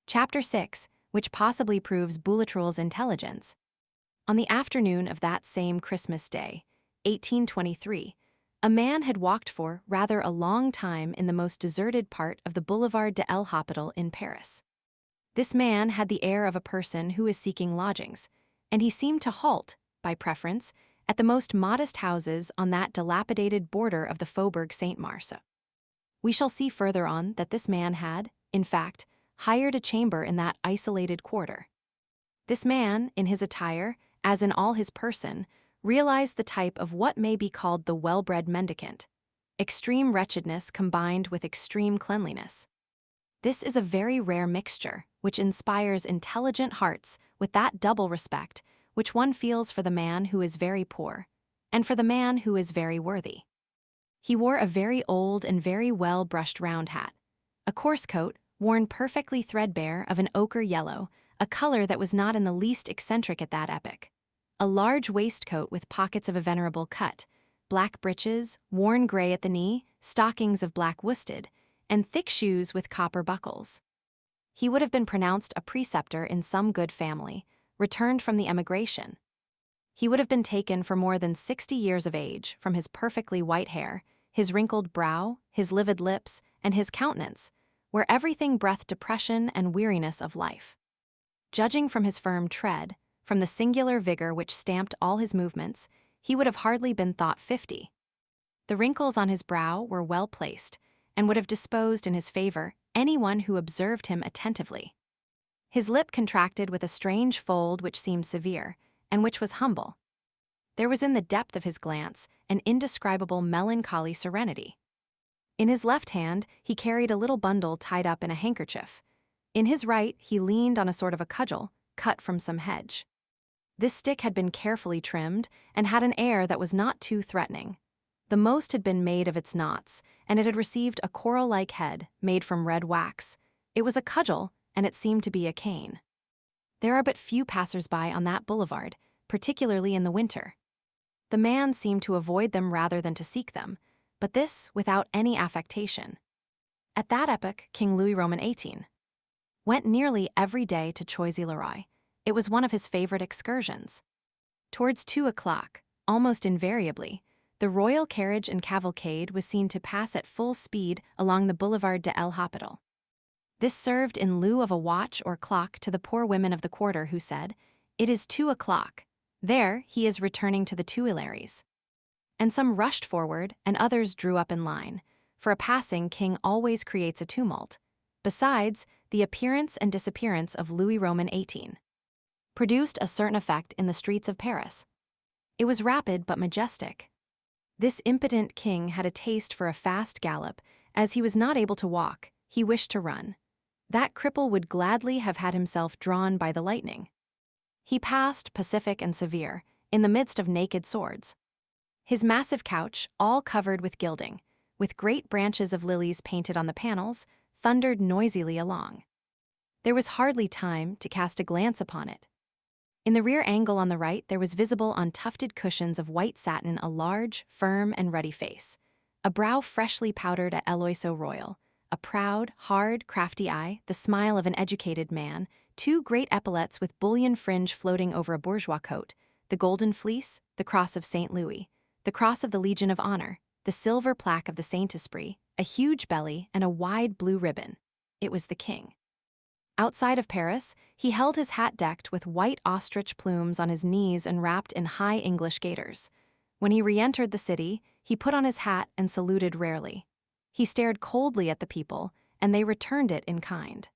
Chapter 6, which possibly proves Boulatruelle's intelligence. On the afternoon of that same Christmas Day, 1823, a man had walked for rather a long time in the most deserted part of the Boulevard de l'Hôpital in Paris. This man had the air of a person who is seeking lodgings, and he seemed to halt, by preference, at the most modest houses on that dilapidated border of the Faubourg Saint-Marceau. We shall see further on that this man had, in fact, hired a chamber in that isolated quarter. This man, in his attire, as in all his person, realized the type of what may be called the well-bred mendicant, extreme wretchedness combined with extreme cleanliness. This is a very rare mixture, which inspires intelligent hearts with that double respect which one feels for the man who is very poor, and for the man who is very worthy. He wore a very old and very well-brushed round hat, a coarse coat, worn perfectly threadbare of an ochre yellow, a color that was not in the least eccentric at that epoch, a large waistcoat with pockets of a venerable cut, black breeches, worn gray at the knee, stockings of black worsted, and thick shoes with copper buckles. He would have been pronounced a preceptor in some good family, returned from the emigration. He would have been taken for more than 60 years of age from his perfectly white hair, his wrinkled brow, his livid lips, and his countenance, where everything breathed depression and weariness of life. Judging from his firm tread, from the singular vigor which stamped all his movements, he would have hardly been thought 50. The wrinkles on his brow were well placed, and would have disposed in his favor anyone who observed him attentively. His lip contracted with a strange fold which seemed severe, and which was humble. There was in the depth of his glance an indescribable melancholy serenity. In his left hand he carried a little bundle tied up in a handkerchief. In his right he leaned on a sort of a cudgel, cut from some hedge. This stick had been carefully trimmed, and had an air that was not too threatening. The most had been made of its knots, and it had received a coral-like head made from red wax. It was a cudgel, and it seemed to be a cane. There are but few passers-by on that boulevard, particularly in the winter. The man seemed to avoid them rather than to seek them, but this without any affectation. At that epoch, King Louis Roman XVIII went nearly every day to Choisy-le-Roi. It was one of his favorite excursions. Towards 2 o'clock, almost invariably, the royal carriage and cavalcade was seen to pass at full speed along the Boulevard de l'Hôpital. This served in lieu of a watch or clock to the poor women of the quarter who said, "It is 2 o'clock. There he is returning to the Tuileries." And some rushed forward, and others drew up in line, for a passing king always creates a tumult. Besides, the appearance and disappearance of Louis Roman XVIII produced a certain effect in the streets of Paris. It was rapid but majestic. This impotent king had a taste for a fast gallop. As he was not able to walk, he wished to run. That cripple would gladly have had himself drawn by the lightning. He passed, pacific and severe, in the midst of naked swords. His massive couch, all covered with gilding, with great branches of lilies painted on the panels, thundered noisily along. There was hardly time to cast a glance upon it. In the rear angle on the right there was visible on tufted cushions of white satin a large, firm, and ruddy face, a brow freshly powdered at l'oiseau royal, a proud, hard, crafty eye, the smile of an educated man, 2 great epaulets with bullion fringe floating over a bourgeois coat, the golden fleece, the cross of St. Louis, the cross of the Legion of Honor, the silver plaque of the Saint-Esprit, a huge belly, and a wide blue ribbon. It was the king. Outside of Paris, he held his hat decked with white ostrich plumes on his knees and wrapped in high English gaiters. When he re-entered the city, he put on his hat and saluted rarely. He stared coldly at the people, and they returned it in kind.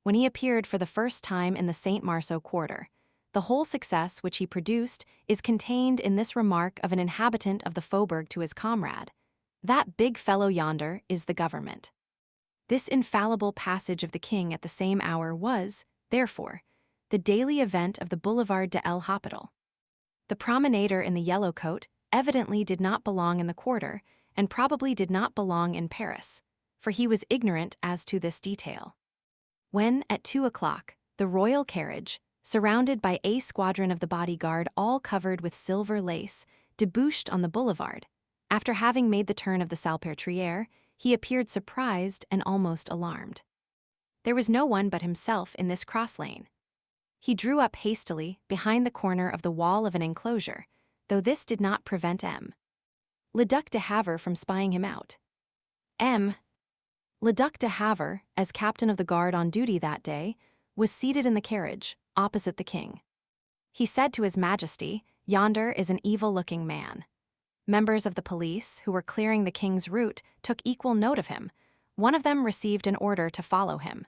When he appeared for the first time in the Saint-Marceau quarter, the whole success which he produced is contained in this remark of an inhabitant of the Faubourg to his comrade: "That big fellow yonder is the government." This infallible passage of the king at the same hour was, therefore, the daily event of the Boulevard de l'Hôpital. The promenader in the yellow coat evidently did not belong in the quarter, and probably did not belong in Paris, for he was ignorant as to this detail. When, at 2 o'clock, the royal carriage, surrounded by a squadron of the bodyguard all covered with silver lace, debouched on the boulevard, after having made the turn of the Salpêtrière, he appeared surprised and almost alarmed. There was no one but himself in this cross lane. He drew up hastily behind the corner of the wall of an enclosure, though this did not prevent Le Duc de Havre from spying him out. Le Duc de Havre, as captain of the guard on duty that day, was seated in the carriage, opposite the king. He said to His Majesty, "Yonder is an evil-looking man." Members of the police, who were clearing the king's route, took equal note of him. One of them received an order to follow him.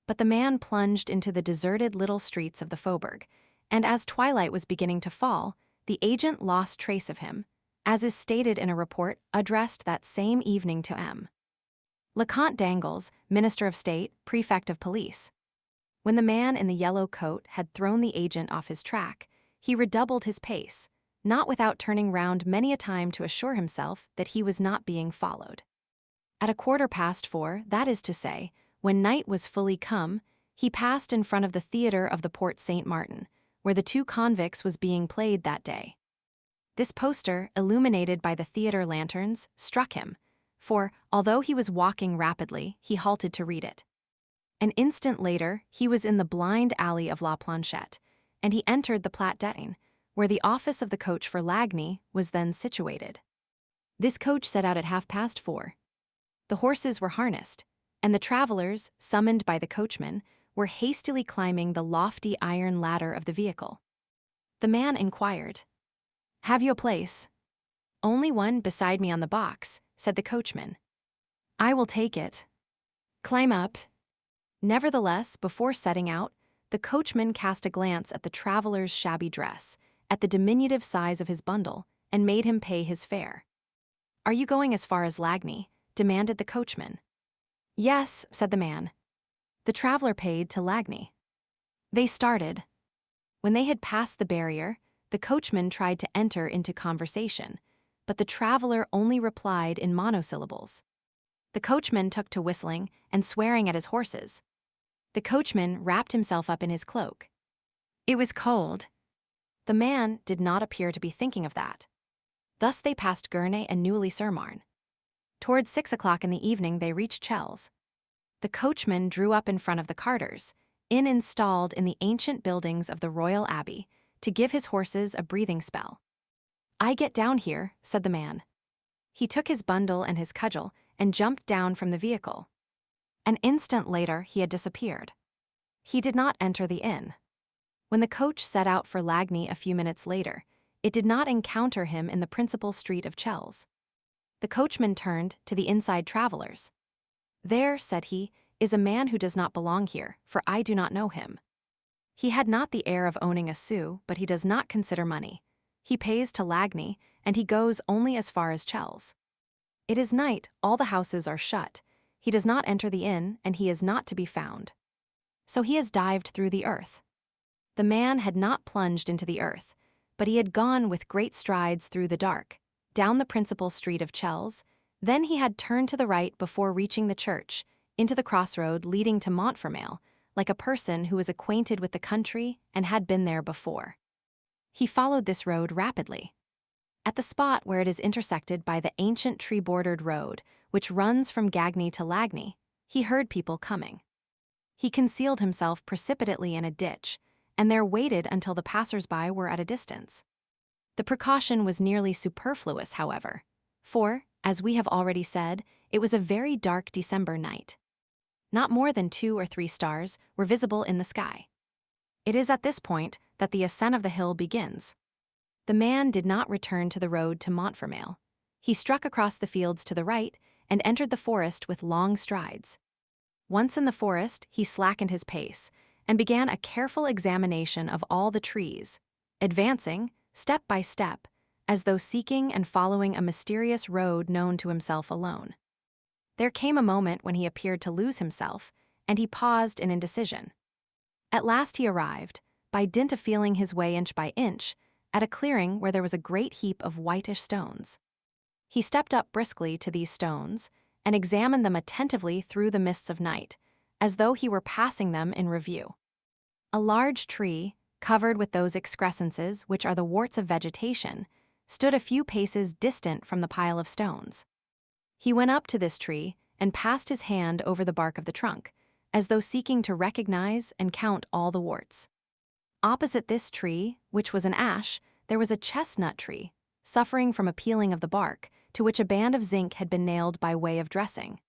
But the man plunged into the deserted little streets of the faubourg, and as twilight was beginning to fall, the agent lost trace of him, as is stated in a report addressed that same evening to Le Comte d'Angles, Minister of State, Prefect of Police. When the man in the yellow coat had thrown the agent off his track, he redoubled his pace, not without turning round many a time to assure himself that he was not being followed. At 4:15, that is to say, when night was fully come, he passed in front of the theatre of the Porte Saint-Martin, where the Two Convicts was being played that day. This poster, illuminated by the theatre lanterns, struck him, for, although he was walking rapidly, he halted to read it. An instant later, he was in the blind alley of La Planchette, and he entered the Plat d'Etain, where the office of the coach for Lagny was then situated. This coach set out at 4:30. The horses were harnessed, and the travelers, summoned by the coachman, were hastily climbing the lofty iron ladder of the vehicle. The man inquired, "Have you a place?" "Only one beside me on the box," said the coachman. "I will take it." "Climb up." Nevertheless, before setting out, the coachman cast a glance at the traveler's shabby dress, at the diminutive size of his bundle, and made him pay his fare. "Are you going as far as Lagny?" demanded the coachman. "Yes," said the man. The traveler paid to Lagny. They started. When they had passed the barrier, the coachman tried to enter into conversation, but the traveler only replied in monosyllables. The coachman took to whistling and swearing at his horses. The coachman wrapped himself up in his cloak. It was cold. The man did not appear to be thinking of that. Thus they passed Gournay and Neuilly-sur-Marne. Towards 6 o'clock in the evening they reached Chelles. The coachman drew up in front of the carters, installed in the ancient buildings of the Royal Abbey, to give his horses a breathing spell. "I get down here," said the man. He took his bundle and his cudgel and jumped down from the vehicle. An instant later he had disappeared. He did not enter the inn. When the coach set out for Lagny a few minutes later, it did not encounter him in the principal street of Chelles. The coachman turned to the inside travelers. "There," said he, "is a man who does not belong here, for I do not know him. He had not the air of owning a sou, but he does not consider money. He pays to Lagny, and he goes only as far as Chelles. It is night, all the houses are shut. He does not enter the inn, and he is not to be found. So he has dived through the earth." The man had not plunged into the earth, but he had gone with great strides through the dark, down the principal street of Chelles. Then he had turned to the right before reaching the church, into the crossroad leading to Montfermeil, like a person who was acquainted with the country and had been there before. He followed this road rapidly. At the spot where it is intersected by the ancient tree-bordered road, which runs from Gagny to Lagny, he heard people coming. He concealed himself precipitately in a ditch, and there waited until the passers-by were at a distance. The precaution was nearly superfluous, however, for, as we have already said, it was a very dark December night. Not more than 2 or 3 stars were visible in the sky. It is at this point that the ascent of the hill begins. The man did not return to the road to Montfermeil. He struck across the fields to the right and entered the forest with long strides. Once in the forest, he slackened his pace and began a careful examination of all the trees, advancing, step by step, as though seeking and following a mysterious road known to himself alone. There came a moment when he appeared to lose himself, and he paused in indecision. At last he arrived, by dint of feeling his way inch by inch, at a clearing where there was a great heap of whitish stones. He stepped up briskly to these stones and examined them attentively through the mists of night, as though he were passing them in review. A large tree, covered with those excrescences which are the warts of vegetation, stood a few paces distant from the pile of stones. He went up to this tree and passed his hand over the bark of the trunk, as though seeking to recognize and count all the warts. Opposite this tree, which was an ash, there was a chestnut tree, suffering from a peeling of the bark, to which a band of zinc had been nailed by way of dressing.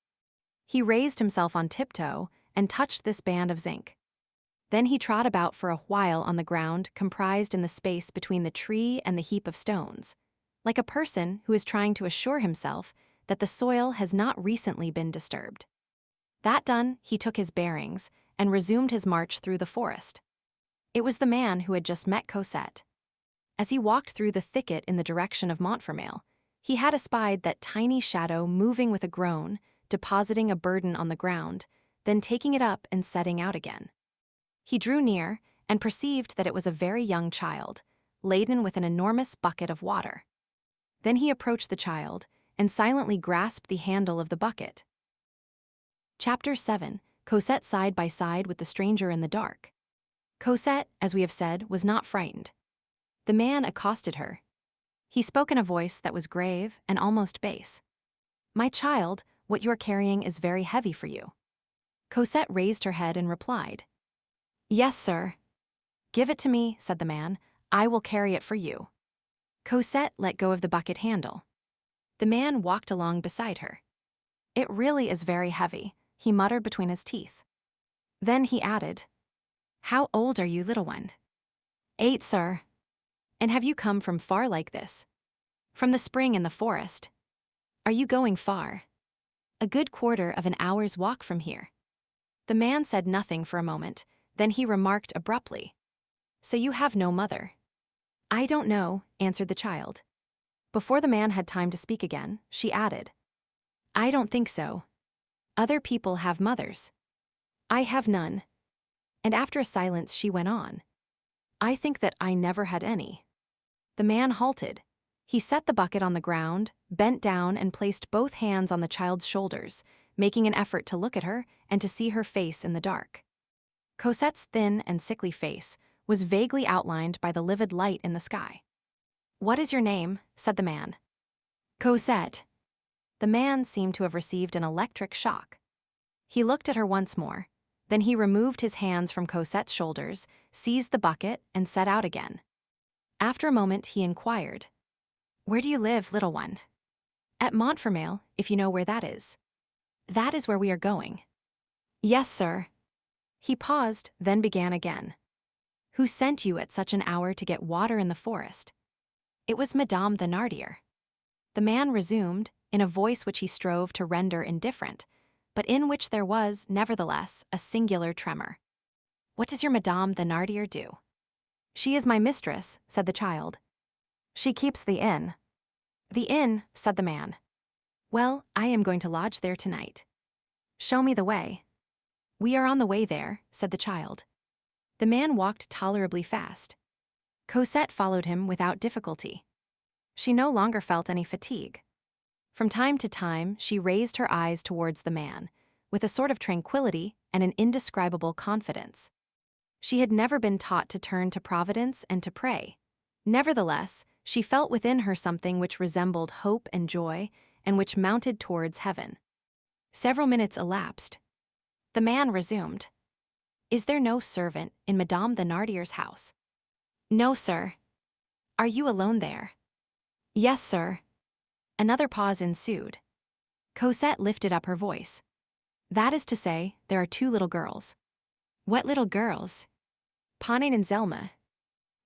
He raised himself on tiptoe and touched this band of zinc. Then he trod about for a while on the ground comprised in the space between the tree and the heap of stones, like a person who is trying to assure himself that the soil has not recently been disturbed. That done, he took his bearings and resumed his march through the forest. It was the man who had just met Cosette. As he walked through the thicket in the direction of Montfermeil, he had espied that tiny shadow moving with a groan, depositing a burden on the ground, then taking it up and setting out again. He drew near and perceived that it was a very young child, laden with an enormous bucket of water. Then he approached the child and silently grasped the handle of the bucket. Chapter 7. Cosette side by side with the stranger in the dark. Cosette, as we have said, was not frightened. The man accosted her. He spoke in a voice that was grave and almost bass. "My child, what you are carrying is very heavy for you." Cosette raised her head and replied, "Yes, sir." "Give it to me," said the man. "I will carry it for you." Cosette let go of the bucket handle. The man walked along beside her. "It really is very heavy," he muttered between his teeth. Then he added, "How old are you, little one?" "8, sir." "And have you come from far like this?" "From the spring in the forest." "Are you going far?" "A good quarter of an hour's walk from here." The man said nothing for a moment, then he remarked abruptly, "So you have no mother?" "I don't know," answered the child. Before the man had time to speak again, she added, "I don't think so. Other people have mothers. I have none." And after a silence she went on, "I think that I never had any." The man halted. He set the bucket on the ground, bent down and placed both hands on the child's shoulders, making an effort to look at her and to see her face in the dark. Cosette's thin and sickly face was vaguely outlined by the livid light in the sky. "What is your name?" said the man. "Cosette." The man seemed to have received an electric shock. He looked at her once more, then he removed his hands from Cosette's shoulders, seized the bucket, and set out again. After a moment he inquired, "Where do you live, little one?" "At Montfermeil, if you know where that is." "That is where we are going." "Yes, sir." He paused, then began again. "Who sent you at such an hour to get water in the forest?" "It was Madame Thénardier." The man resumed, in a voice which he strove to render indifferent, but in which there was, nevertheless, a singular tremor. "What does your Madame Thénardier do?" "She is my mistress," said the child. "She keeps the inn." "The inn," said the man. "Well, I am going to lodge there tonight." "Show me the way." "We are on the way there," said the child. The man walked tolerably fast. Cosette followed him without difficulty. She no longer felt any fatigue. From time to time, she raised her eyes towards the man, with a sort of tranquility and an indescribable confidence. She had never been taught to turn to Providence and to pray. Nevertheless, she felt within her something which resembled hope and joy, and which mounted towards heaven. Several minutes elapsed. The man resumed, "Is there no servant in Madame Thénardier's house?" "No, sir." "Are you alone there?" "Yes, sir." Another pause ensued. Cosette lifted up her voice. "That is to say, there are 2 little girls." "What little girls?" "Pauline and Zelma."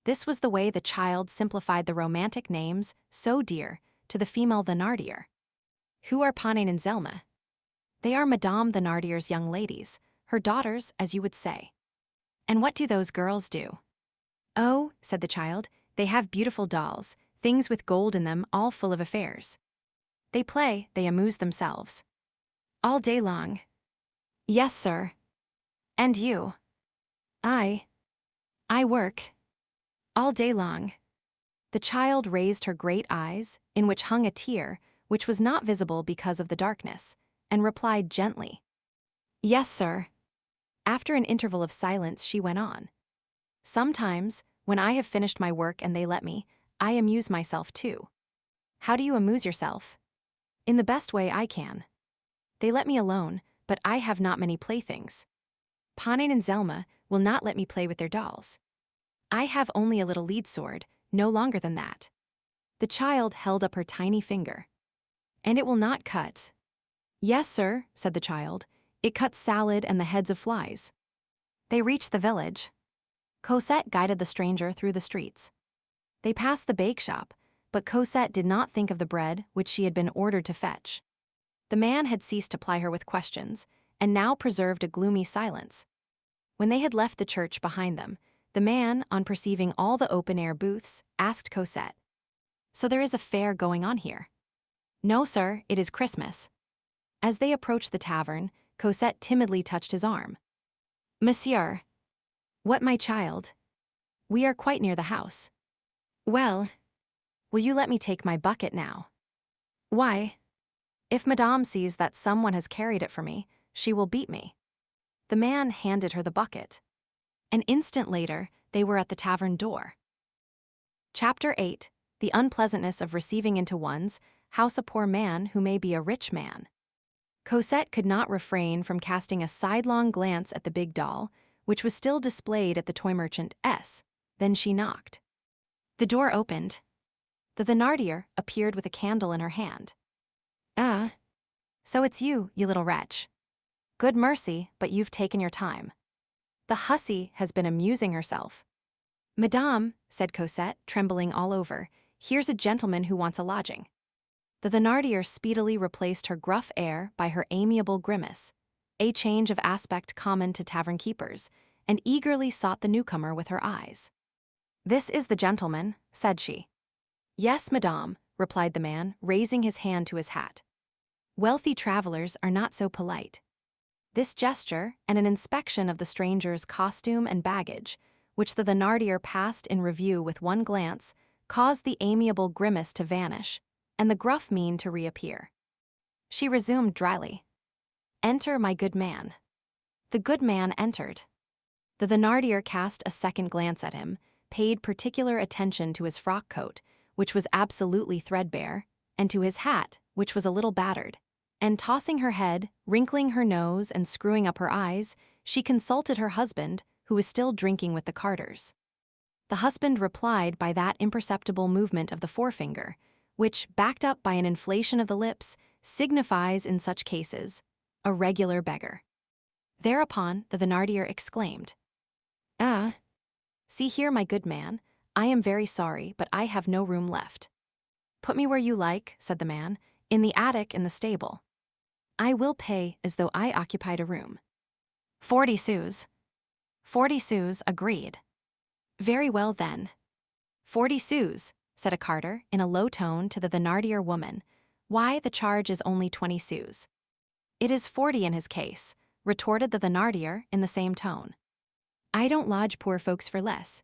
This was the way the child simplified the romantic names, so dear, to the female Thénardier. "Who are Pauline and Zelma?" "They are Madame Thénardier's young ladies, her daughters, as you would say." "And what do those girls do?" "Oh," said the child, "they have beautiful dolls, things with gold in them, all full of affairs. They play, they amuse themselves." "All day long?" "Yes, sir." "And you?" I work." "All day long?" The child raised her great eyes, in which hung a tear, which was not visible because of the darkness, and replied gently, "Yes, sir." After an interval of silence, she went on, "Sometimes, when I have finished my work and they let me, I amuse myself too." "How do you amuse yourself?" "In the best way I can. They let me alone, but I have not many playthings." Panin and Zelma will not let me play with their dolls. I have only a little lead sword, no longer than that. The child held up her tiny finger. And it will not cut. Yes, sir, said the child. It cuts salad and the heads of flies. They reached the village. Cosette guided the stranger through the streets. They passed the bake shop, but Cosette did not think of the bread which she had been ordered to fetch. The man had ceased to ply her with questions, and now preserved a gloomy silence. When they had left the church behind them, the man, on perceiving all the open-air booths, asked Cosette, "So there is a fair going on here?" "No, sir, it is Christmas." As they approached the tavern, Cosette timidly touched his arm. "Monsieur." "What, my child?" "We are quite near the house." "Well, will you let me take my bucket now?" "Why?" "If Madame sees that someone has carried it for me, she will beat me." The man handed her the bucket. An instant later, they were at the tavern door. Chapter 8. The unpleasantness of receiving into one's house a poor man who may be a rich man. Cosette could not refrain from casting a sidelong glance at the big doll, which was still displayed at the toy merchant S. Then she knocked. The door opened. The Thénardier appeared with a candle in her hand. So it's you little wretch. Good mercy, but you've taken your time. The hussy has been amusing herself." "Madame," said Cosette, trembling all over, "here's a gentleman who wants a lodging." The Thénardier speedily replaced her gruff air by her amiable grimace, a change of aspect common to tavern keepers, and eagerly sought the newcomer with her eyes. "This is the gentleman," said she. "Yes, madame," replied the man, raising his hand to his hat. Wealthy travelers are not so polite. This gesture, and an inspection of the stranger's costume and baggage, which the Thénardier passed in review with one glance, caused the amiable grimace to vanish, and the gruff mien to reappear. She resumed dryly, "Enter, my good man." The good man entered. The Thénardier cast a second glance at him, paid particular attention to his frock coat, which was absolutely threadbare, and to his hat, which was a little battered, and tossing her head, wrinkling her nose, and screwing up her eyes, she consulted her husband, who was still drinking with the carters. The husband replied by that imperceptible movement of the forefinger, which, backed up by an inflation of the lips, signifies in such cases a regular beggar. Thereupon the Thénardier exclaimed, See here, my good man, I am very sorry, but I have no room left." "Put me where you like," said the man, "in the attic in the stable. I will pay as though I occupied a room." 40 sous. 40 sous, agreed. "Very well then." 40 sous, said a carter in a low tone to the Thénardier woman. "Why, the charge is only 20 sous." "It is 40 in his case," retorted the Thénardier in the same tone. "I don't lodge poor folks for less."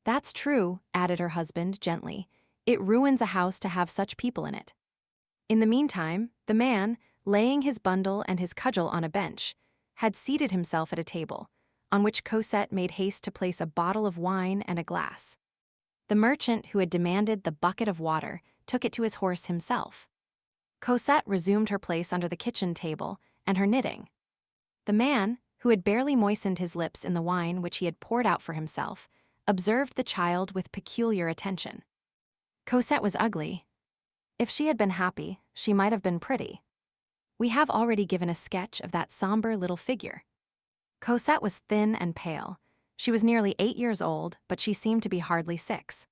"That's true," added her husband gently. "It ruins a house to have such people in it." In the meantime, the man, laying his bundle and his cudgel on a bench, had seated himself at a table, on which Cosette made haste to place a bottle of wine and a glass. The merchant who had demanded the bucket of water took it to his horse himself. Cosette resumed her place under the kitchen table and her knitting. The man, who had barely moistened his lips in the wine which he had poured out for himself, observed the child with peculiar attention. Cosette was ugly. If she had been happy, she might have been pretty. We have already given a sketch of that somber little figure. Cosette was thin and pale. She was nearly 8 years old, but she seemed to be hardly 6.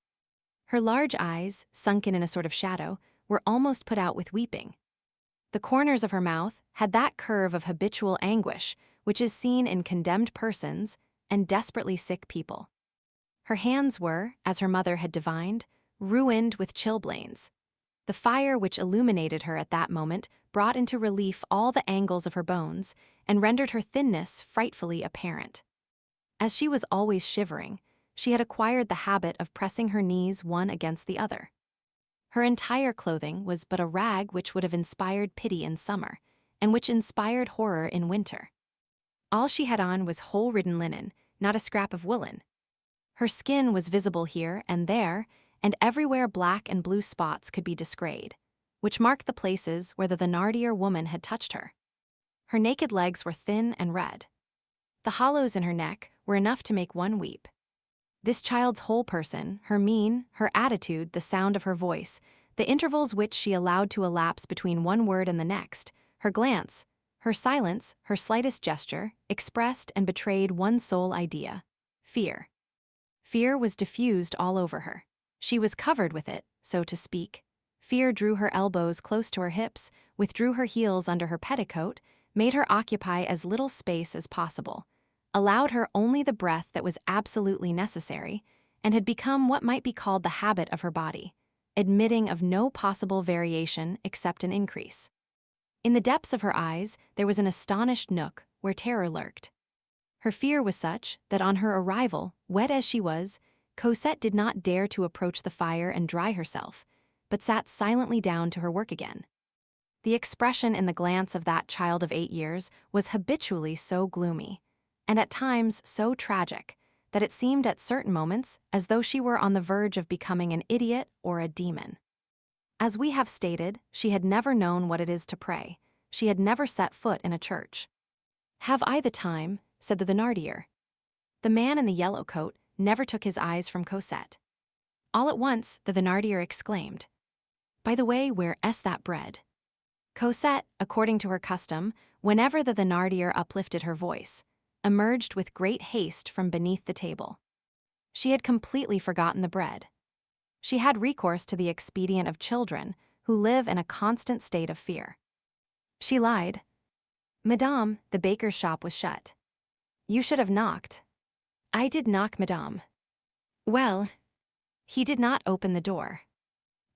Her large eyes, sunken in a sort of shadow, were almost put out with weeping. The corners of her mouth had that curve of habitual anguish which is seen in condemned persons and desperately sick people. Her hands were, as her mother had divined, ruined with chilblains. The fire which illuminated her at that moment brought into relief all the angles of her bones and rendered her thinness frightfully apparent. As she was always shivering, she had acquired the habit of pressing her knees one against the other. Her entire clothing was but a rag which would have inspired pity in summer, and which inspired horror in winter. All she had on was hole-ridden linen, not a scrap of woolen. Her skin was visible here and there, and everywhere black and blue spots could be descried, which marked the places where the Thénardier woman had touched her. Her naked legs were thin and red. The hollows in her neck were enough to make one weep. This child's whole person, her mien, her attitude, the sound of her voice, the intervals which she allowed to elapse between one word and the next, her glance, her silence, her slightest gesture, expressed and betrayed one sole idea: fear. Fear was diffused all over her. She was covered with it, so to speak. Fear drew her elbows close to her hips, withdrew her heels under her petticoat, made her occupy as little space as possible, allowed her only the breath that was absolutely necessary, and had become what might be called the habit of her body, admitting of no possible variation except an increase. In the depths of her eyes, there was an astonished nook where terror lurked. Her fear was such that on her arrival, wet as she was, Cosette did not dare to approach the fire and dry herself, but sat silently down to her work again. The expression in the glance of that child of 8 years was habitually so gloomy, and at times so tragic, that it seemed at certain moments as though she were on the verge of becoming an idiot or a demon. As we have stated, she had never known what it is to pray. She had never set foot in a church. "Have I the time?" said the Thénardier. The man in the yellow coat never took his eyes from Cosette. All at once, the Thénardier exclaimed, "By the way, where is that bread?" Cosette, according to her custom, whenever the Thénardier uplifted her voice, emerged with great haste from beneath the table. She had completely forgotten the bread. She had recourse to the expedient of children who live in a constant state of fear. She lied. "Madame, the baker's shop was shut. You should have knocked." "I did knock, madame." "Well, he did not open the door."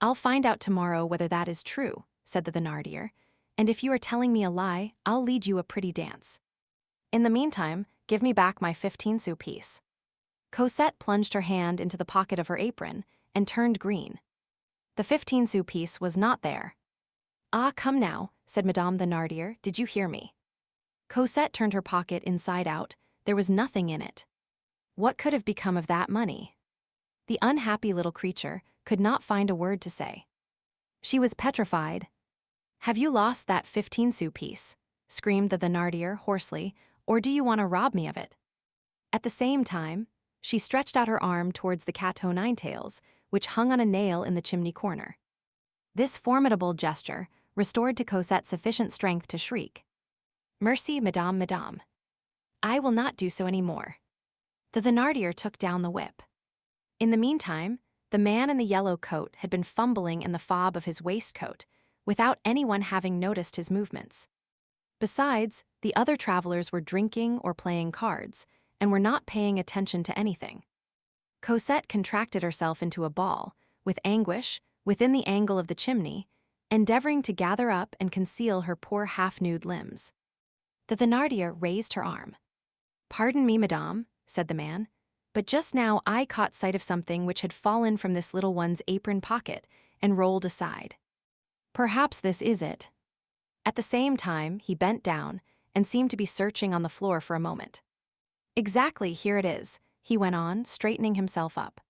"I'll find out tomorrow whether that is true," said the Thénardier, "and if you are telling me a lie, I'll lead you a pretty dance. In the meantime, give me back my 15-sou piece." Cosette plunged her hand into the pocket of her apron and turned green. The 15-sou piece was not there. "Ah, come now," said Madame Thénardier, "did you hear me?" Cosette turned her pocket inside out. There was nothing in it. What could have become of that money? The unhappy little creature could not find a word to say. She was petrified. "Have you lost that 15-sou piece?" screamed the Thénardier hoarsely, "or do you want to rob me of it?" At the same time, she stretched out her arm towards the cat-o' nine-tails, which hung on a nail in the chimney corner. This formidable gesture restored to Cosette sufficient strength to shriek, "Mercy, madame, madame. I will not do so any more." The Thénardier took down the whip. In the meantime, the man in the yellow coat had been fumbling in the fob of his waistcoat, without anyone having noticed his movements. Besides, the other travelers were drinking or playing cards, and were not paying attention to anything. Cosette contracted herself into a ball, with anguish, within the angle of the chimney, endeavoring to gather up and conceal her poor half-nude limbs. The Thénardier raised her arm. "Pardon me, madame," said the man, "but just now I caught sight of something which had fallen from this little one's apron pocket and rolled aside. Perhaps this is it." At the same time, he bent down and seemed to be searching on the floor for a moment. "Exactly, here it is," he went on, straightening himself up.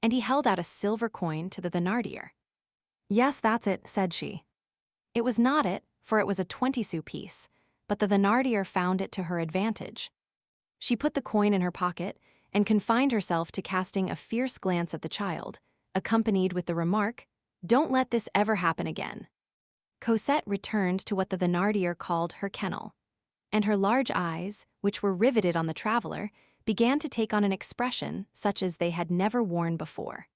And he held out a silver coin to the Thénardier. "Yes, that's it," said she. It was not it, for it was a 20-sou piece, but the Thénardier found it to her advantage. She put the coin in her pocket and confined herself to casting a fierce glance at the child, accompanied with the remark, "Don't let this ever happen again." Cosette returned to what the Thénardier called her kennel, and her large eyes, which were riveted on the traveler, began to take on an expression such as they had never worn before.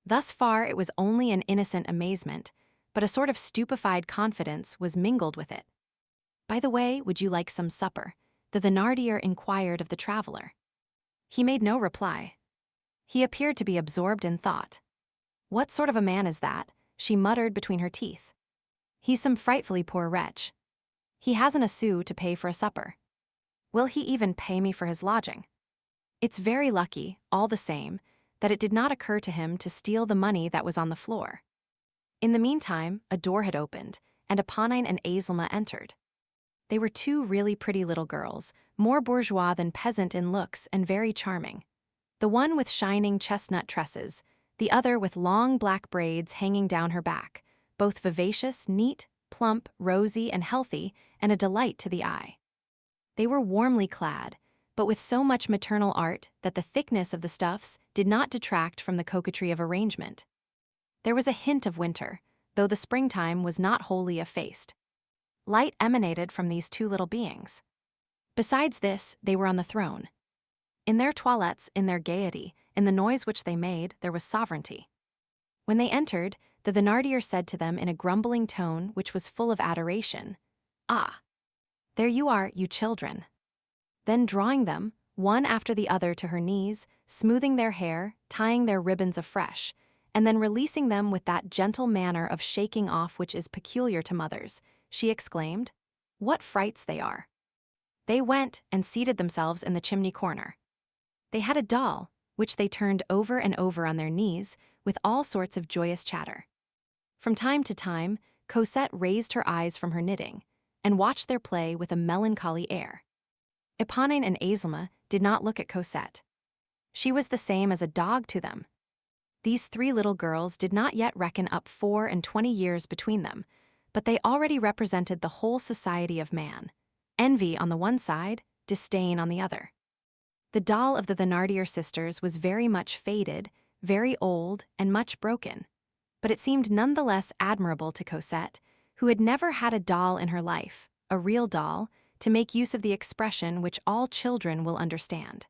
Thus far it was only an innocent amazement, but a sort of stupefied confidence was mingled with it. "By the way, would you like some supper?" the Thénardier inquired of the traveler. He made no reply. He appeared to be absorbed in thought. "What sort of a man is that?" she muttered between her teeth. "He's some frightfully poor wretch. He hasn't a sou to pay for a supper. Will he even pay me for his lodging? It's very lucky, all the same, that it did not occur to him to steal the money that was on the floor." In the meantime, a door had opened, and Eponine and Azelma entered. They were two really pretty little girls, more bourgeois than peasant in looks and very charming. The one with shining chestnut tresses, the other with long black braids hanging down her back, both vivacious, neat, plump, rosy, and healthy, and a delight to the eye. They were warmly clad, but with so much maternal art that the thickness of the stuffs did not detract from the coquetry of arrangement. There was a hint of winter, though the springtime was not wholly effaced. Light emanated from these two little beings. Besides this, they were on the throne. In their toilettes, in their gaiety, in the noise which they made, there was sovereignty. When they entered, the Thénardier said to them in a grumbling tone which was full of adoration, "Ah, there you are, you children." Then drawing them, one after the other to her knees, smoothing their hair, tying their ribbons afresh, and then releasing them with that gentle manner of shaking off which is peculiar to mothers, she exclaimed, "What frights they are!" They went and seated themselves in the chimney corner. They had a doll, which they turned over and over on their knees, with all sorts of joyous chatter. From time to time, Cosette raised her eyes from her knitting, and watched their play with a melancholy air. Éponine and Azelma did not look at Cosette. She was the same as a dog to them. These three little girls did not yet reckon up 24 years between them, but they already represented the whole society of man, envy on the one side, disdain on the other. The doll of the Thénardier sisters was very much faded, very old, and much broken, but it seemed none the less admirable to Cosette, who had never had a doll in her life, a real doll, to make use of the expression which all children will understand.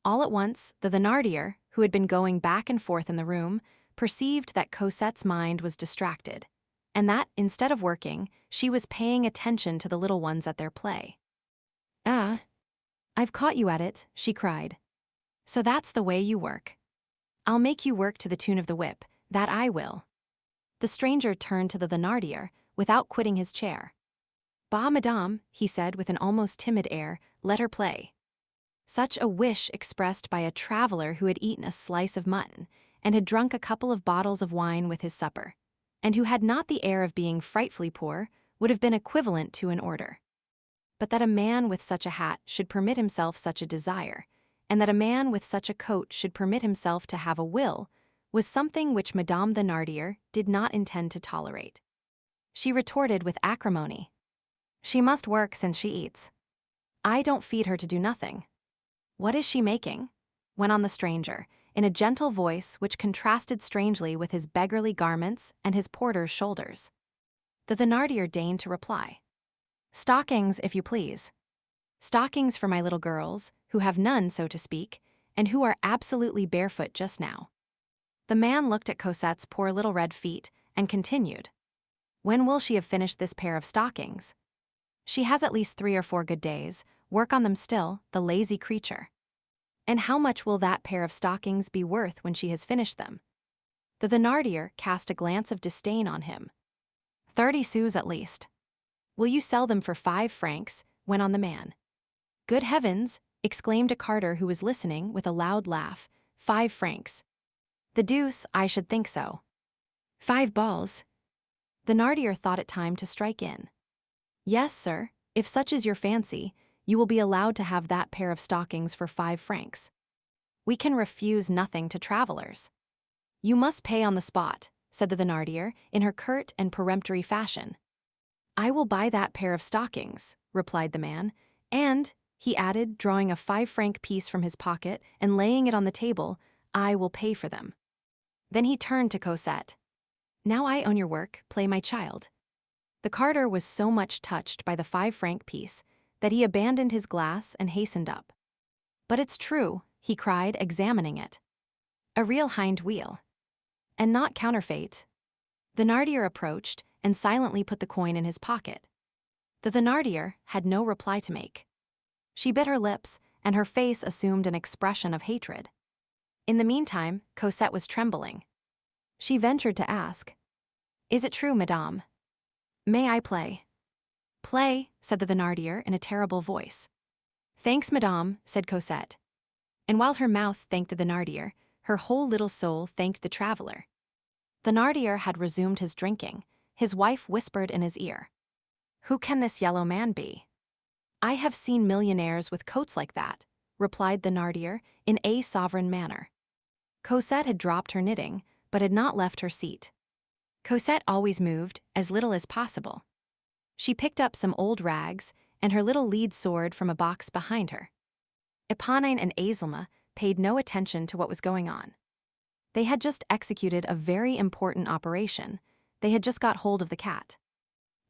All at once, the Thénardier, who had been going back and forth in the room, perceived that Cosette's mind was distracted, and that, instead of working, she was paying attention to the little ones at their play. "Ah, I've caught you at it," she cried. "So that's the way you work. I'll make you work to the tune of the whip, that I will." The stranger turned to the Thénardier, without quitting his chair. "Bah, madame," he said with an almost timid air, "let her play." Such a wish expressed by a traveler who had eaten a slice of mutton, and had drunk a couple of bottles of wine with his supper, and who had not the air of being frightfully poor, would have been equivalent to an order. But that a man with such a hat should permit himself such a desire, and that a man with such a coat should permit himself to have a will, was something which Madame Thénardier did not intend to tolerate. She retorted with acrimony, "She must work since she eats. I don't feed her to do nothing." "What is she making?" went on the stranger, in a gentle voice which contrasted strangely with his beggarly garments and his porter's shoulders. The Thénardier deigned to reply, "Stockings, if you please. Stockings for my little girls, who have none, so to speak, and who are absolutely barefoot just now." The man looked at Cosette's poor little red feet and continued, "When will she have finished this pair of stockings? She has at least 3 or 4 good days. Work on them still, the lazy creature. And how much will that pair of stockings be worth when she has finished them?" The Thénardier cast a glance of disdain on him. 30 sous at least." "Will you sell them for 5 francs?" went on the man. "Good heavens!" exclaimed a carter who was listening with a loud laugh. 5 francs. The deuce, I should think so. 5 balls. The Thénardier thought it time to strike in. "Yes, sir, if such is your fancy, you will be allowed to have that pair of stockings for 5 francs. We can refuse nothing to travelers." "You must pay on the spot," said the Thénardier, in her curt and peremptory fashion. "I will buy that pair of stockings," replied the man, "and," he added, drawing a 5-franc piece from his pocket and laying it on the table, "I will pay for them." Then he turned to Cosette. "Now I own your work, play my child." The carter was so much touched by the 5-franc piece that he abandoned his glass and hastened up. "But it's true," he cried, examining it. "A real hind wheel. And not counterfeit." The Thénardier approached and silently put the coin in his pocket. The Thénardier had no reply to make. She bit her lips, and her face assumed an expression of hatred. In the meantime, Cosette was trembling. She ventured to ask, "Is it true, madame? May I play?" "Play," said the Thénardier in a terrible voice. "Thanks, madame," said Cosette. And while her mouth thanked the Thénardier, her whole little soul thanked the traveler. Thénardier had resumed his drinking. His wife whispered in his ear, "Who can this yellow man be?" "I have seen millionaires with coats like that," replied Thénardier in a sovereign manner. Cosette had dropped her knitting, but had not left her seat. Cosette always moved as little as possible. She picked up some old rags and her little lead sword from a box behind her. Eponine and Azelma paid no attention to what was going on. They had just executed a very important operation. They had just got hold of the cat.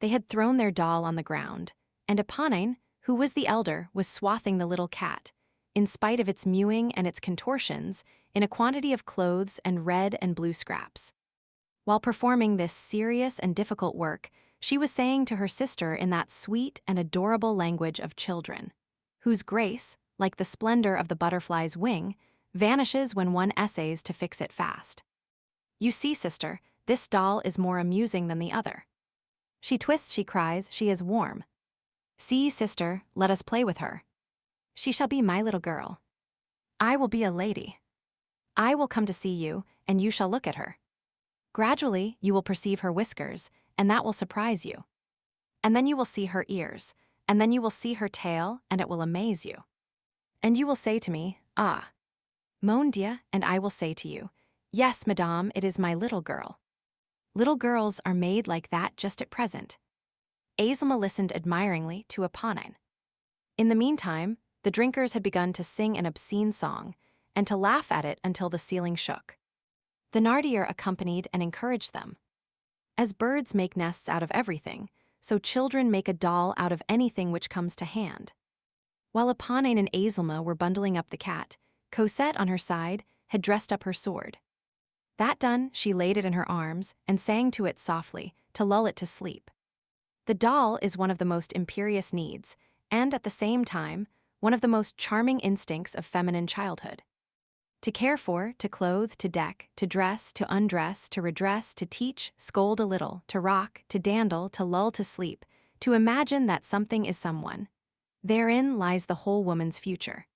They had thrown their doll on the ground, and Eponine, who was the elder, was swathing the little cat, in spite of its mewing and its contortions, in a quantity of clothes and red and blue scraps. While performing this serious and difficult work, she was saying to her sister in that sweet and adorable language of children, whose grace, like the splendor of the butterfly's wing, vanishes when one essays to fix it fast. You see, sister, this doll is more amusing than the other. She twists, she cries, she is warm. See, sister, let us play with her. She shall be my little girl. I will be a lady. I will come to see you, and you shall look at her. Gradually, you will perceive her whiskers, and that will surprise you. And then you will see her ears, and then you will see her tail, and it will amaze you. And you will say to me, ah, mon Dieu, and I will say to you, yes, madame, it is my little girl. Little girls are made like that just at present. Azelma listened admiringly to Eponine. In the meantime, the drinkers had begun to sing an obscene song, and to laugh at it until the ceiling shook. Thénardier accompanied and encouraged them. As birds make nests out of everything, so children make a doll out of anything which comes to hand. While Eponine and Azelma were bundling up the cat, Cosette, on her side, had dressed up her sword. That done, she laid it in her arms and sang to it softly, to lull it to sleep. The doll is one of the most imperious needs, and at the same time, one of the most charming instincts of feminine childhood. To care for, to clothe, to deck, to dress, to undress, to redress, to teach, scold a little, to rock, to dandle, to lull to sleep, to imagine that something is someone. Therein lies the whole woman's future.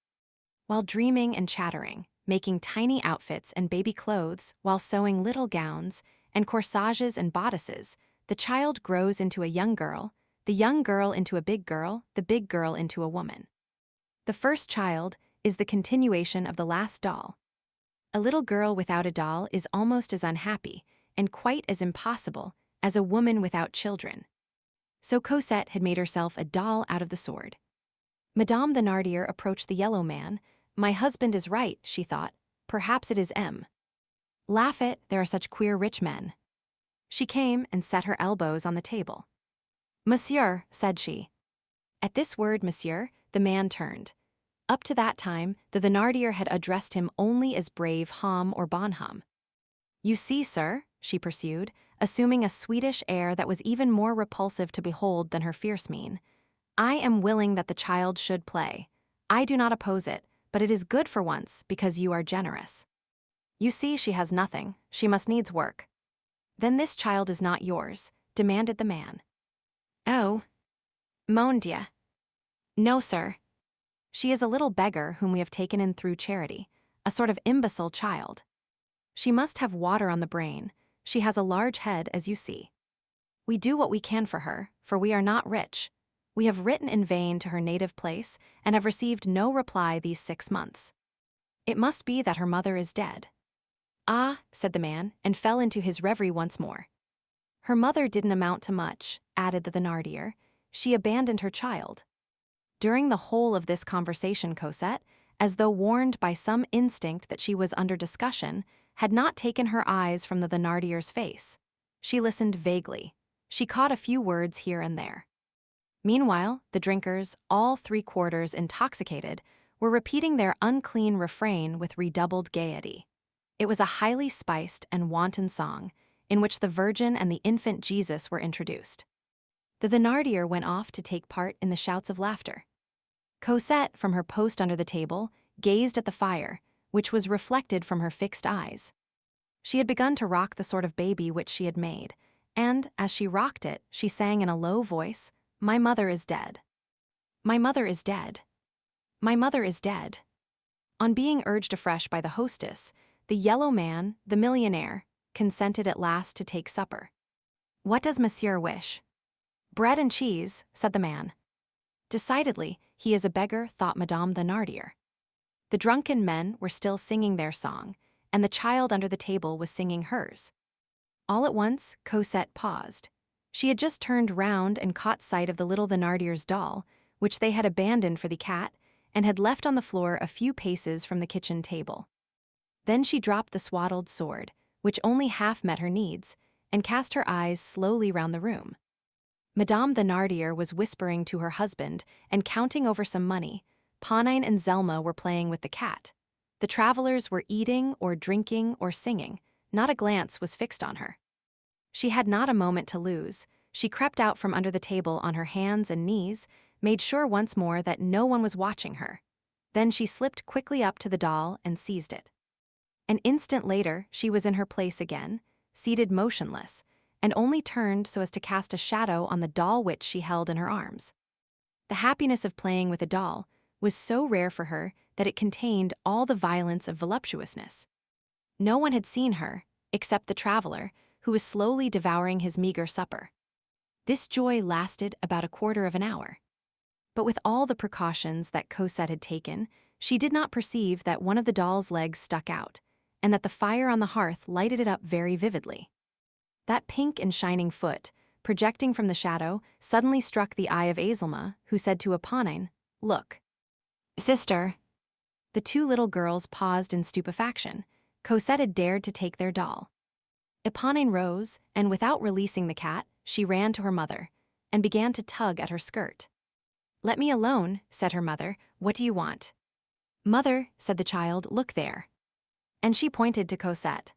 While dreaming and chattering, making tiny outfits and baby clothes, while sewing little gowns and corsages and bodices, the child grows into a young girl, the young girl into a big girl, the big girl into a woman. The first child is the continuation of the last doll. A little girl without a doll is almost as unhappy, and quite as impossible, as a woman without children. So Cosette had made herself a doll out of the sword. Madame Thénardier approached the yellow man. My husband is right, she thought. Perhaps it is M. Laugh it, there are such queer rich men. She came and set her elbows on the table. Monsieur, said she. At this word, monsieur, the man turned. Up to that time, the Thénardier had addressed him only as brave Ham or Bonhomme. You see, sir, she pursued, assuming a Swedish air that was even more repulsive to behold than her fierce mien, I am willing that the child should play. I do not oppose it, but it is good for once because you are generous. You see, she has nothing, she must needs work. Then this child is not yours, demanded the man. Oh, mon Dieu. No, sir. She is a little beggar whom we have taken in through charity, a sort of imbecile child. She must have water on the brain. She has a large head, as you see. We do what we can for her, for we are not rich. We have written in vain to her native place and have received no reply these 6 months. It must be that her mother is dead. Ah, said the man, and fell into his reverie once more. Her mother didn't amount to much, added the Thénardier. She abandoned her child. During the whole of this conversation, Cosette, as though warned by some instinct that she was under discussion, had not taken her eyes from the Thénardier's face. She listened vaguely. She caught a few words here and there. Meanwhile, the drinkers, all 3/4 intoxicated, were repeating their unclean refrain with redoubled gaiety. It was a highly spiced and wanton song, in which the Virgin and the infant Jesus were introduced. The Thénardier went off to take part in the shouts of laughter. Cosette, from her post under the table, gazed at the fire, which was reflected from her fixed eyes. She had begun to rock the sort of baby which she had made, and, as she rocked it, she sang in a low voice, My mother is dead. My mother is dead. My mother is dead. On being urged afresh by the hostess, the yellow man, the millionaire, consented at last to take supper. What does monsieur wish? Bread and cheese, said the man. Decidedly, he is a beggar, thought Madame Thénardier. The drunken men were still singing their song, and the child under the table was singing hers. All at once, Cosette paused. She had just turned round and caught sight of the little Thénardier's doll, which they had abandoned for the cat, and had left on the floor a few paces from the kitchen table. Then she dropped the swaddled sword, which only half met her needs, and cast her eyes slowly round the room. Madame Thénardier was whispering to her husband and counting over some money. Ponine and Zelma were playing with the cat. The travelers were eating or drinking or singing. Not a glance was fixed on her. She had not a moment to lose. She crept out from under the table on her hands and knees, made sure once more that no one was watching her. Then she slipped quickly up to the doll and seized it. An instant later, she was in her place again, seated motionless, and only turned so as to cast a shadow on the doll which she held in her arms. The happiness of playing with a doll was so rare for her that it contained all the violence of voluptuousness. No one had seen her, except the traveler, who was slowly devouring his meager supper. This joy lasted about a quarter of an hour. But with all the precautions that Cosette had taken, she did not perceive that one of the doll's legs stuck out, and that the fire on the hearth lighted it up very vividly. That pink and shining foot, projecting from the shadow, suddenly struck the eye of Azelma, who said to Eponine, "Look." "Sister." The two little girls paused in stupefaction. Cosette had dared to take their doll. Eponine rose, and without releasing the cat, she ran to her mother, and began to tug at her skirt. "Let me alone," said her mother. "What do you want?" "Mother," said the child, "look there." And she pointed to Cosette.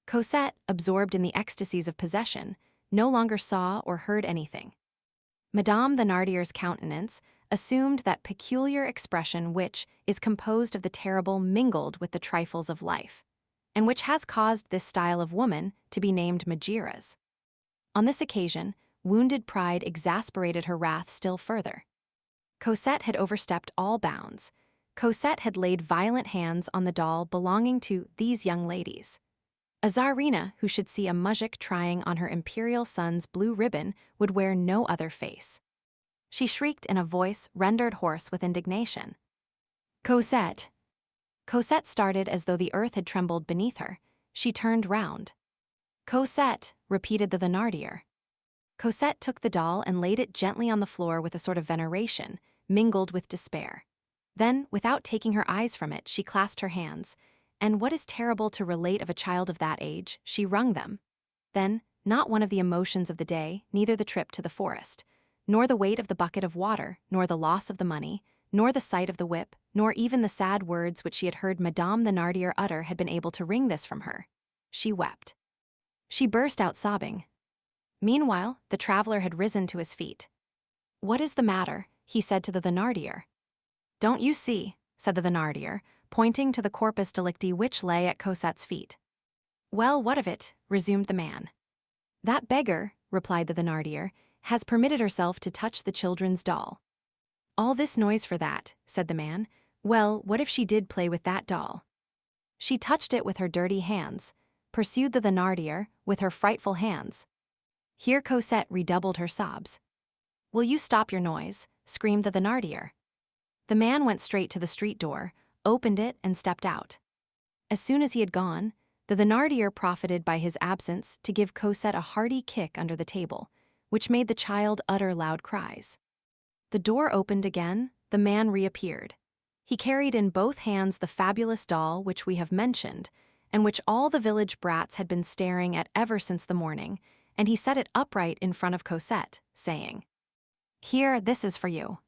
Cosette, absorbed in the ecstasies of possession, no longer saw or heard anything. Madame Thénardier's countenance assumed that peculiar expression which is composed of the terrible mingled with the trifles of life, and which has caused this style of woman to be named Megeras. On this occasion, wounded pride exasperated her wrath still further. Cosette had overstepped all bounds. Cosette had laid violent hands on the doll belonging to these young ladies. A czarina who should see a muzhik trying on her imperial son's blue ribbon would wear no other face. She shrieked in a voice rendered hoarse with indignation. "Cosette!" Cosette started as though the earth had trembled beneath her. She turned round. "Cosette!" repeated the Thénardier. Cosette took the doll and laid it gently on the floor with a sort of veneration, mingled with despair. Then, without taking her eyes from it, she clasped her hands, and what is terrible to relate of a child of that age, she wrung them. Then, not one of the emotions of the day, neither the trip to the forest, nor the weight of the bucket of water, nor the loss of the money, nor the sight of the whip, nor even the sad words which she had heard Madame Thénardier utter had been able to wring this from her. She wept. She burst out sobbing. Meanwhile, the traveler had risen to his feet. "What is the matter?" he said to the Thénardier. "Don't you see?" said the Thénardier, pointing to the corpus delicti which lay at Cosette's feet. "Well, what of it?" resumed the man. "That beggar," replied the Thénardier, "has permitted herself to touch the children's doll." "All this noise for that," said the man. "Well, what if she did play with that doll?" "She touched it with her dirty hands," pursued the Thénardier, "with her frightful hands." Here Cosette redoubled her sobs. "Will you stop your noise?" screamed the Thénardier. The man went straight to the street door, opened it, and stepped out. As soon as he had gone, the Thénardier profited by his absence to give Cosette a hearty kick under the table, which made the child utter loud cries. The door opened again, the man reappeared. He carried in both hands the fabulous doll which we have mentioned, and which all the village brats had been staring at ever since the morning, and he set it upright in front of Cosette, saying, "Here, this is for you."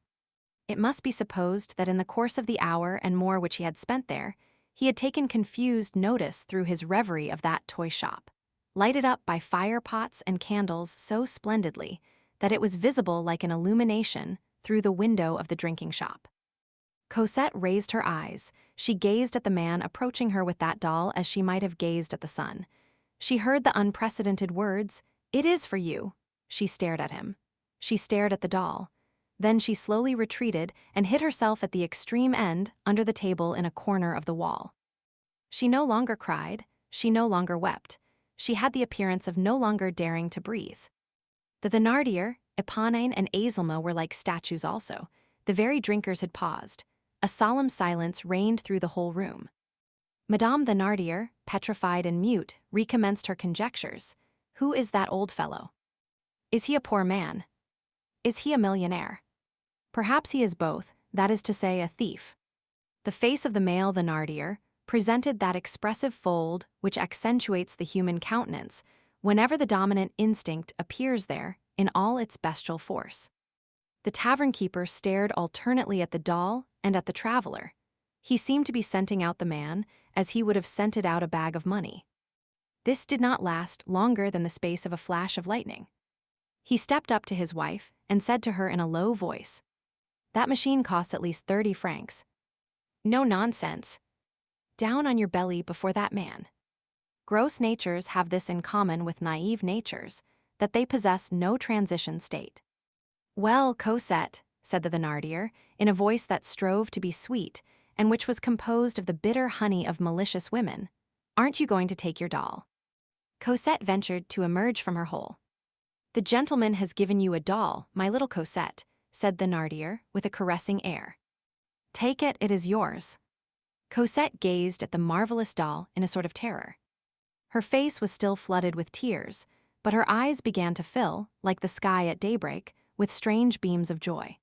It must be supposed that in the course of the hour and more which he had spent there, he had taken confused notice through his reverie of that toy shop, lighted up by fire pots and candles so splendidly that it was visible like an illumination through the window of the drinking shop. Cosette raised her eyes. She gazed at the man approaching her with that doll as she might have gazed at the sun. She heard the unprecedented words, "It is for you." She stared at him. She stared at the doll. Then she slowly retreated and hid herself at the extreme end under the table in a corner of the wall. She no longer cried. She no longer wept. She had the appearance of no longer daring to breathe. The Thénardier, Eponine, and Azelma were like statues also. The very drinkers had paused. A solemn silence reigned through the whole room. Madame Thénardier, petrified and mute, recommenced her conjectures. Who is that old fellow? Is he a poor man? Is he a millionaire? Perhaps he is both, that is to say, a thief. The face of the male Thénardier presented that expressive fold which accentuates the human countenance whenever the dominant instinct appears there in all its bestial force. The tavern keeper stared alternately at the doll and at the traveler. He seemed to be scenting out the man as he would have scented out a bag of money. This did not last longer than the space of a flash of lightning. He stepped up to his wife and said to her in a low voice, "That machine costs at least 30 francs. No nonsense. Down on your belly before that man." Gross natures have this in common with naive natures, that they possess no transition state. "Well, Cosette," said the Thénardier, in a voice that strove to be sweet and which was composed of the bitter honey of malicious women, "aren't you going to take your doll?" Cosette ventured to emerge from her hole. "The gentleman has given you a doll, my little Cosette," said Thénardier with a caressing air. "Take it, it is yours." Cosette gazed at the marvelous doll in a sort of terror. Her face was still flooded with tears, but her eyes began to fill, like the sky at daybreak, with strange beams of joy.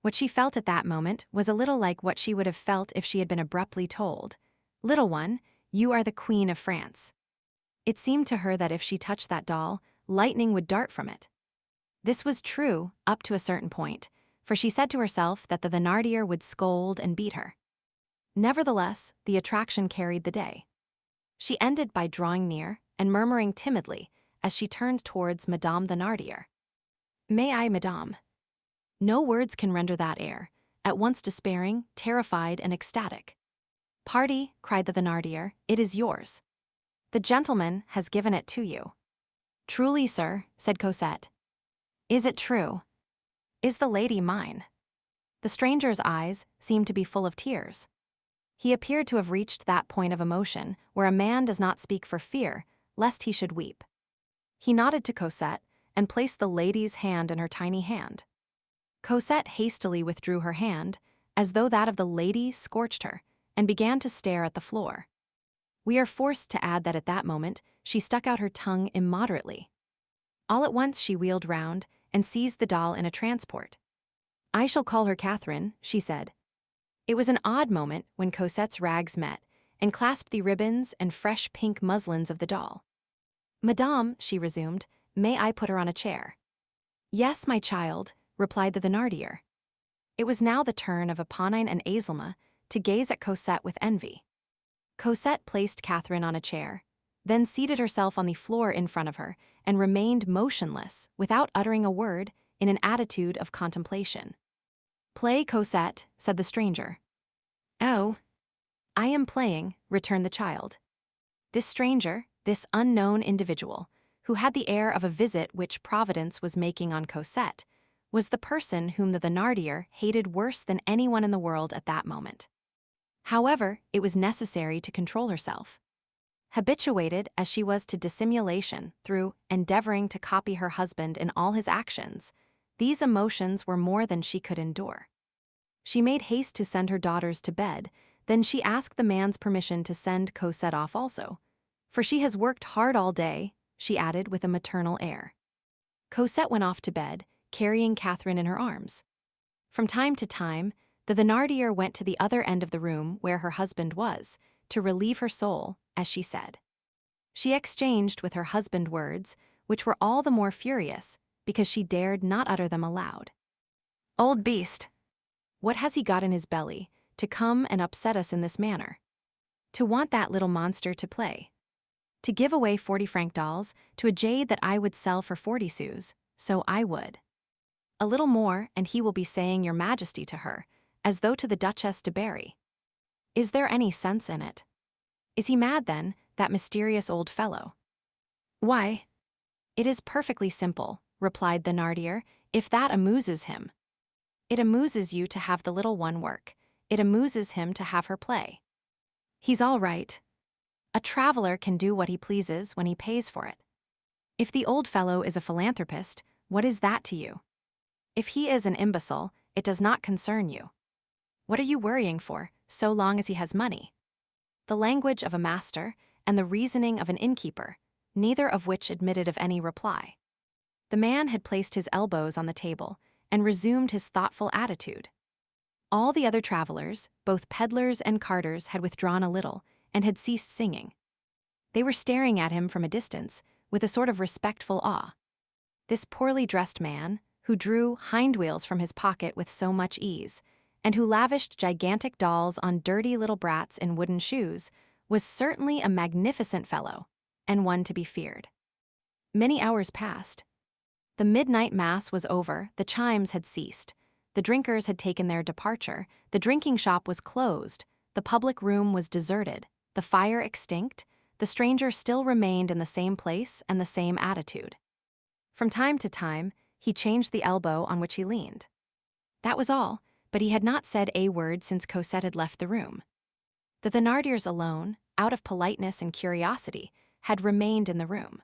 What she felt at that moment was a little like what she would have felt if she had been abruptly told, "Little one, you are the Queen of France." It seemed to her that if she touched that doll, lightning would dart from it. This was true up to a certain point, for she said to herself that the Thénardier would scold and beat her. Nevertheless, the attraction carried the day. She ended by drawing near and murmuring timidly as she turned towards Madame Thénardier, "May I, madame?" No words can render that air, at once despairing, terrified, and ecstatic. "Party," cried the Thénardier, "it is yours. The gentleman has given it to you." "Truly, sir," said Cosette. "Is it true? Is the lady mine?" The stranger's eyes seemed to be full of tears. He appeared to have reached that point of emotion where a man does not speak for fear, lest he should weep. He nodded to Cosette and placed the lady's hand in her tiny hand. Cosette hastily withdrew her hand, as though that of the lady scorched her, and began to stare at the floor. We are forced to add that at that moment she stuck out her tongue immoderately. All at once she wheeled round and seized the doll in a transport. "I shall call her Catherine," she said. It was an odd moment when Cosette's rags met and clasped the ribbons and fresh pink muslins of the doll. "Madame," she resumed, "may I put her on a chair?" "Yes, my child," replied the Thénardier. It was now the turn of Éponine and Azelma to gaze at Cosette with envy. Cosette placed Catherine on a chair, then seated herself on the floor in front of her and remained motionless, without uttering a word, in an attitude of contemplation. "Play, Cosette," said the stranger. "Oh, I am playing," returned the child. This stranger, this unknown individual, who had the air of a visit which Providence was making on Cosette, was the person whom the Thénardier hated worse than anyone in the world at that moment. However, it was necessary to control herself. Habituated as she was to dissimulation through endeavoring to copy her husband in all his actions, these emotions were more than she could endure. She made haste to send her daughters to bed, then she asked the man's permission to send Cosette off also. "For she has worked hard all day," she added with a maternal air. Cosette went off to bed, carrying Catherine in her arms. From time to time, the Thénardier went to the other end of the room where her husband was, to relieve her soul, as she said. She exchanged with her husband words, which were all the more furious, because she dared not utter them aloud. "Old beast! What has he got in his belly, to come and upset us in this manner? To want that little monster to play. To give away 40-franc dolls to a jade that I would sell for 40 sous, so I would. A little more and he will be saying your majesty to her, as though to the Duchesse de Berry. Is there any sense in it? Is he mad then, that mysterious old fellow?" "Why, it is perfectly simple," replied the Thénardier, "if that amuses him. It amuses you to have the little one work. It amuses him to have her play. He's all right. A traveler can do what he pleases when he pays for it. If the old fellow is a philanthropist, what is that to you? If he is an imbecile, it does not concern you. What are you worrying for, so long as he has money?" The language of a master and the reasoning of an innkeeper, neither of which admitted of any reply. The man had placed his elbows on the table and resumed his thoughtful attitude. All the other travelers, both peddlers and carters, had withdrawn a little and had ceased singing. They were staring at him from a distance with a sort of respectful awe. This poorly dressed man, who drew hindwheels from his pocket with so much ease, and who lavished gigantic dolls on dirty little brats in wooden shoes, was certainly a magnificent fellow, and one to be feared. Many hours passed. The midnight mass was over, the chimes had ceased, the drinkers had taken their departure, the drinking shop was closed, the public room was deserted, the fire extinct, the stranger still remained in the same place and the same attitude. From time to time, he changed the elbow on which he leaned. That was all, but he had not said a word since Cosette had left the room. The Thénardiers alone, out of politeness and curiosity, had remained in the room.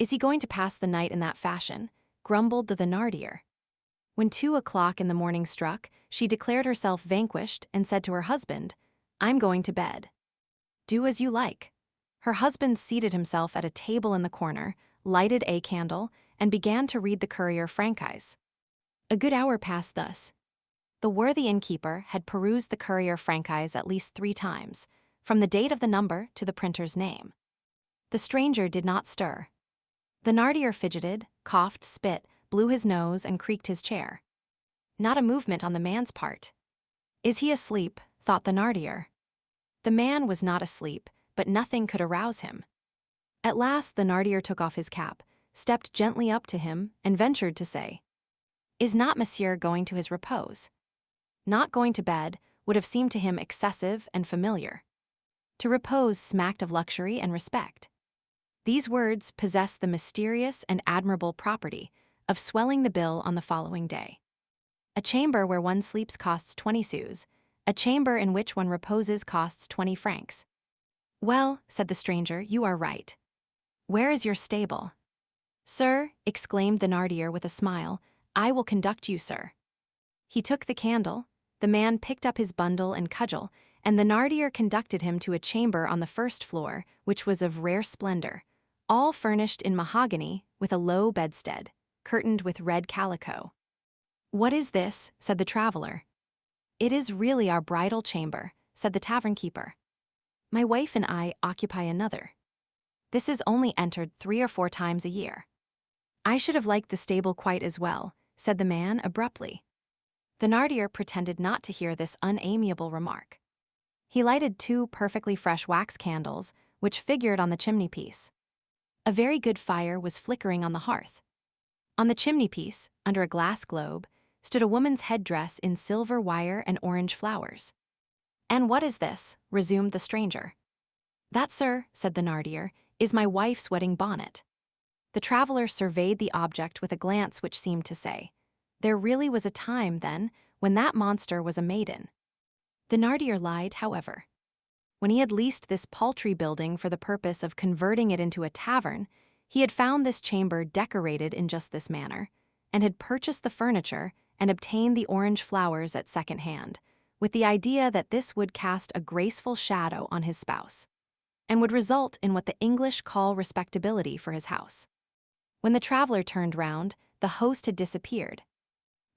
Is he going to pass the night in that fashion? Grumbled the Thénardier. When 2 o'clock in the morning struck, she declared herself vanquished and said to her husband, "I'm going to bed." "Do as you like." Her husband seated himself at a table in the corner, lighted a candle, and began to read the Courier Francais. A good hour passed thus. The worthy innkeeper had perused the Courier Francais at least 3 times, from the date of the number to the printer's name. The stranger did not stir. The Thénardier fidgeted, coughed, spit, blew his nose, and creaked his chair. Not a movement on the man's part. Is he asleep? Thought the Thénardier. The man was not asleep, but nothing could arouse him. At last the Thénardier took off his cap, stepped gently up to him, and ventured to say, "Is not Monsieur going to his repose?" Not going to bed would have seemed to him excessive and familiar. To repose smacked of luxury and respect. These words possessed the mysterious and admirable property of swelling the bill on the following day. A chamber where one sleeps costs 20 sous, a chamber in which one reposes costs 20 francs. "Well," said the stranger, "you are right. Where is your stable?" "Sir," exclaimed the Thénardier with a smile, "I will conduct you, sir." He took the candle, the man picked up his bundle and cudgel, and the Thénardier conducted him to a chamber on the first floor, which was of rare splendor, all furnished in mahogany with a low bedstead, curtained with red calico. "What is this?" said the traveler. "It is really our bridal chamber," said the tavern keeper. "My wife and I occupy another. This is only entered 3 or 4 times a year." "I should have liked the stable quite as well," said the man abruptly. The Thénardier pretended not to hear this unamiable remark. He lighted 2 perfectly fresh wax candles, which figured on the chimney-piece. A very good fire was flickering on the hearth. On the chimney-piece, under a glass globe, stood a woman's headdress in silver wire and orange flowers. "And what is this?" resumed the stranger. "That, sir," said the Thénardier, "is my wife's wedding bonnet." The traveler surveyed the object with a glance which seemed to say, "There really was a time, then, when that monster was a maiden." The Thénardier lied, however. When he had leased this paltry building for the purpose of converting it into a tavern, he had found this chamber decorated in just this manner, and had purchased the furniture and obtained the orange flowers at second hand, with the idea that this would cast a graceful shadow on his spouse, and would result in what the English call respectability for his house. When the traveler turned round, the host had disappeared.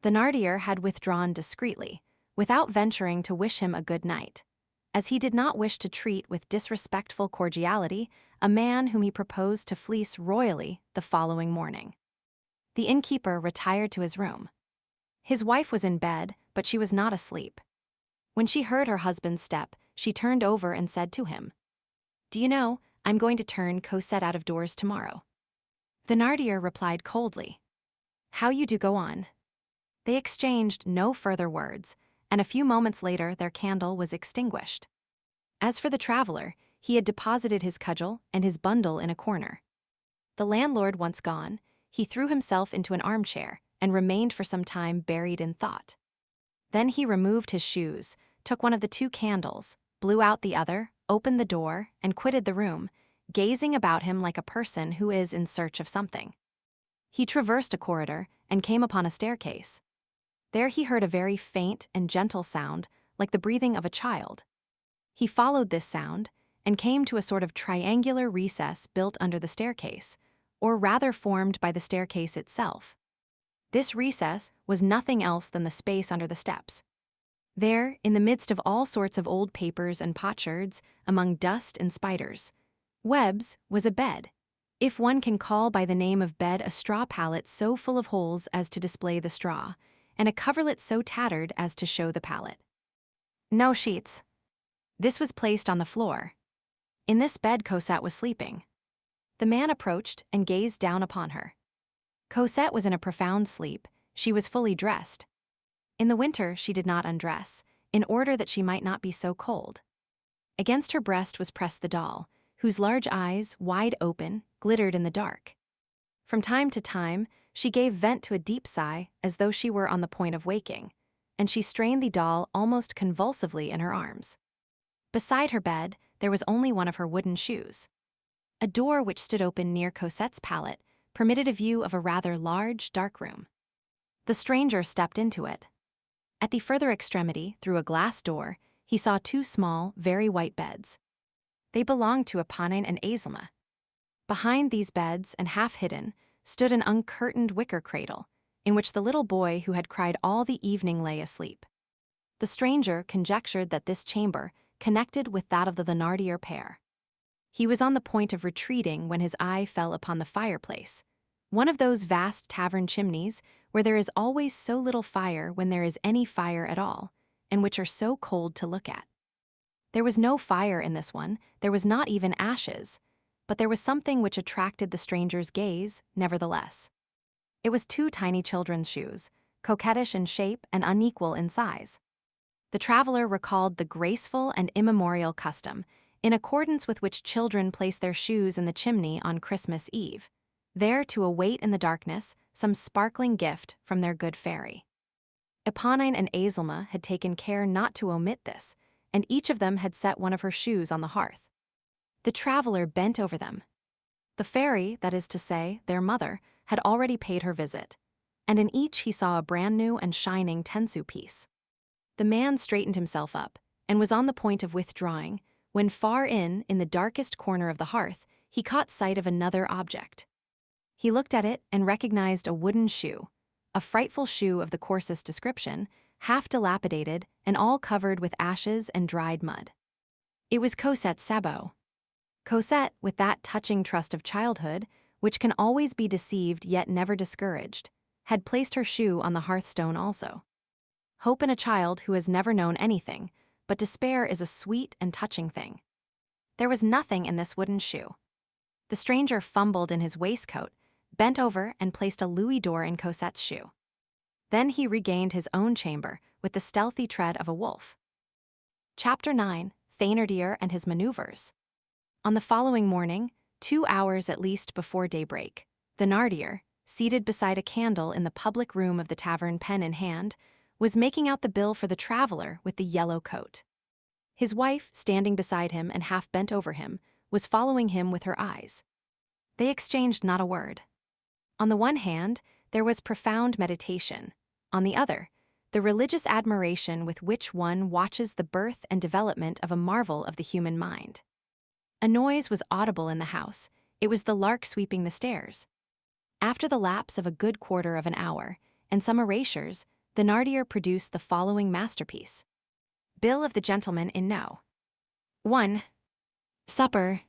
The Thénardier had withdrawn discreetly, without venturing to wish him a good night, as he did not wish to treat with disrespectful cordiality a man whom he proposed to fleece royally the following morning. The innkeeper retired to his room. His wife was in bed, but she was not asleep. When she heard her husband's step, she turned over and said to him, "Do you know, I'm going to turn Cosette out of doors tomorrow." The Thénardier replied coldly, "How you do go on." They exchanged no further words, and a few moments later their candle was extinguished. As for the traveler, he had deposited his cudgel and his bundle in a corner. The landlord once gone, he threw himself into an armchair and remained for some time buried in thought. Then he removed his shoes, took one of the 2 candles, blew out the other, opened the door, and quitted the room, gazing about him like a person who is in search of something. He traversed a corridor and came upon a staircase. There he heard a very faint and gentle sound, like the breathing of a child. He followed this sound and came to a sort of triangular recess built under the staircase, or rather formed by the staircase itself. This recess was nothing else than the space under the steps. There, in the midst of all sorts of old papers and potsherds, among dust and spiders, webs, was a bed, if one can call by the name of bed a straw pallet so full of holes as to display the straw, and a coverlet so tattered as to show the pallet. No sheets. This was placed on the floor. In this bed Cosette was sleeping. The man approached and gazed down upon her. Cosette was in a profound sleep. She was fully dressed. In the winter she did not undress, in order that she might not be so cold. Against her breast was pressed the doll, whose large eyes, wide open, glittered in the dark. From time to time, she gave vent to a deep sigh as though she were on the point of waking, and she strained the doll almost convulsively in her arms. Beside her bed, there was only one of her wooden shoes. A door which stood open near Cosette's pallet permitted a view of a rather large, dark room. The stranger stepped into it. At the further extremity, through a glass door, he saw two small, very white beds. They belonged to Eponine and Azelma. Behind these beds, and half hidden, stood an uncurtained wicker cradle, in which the little boy who had cried all the evening lay asleep. The stranger conjectured that this chamber connected with that of the Thénardier pair. He was on the point of retreating when his eye fell upon the fireplace, one of those vast tavern chimneys where there is always so little fire when there is any fire at all, and which are so cold to look at. There was no fire in this one, there was not even ashes, but there was something which attracted the stranger's gaze, nevertheless. It was two tiny children's shoes, coquettish in shape and unequal in size. The traveler recalled the graceful and immemorial custom, in accordance with which children place their shoes in the chimney on Christmas Eve, there to await in the darkness some sparkling gift from their good fairy. Eponine and Azelma had taken care not to omit this, and each of them had set one of her shoes on the hearth. The traveler bent over them. The fairy, that is to say, their mother, had already paid her visit, and in each he saw a brand new and shining 10-sou piece. The man straightened himself up, and was on the point of withdrawing, when far in the darkest corner of the hearth, he caught sight of another object. He looked at it and recognized a wooden shoe, a frightful shoe of the coarsest description, half dilapidated and all covered with ashes and dried mud. It was Cosette's sabot. Cosette, with that touching trust of childhood, which can always be deceived yet never discouraged, had placed her shoe on the hearthstone also. Hope in a child who has never known anything, but despair is a sweet and touching thing. There was nothing in this wooden shoe. The stranger fumbled in his waistcoat, bent over and placed a louis d'or in Cosette's shoe. Then he regained his own chamber with the stealthy tread of a wolf. Chapter 9: Thénardier and his maneuvers. On the following morning, 2 hours at least before daybreak, Thénardier, seated beside a candle in the public room of the tavern, pen in hand, was making out the bill for the traveler with the yellow coat. His wife, standing beside him and half bent over him, was following him with her eyes. They exchanged not a word. On the one hand, there was profound meditation. On the other, the religious admiration with which one watches the birth and development of a marvel of the human mind. A noise was audible in the house. It was the lark sweeping the stairs. After the lapse of a good quarter of an hour, and some erasures, Thénardier produced the following masterpiece. Bill of the gentleman in No. 1. Supper.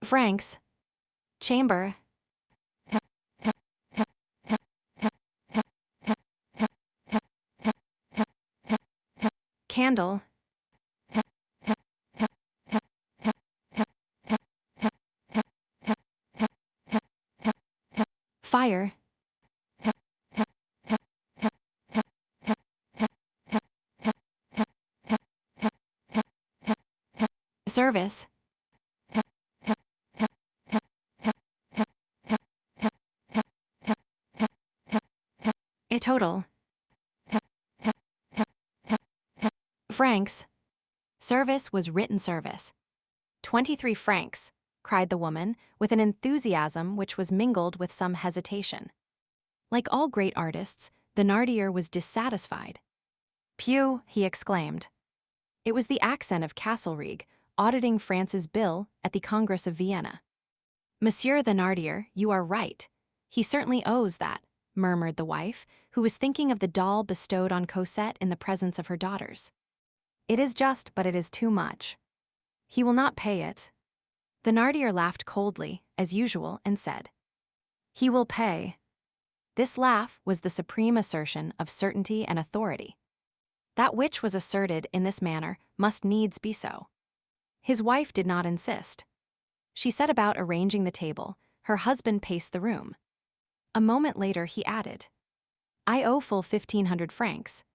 Francs. Chamber. Candle. Fire. Service. A total. Francs. Service was written service. 23 francs, cried the woman, with an enthusiasm which was mingled with some hesitation. Like all great artists, Thénardier was dissatisfied. Pew, he exclaimed. It was the accent of Castlereagh, auditing France's bill at the Congress of Vienna. Monsieur Thénardier, you are right. He certainly owes that, murmured the wife, who was thinking of the doll bestowed on Cosette in the presence of her daughters. It is just, but it is too much. He will not pay it. Thénardier laughed coldly, as usual, and said, He will pay. This laugh was the supreme assertion of certainty and authority. That which was asserted in this manner must needs be so. His wife did not insist. She set about arranging the table. Her husband paced the room. A moment later he added, I owe full 1,500 francs.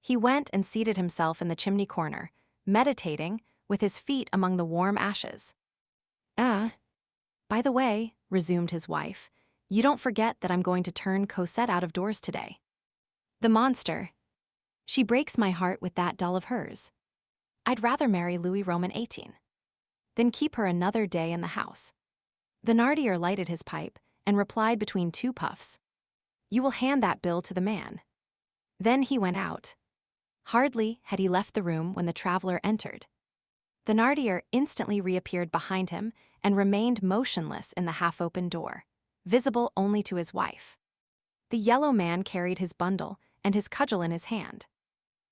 He went and seated himself in the chimney corner, meditating, with his feet among the warm ashes. By the way, resumed his wife, you don't forget that I'm going to turn Cosette out of doors today. The monster. She breaks my heart with that doll of hers. I'd rather marry Louis Roman 18 than keep her another day in the house. Thénardier lighted his pipe and replied between two puffs, You will hand that bill to the man. Then he went out. Hardly had he left the room when the traveler entered. Thénardier instantly reappeared behind him and remained motionless in the half-open door, visible only to his wife. The yellow man carried his bundle and his cudgel in his hand.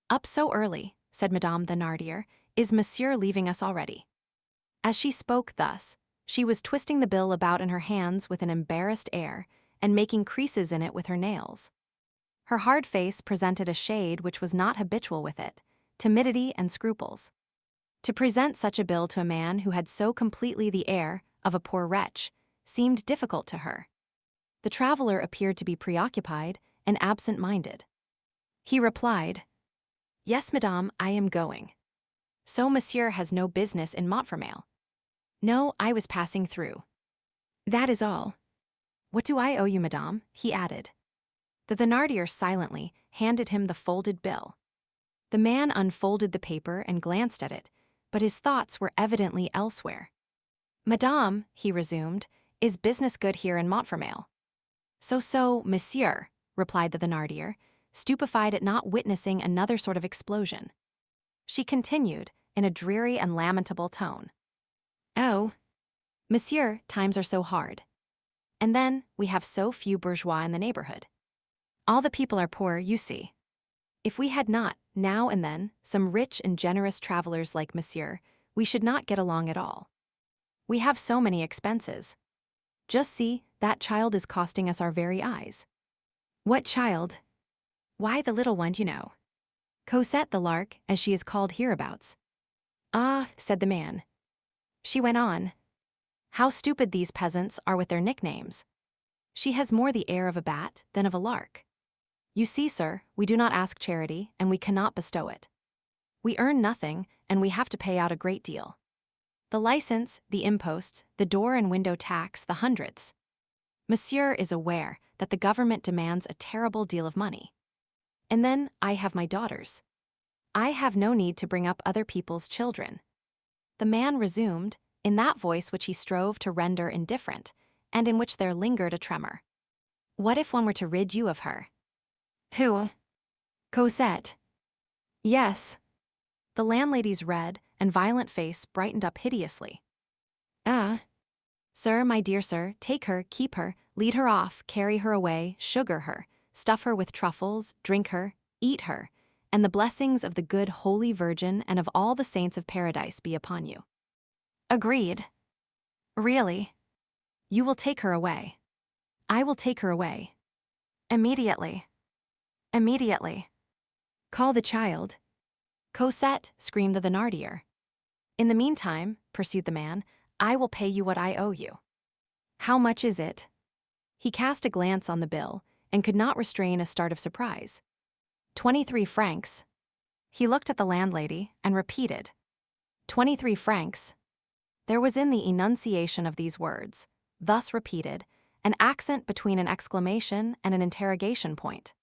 Up so early, said Madame Thénardier, is Monsieur leaving us already? As she spoke thus, she was twisting the bill about in her hands with an embarrassed air and making creases in it with her nails. Her hard face presented a shade which was not habitual with it, timidity and scruples. To present such a bill to a man who had so completely the air of a poor wretch seemed difficult to her. The traveler appeared to be preoccupied and absent-minded. He replied, Yes, madame, I am going. So monsieur has no business in Montfermeil. No, I was passing through. That is all. What do I owe you, madame? He added. The Thénardier silently handed him the folded bill. The man unfolded the paper and glanced at it, but his thoughts were evidently elsewhere. Madame, he resumed, is business good here in Montfermeil? So, monsieur, replied the Thénardier, stupefied at not witnessing another sort of explosion. She continued, in a dreary and lamentable tone. Oh, monsieur, times are so hard. And then, we have so few bourgeois in the neighborhood. All the people are poor, you see. If we had not, now and then, some rich and generous travelers like monsieur, we should not get along at all. We have so many expenses. Just see, that child is costing us our very eyes. What child? Why, the little one, you know. Cosette the lark, as she is called hereabouts. Ah, said the man. She went on. How stupid these peasants are with their nicknames. She has more the air of a bat than of a lark. You see, sir, we do not ask charity, and we cannot bestow it. We earn nothing, and we have to pay out a great deal. The license, the imposts, the door and window tax, the hundreds. Monsieur is aware that the government demands a terrible deal of money. And then I have my daughters. I have no need to bring up other people's children. The man resumed, in that voice which he strove to render indifferent, and in which there lingered a tremor. What if one were to rid you of her? Who? Cosette. Yes. The landlady's red and violent face brightened up hideously. Sir, my dear sir, take her, keep her, lead her off, carry her away, sugar her, stuff her with truffles, drink her, eat her, and the blessings of the good Holy Virgin and of all the saints of paradise be upon you. Agreed. Really? You will take her away. I will take her away. Immediately. Immediately. Call the child. Cosette, screamed the Thénardier. In the meantime, pursued the man, I will pay you what I owe you. How much is it? He cast a glance on the bill and could not restrain a start of surprise. 23 francs. He looked at the landlady and repeated, 23 francs. There was in the enunciation of these words, thus repeated, an accent between an exclamation and an interrogation point.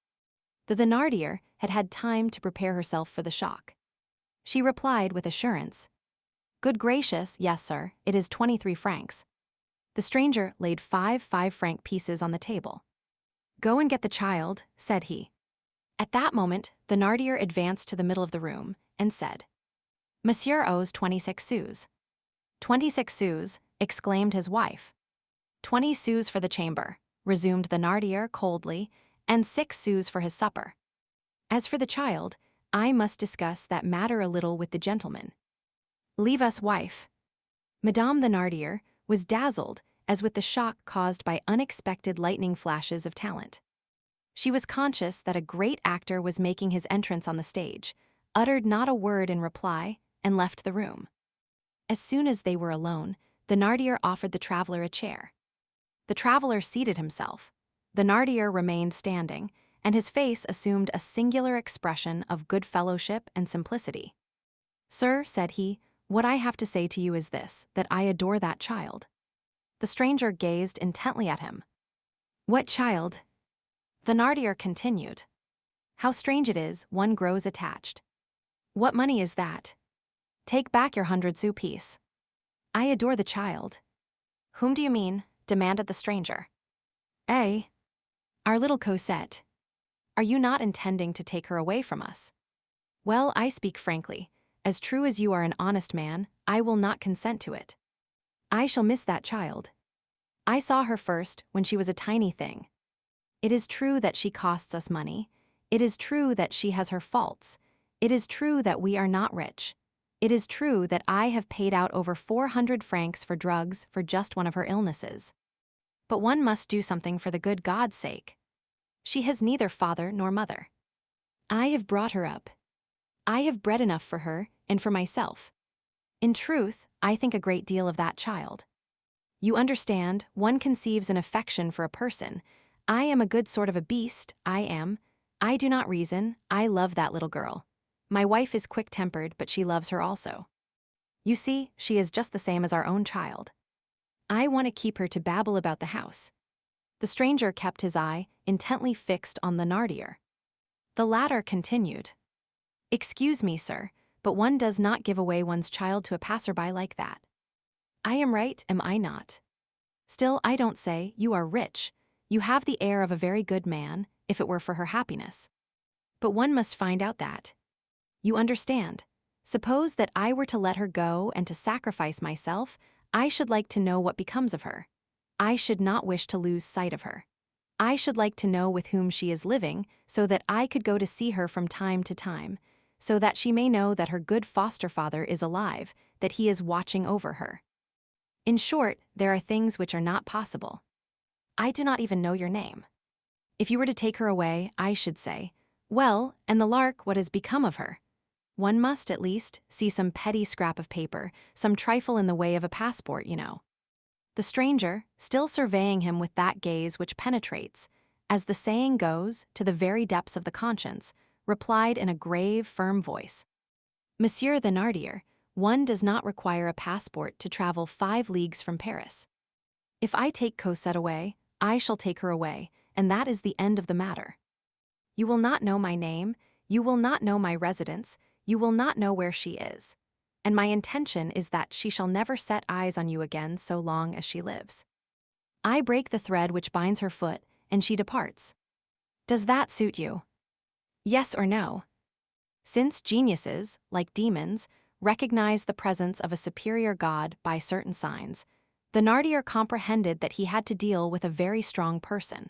The Thénardier had had time to prepare herself for the shock. She replied with assurance, Good gracious, yes, sir, it is 23 francs. The stranger laid 5 5-franc pieces on the table. Go and get the child, said he. At that moment, the Thénardier advanced to the middle of the room and said, Monsieur owes 26 sous. 26 sous, exclaimed his wife. 20 sous for the chamber, resumed the Thénardier coldly, and 6 sous for his supper. As for the child, I must discuss that matter a little with the gentleman. Leave us, wife. Madame Thénardier was dazzled as with the shock caused by unexpected lightning flashes of talent. She was conscious that a great actor was making his entrance on the stage, uttered not a word in reply, and left the room. As soon as they were alone, Thénardier offered the traveler a chair. The traveler seated himself. Thénardier remained standing, and his face assumed a singular expression of good fellowship and simplicity. "Sir," said he, "what I have to say to you is this, that I adore that child." The stranger gazed intently at him. "What child?" Thénardier continued. "How strange it is, one grows attached. What money is that? Take back your 100-sou piece." "I adore the child." "Whom do you mean?" demanded the stranger. "Eh? Our little Cosette. Are you not intending to take her away from us?" "Well, I speak frankly. As true as you are an honest man, I will not consent to it. I shall miss that child. I saw her first when she was a tiny thing. It is true that she costs us money. It is true that she has her faults. It is true that we are not rich. It is true that I have paid out over 400 francs for drugs for just one of her illnesses. But one must do something for the good God's sake. She has neither father nor mother. I have brought her up. I have bread enough for her and for myself. In truth, I think a great deal of that child. You understand, one conceives an affection for a person. I am a good sort of a beast, I am. I do not reason, I love that little girl. My wife is quick-tempered, but she loves her also. You see, she is just the same as our own child. I want to keep her to babble about the house." The stranger kept his eye intently fixed on the Thénardier. The latter continued. "Excuse me, sir, but one does not give away one's child to a passerby like that. I am right, am I not? Still, I don't say, you are rich. You have the air of a very good man, if it were for her happiness. But one must find out that. You understand. Suppose that I were to let her go and to sacrifice myself, I should like to know what becomes of her. I should not wish to lose sight of her. I should like to know with whom she is living, so that I could go to see her from time to time, so that she may know that her good foster father is alive, that he is watching over her. In short, there are things which are not possible. I do not even know your name. If you were to take her away, I should say, well, and the lark, what has become of her? One must, at least, see some petty scrap of paper, some trifle in the way of a passport, you know." The stranger, still surveying him with that gaze which penetrates, as the saying goes, to the very depths of the conscience, replied in a grave, firm voice. "Monsieur Thénardier, one does not require a passport to travel 5 leagues from Paris. If I take Cosette away, I shall take her away, and that is the end of the matter. You will not know my name, you will not know my residence, you will not know where she is. And my intention is that she shall never set eyes on you again so long as she lives. I break the thread which binds her foot, and she departs. Does that suit you? Yes or no?" Since geniuses, like demons, recognize the presence of a superior god by certain signs, the Thénardier comprehended that he had to deal with a very strong person.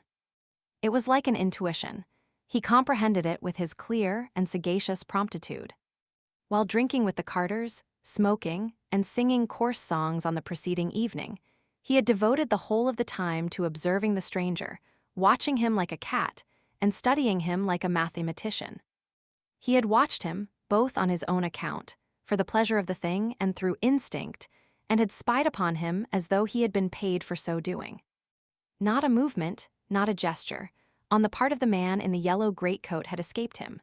It was like an intuition. He comprehended it with his clear and sagacious promptitude. While drinking with the Carters, smoking, and singing coarse songs on the preceding evening, he had devoted the whole of the time to observing the stranger, watching him like a cat, and studying him like a mathematician. He had watched him, both on his own account, for the pleasure of the thing and through instinct, and had spied upon him as though he had been paid for so doing. Not a movement, not a gesture, on the part of the man in the yellow greatcoat had escaped him.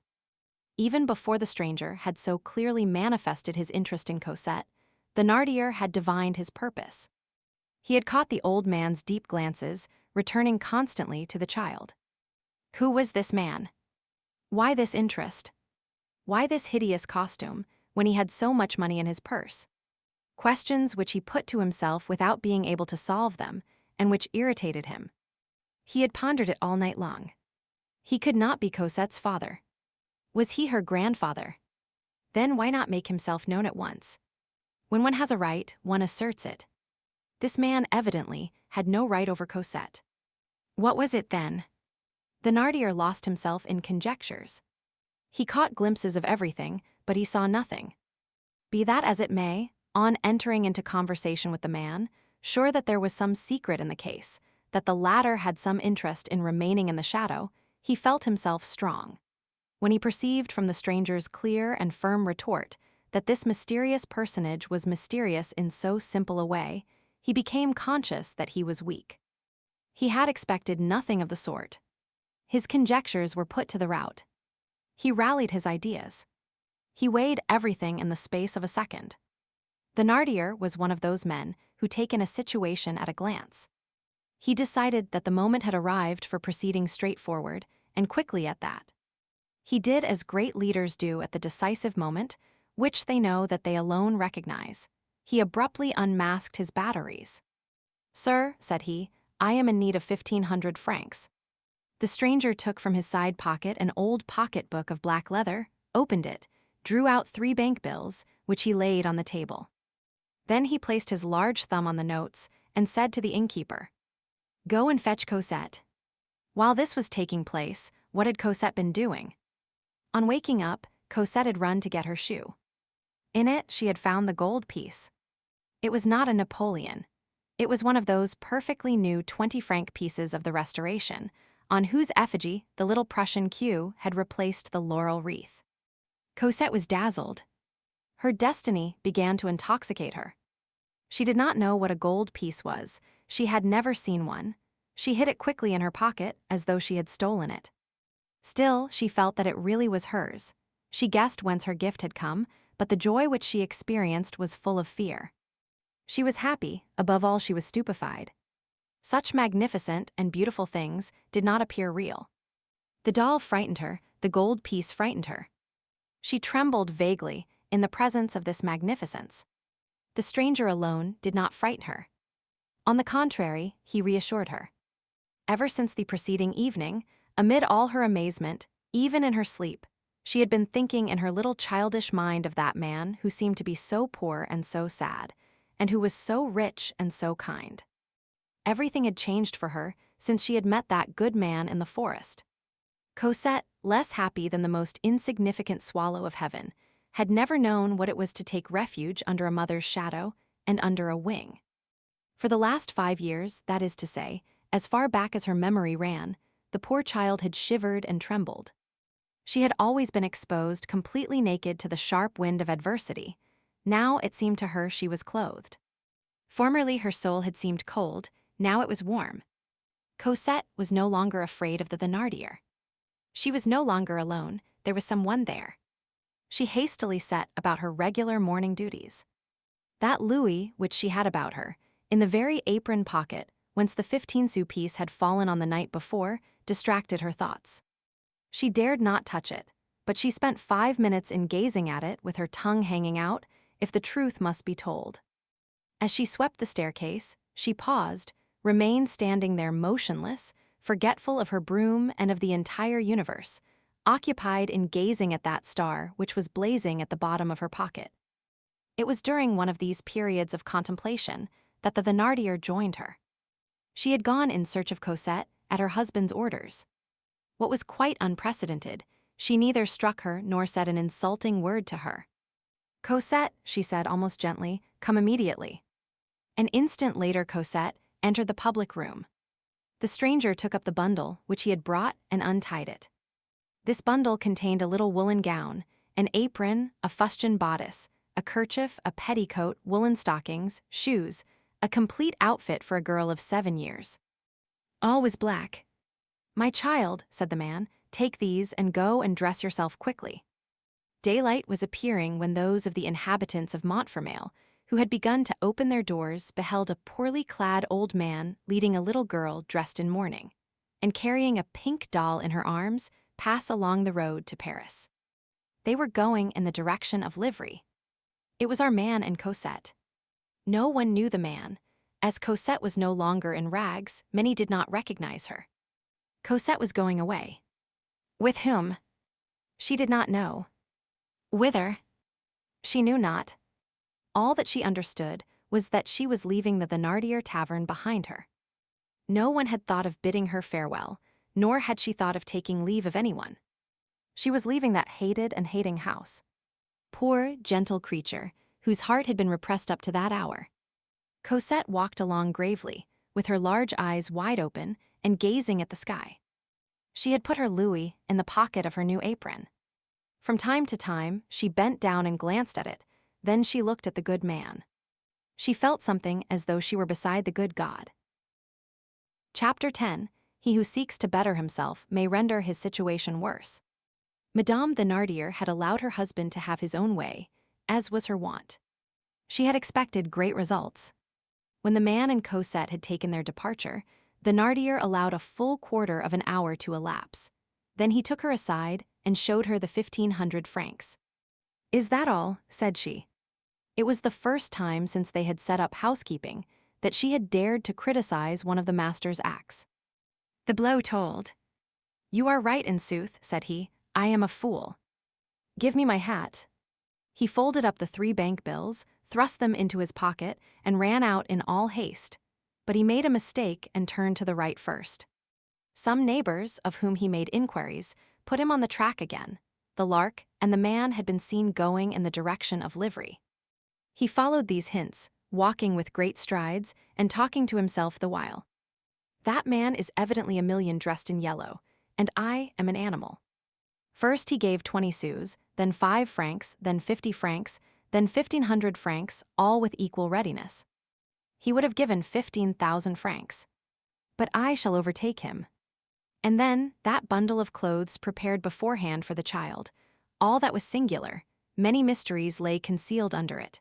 Even before the stranger had so clearly manifested his interest in Cosette, the Thénardier had divined his purpose. He had caught the old man's deep glances, returning constantly to the child. Who was this man? Why this interest? Why this hideous costume, when he had so much money in his purse? Questions which he put to himself without being able to solve them, and which irritated him. He had pondered it all night long. He could not be Cosette's father. Was he her grandfather? Then why not make himself known at once? When one has a right, one asserts it. This man, evidently, had no right over Cosette. What was it then? Thénardier lost himself in conjectures. He caught glimpses of everything, but he saw nothing. Be that as it may, on entering into conversation with the man, sure that there was some secret in the case, that the latter had some interest in remaining in the shadow, he felt himself strong. When he perceived from the stranger's clear and firm retort that this mysterious personage was mysterious in so simple a way, he became conscious that he was weak. He had expected nothing of the sort. His conjectures were put to the rout. He rallied his ideas. He weighed everything in the space of a second. Thénardier was one of those men who take in a situation at a glance. He decided that the moment had arrived for proceeding straight forward, and quickly at that. He did as great leaders do at the decisive moment, which they know that they alone recognize. He abruptly unmasked his batteries. "Sir," said he, "I am in need of 1,500 francs." The stranger took from his side pocket an old pocket-book of black leather, opened it, drew out 3 bank bills, which he laid on the table. Then he placed his large thumb on the notes and said to the innkeeper, "Go and fetch Cosette." While this was taking place, what had Cosette been doing? On waking up, Cosette had run to get her shoe. In it, she had found the gold piece. It was not a Napoleon. It was one of those perfectly new 20-franc pieces of the Restoration, on whose effigy the little Prussian Q had replaced the laurel wreath. Cosette was dazzled. Her destiny began to intoxicate her. She did not know what a gold piece was. She had never seen one. She hid it quickly in her pocket as though she had stolen it. Still, she felt that it really was hers. She guessed whence her gift had come, but the joy which she experienced was full of fear. She was happy, above all she was stupefied. Such magnificent and beautiful things did not appear real. The doll frightened her, the gold piece frightened her. She trembled vaguely in the presence of this magnificence. The stranger alone did not frighten her. On the contrary, he reassured her. Ever since the preceding evening, amid all her amazement, even in her sleep, she had been thinking in her little childish mind of that man who seemed to be so poor and so sad, and who was so rich and so kind. Everything had changed for her since she had met that good man in the forest. Cosette, less happy than the most insignificant swallow of heaven, had never known what it was to take refuge under a mother's shadow and under a wing. For the last 5 years, that is to say, as far back as her memory ran, the poor child had shivered and trembled. She had always been exposed completely naked to the sharp wind of adversity. Now it seemed to her she was clothed. Formerly her soul had seemed cold, now it was warm. Cosette was no longer afraid of the Thénardier. She was no longer alone, there was someone there. She hastily set about her regular morning duties. That louis which she had about her, in the very apron pocket whence the 15-sou piece had fallen on the night before, distracted her thoughts. She dared not touch it, but she spent 5 minutes in gazing at it with her tongue hanging out, if the truth must be told. As she swept the staircase, she paused, remained standing there motionless, forgetful of her broom and of the entire universe, occupied in gazing at that star which was blazing at the bottom of her pocket. It was during one of these periods of contemplation that the Thénardier joined her. She had gone in search of Cosette at her husband's orders. What was quite unprecedented, she neither struck her nor said an insulting word to her. "Cosette," she said almost gently, "come immediately." An instant later Cosette entered the public room. The stranger took up the bundle which he had brought and untied it. This bundle contained a little woolen gown, an apron, a fustian bodice, a kerchief, a petticoat, woolen stockings, shoes, a complete outfit for a girl of 7 years. All was black. "My child," said the man, "take these and go and dress yourself quickly." Daylight was appearing when those of the inhabitants of Montfermeil, who had begun to open their doors, beheld a poorly clad old man leading a little girl dressed in mourning, and carrying a pink doll in her arms, pass along the road to Paris. They were going in the direction of Livry. It was Armand and Cosette. No one knew the man. As Cosette was no longer in rags, many did not recognize her. Cosette was going away. With whom? She did not know. Whither? She knew not. All that she understood was that she was leaving the Thénardier tavern behind her. No one had thought of bidding her farewell, nor had she thought of taking leave of anyone. She was leaving that hated and hating house. Poor, gentle creature, whose heart had been repressed up to that hour. Cosette walked along gravely, with her large eyes wide open and gazing at the sky. She had put her louis in the pocket of her new apron. From time to time, she bent down and glanced at it, then she looked at the good man. She felt something as though she were beside the good God. Chapter 10. He who seeks to better himself may render his situation worse. Madame Thénardier had allowed her husband to have his own way, as was her wont. She had expected great results. When the man and Cosette had taken their departure, Thénardier allowed a full quarter of an hour to elapse. Then he took her aside and showed her the 1,500 francs. "Is that all?" said she. It was the first time since they had set up housekeeping that she had dared to criticize one of the master's acts. The blow told. "You are right in sooth," said he. "I am a fool. Give me my hat." He folded up the 3 bank bills, thrust them into his pocket, and ran out in all haste. But he made a mistake and turned to the right first. Some neighbors, of whom he made inquiries, put him on the track again. The Lark and the man had been seen going in the direction of Livry. He followed these hints, walking with great strides and talking to himself the while. That man is evidently a million dressed in yellow, and I am an animal. First he gave 20 sous, then 5 francs, then 50 francs, then 1,500 francs, all with equal readiness. He would have given 15,000 francs. But I shall overtake him. And then that bundle of clothes prepared beforehand for the child, all that was singular, many mysteries lay concealed under it.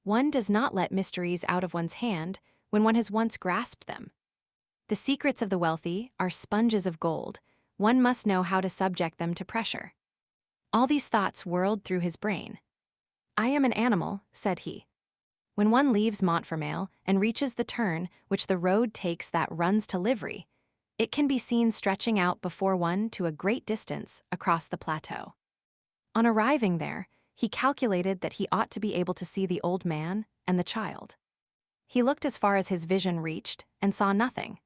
One does not let mysteries out of one's hand when one has once grasped them. The secrets of the wealthy are sponges of gold. One must know how to subject them to pressure. All these thoughts whirled through his brain. "I am an animal," said he. When one leaves Montfermeil and reaches the turn which the road takes that runs to Livry, it can be seen stretching out before one to a great distance across the plateau. On arriving there, he calculated that he ought to be able to see the old man and the child. He looked as far as his vision reached and saw nothing.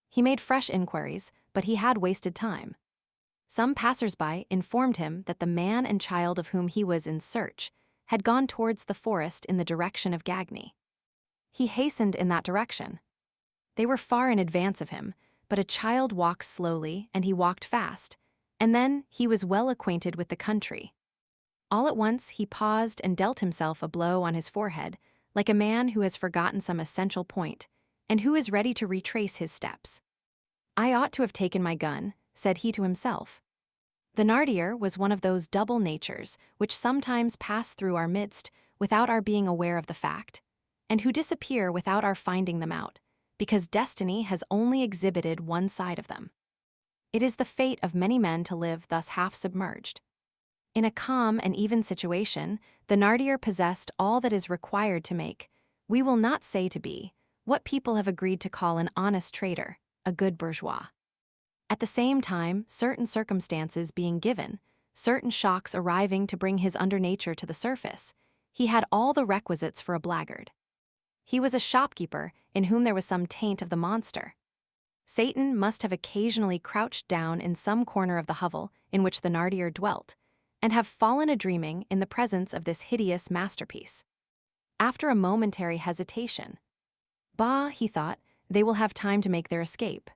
He made fresh inquiries, but he had wasted time. Some passers-by informed him that the man and child of whom he was in search had gone towards the forest in the direction of Gagny. He hastened in that direction. They were far in advance of him, but a child walks slowly and he walked fast, and then he was well acquainted with the country. All at once he paused and dealt himself a blow on his forehead, like a man who has forgotten some essential point, and who is ready to retrace his steps. "I ought to have taken my gun," said he to himself. Thénardier was one of those double natures which sometimes pass through our midst without our being aware of the fact, and who disappear without our finding them out, because destiny has only exhibited one side of them. It is the fate of many men to live thus half submerged. In a calm and even situation, Thénardier possessed all that is required to make, we will not say to be, what people have agreed to call an honest trader, a good bourgeois. At the same time, certain circumstances being given, certain shocks arriving to bring his under nature to the surface, he had all the requisites for a blackguard. He was a shopkeeper in whom there was some taint of the monster. Satan must have occasionally crouched down in some corner of the hovel in which Thénardier dwelt, and have fallen a-dreaming in the presence of this hideous masterpiece. After a momentary hesitation, "Bah," he thought, "they will have time to make their escape."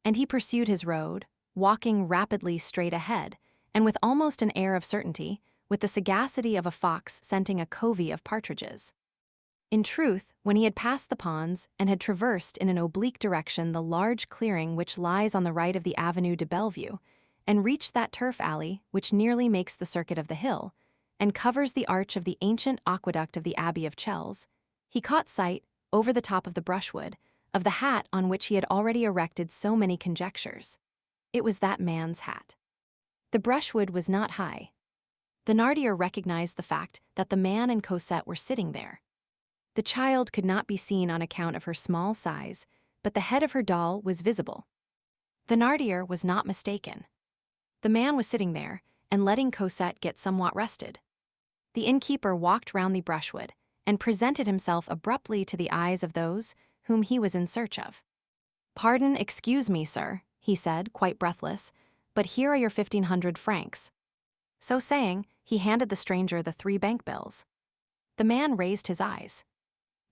And he pursued his road, walking rapidly straight ahead, and with almost an air of certainty, with the sagacity of a fox scenting a covey of partridges. In truth, when he had passed the ponds and had traversed in an oblique direction the large clearing which lies on the right of the Avenue de Bellevue, and reached that turf alley which nearly makes the circuit of the hill, and covers the arch of the ancient aqueduct of the Abbey of Chelles, he caught sight, over the top of the brushwood, of the hat on which he had already erected so many conjectures. It was that man's hat. The brushwood was not high. Thénardier recognized the fact that the man and Cosette were sitting there. The child could not be seen on account of her small size, but the head of her doll was visible. Thénardier was not mistaken. The man was sitting there, and letting Cosette get somewhat rested. The innkeeper walked round the brushwood, and presented himself abruptly to the eyes of those whom he was in search of. "Pardon, excuse me, sir," he said, quite breathless, "but here are your 1,500 francs." So saying, he handed the stranger the 3 bank bills. The man raised his eyes.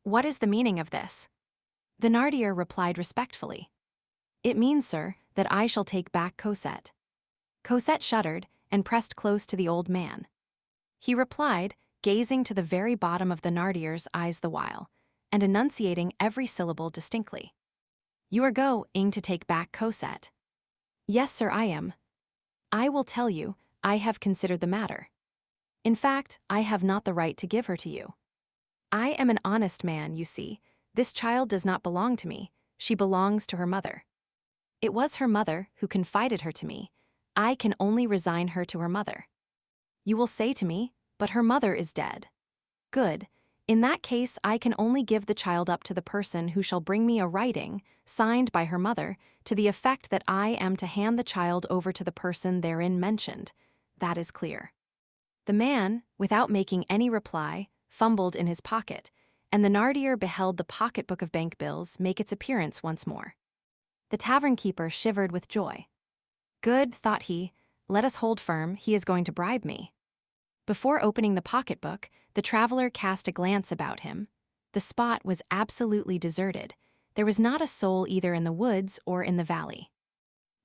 "What is the meaning of this?" The Thénardier replied respectfully. "It means, sir, that I shall take back Cosette." Cosette shuddered and pressed close to the old man. He replied, gazing to the very bottom of the Thénardier's eyes the while, and enunciating every syllable distinctly. "You are going to take back Cosette?" "Yes, sir, I am." "I will tell you, I have considered the matter. In fact, I have not the right to give her to you. I am an honest man, you see. This child does not belong to me, she belongs to her mother. It was her mother who confided her to me. I can only resign her to her mother. You will say to me, but her mother is dead. Good. In that case, I can only give the child up to the person who shall bring me a writing, signed by her mother, to the effect that I am to hand the child over to the person therein mentioned. That is clear." The man, without making any reply, fumbled in his pocket, and the Thénardier beheld the pocketbook of bank bills make its appearance once more. The tavern-keeper shivered with joy. "Good," thought he, "let us hold firm, he is going to bribe me." Before opening the pocketbook, the traveler cast a glance about him. The spot was absolutely deserted. There was not a soul either in the woods or in the valley.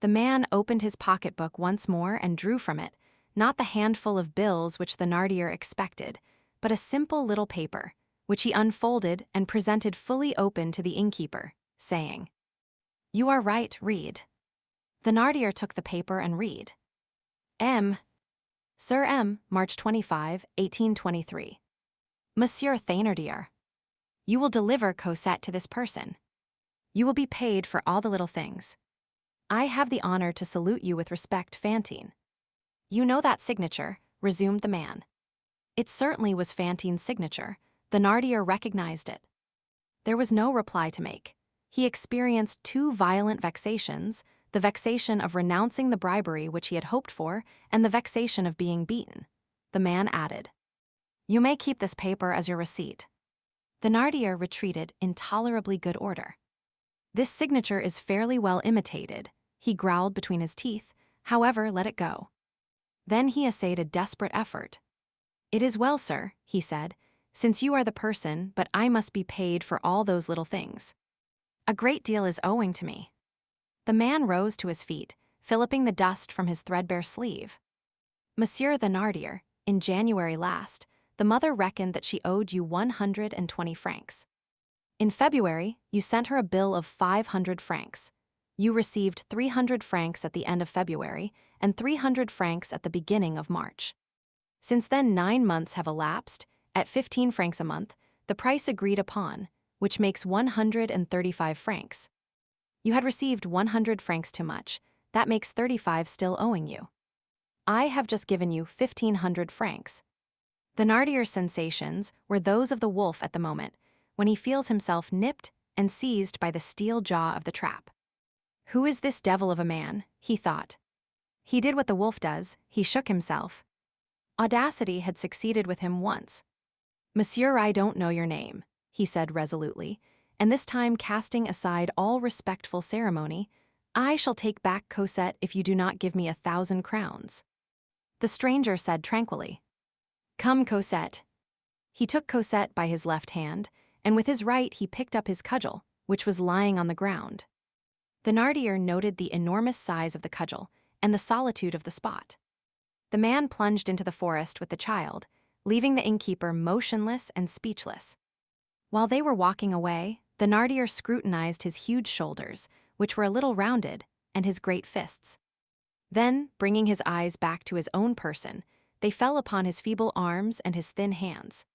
The man opened his pocketbook once more and drew from it, not the handful of bills which the Thénardier expected, but a simple little paper, which he unfolded and presented fully open to the innkeeper, saying, "You are right, read." The Thénardier took the paper and read. M. Sir M. March 25, 1823. Monsieur Thénardier. You will deliver Cosette to this person. You will be paid for all the little things. I have the honor to salute you with respect, Fantine. You know that signature, resumed the man. It certainly was Fantine's signature. The Thénardier recognized it. There was no reply to make. He experienced 2 violent vexations, the vexation of renouncing the bribery which he had hoped for, and the vexation of being beaten. The man added, "You may keep this paper as your receipt." The Thénardier retreated in tolerably good order. "This signature is fairly well imitated," he growled between his teeth. "However, let it go." Then he essayed a desperate effort. "It is well, sir," he said, "since you are the person, but I must be paid for all those little things. A great deal is owing to me." The man rose to his feet, filliping the dust from his threadbare sleeve. "Monsieur Thénardier, in January last, the mother reckoned that she owed you 120 francs. In February, you sent her a bill of 500 francs. You received 300 francs at the end of February and 300 francs at the beginning of March. Since then 9 months have elapsed, at 15 francs a month, the price agreed upon, which makes 135 francs. You had received 100 francs too much, that makes 35 still owing you. I have just given you 1,500 francs. The Thénardier's sensations were those of the wolf at the moment, when he feels himself nipped and seized by the steel jaw of the trap. Who is this devil of a man? He thought. He did what the wolf does, he shook himself. Audacity had succeeded with him once. "Monsieur, I don't know your name," he said resolutely, and this time casting aside all respectful ceremony, "I shall take back Cosette if you do not give me 1,000 crowns." The stranger said tranquilly, "Come, Cosette." He took Cosette by his left hand, and with his right he picked up his cudgel, which was lying on the ground. The Thénardier noted the enormous size of the cudgel and the solitude of the spot. The man plunged into the forest with the child, leaving the innkeeper motionless and speechless. While they were walking away, the Thénardier scrutinized his huge shoulders, which were a little rounded, and his great fists. Then, bringing his eyes back to his own person, they fell upon his feeble arms and his thin hands.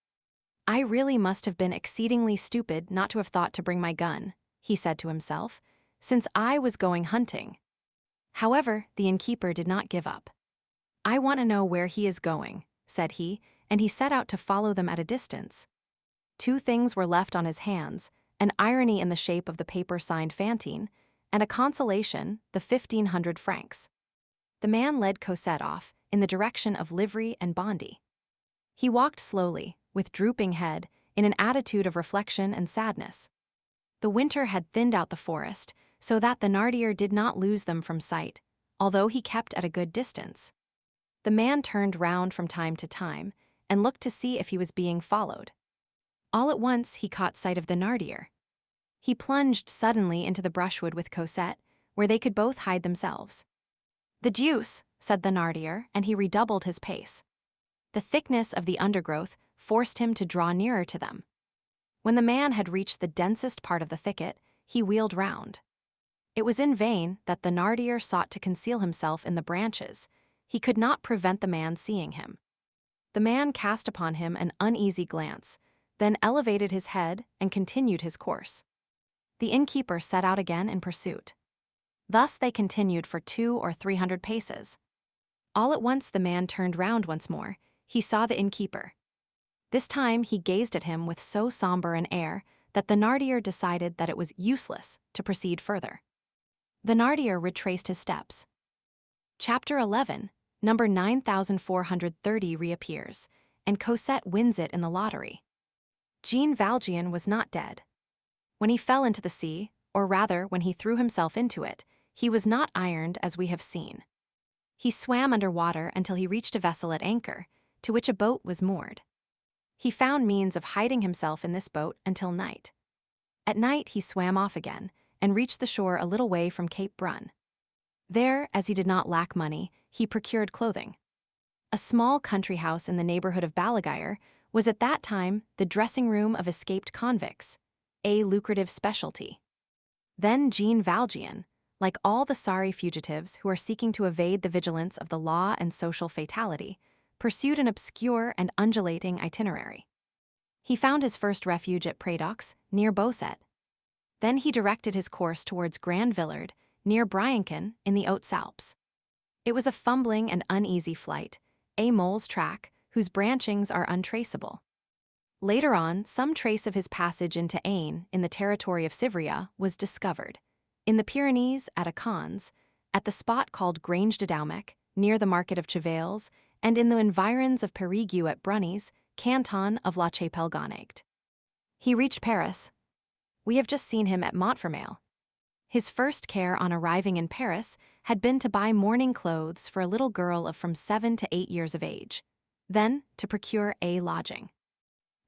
"I really must have been exceedingly stupid not to have thought to bring my gun," he said to himself, "since I was going hunting." However, the innkeeper did not give up. "I want to know where he is going," said he, and he set out to follow them at a distance. 2 things were left on his hands, an irony in the shape of the paper signed Fantine, and a consolation, the 1,500 francs. The man led Cosette off in the direction of Livry and Bondy. He walked slowly, with drooping head, in an attitude of reflection and sadness. The winter had thinned out the forest, so that Thénardier did not lose them from sight, although he kept at a good distance. The man turned round from time to time and looked to see if he was being followed. All at once he caught sight of Thénardier. He plunged suddenly into the brushwood with Cosette, where they could both hide themselves. "The deuce," said Thénardier, and he redoubled his pace. The thickness of the undergrowth forced him to draw nearer to them. When the man had reached the densest part of the thicket, he wheeled round. It was in vain that Thénardier sought to conceal himself in the branches. He could not prevent the man seeing him. The man cast upon him an uneasy glance, then elevated his head and continued his course. The innkeeper set out again in pursuit. Thus they continued for 200 or 300 paces. All at once the man turned round once more. He saw the innkeeper. This time he gazed at him with so somber an air that Thénardier decided that it was useless to proceed further. Thénardier retraced his steps. Chapter 11, number 9430 reappears, and Cosette wins it in the lottery. Jean Valjean was not dead. When he fell into the sea, or rather when he threw himself into it, he was not ironed as we have seen. He swam under water until he reached a vessel at anchor, to which a boat was moored. He found means of hiding himself in this boat until night. At night he swam off again, and reached the shore a little way from Cape Brun. There, as he did not lack money, he procured clothing. A small country house in the neighborhood of Balaguer was at that time the dressing room of escaped convicts, a lucrative specialty. Then Jean Valjean, like all the sorry fugitives who are seeking to evade the vigilance of the law and social fatality, pursued an obscure and undulating itinerary. He found his first refuge at Prédox, near Beausset. Then he directed his course towards Grand Villard, near Briançon, in the Hautes-Alpes. It was a fumbling and uneasy flight, a mole's track, whose branchings are untraceable. Later on, some trace of his passage into Ain, in the territory of Civria, was discovered. In the Pyrenees, at Acons, at the spot called Grange de Daumec, near the market of Chevales, and in the environs of Périgueux at Brunis, canton of La Chapelle-Gonaight. He reached Paris. We have just seen him at Montfermeil. His first care on arriving in Paris had been to buy mourning clothes for a little girl of from 7 to 8 years of age, then to procure a lodging.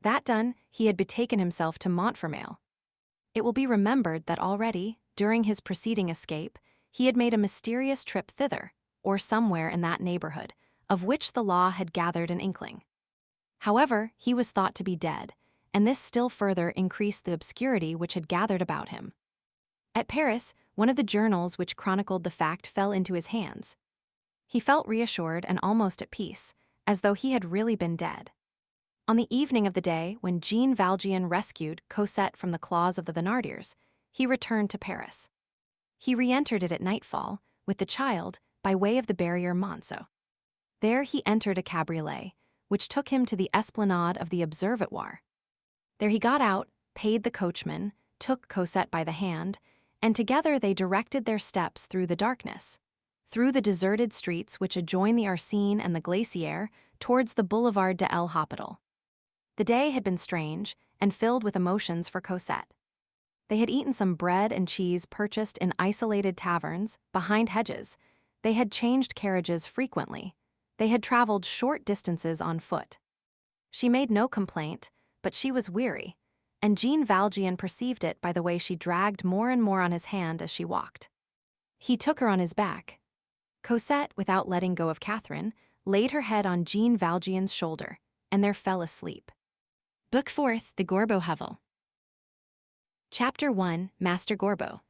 That done, he had betaken himself to Montfermeil. It will be remembered that already, during his preceding escape, he had made a mysterious trip thither, or somewhere in that neighborhood, of which the law had gathered an inkling. However, he was thought to be dead, and this still further increased the obscurity which had gathered about him. At Paris, one of the journals which chronicled the fact fell into his hands. He felt reassured and almost at peace, as though he had really been dead. On the evening of the day when Jean Valjean rescued Cosette from the claws of the Thénardiers, he returned to Paris. He re-entered it at nightfall, with the child, by way of the barrier Monceau. There he entered a cabriolet, which took him to the esplanade of the Observatoire. There he got out, paid the coachman, took Cosette by the hand, and together they directed their steps through the darkness, through the deserted streets which adjoin the Arsène and the Glacière, towards the Boulevard de l'Hôpital. The day had been strange and filled with emotions for Cosette. They had eaten some bread and cheese purchased in isolated taverns, behind hedges. They had changed carriages frequently. They had traveled short distances on foot. She made no complaint, but she was weary, and Jean Valjean perceived it by the way she dragged more and more on his hand as she walked. He took her on his back. Cosette, without letting go of Catherine, laid her head on Jean Valjean's shoulder, and there fell asleep. Book 4th, The Gorbeau Hovel. Chapter 1, Master Gorbeau.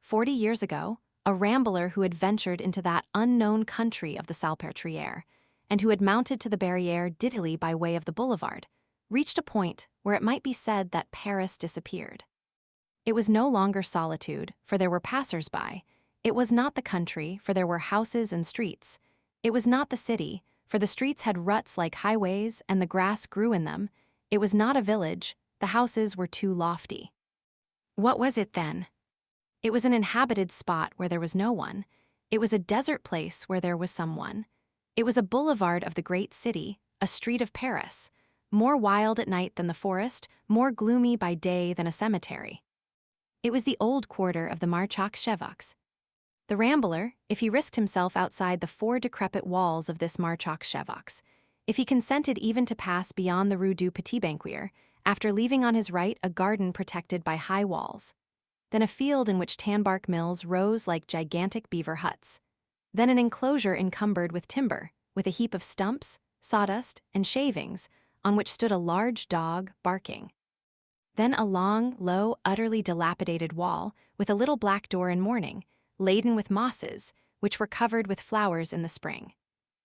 40 years ago, a rambler who had ventured into that unknown country of the Salpêtrière, and who had mounted to the Barrière d'Italie by way of the boulevard, reached a point where it might be said that Paris disappeared. It was no longer solitude, for there were passers-by. It was not the country, for there were houses and streets. It was not the city, for the streets had ruts like highways and the grass grew in them. It was not a village, the houses were too lofty. What was it then? It was an inhabited spot where there was no one. It was a desert place where there was someone. It was a boulevard of the great city, a street of Paris, more wild at night than the forest, more gloomy by day than a cemetery. It was the old quarter of the Marchak-Chevox. The rambler, if he risked himself outside the 4 decrepit walls of this Marchak-Chevox, if he consented even to pass beyond the Rue du Petit Banquier, after leaving on his right a garden protected by high walls, then a field in which tanbark mills rose like gigantic beaver huts, then an enclosure encumbered with timber, with a heap of stumps, sawdust, and shavings, on which stood a large dog barking. Then a long, low, utterly dilapidated wall, with a little black door in mourning, laden with mosses, which were covered with flowers in the spring.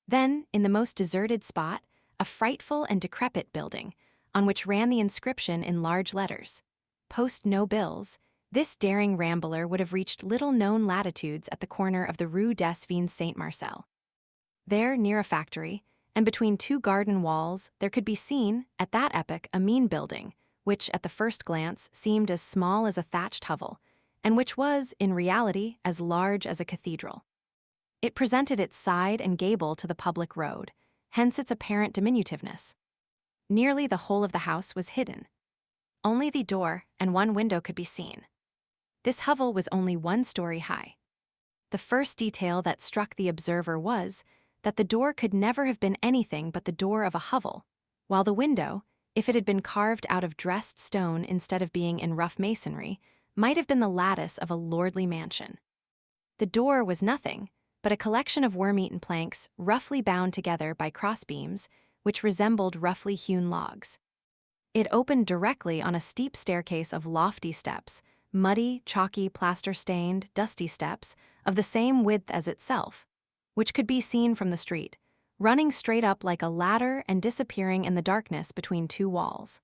Then, in the most deserted spot, a frightful and decrepit building, on which ran the inscription in large letters, "Post no bills." This daring rambler would have reached little-known latitudes at the corner of the Rue des Vins Saint-Marcel. There, near a factory, and between 2 garden walls, there could be seen, at that epoch, a mean building, which, at the first glance, seemed as small as a thatched hovel, and which was, in reality, as large as a cathedral. It presented its side and gable to the public road, hence its apparent diminutiveness. Nearly the whole of the house was hidden. Only the door and 1 window could be seen. This hovel was only 1 story high. The first detail that struck the observer was that the door could never have been anything but the door of a hovel, while the window, if it had been carved out of dressed stone instead of being in rough masonry, might have been the lattice of a lordly mansion. The door was nothing but a collection of worm-eaten planks roughly bound together by crossbeams, which resembled roughly hewn logs. It opened directly on a steep staircase of lofty steps, muddy, chalky, plaster-stained, dusty steps of the same width as itself, which could be seen from the street, running straight up like a ladder and disappearing in the darkness between 2 walls.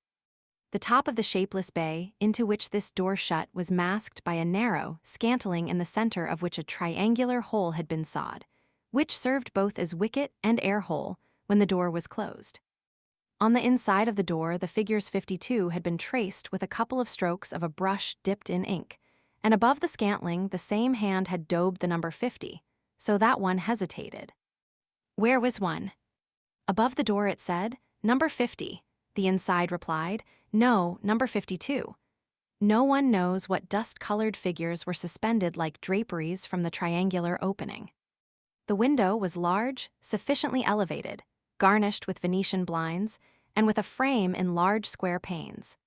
The top of the shapeless bay, into which this door shut, was masked by a narrow scantling in the center of which a triangular hole had been sawed, which served both as wicket and air hole when the door was closed. On the inside of the door, the figures 52 had been traced with a couple of strokes of a brush dipped in ink, and above the scantling the same hand had daubed the number 50, so that one hesitated. Where was one? Above the door it said, "Number 50." The inside replied, "No, number 52." No one knows what dust-colored figures were suspended like draperies from the triangular opening. The window was large, sufficiently elevated, garnished with Venetian blinds, and with a frame in large square panes.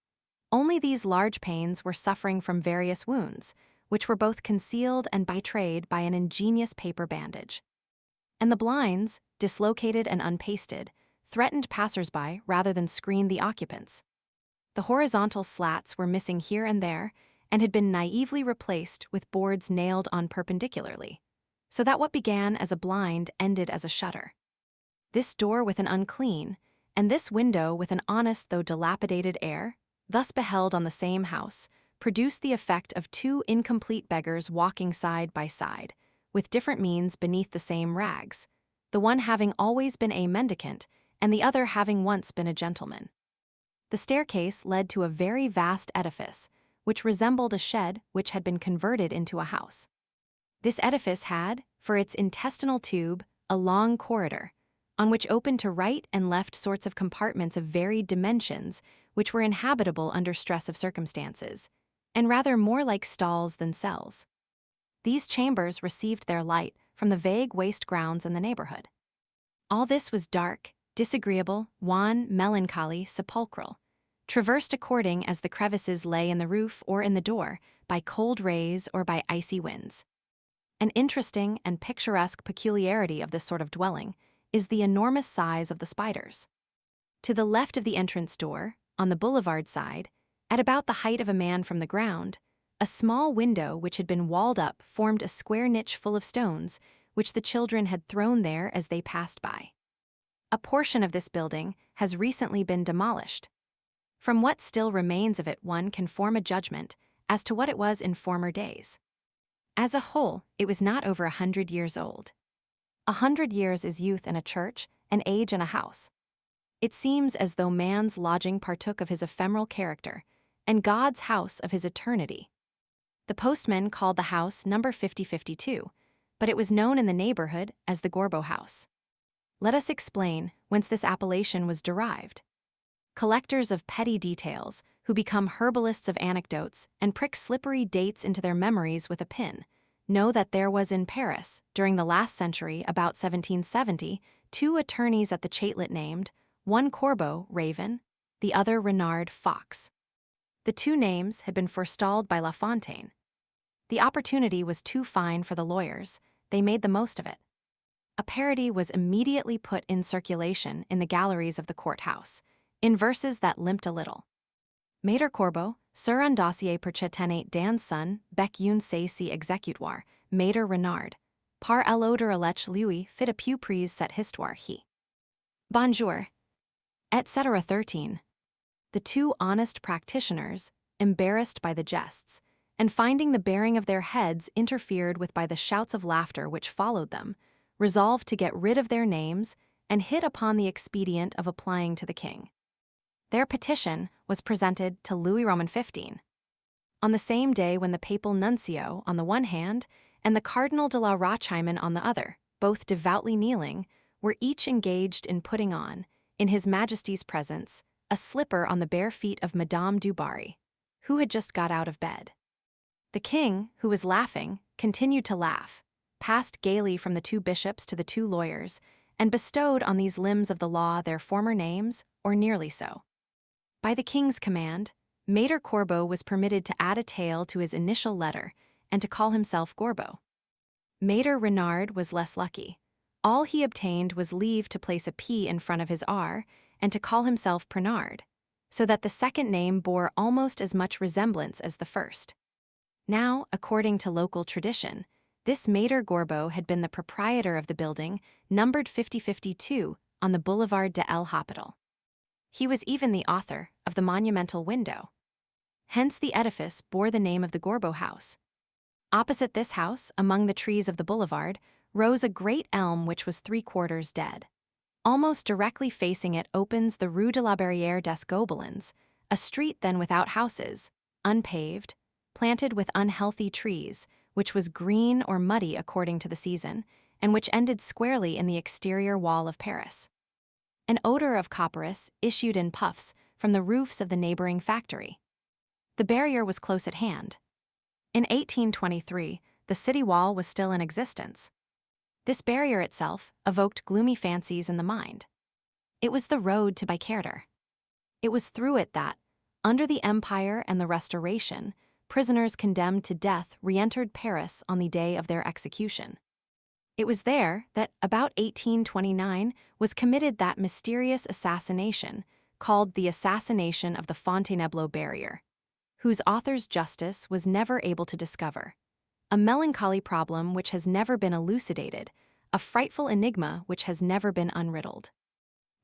Only these large panes were suffering from various wounds, which were both concealed and betrayed by an ingenious paper bandage. And the blinds, dislocated and unpasted, threatened passers-by rather than screened the occupants. The horizontal slats were missing here and there, and had been naively replaced with boards nailed on perpendicularly, so that what began as a blind ended as a shutter. This door with an unclean, and this window with an honest though dilapidated air, thus beheld on the same house, produced the effect of 2 incomplete beggars walking side by side, with different means beneath the same rags, the one having always been a mendicant, and the other having once been a gentleman. The staircase led to a very vast edifice, which resembled a shed which had been converted into a house. This edifice had, for its intestinal tube, a long corridor, on which opened to right and left sorts of compartments of varied dimensions which were inhabitable under stress of circumstances, and rather more like stalls than cells. These chambers received their light from the vague waste grounds in the neighborhood. All this was dark, disagreeable, wan, melancholy, sepulchral, traversed according as the crevices lay in the roof or in the door, by cold rays or by icy winds. An interesting and picturesque peculiarity of this sort of dwelling is the enormous size of the spiders. To the left of the entrance door, on the boulevard side, at about the height of a man from the ground, a small window which had been walled up formed a square niche full of stones, which the children had thrown there as they passed by. A portion of this building has recently been demolished. From what still remains of it one can form a judgment as to what it was in former days. As a whole, it was not over 100 years old. 100 years is youth in a church, and age in a house. It seems as though man's lodging partook of his ephemeral character, and God's house of his eternity. The postman called the house number 5052, but it was known in the neighborhood as the Gorbeau house. Let us explain whence this appellation was derived. Collectors of petty details, who become herbalists of anecdotes and prick slippery dates into their memories with a pin, know that there was in Paris, during the last century, about 1770, two attorneys at the Chatelet named, one Corbeau, raven, the other Renard, fox. The two names had been forestalled by La Fontaine. The opportunity was too fine for the lawyers. They made the most of it. A parody was immediately put in circulation in the galleries of the courthouse, in verses that limped a little. Maître Corbeau, sur un dossier pour tenait dans son bec une saisie exécutoire, Maître Renard, par l'autre lech lui fit a peu prise cette histoire he. Bonjour, etc. 13. The two honest practitioners, embarrassed by the jests, and finding the bearing of their heads interfered with by the shouts of laughter which followed them, resolved to get rid of their names and hit upon the expedient of applying to the king. Their petition was presented to Louis Roman XV. On the same day when the papal nuncio on the one hand and the Cardinal de la Rocheyman on the other, both devoutly kneeling, were each engaged in putting on, in His Majesty's presence, a slipper on the bare feet of Madame du Barry, who had just got out of bed. The king, who was laughing, continued to laugh, passed gaily from the two bishops to the two lawyers, and bestowed on these limbs of the law their former names, or nearly so. By the king's command, Maître Corbeau was permitted to add a tail to his initial letter and to call himself Gorbeau. Maître Renard was less lucky. All he obtained was leave to place a P in front of his R and to call himself Prenard, so that the second name bore almost as much resemblance as the first. Now, according to local tradition, this Maître Gorbeau had been the proprietor of the building numbered 5052 on the Boulevard de l'Hôpital. He was even the author of the monumental window. Hence the edifice bore the name of the Gorbeau House. Opposite this house, among the trees of the boulevard, rose a great elm which was 3/4 dead. Almost directly facing it opens the Rue de la Barrière des Gobelins, a street then without houses, unpaved, planted with unhealthy trees, which was green or muddy according to the season, and which ended squarely in the exterior wall of Paris. An odor of copperas issued in puffs from the roofs of the neighboring factory. The barrier was close at hand. In 1823, the city wall was still in existence. This barrier itself evoked gloomy fancies in the mind. It was the road to Bicarter. It was through it that, under the Empire and the Restoration, prisoners condemned to death re-entered Paris on the day of their execution. It was there that, about 1829, was committed that mysterious assassination called the Assassination of the Fontainebleau Barrier, whose author's justice was never able to discover. A melancholy problem which has never been elucidated, a frightful enigma which has never been unriddled.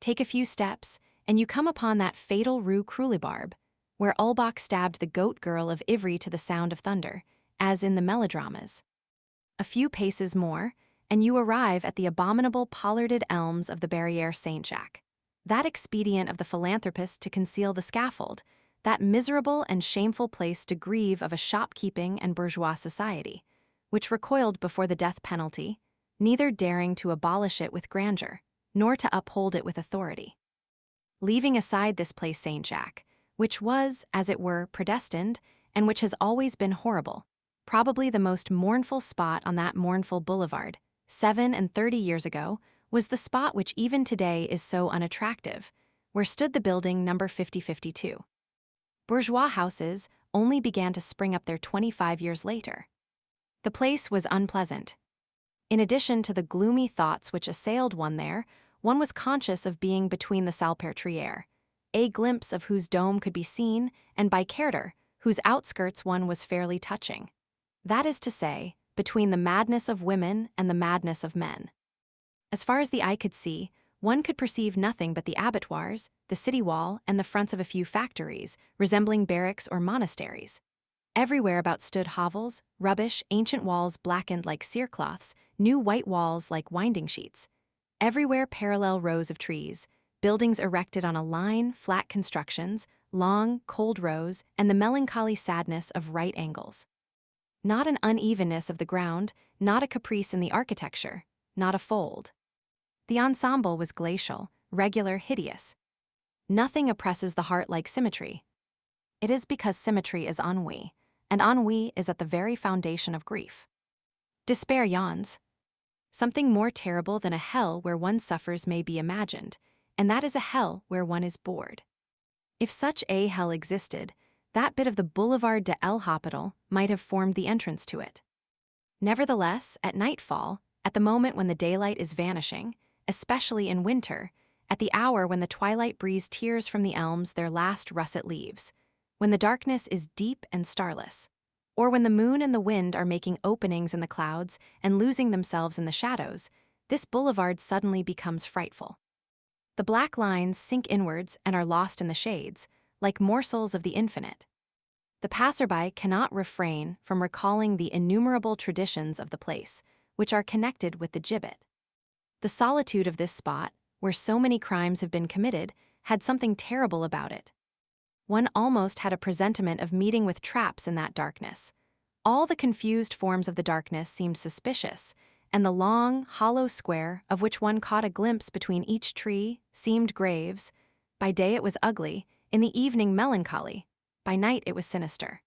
Take a few steps, and you come upon that fatal Rue Croulebarbe, where Ulbach stabbed the goat girl of Ivry to the sound of thunder, as in the melodramas. A few paces more, and you arrive at the abominable pollarded elms of the Barrière Saint-Jacques, that expedient of the philanthropist to conceal the scaffold, that miserable and shameful place to grieve of a shopkeeping and bourgeois society, which recoiled before the death penalty, neither daring to abolish it with grandeur, nor to uphold it with authority. Leaving aside this place Saint-Jacques, which was, as it were, predestined, and which has always been horrible, probably the most mournful spot on that mournful boulevard, 37 years ago, was the spot which even today is so unattractive, where stood the building number 5052. Bourgeois houses only began to spring up there 25 years later. The place was unpleasant. In addition to the gloomy thoughts which assailed one there, one was conscious of being between the Salpêtrière, a glimpse of whose dome could be seen, and Bicarter, whose outskirts one was fairly touching. That is to say, between the madness of women and the madness of men. As far as the eye could see, one could perceive nothing but the abattoirs, the city wall, and the fronts of a few factories, resembling barracks or monasteries. Everywhere about stood hovels, rubbish, ancient walls blackened like cerecloths, new white walls like winding sheets. Everywhere parallel rows of trees, buildings erected on a line, flat constructions, long, cold rows, and the melancholy sadness of right angles. Not an unevenness of the ground, not a caprice in the architecture, not a fold. The ensemble was glacial, regular, hideous. Nothing oppresses the heart like symmetry. It is because symmetry is ennui, and ennui is at the very foundation of grief. Despair yawns. Something more terrible than a hell where one suffers may be imagined, and that is a hell where one is bored. If such a hell existed, that bit of the Boulevard de El Hospital might have formed the entrance to it. Nevertheless, at nightfall, at the moment when the daylight is vanishing, especially in winter, at the hour when the twilight breeze tears from the elms their last russet leaves, when the darkness is deep and starless, or when the moon and the wind are making openings in the clouds and losing themselves in the shadows, this boulevard suddenly becomes frightful. The black lines sink inwards and are lost in the shades, like morsels of the infinite. The passerby cannot refrain from recalling the innumerable traditions of the place, which are connected with the gibbet. The solitude of this spot, where so many crimes have been committed, had something terrible about it. One almost had a presentiment of meeting with traps in that darkness. All the confused forms of the darkness seemed suspicious, and the long, hollow square, of which one caught a glimpse between each tree, seemed graves. By day it was ugly, in the evening melancholy, by night it was sinister.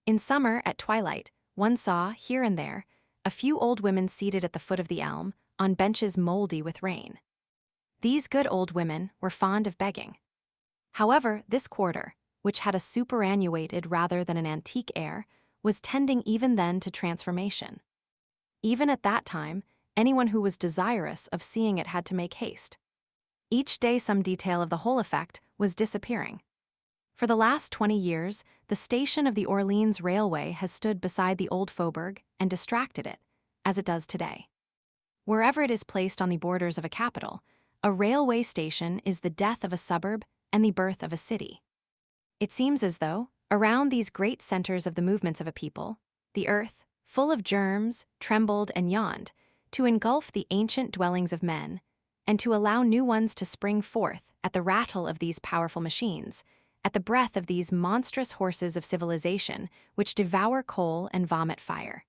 In summer, at twilight, one saw, here and there, a few old women seated at the foot of the elm, on benches moldy with rain. These good old women were fond of begging. However, this quarter, which had a superannuated rather than an antique air, was tending even then to transformation. Even at that time, anyone who was desirous of seeing it had to make haste. Each day some detail of the whole effect was disappearing. For the last 20 years, the station of the Orleans Railway has stood beside the old faubourg and distracted it, as it does today. Wherever it is placed on the borders of a capital, a railway station is the death of a suburb and the birth of a city. It seems as though, around these great centers of the movements of a people, the earth, full of germs, trembled and yawned, to engulf the ancient dwellings of men, and to allow new ones to spring forth at the rattle of these powerful machines, at the breath of these monstrous horses of civilization which devour coal and vomit fire.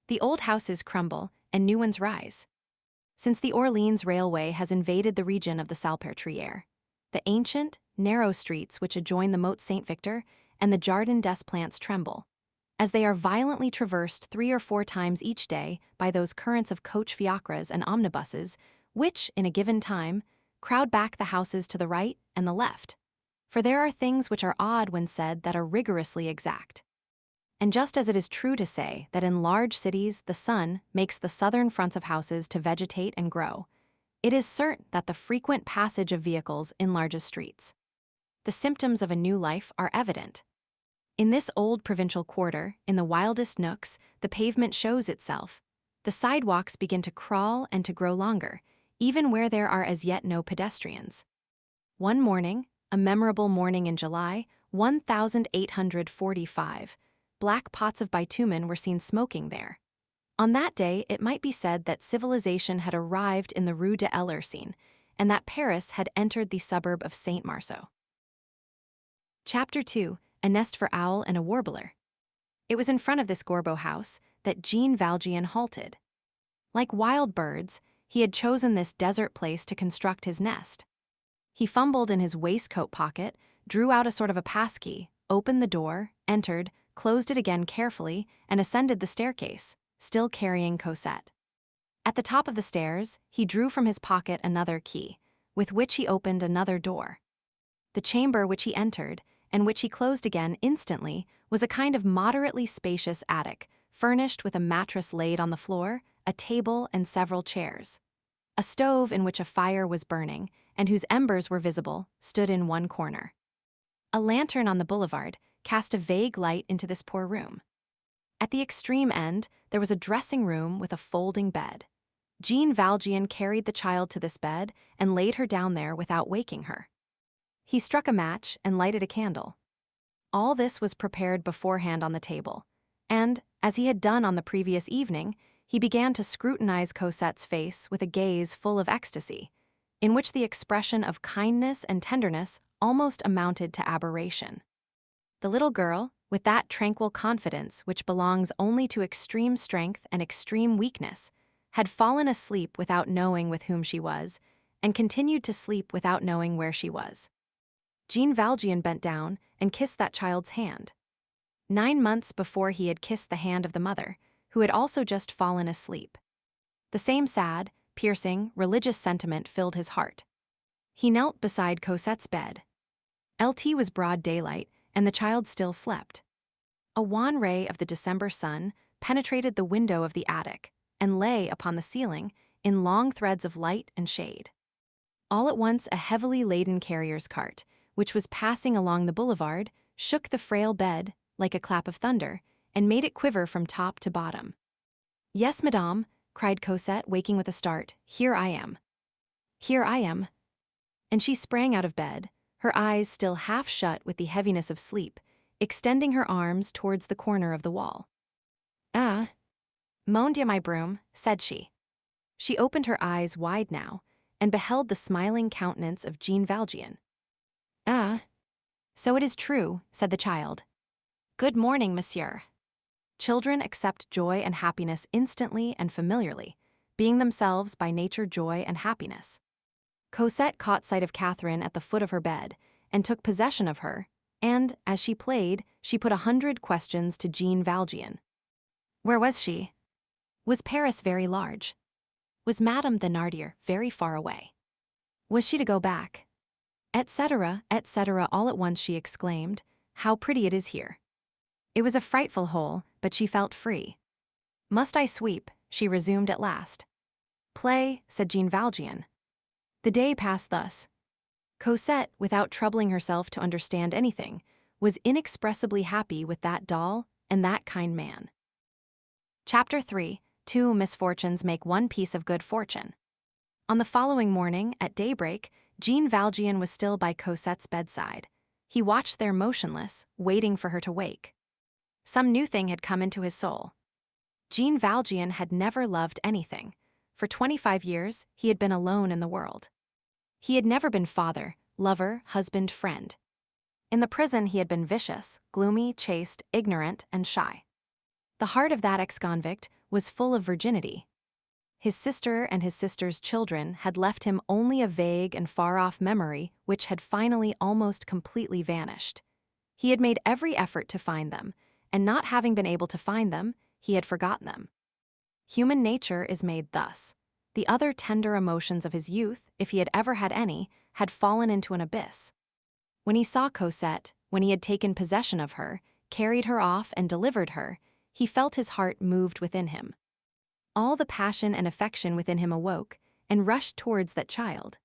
The old houses crumble and new ones rise. Since the Orleans Railway has invaded the region of the Salpêtrière, the ancient, narrow streets which adjoin the Motte Saint-Victor and the Jardin des Plantes tremble, as they are violently traversed 3 or 4 times each day by those currents of coach fiacres and omnibuses which, in a given time, crowd back the houses to the right and the left. For there are things which are odd when said that are rigorously exact. And just as it is true to say that in large cities the sun makes the southern fronts of houses to vegetate and grow, it is certain that the frequent passage of vehicles enlarges streets. The symptoms of a new life are evident. In this old provincial quarter, in the wildest nooks, the pavement shows itself. The sidewalks begin to crawl and to grow longer, even where there are as yet no pedestrians. One morning, a memorable morning in July, 1845, black pots of bitumen were seen smoking there. On that day, it might be said that civilization had arrived in the Rue de l'Ursine, and that Paris had entered the suburb of Saint-Marceau. Chapter 2, A Nest for Owl and a Warbler. It was in front of this Gorbeau house that Jean Valjean halted. Like wild birds, he had chosen this desert place to construct his nest. He fumbled in his waistcoat pocket, drew out a sort of a passkey, opened the door, entered, closed it again carefully, and ascended the staircase, still carrying Cosette. At the top of the stairs, he drew from his pocket another key, with which he opened another door. The chamber which he entered, and which he closed again instantly, was a kind of moderately spacious attic, furnished with a mattress laid on the floor, a table and several chairs. A stove in which a fire was burning, and whose embers were visible, stood in one corner. A lantern on the boulevard cast a vague light into this poor room. At the extreme end, there was a dressing room with a folding bed. Jean Valjean carried the child to this bed and laid her down there without waking her. He struck a match and lighted a candle. All this was prepared beforehand on the table, and, as he had done on the previous evening, he began to scrutinize Cosette's face with a gaze full of ecstasy, in which the expression of kindness and tenderness almost amounted to aberration. The little girl, with that tranquil confidence which belongs only to extreme strength and extreme weakness, had fallen asleep without knowing with whom she was, and continued to sleep without knowing where she was. Jean Valjean bent down and kissed that child's hand. 9 months before he had kissed the hand of the mother, who had also just fallen asleep. The same sad, piercing, religious sentiment filled his heart. He knelt beside Cosette's bed. It was broad daylight, and the child still slept. A wan ray of the December sun penetrated the window of the attic and lay upon the ceiling in long threads of light and shade. All at once a heavily laden carrier's cart, which was passing along the boulevard, shook the frail bed like a clap of thunder and made it quiver from top to bottom. "Yes, madame," cried Cosette, waking with a start. "Here I am. Here I am." And she sprang out of bed, her eyes still half shut with the heaviness of sleep, extending her arms towards the corner of the wall. "Ah, mon Dieu, my broom," said she. She opened her eyes wide now, and beheld the smiling countenance of Jean Valjean. "Ah, so it is true," said the child. "Good morning, monsieur." Children accept joy and happiness instantly and familiarly, being themselves by nature joy and happiness. Cosette caught sight of Catherine at the foot of her bed, and took possession of her, and, as she played, she put 100 questions to Jean Valjean. Where was she? Was Paris very large? Was Madame Thénardier very far away? Was she to go back? Etc., etc. All at once she exclaimed, "How pretty it is here." It was a frightful hole, but she felt free. "Must I sweep?" she resumed at last. "Play," said Jean Valjean. The day passed thus. Cosette, without troubling herself to understand anything, was inexpressibly happy with that doll and that kind man. Chapter 3. 2 misfortunes make one piece of good fortune. On the following morning, at daybreak, Jean Valjean was still by Cosette's bedside. He watched there motionless, waiting for her to wake. Some new thing had come into his soul. Jean Valjean had never loved anything. For 25 years, he had been alone in the world. He had never been father, lover, husband, friend. In the prison he had been vicious, gloomy, chaste, ignorant, and shy. The heart of that ex-convict was full of virginity. His sister and his sister's children had left him only a vague and far-off memory which had finally almost completely vanished. He had made every effort to find them, and not having been able to find them, he had forgotten them. Human nature is made thus. The other tender emotions of his youth, if he had ever had any, had fallen into an abyss. When he saw Cosette, when he had taken possession of her, carried her off and delivered her, he felt his heart moved within him. All the passion and affection within him awoke, and rushed towards that child.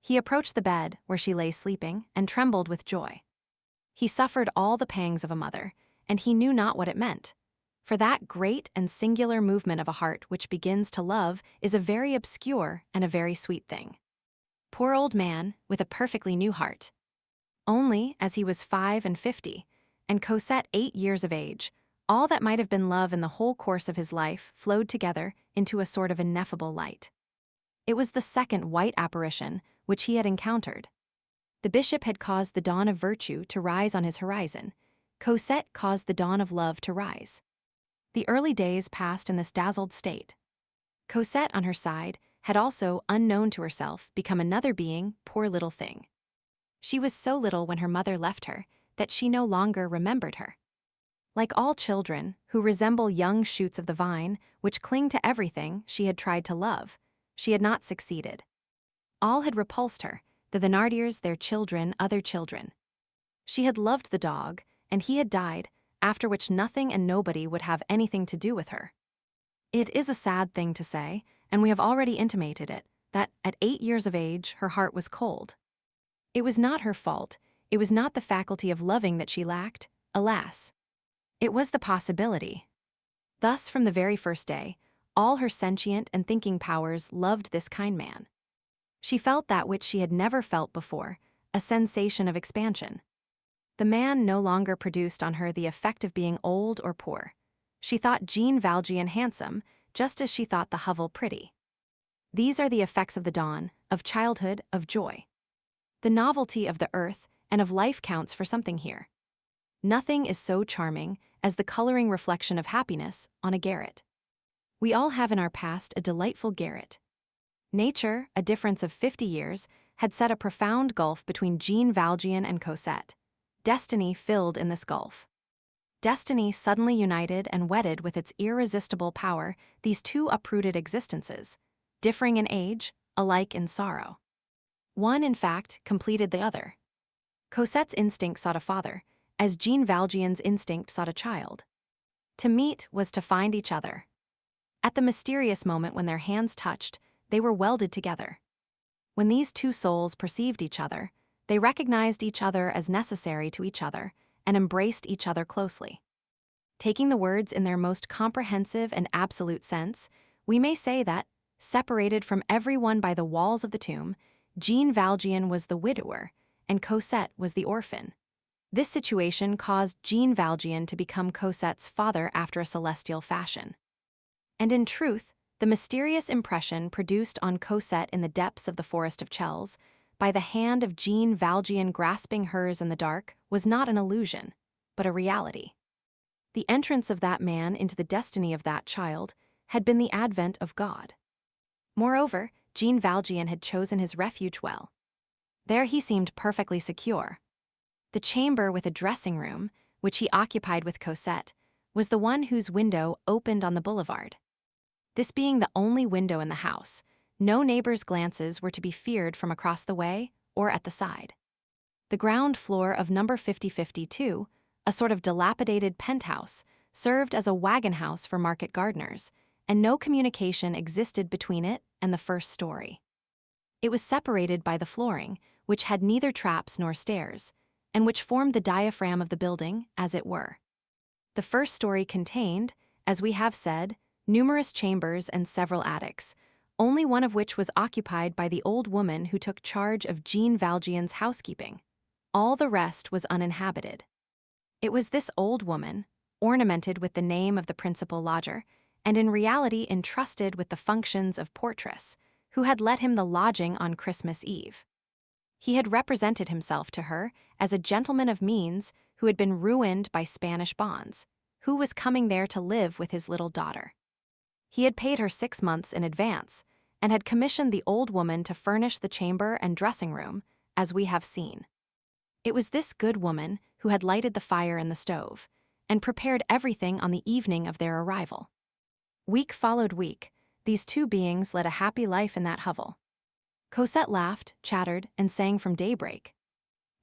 He approached the bed, where she lay sleeping, and trembled with joy. He suffered all the pangs of a mother, and he knew not what it meant. For that great and singular movement of a heart which begins to love is a very obscure and a very sweet thing. Poor old man, with a perfectly new heart. Only, as he was 55, and Cosette 8 years of age, all that might have been love in the whole course of his life flowed together into a sort of ineffable light. It was the second white apparition which he had encountered. The bishop had caused the dawn of virtue to rise on his horizon. Cosette caused the dawn of love to rise. The early days passed in this dazzled state. Cosette, on her side, had also, unknown to herself, become another being, poor little thing. She was so little when her mother left her that she no longer remembered her. Like all children, who resemble young shoots of the vine, which cling to everything she had tried to love, she had not succeeded. All had repulsed her, the Thénardiers, their children, other children. She had loved the dog, and he had died, after which nothing and nobody would have anything to do with her. It is a sad thing to say, and we have already intimated it, that at 8 years of age her heart was cold. It was not her fault, it was not the faculty of loving that she lacked, alas. It was the possibility. Thus, from the very first day, all her sentient and thinking powers loved this kind man. She felt that which she had never felt before, a sensation of expansion. The man no longer produced on her the effect of being old or poor. She thought Jean Valjean handsome, just as she thought the hovel pretty. These are the effects of the dawn, of childhood, of joy. The novelty of the earth and of life counts for something here. Nothing is so charming as the coloring reflection of happiness on a garret. We all have in our past a delightful garret. Nature, a difference of 50 years, had set a profound gulf between Jean Valjean and Cosette. destiny filled in this gulf. Destiny suddenly united and wedded with its irresistible power these two uprooted existences, differing in age, alike in sorrow. One, in fact, completed the other. Cosette's instinct sought a father, as Jean Valjean's instinct sought a child. To meet was to find each other. At the mysterious moment when their hands touched, they were welded together. When these two souls perceived each other, they recognized each other as necessary to each other and embraced each other closely. Taking the words in their most comprehensive and absolute sense, we may say that, separated from everyone by the walls of the tomb, Jean Valjean was the widower and Cosette was the orphan. This situation caused Jean Valjean to become Cosette's father after a celestial fashion. And in truth, the mysterious impression produced on Cosette in the depths of the forest of Chelles, by the hand of Jean Valjean grasping hers in the dark, was not an illusion, but a reality. The entrance of that man into the destiny of that child had been the advent of God. Moreover, Jean Valjean had chosen his refuge well. There he seemed perfectly secure. The chamber with a dressing room, which he occupied with Cosette, was the one whose window opened on the boulevard. This being the only window in the house, no neighbor's glances were to be feared from across the way or at the side. The ground floor of number 5052, a sort of dilapidated penthouse, served as a wagon house for market gardeners, and no communication existed between it and the first story. It was separated by the flooring, which had neither traps nor stairs, and which formed the diaphragm of the building, as it were. The first story contained, as we have said, numerous chambers and several attics, only one of which was occupied by the old woman who took charge of Jean Valjean's housekeeping. All the rest was uninhabited. It was this old woman, ornamented with the name of the principal lodger, and in reality entrusted with the functions of portress, who had let him the lodging on Christmas Eve. He had represented himself to her as a gentleman of means who had been ruined by Spanish bonds, who was coming there to live with his little daughter. He had paid her 6 months in advance, and had commissioned the old woman to furnish the chamber and dressing room, as we have seen. It was this good woman who had lighted the fire in the stove, and prepared everything on the evening of their arrival. Week followed week, these two beings led a happy life in that hovel. Cosette laughed, chattered, and sang from daybreak.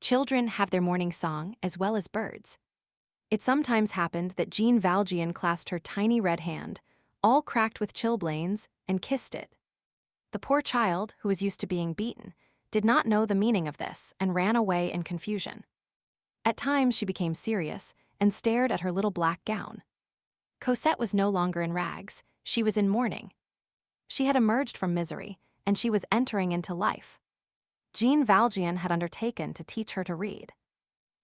Children have their morning song as well as birds. It sometimes happened that Jean Valjean clasped her tiny red hand, all cracked with chilblains, and kissed it. The poor child, who was used to being beaten, did not know the meaning of this and ran away in confusion. At times she became serious and stared at her little black gown. Cosette was no longer in rags, she was in mourning. She had emerged from misery, and she was entering into life. Jean Valjean had undertaken to teach her to read.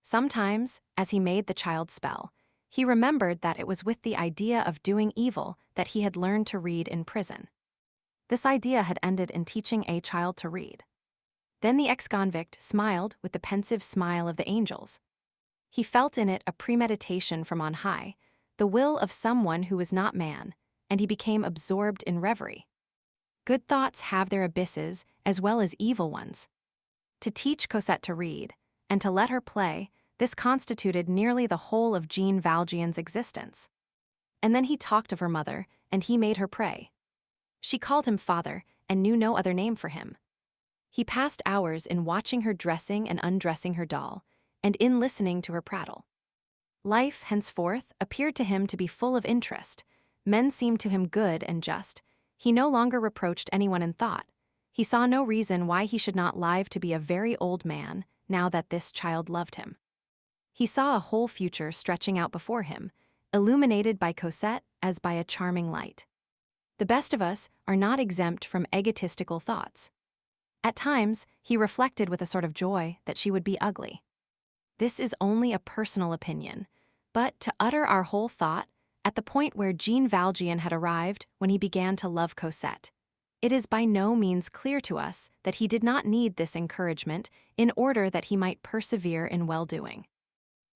Sometimes, as he made the child spell, he remembered that it was with the idea of doing evil that he had learned to read in prison. This idea had ended in teaching a child to read. Then the ex-convict smiled with the pensive smile of the angels. He felt in it a premeditation from on high, the will of someone who was not man, and he became absorbed in reverie. Good thoughts have their abysses as well as evil ones. To teach Cosette to read, and to let her play, this constituted nearly the whole of Jean Valjean's existence. And then he talked of her mother, and he made her pray. She called him father, and knew no other name for him. He passed hours in watching her dressing and undressing her doll, and in listening to her prattle. Life, henceforth, appeared to him to be full of interest. Men seemed to him good and just. He no longer reproached anyone in thought. He saw no reason why he should not live to be a very old man, now that this child loved him. He saw a whole future stretching out before him, illuminated by Cosette as by a charming light. The best of us are not exempt from egotistical thoughts. At times, he reflected with a sort of joy that she would be ugly. This is only a personal opinion, but to utter our whole thought, at the point where Jean Valjean had arrived when he began to love Cosette, it is by no means clear to us that he did not need this encouragement in order that he might persevere in well-doing.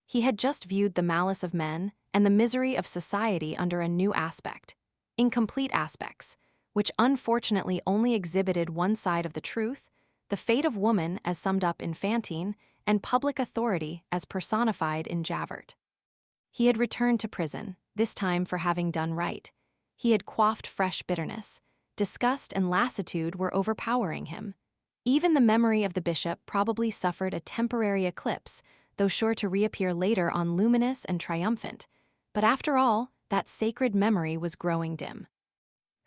He had just viewed the malice of men and the misery of society under a new aspect, incomplete aspects, which unfortunately only exhibited one side of the truth, the fate of woman as summed up in Fantine, and public authority as personified in Javert. He had returned to prison, this time for having done right. He had quaffed fresh bitterness. Disgust and lassitude were overpowering him. Even the memory of the bishop probably suffered a temporary eclipse, though sure to reappear later on luminous and triumphant. But after all, that sacred memory was growing dim.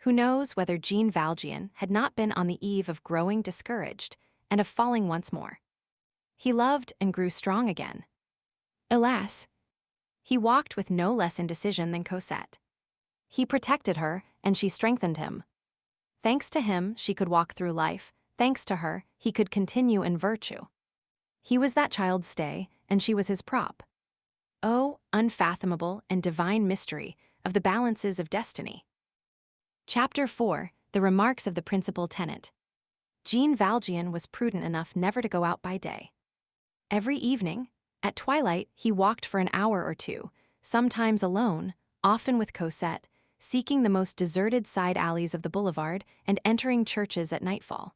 Who knows whether Jean Valjean had not been on the eve of growing discouraged and of falling once more. He loved and grew strong again. Alas, he walked with no less indecision than Cosette. He protected her, and she strengthened him. Thanks to him, she could walk through life. Thanks to her, he could continue in virtue. He was that child's stay, and she was his prop. Oh, unfathomable and divine mystery of the balances of destiny. Chapter 4. The Remarks of the Principal Tenant. Jean Valjean was prudent enough never to go out by day. Every evening, at twilight, he walked for an hour or two, sometimes alone, often with Cosette, seeking the most deserted side alleys of the boulevard and entering churches at nightfall.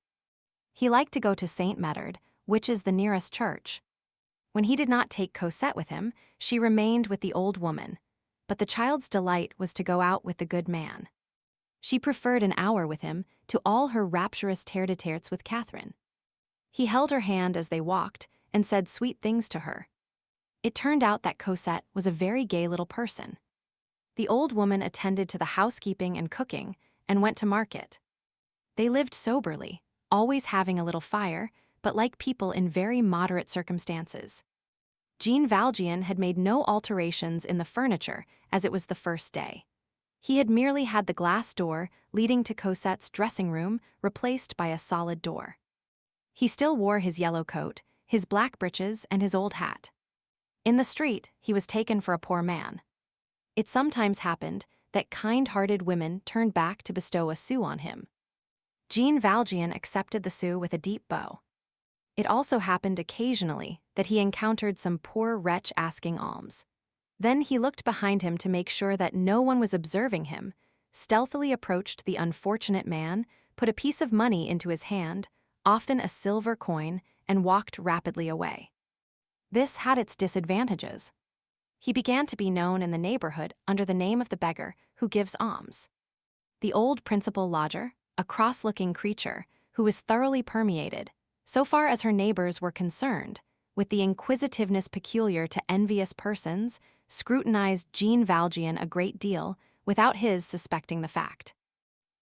He liked to go to Saint Médard, which is the nearest church. When he did not take Cosette with him, she remained with the old woman, but the child's delight was to go out with the good man. She preferred an hour with him to all her rapturous tête-à-têtes with Catherine. He held her hand as they walked and said sweet things to her. It turned out that Cosette was a very gay little person. The old woman attended to the housekeeping and cooking and went to market. They lived soberly, always having a little fire, but like people in very moderate circumstances. Jean Valjean had made no alterations in the furniture as it was the first day. He had merely had the glass door leading to Cosette's dressing room replaced by a solid door. He still wore his yellow coat, his black breeches, and his old hat. In the street, he was taken for a poor man. It sometimes happened that kind-hearted women turned back to bestow a sou on him. Jean Valjean accepted the sou with a deep bow. It also happened occasionally that he encountered some poor wretch asking alms. Then he looked behind him to make sure that no one was observing him, stealthily approached the unfortunate man, put a piece of money into his hand, often a silver coin, and walked rapidly away. This had its disadvantages. He began to be known in the neighborhood under the name of the beggar who gives alms. The old principal lodger, a cross-looking creature who was thoroughly permeated, so far as her neighbors were concerned, with the inquisitiveness peculiar to envious persons, scrutinized Jean Valjean a great deal without his suspecting the fact.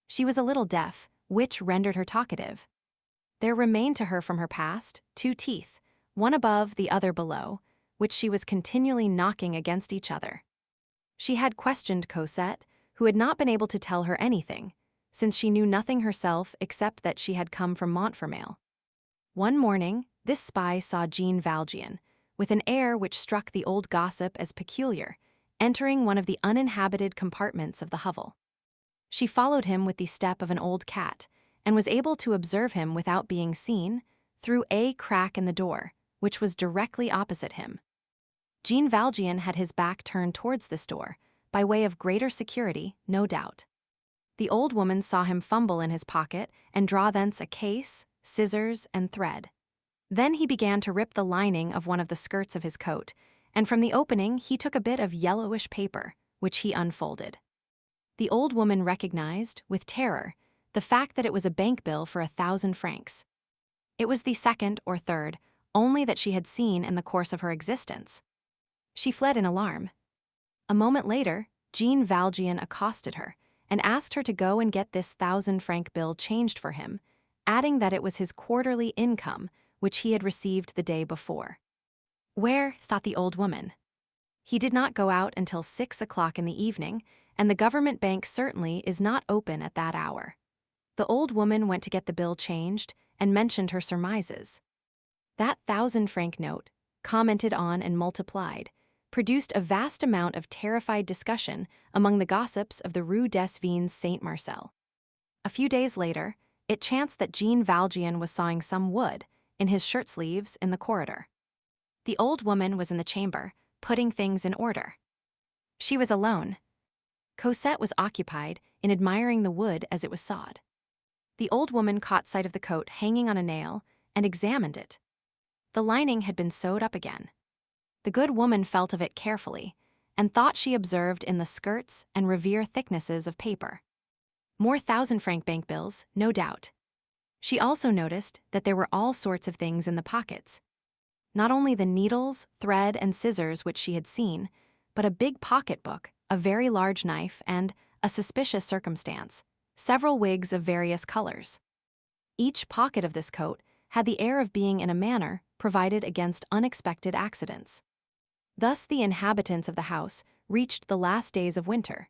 She was a little deaf, which rendered her talkative. There remained to her from her past 2 teeth, one above, the other below, which she was continually knocking against each other. She had questioned Cosette, who had not been able to tell her anything, since she knew nothing herself except that she had come from Montfermeil. One morning, this spy saw Jean Valjean, with an air which struck the old gossip as peculiar, entering one of the uninhabited compartments of the hovel. She followed him with the step of an old cat, and was able to observe him without being seen, through a crack in the door, which was directly opposite him. Jean Valjean had his back turned towards this door, by way of greater security, no doubt. The old woman saw him fumble in his pocket and draw thence a case, scissors, and thread. Then he began to rip the lining of one of the skirts of his coat, and from the opening he took a bit of yellowish paper, which he unfolded. The old woman recognized, with terror, the fact that it was a bank bill for 1,000 francs. It was the second or third, only that she had seen in the course of her existence. She fled in alarm. A moment later, Jean Valjean accosted her, and asked her to go and get this 1,000-franc bill changed for him, adding that it was his quarterly income, which he had received the day before. Where, thought the old woman? He did not go out until 6 o'clock in the evening, and the government bank certainly is not open at that hour. The old woman went to get the bill changed and mentioned her surmises. That 1,000-franc note, commented on and multiplied, produced a vast amount of terrified discussion among the gossips of the Rue des Vins Saint-Marcel. A few days later, it chanced that Jean Valjean was sawing some wood, in his shirt sleeves, in the corridor. The old woman was in the chamber, putting things in order. She was alone. Cosette was occupied in admiring the wood as it was sawed. The old woman caught sight of the coat hanging on a nail and examined it. The lining had been sewed up again. The good woman felt of it carefully, and thought she observed in the skirts and revere thicknesses of paper. More 1,000-franc bank bills, no doubt. She also noticed that there were all sorts of things in the pockets. Not only the needles, thread, and scissors which she had seen, but a big pocketbook, a very large knife, and, a suspicious circumstance, several wigs of various colors. Each pocket of this coat had the air of being in a manner provided against unexpected accidents. Thus the inhabitants of the house reached the last days of winter.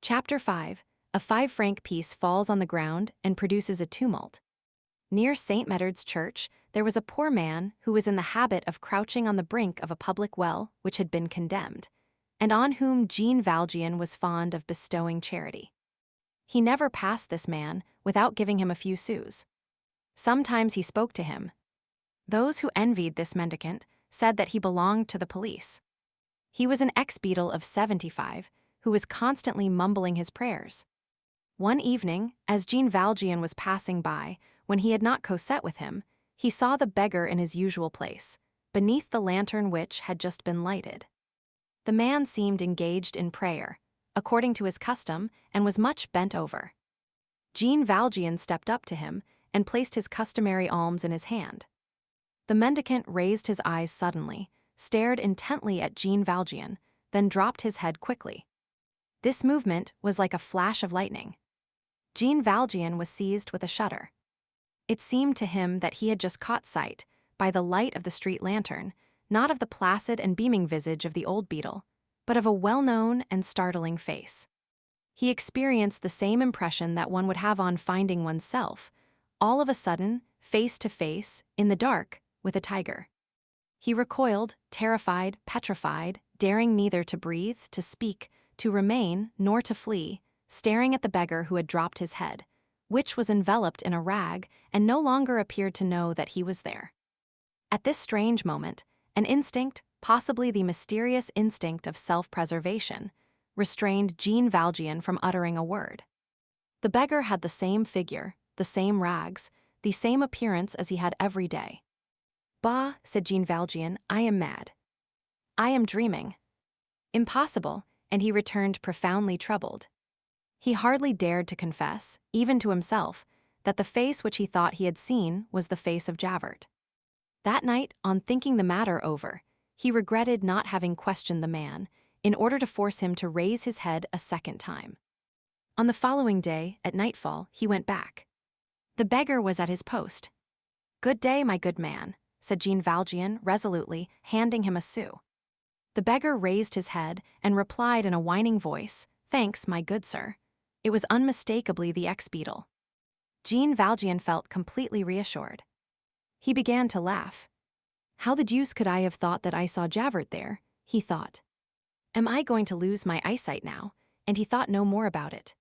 Chapter 5. A 5-franc piece falls on the ground and produces a tumult. Near St. Médard's church, there was a poor man who was in the habit of crouching on the brink of a public well which had been condemned, and on whom Jean Valjean was fond of bestowing charity. He never passed this man without giving him a few sous. Sometimes he spoke to him. Those who envied this mendicant said that he belonged to the police. He was an ex-beadle of 75 who was constantly mumbling his prayers. One evening, as Jean Valjean was passing by, when he had not Cosette with him, he saw the beggar in his usual place, beneath the lantern which had just been lighted. The man seemed engaged in prayer, according to his custom, and was much bent over. Jean Valjean stepped up to him and placed his customary alms in his hand. The mendicant raised his eyes suddenly, stared intently at Jean Valjean, then dropped his head quickly. This movement was like a flash of lightning. Jean Valjean was seized with a shudder. It seemed to him that he had just caught sight, by the light of the street lantern, not of the placid and beaming visage of the old beadle, but of a well-known and startling face. He experienced the same impression that one would have on finding oneself, all of a sudden, face to face, in the dark, with a tiger. He recoiled, terrified, petrified, daring neither to breathe, to speak, to remain, nor to flee, staring at the beggar who had dropped his head, which was enveloped in a rag and no longer appeared to know that he was there. At this strange moment, an instinct, possibly the mysterious instinct of self-preservation, restrained Jean Valjean from uttering a word. The beggar had the same figure, the same rags, the same appearance as he had every day. "Bah," said Jean Valjean, "I am mad. I am dreaming. Impossible," and he returned profoundly troubled. He hardly dared to confess, even to himself, that the face which he thought he had seen was the face of Javert. That night, on thinking the matter over, he regretted not having questioned the man, in order to force him to raise his head a second time. On the following day, at nightfall, he went back. The beggar was at his post. "Good day, my good man," said Jean Valjean resolutely, handing him a sou. The beggar raised his head and replied in a whining voice, "Thanks, my good sir." It was unmistakably the ex-beadle. Jean Valjean felt completely reassured. He began to laugh. "How the deuce could I have thought that I saw Javert there?" he thought. "Am I going to lose my eyesight now?" And he thought no more about it.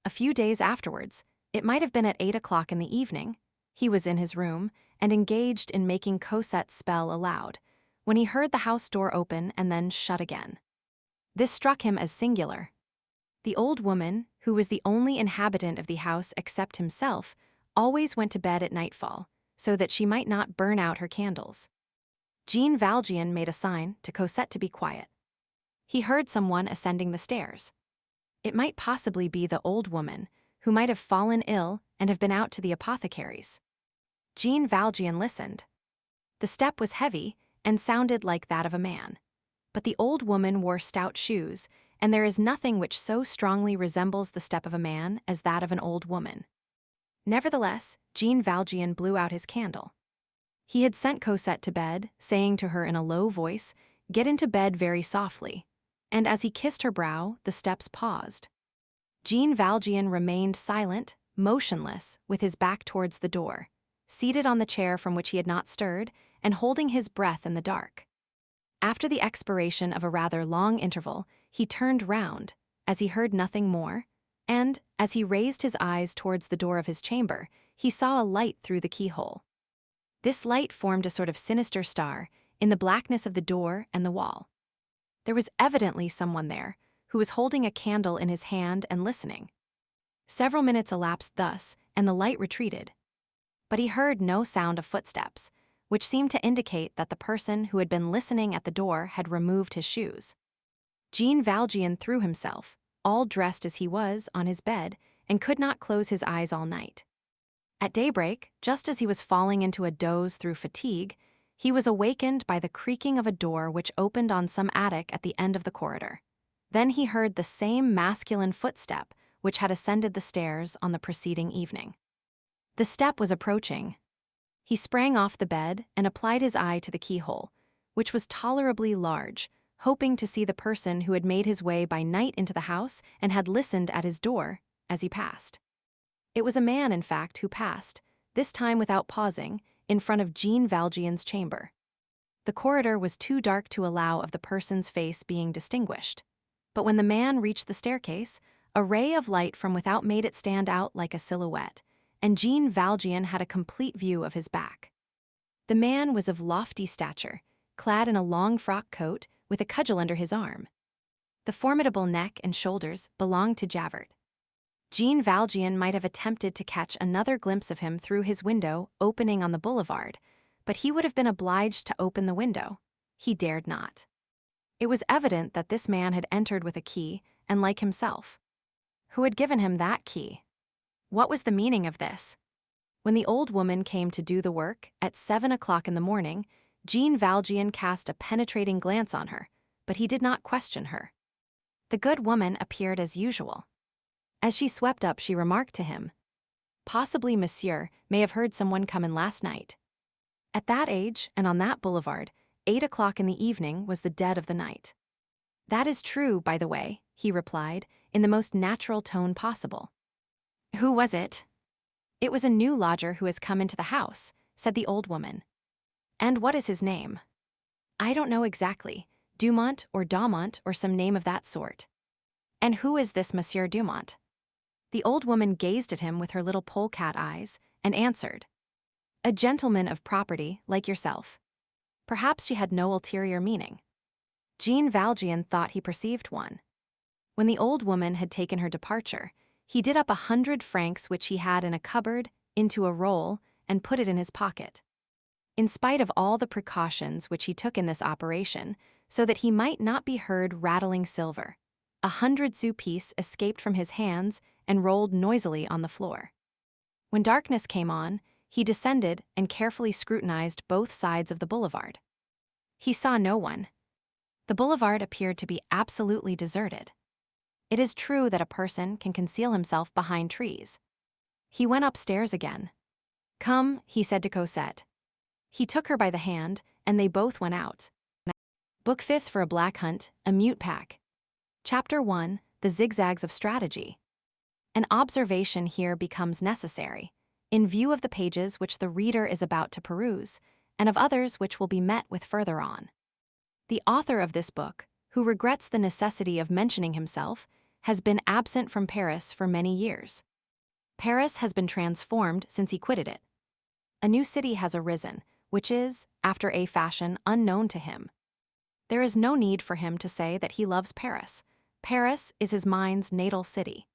A few days afterwards, it might have been at 8 o'clock in the evening, he was in his room and engaged in making Cosette spell aloud, when he heard the house door open and then shut again. This struck him as singular. The old woman, who was the only inhabitant of the house except himself, always went to bed at nightfall, so that she might not burn out her candles. Jean Valjean made a sign to Cosette to be quiet. He heard someone ascending the stairs. It might possibly be the old woman, who might have fallen ill and have been out to the apothecary's. Jean Valjean listened. The step was heavy and sounded like that of a man. But the old woman wore stout shoes, and there is nothing which so strongly resembles the step of a man as that of an old woman. Nevertheless, Jean Valjean blew out his candle. He had sent Cosette to bed, saying to her in a low voice, "Get into bed very softly," and as he kissed her brow, the steps paused. Jean Valjean remained silent, motionless, with his back towards the door, seated on the chair from which he had not stirred, and holding his breath in the dark. After the expiration of a rather long interval, he turned round, as he heard nothing more, and, as he raised his eyes towards the door of his chamber, he saw a light through the keyhole. This light formed a sort of sinister star in the blackness of the door and the wall. There was evidently someone there, who was holding a candle in his hand and listening. Several minutes elapsed thus, and the light retreated. But he heard no sound of footsteps, which seemed to indicate that the person who had been listening at the door had removed his shoes. Jean Valjean threw himself, all dressed as he was, on his bed, and could not close his eyes all night. At daybreak, just as he was falling into a doze through fatigue, he was awakened by the creaking of a door which opened on some attic at the end of the corridor. Then he heard the same masculine footstep which had ascended the stairs on the preceding evening. The step was approaching. He sprang off the bed and applied his eye to the keyhole, which was tolerably large, hoping to see the person who had made his way by night into the house and had listened at his door as he passed. It was a man, in fact, who passed, this time without pausing, in front of Jean Valjean's chamber. The corridor was too dark to allow of the person's face being distinguished. But when the man reached the staircase, a ray of light from without made it stand out like a silhouette, and Jean Valjean had a complete view of his back. The man was of lofty stature, clad in a long frock coat with a cudgel under his arm. The formidable neck and shoulders belonged to Javert. Jean Valjean might have attempted to catch another glimpse of him through his window opening on the boulevard, but he would have been obliged to open the window. He dared not. It was evident that this man had entered with a key, and like himself. Who had given him that key? What was the meaning of this? When the old woman came to do the work at 7 o'clock in the morning, Jean Valjean cast a penetrating glance on her, but he did not question her. The good woman appeared as usual. As she swept up, she remarked to him, "Possibly monsieur may have heard someone come in last night." At that age, and on that boulevard, 8 o'clock in the evening was the dead of the night. "That is true, by the way," he replied, in the most natural tone possible. "Who was it?" "It was a new lodger who has come into the house," said the old woman. "And what is his name?" "I don't know exactly. Dumont or Daumont or some name of that sort." "And who is this Monsieur Dumont?" The old woman gazed at him with her little polecat eyes, and answered, "A gentleman of property, like yourself." Perhaps she had no ulterior meaning. Jean Valjean thought he perceived one. When the old woman had taken her departure, he did up 100 francs which he had in a cupboard into a roll and put it in his pocket. In spite of all the precautions which he took in this operation, so that he might not be heard rattling silver, 100-sou piece escaped from his hands and rolled noisily on the floor. When darkness came on, he descended and carefully scrutinized both sides of the boulevard. He saw no one. The boulevard appeared to be absolutely deserted. It is true that a person can conceal himself behind trees. He went upstairs again. "Come," he said to Cosette. He took her by the hand, and they both went out. Book 5th for a Black Hunt, a Mute Pack. Chapter 1, The Zigzags of Strategy. An observation here becomes necessary, in view of the pages which the reader is about to peruse, and of others which will be met with further on. The author of this book, who regrets the necessity of mentioning himself, has been absent from Paris for many years. Paris has been transformed since he quitted it. A new city has arisen, which is, after a fashion, unknown to him. There is no need for him to say that he loves Paris. Paris is his mind's natal city.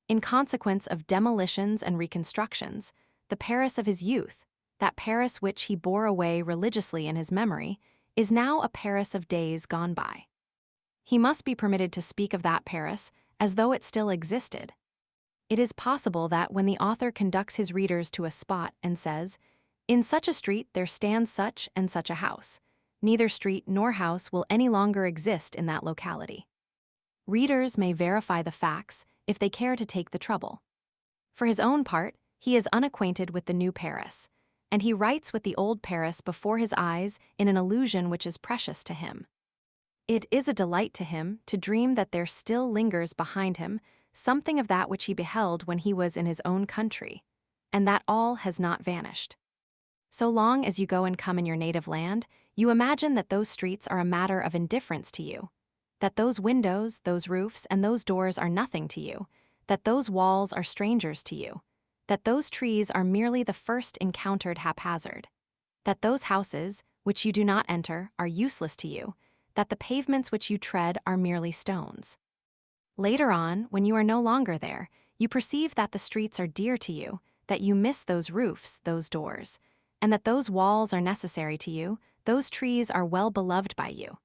In consequence of demolitions and reconstructions, the Paris of his youth, that Paris which he bore away religiously in his memory, is now a Paris of days gone by. He must be permitted to speak of that Paris as though it still existed. It is possible that when the author conducts his readers to a spot and says, "In such a street there stands such and such a house," neither street nor house will any longer exist in that locality. Readers may verify the facts if they care to take the trouble. For his own part, he is unacquainted with the new Paris, and he writes with the old Paris before his eyes in an illusion which is precious to him. It is a delight to him to dream that there still lingers behind him something of that which he beheld when he was in his own country, and that all has not vanished. So long as you go and come in your native land, you imagine that those streets are a matter of indifference to you, that those windows, those roofs, and those doors are nothing to you, that those walls are strangers to you, that those trees are merely the first encountered haphazard, that those houses, which you do not enter, are useless to you, that the pavements which you tread are merely stones. Later on, when you are no longer there, you perceive that the streets are dear to you, that you miss those roofs, those doors, and that those walls are necessary to you, those trees are well beloved by you,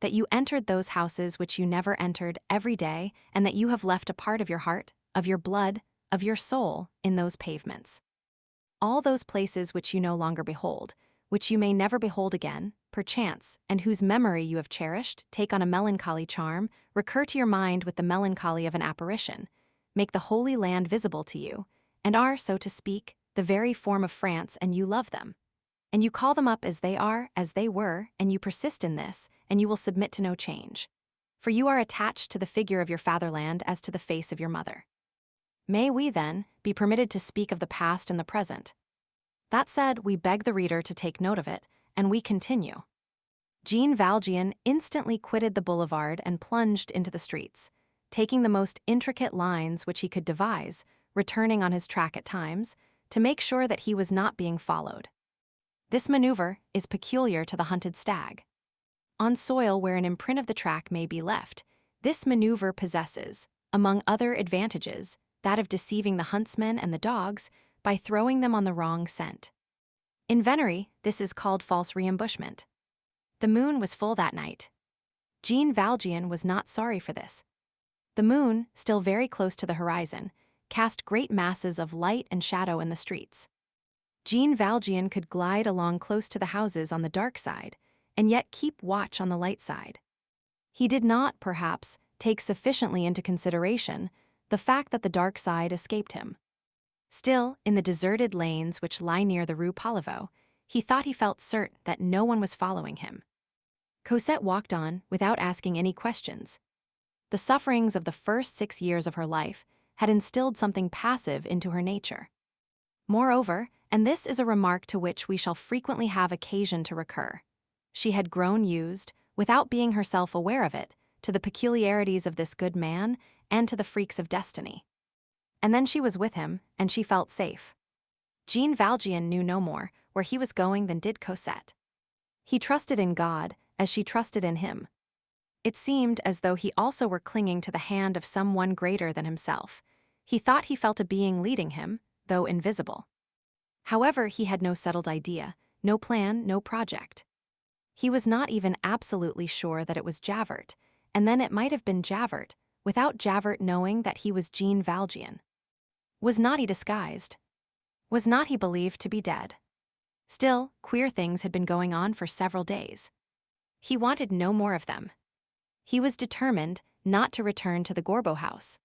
that you entered those houses which you never entered every day, and that you have left a part of your heart, of your blood, of your soul in those pavements. All those places which you no longer behold, which you may never behold again, perchance, and whose memory you have cherished, take on a melancholy charm, recur to your mind with the melancholy of an apparition, make the Holy Land visible to you, and are, so to speak, the very form of France, and you love them. And you call them up as they are, as they were, and you persist in this, and you will submit to no change. For you are attached to the figure of your fatherland as to the face of your mother. May we, then, be permitted to speak of the past and the present. That said, we beg the reader to take note of it, and we continue. Jean Valjean instantly quitted the boulevard and plunged into the streets, taking the most intricate lines which he could devise, returning on his track at times, to make sure that he was not being followed. This maneuver is peculiar to the hunted stag. On soil where an imprint of the track may be left, this maneuver possesses, among other advantages, that of deceiving the huntsmen and the dogs by throwing them on the wrong scent. In venery, this is called false reambushment. The moon was full that night. Jean Valjean was not sorry for this. The moon, still very close to the horizon, cast great masses of light and shadow in the streets. Jean Valjean could glide along close to the houses on the dark side, and yet keep watch on the light side. He did not, perhaps, take sufficiently into consideration the fact that the dark side escaped him. Still, in the deserted lanes which lie near the Rue Poliveau, he thought he felt certain that no one was following him. Cosette walked on without asking any questions. The sufferings of the first 6 years of her life had instilled something passive into her nature. Moreover, and this is a remark to which we shall frequently have occasion to recur, she had grown used, without being herself aware of it, to the peculiarities of this good man and to the freaks of destiny. And then she was with him, and she felt safe. Jean Valjean knew no more where he was going than did Cosette. He trusted in God as she trusted in him. It seemed as though he also were clinging to the hand of some one greater than himself. He thought he felt a being leading him, though invisible. However, he had no settled idea, no plan, no project. He was not even absolutely sure that it was Javert, and then it might have been Javert, without Javert knowing that he was Jean Valjean. Was not he disguised? Was not he believed to be dead? Still, queer things had been going on for several days. He wanted no more of them. He was determined not to return to the Gorbeau house.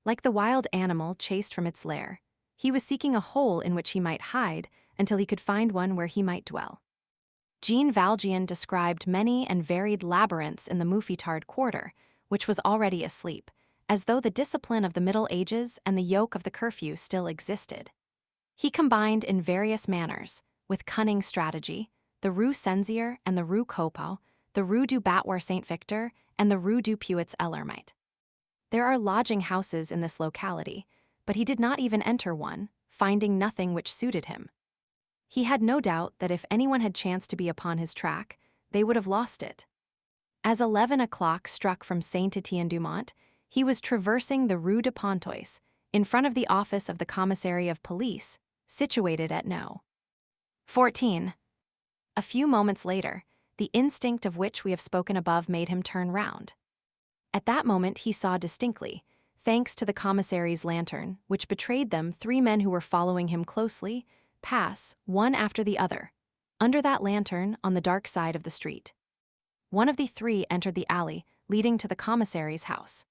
Like the wild animal chased from its lair, he was seeking a hole in which he might hide until he could find one where he might dwell. Jean Valjean described many and varied labyrinths in the Mouffetard quarter, which was already asleep, as though the discipline of the Middle Ages and the yoke of the curfew still existed. He combined in various manners, with cunning strategy, the Rue Censier and the Rue Copeau, the Rue du Battoir Saint-Victor, and the Rue du Puits-l'Ermite. There are lodging houses in this locality, but he did not even enter one, finding nothing which suited him. He had no doubt that if anyone had chanced to be upon his track, they would have lost it. As 11 o'clock struck from Saint-Étienne-du-Mont, he was traversing the Rue de Pontoise, in front of the office of the Commissary of Police, situated at No. 14. A few moments later, the instinct of which we have spoken above made him turn round. At that moment he saw distinctly, thanks to the commissary's lantern, which betrayed them 3 men who were following him closely, pass, one after the other, under that lantern on the dark side of the street. One of the 3 entered the alley leading to the commissary's house.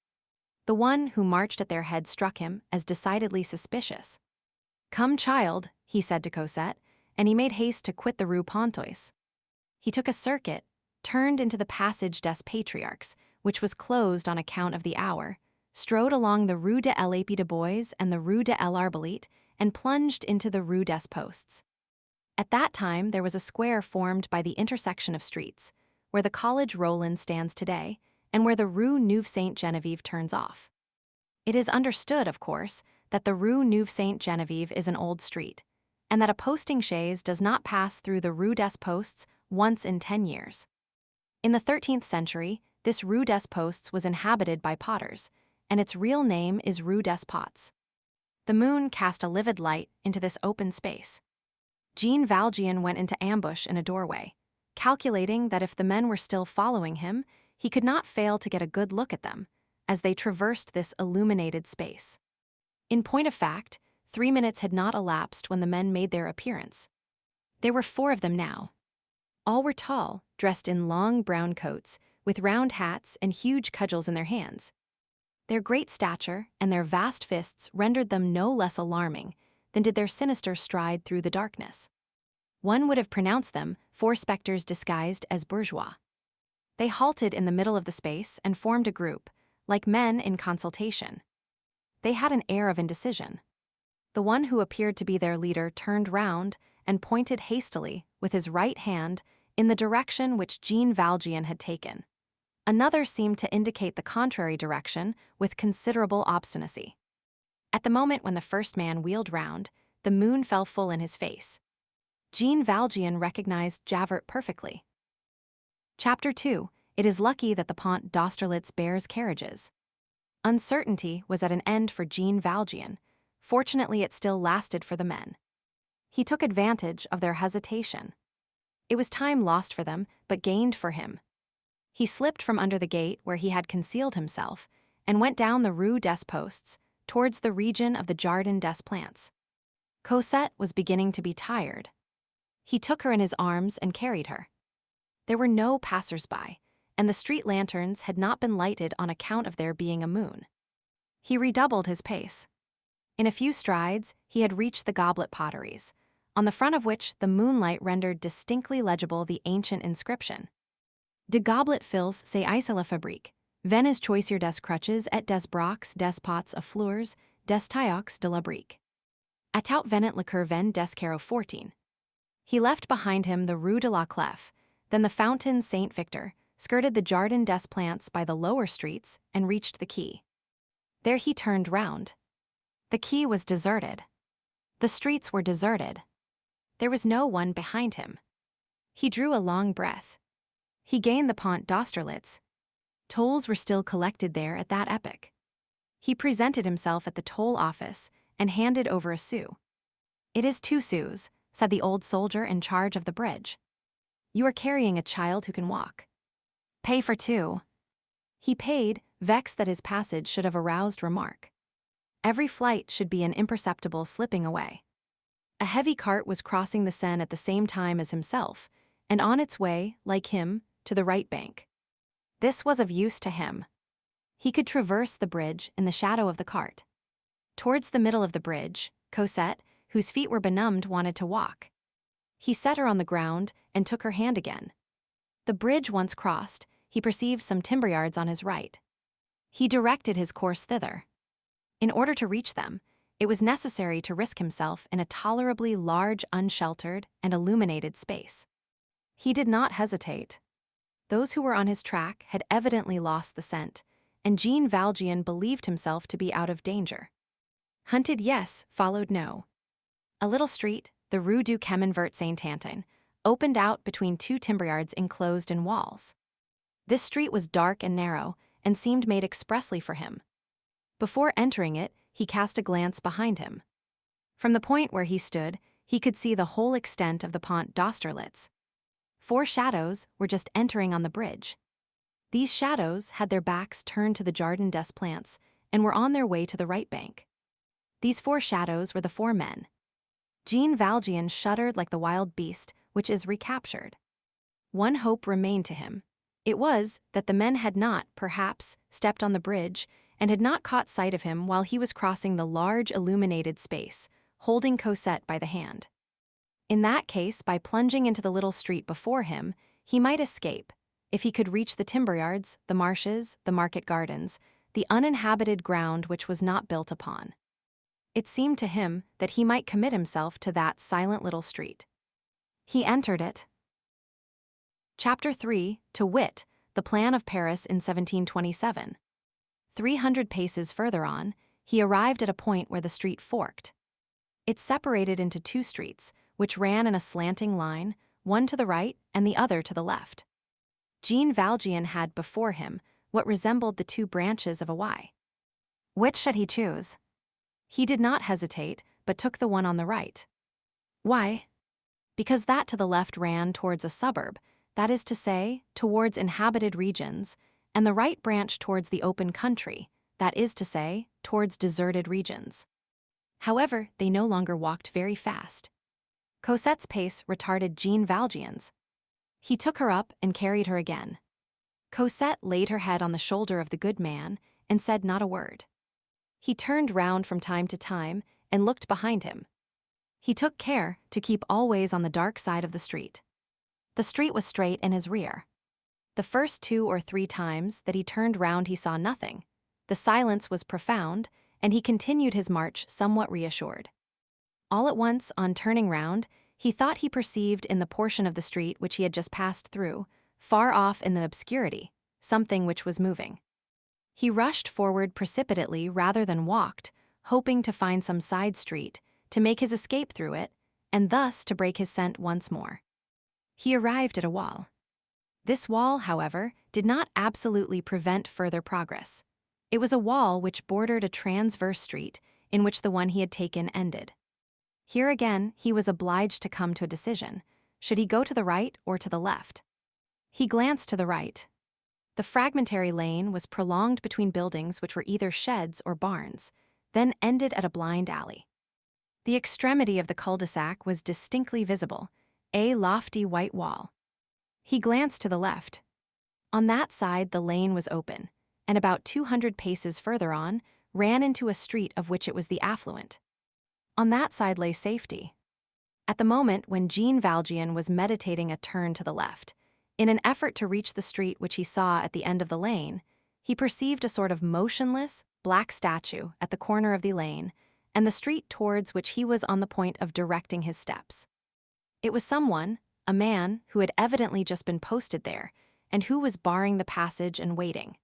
The one who marched at their head struck him as decidedly suspicious. "Come, child," he said to Cosette, and he made haste to quit the Rue Pontoise. He took a circuit, turned into the Passage des Patriarches, which was closed on account of the hour, strode along the Rue de l'Épée de Bois and the Rue de l'Arbalète, and plunged into the Rue des Postes. At that time there was a square formed by the intersection of streets, where the College Rollin stands today, and where the Rue Neuve Sainte-Geneviève turns off. It is understood, of course, that the Rue Neuve Sainte-Geneviève is an old street, and that a posting chaise does not pass through the Rue des Postes once in 10 years. In the 13th century, this Rue des Postes was inhabited by potters, and its real name is Rue des Pots. The moon cast a livid light into this open space. Jean Valjean went into ambush in a doorway, calculating that if the men were still following him, he could not fail to get a good look at them as they traversed this illuminated space. In point of fact, 3 minutes had not elapsed when the men made their appearance. There were 4 of them now. All were tall, dressed in long brown coats, with round hats and huge cudgels in their hands. Their great stature and their vast fists rendered them no less alarming than did their sinister stride through the darkness. One would have pronounced them 4 specters disguised as bourgeois. They halted in the middle of the space and formed a group, like men in consultation. They had an air of indecision. The one who appeared to be their leader turned round and pointed hastily with his right hand in the direction which Jean Valjean had taken. Another seemed to indicate the contrary direction with considerable obstinacy. At the moment when the first man wheeled round, the moon fell full in his face. Jean Valjean recognized Javert perfectly. Chapter 2. It is lucky that the Pont d'Austerlitz bears carriages. Uncertainty was at an end for Jean Valjean. Fortunately, it still lasted for the men. He took advantage of their hesitation. It was time lost for them, but gained for him. He slipped from under the gate where he had concealed himself and went down the Rue des Postes towards the region of the Jardin des Plantes. Cosette was beginning to be tired. He took her in his arms and carried her. There were no passers-by, and the street lanterns had not been lighted on account of there being a moon. He redoubled his pace. In a few strides, he had reached the Goblet Potteries, on the front of which the moonlight rendered distinctly legible the ancient inscription: De goblet fils c'est à la fabrique, venes choisir des crutches et des brocs des pots à fleurs, des tailloux de la brique. Atout venant le coeur ven des carreaux 14. He left behind him the Rue de la Clef, then the Fountain Saint-Victor, skirted the Jardin des Plantes by the lower streets, and reached the quay. There he turned round. The quay was deserted. The streets were deserted. There was no one behind him. He drew a long breath. He gained the Pont d'Austerlitz. Tolls were still collected there at that epoch. He presented himself at the toll office and handed over a sou. "It is 2 sous," said the old soldier in charge of the bridge. "You are carrying a child who can walk. Pay for 2. He paid, vexed that his passage should have aroused remark. Every flight should be an imperceptible slipping away. A heavy cart was crossing the Seine at the same time as himself, and on its way, like him, to the right bank. This was of use to him. He could traverse the bridge in the shadow of the cart. Towards the middle of the bridge, Cosette, whose feet were benumbed, wanted to walk. He set her on the ground and took her hand again. The bridge once crossed, he perceived some timber yards on his right. He directed his course thither. In order to reach them, it was necessary to risk himself in a tolerably large, unsheltered, and illuminated space. He did not hesitate. Those who were on his track had evidently lost the scent, and Jean Valjean believed himself to be out of danger. Hunted yes, followed no. A little street, the Rue du Chemin Vert Saint-Antoine, opened out between 2 timber yards enclosed in walls. This street was dark and narrow, and seemed made expressly for him. Before entering it, he cast a glance behind him. From the point where he stood, he could see the whole extent of the Pont d'Austerlitz. 4 shadows were just entering on the bridge. These shadows had their backs turned to the Jardin des Plantes and were on their way to the right bank. These 4 shadows were the 4 men. Jean Valjean shuddered like the wild beast which is recaptured. One hope remained to him. It was that the men had not, perhaps, stepped on the bridge and had not caught sight of him while he was crossing the large illuminated space, holding Cosette by the hand. In that case, by plunging into the little street before him, he might escape, if he could reach the timber yards, the marshes, the market gardens, the uninhabited ground which was not built upon. It seemed to him that he might commit himself to that silent little street. He entered it. Chapter 3, to wit, the plan of Paris in 1727. 300 paces further on, he arrived at a point where the street forked. It separated into 2 streets, which ran in a slanting line, one to the right and the other to the left. Jean Valjean had before him what resembled the 2 branches of a Y. Which should he choose? He did not hesitate, but took the one on the right. Why? because that to the left ran towards a suburb, that is to say, towards inhabited regions, and the right branched towards the open country, that is to say, towards deserted regions. However, they no longer walked very fast. Cosette's pace retarded Jean Valjean's. He took her up and carried her again. Cosette laid her head on the shoulder of the good man and said not a word. He turned round from time to time and looked behind him. He took care to keep always on the dark side of the street. The street was straight in his rear. The first 2 or 3 times that he turned round he saw nothing. The silence was profound, and he continued his march somewhat reassured. All at once, on turning round, he thought he perceived in the portion of the street which he had just passed through, far off in the obscurity, something which was moving. He rushed forward precipitately rather than walked, hoping to find some side street, to make his escape through it, and thus to break his scent once more. He arrived at a wall. This wall, however, did not absolutely prevent further progress. It was a wall which bordered a transverse street in which the one he had taken ended. Here again he was obliged to come to a decision. Should he go to the right or to the left? He glanced to the right. The fragmentary lane was prolonged between buildings which were either sheds or barns, then ended at a blind alley. The extremity of the cul-de-sac was distinctly visible, a lofty white wall. He glanced to the left. On that side the lane was open, and about 200 paces further on ran into a street of which it was the affluent. On that side lay safety. At the moment when Jean Valjean was meditating a turn to the left, in an effort to reach the street which he saw at the end of the lane, he perceived a sort of motionless, black statue at the corner of the lane, and the street towards which he was on the point of directing his steps. It was someone, a man, who had evidently just been posted there, and who was barring the passage and waiting.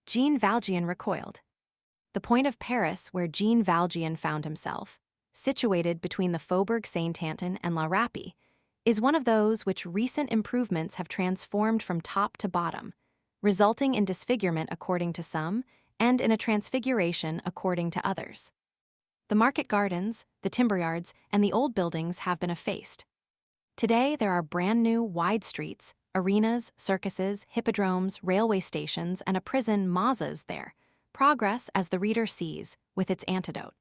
Jean Valjean recoiled. The point of Paris where Jean Valjean found himself, situated between the Faubourg Saint-Anton and La Rapée, is one of those which recent improvements have transformed from top to bottom, resulting in disfigurement according to some, and in a transfiguration according to others. The market gardens, the timber yards, and the old buildings have been effaced. Today there are brand new, wide streets, arenas, circuses, hippodromes, railway stations, and a prison mazas there. Progress, as the reader sees, with its antidote.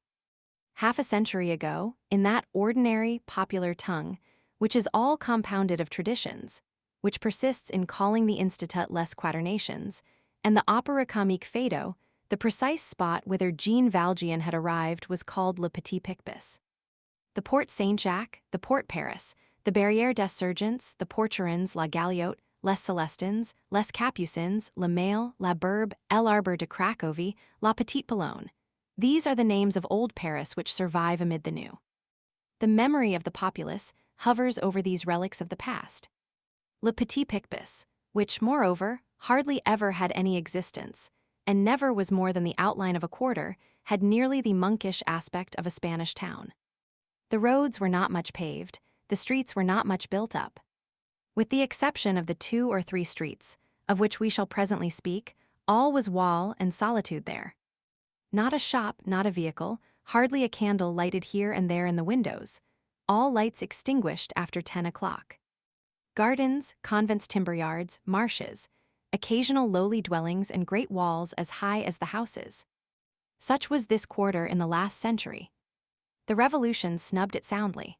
Half a century ago, in that ordinary, popular tongue, which is all compounded of traditions, which persists in calling the Institut les Quaternations, and the Opera Comique Fado, the precise spot whither Jean Valjean had arrived was called Le Petit Picpus. The Porte Saint-Jacques, the Porte Paris, the Barrière des Sergents, the Porcherins, La Galiote, Les Celestins, Les Capucins, Le Mail, La Bourbe, l'Arbre de Cracovie, La Petite Boulogne. These are the names of old Paris which survive amid the new. The memory of the populace hovers over these relics of the past. Le Petit Picpus, which, moreover, hardly ever had any existence, and never was more than the outline of a quarter, had nearly the monkish aspect of a Spanish town. The roads were not much paved, the streets were not much built up. With the exception of the 2 or 3 streets, of which we shall presently speak, all was wall and solitude there. Not a shop, not a vehicle, hardly a candle lighted here and there in the windows, all lights extinguished after 10 o'clock. Gardens, convents' timber yards, marshes, occasional lowly dwellings and great walls as high as the houses. Such was this quarter in the last century. The Revolution snubbed it soundly.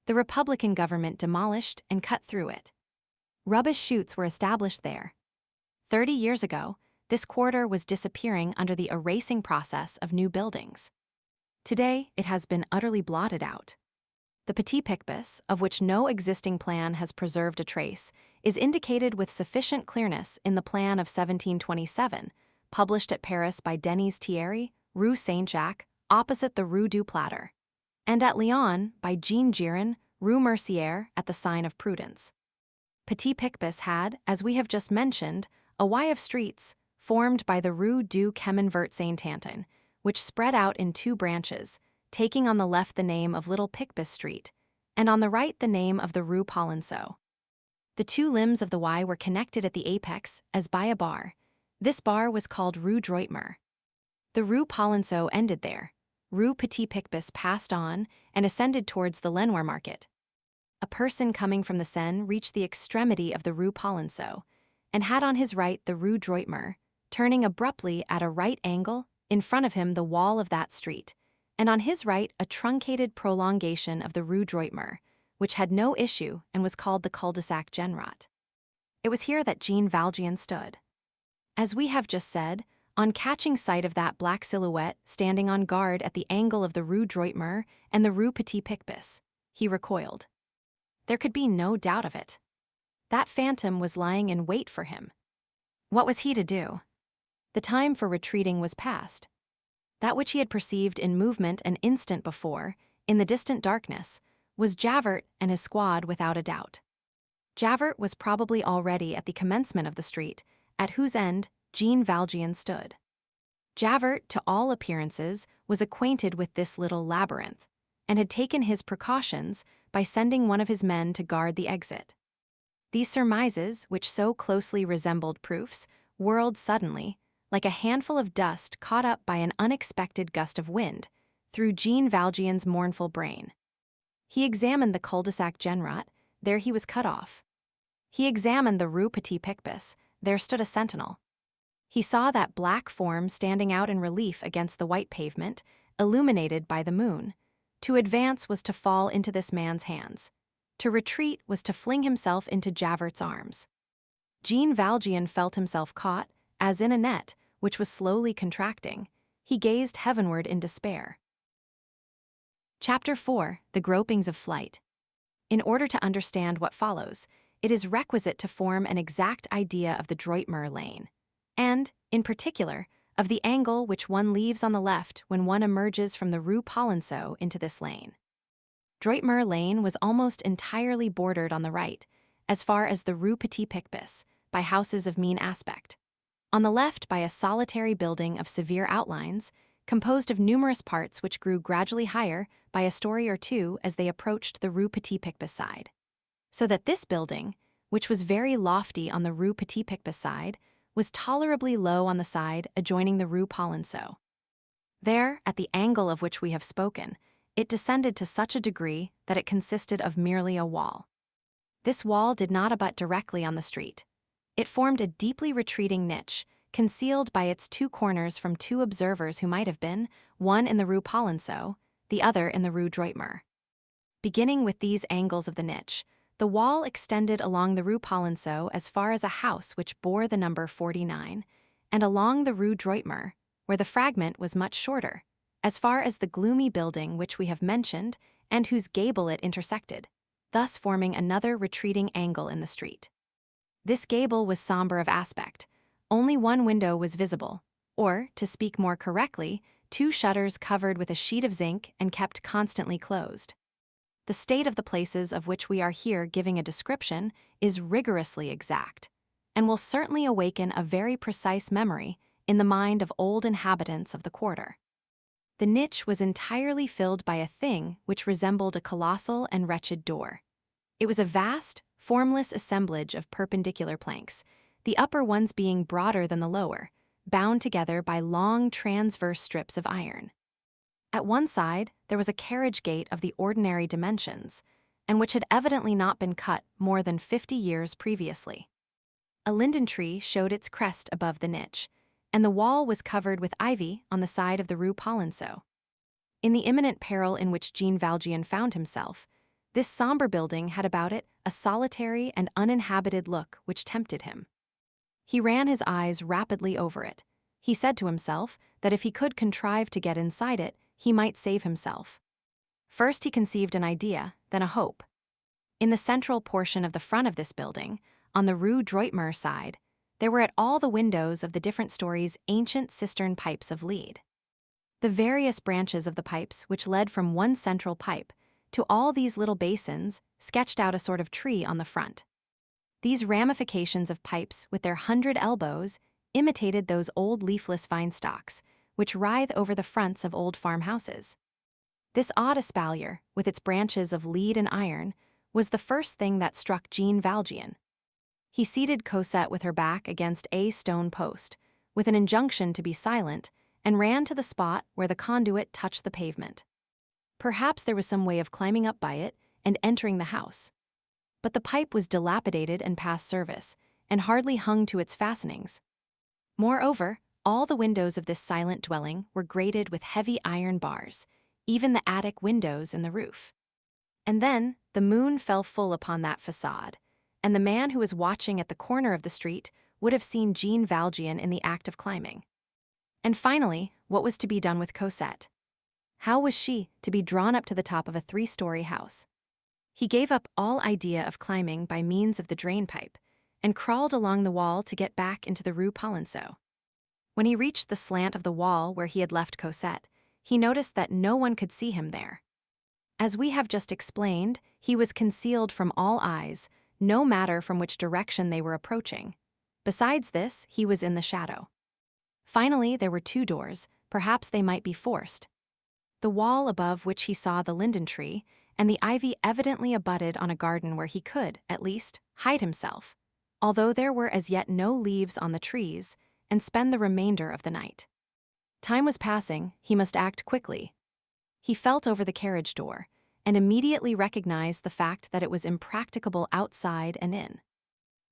The Republican government demolished and cut through it. Rubbish chutes were established there. 30 years ago, this quarter was disappearing under the erasing process of new buildings. Today, it has been utterly blotted out. The Petit Picpus, of which no existing plan has preserved a trace, is indicated with sufficient clearness in the plan of 1727, published at Paris by Denis Thierry, Rue Saint-Jacques, opposite the Rue du Plâtre, and at Lyon by Jean Giron, Rue Mercière, at the sign of Prudence. Petit Picpus had, as we have just mentioned, a Y of streets, formed by the Rue du Chemin Vert Saint-Anton, which spread out in 2 branches, taking on the left the name of Little Picpus Street, and on the right the name of the Rue Polonceau. The 2 limbs of the Y were connected at the apex as by a bar. This bar was called Rue Droitmer. The Rue Polonceau ended there. Rue Petit Picpus passed on and ascended towards the Lenoir Market. A person coming from the Seine reached the extremity of the Rue Polonceau and had on his right the Rue Droitmer, turning abruptly at a right angle, in front of him the wall of that street, and on his right a truncated prolongation of the Rue Droitmer, which had no issue and was called the cul-de-sac Genrot. It was here that Jean Valjean stood. As we have just said, on catching sight of that black silhouette standing on guard at the angle of the Rue Droitmer and the Rue Petit Picpus, he recoiled. There could be no doubt of it. That phantom was lying in wait for him. What was he to do? The time for retreating was past. That which he had perceived in movement an instant before, in the distant darkness, was Javert and his squad without a doubt. Javert was probably already at the commencement of the street, at whose end Jean Valjean stood. Javert, to all appearances, was acquainted with this little labyrinth, and had taken his precautions by sending one of his men to guard the exit. These surmises, which so closely resembled proofs, whirled suddenly, like a handful of dust caught up by an unexpected gust of wind, through Jean Valjean's mournful brain. He examined the cul-de-sac Genrot, there he was cut off. He examined the Rue Petit Picpus, there stood a sentinel. He saw that black form standing out in relief against the white pavement, illuminated by the moon. To advance was to fall into this man's hands. To retreat was to fling himself into Javert's arms. Jean Valjean felt himself caught, as in a net, which was slowly contracting. He gazed heavenward in despair. Chapter 4: The Gropings of Flight. In order to understand what follows, it is requisite to form an exact idea of the Droitmer lane, and, in particular, of the angle which one leaves on the left when one emerges from the Rue Polonceau into this lane. Droitmer Lane was almost entirely bordered on the right, as far as the Rue Petit Picpus, by houses of mean aspect. On the left by a solitary building of severe outlines, composed of numerous parts which grew gradually higher by a story or two as they approached the Rue Petit Picpus side. So that this building, which was very lofty on the Rue Petit Picpus side, was tolerably low on the side adjoining the Rue Polonceau. There, at the angle of which we have spoken, it descended to such a degree that it consisted of merely a wall. This wall did not abut directly on the street. It formed a deeply retreating niche, concealed by its two corners from two observers who might have been, one in the Rue Polonceau, the other in the Rue Droitmer. Beginning with these angles of the niche, the wall extended along the Rue Polonceau as far as a house which bore the number 49, and along the Rue Droitmer, where the fragment was much shorter, as far as the gloomy building which we have mentioned and whose gable it intersected, thus forming another retreating angle in the street. This gable was somber of aspect. Only one window was visible, or, to speak more correctly, two shutters covered with a sheet of zinc and kept constantly closed. The state of the places of which we are here giving a description is rigorously exact, and will certainly awaken a very precise memory in the mind of old inhabitants of the quarter. The niche was entirely filled by a thing which resembled a colossal and wretched door. It was a vast, formless assemblage of perpendicular planks, the upper ones being broader than the lower, bound together by long transverse strips of iron. At one side, there was a carriage gate of the ordinary dimensions, and which had evidently not been cut more than 50 years previously. A linden tree showed its crest above the niche, and the wall was covered with ivy on the side of the Rue Polonceau. In the imminent peril in which Jean Valjean found himself, this somber building had about it a solitary and uninhabited look which tempted him. He ran his eyes rapidly over it. He said to himself that if he could contrive to get inside it, he might save himself. First he conceived an idea, then a hope. In the central portion of the front of this building, on the Rue Droitmer side, there were at all the windows of the different stories ancient cistern pipes of lead. The various branches of the pipes which led from one central pipe to all these little basins sketched out a sort of tree on the front. These ramifications of pipes with their 100 elbows imitated those old leafless vine stalks, which writhe over the fronts of old farmhouses. This odd espalier, with its branches of lead and iron, was the first thing that struck Jean Valjean. He seated Cosette with her back against a stone post, with an injunction to be silent, and ran to the spot where the conduit touched the pavement. Perhaps there was some way of climbing up by it and entering the house. But the pipe was dilapidated and past service, and hardly hung to its fastenings. Moreover, all the windows of this silent dwelling were grated with heavy iron bars, even the attic windows in the roof. And then the moon fell full upon that facade, and the man who was watching at the corner of the street would have seen Jean Valjean in the act of climbing. And finally, what was to be done with Cosette? How was she to be drawn up to the top of a 3-story house? He gave up all idea of climbing by means of the drain pipe, and crawled along the wall to get back into the Rue Polonceau. When he reached the slant of the wall where he had left Cosette, he noticed that no one could see him there. As we have just explained, he was concealed from all eyes, no matter from which direction they were approaching. Besides this, he was in the shadow. Finally, there were 2 doors, perhaps they might be forced. The wall above which he saw the linden tree, and the ivy evidently abutted on a garden where he could, at least, hide himself, although there were as yet no leaves on the trees, and spend the remainder of the night. Time was passing, he must act quickly. He felt over the carriage door, and immediately recognized the fact that it was impracticable outside and in.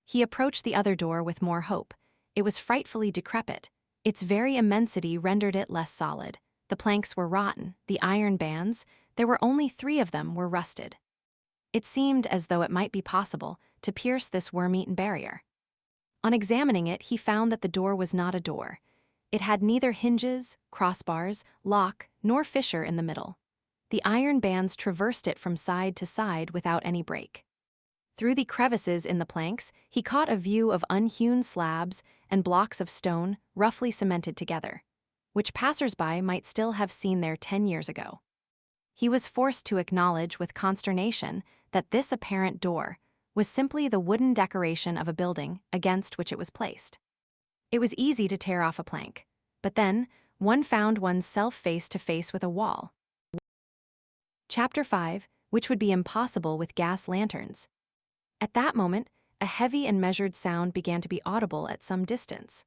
He approached the other door with more hope. It was frightfully decrepit. Its very immensity rendered it less solid. The planks were rotten, the iron bands, there were only 3 of them, were rusted. It seemed as though it might be possible to pierce this worm-eaten barrier. On examining it, he found that the door was not a door. It had neither hinges, crossbars, lock, nor fissure in the middle. The iron bands traversed it from side to side without any break. Through the crevices in the planks, he caught a view of unhewn slabs and blocks of stone roughly cemented together, which passers-by might still have seen there 10 years ago. He was forced to acknowledge with consternation that this apparent door was simply the wooden decoration of a building against which it was placed. It was easy to tear off a plank, but then one found one's self face to face with a wall. Chapter 5, which would be impossible with gas lanterns. At that moment, a heavy and measured sound began to be audible at some distance.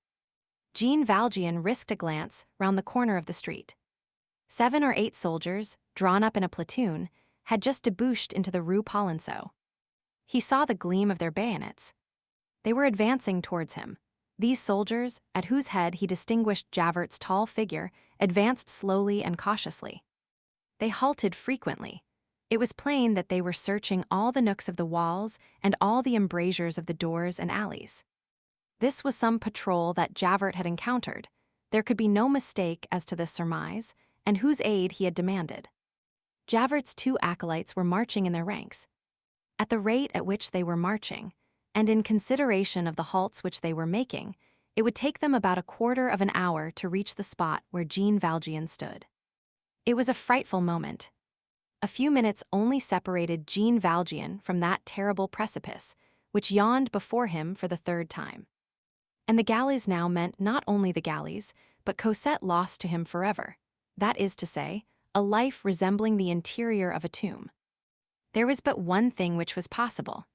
Jean Valjean risked a glance round the corner of the street. 7 or 8 soldiers, drawn up in a platoon, had just debouched into the Rue Polonceau. He saw the gleam of their bayonets. They were advancing towards him. These soldiers, at whose head he distinguished Javert's tall figure, advanced slowly and cautiously. They halted frequently. It was plain that they were searching all the nooks of the walls and all the embrasures of the doors and alleys. This was some patrol that Javert had encountered. There could be no mistake as to this surmise, and whose aid he had demanded. Javert's 2 acolytes were marching in their ranks. At the rate at which they were marching, and in consideration of the halts which they were making, it would take them about a quarter of an hour to reach the spot where Jean Valjean stood. It was a frightful moment. A few minutes only separated Jean Valjean from that terrible precipice, which yawned before him for the 3rd time. And the galleys now meant not only the galleys, but Cosette lost to him forever. That is to say, a life resembling the interior of a tomb. There was but one thing which was possible.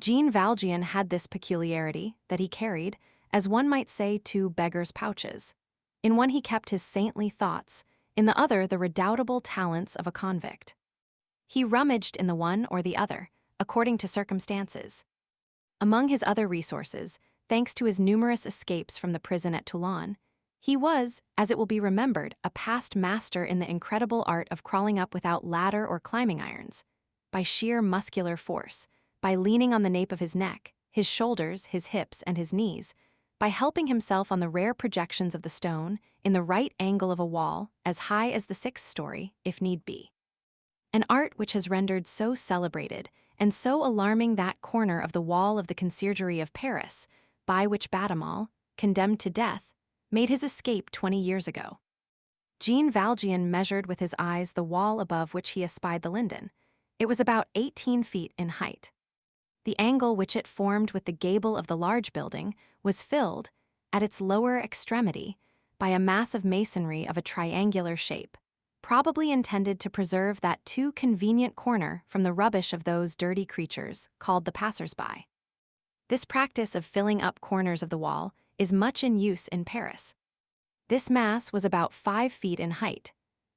Jean Valjean had this peculiarity that he carried, as one might say, 2 beggars' pouches. In one he kept his saintly thoughts, in the other the redoubtable talents of a convict. He rummaged in the one or the other, according to circumstances. Among his other resources, thanks to his numerous escapes from the prison at Toulon, he was, as it will be remembered, a past master in the incredible art of crawling up without ladder or climbing irons, by sheer muscular force, by leaning on the nape of his neck, his shoulders, his hips, and his knees, by helping himself on the rare projections of the stone, in the right angle of a wall, as high as the 6th story, if need be. An art which has rendered so celebrated and so alarming that corner of the wall of the Conciergerie of Paris, by which Batimal, condemned to death, made his escape 20 years ago. Jean Valjean measured with his eyes the wall above which he espied the linden. It was about 18 feet in height. The angle which it formed with the gable of the large building was filled, at its lower extremity, by a mass of masonry of a triangular shape, probably intended to preserve that too convenient corner from the rubbish of those dirty creatures called the passers-by. This practice of filling up corners of the wall is much in use in Paris. This mass was about 5 feet in height.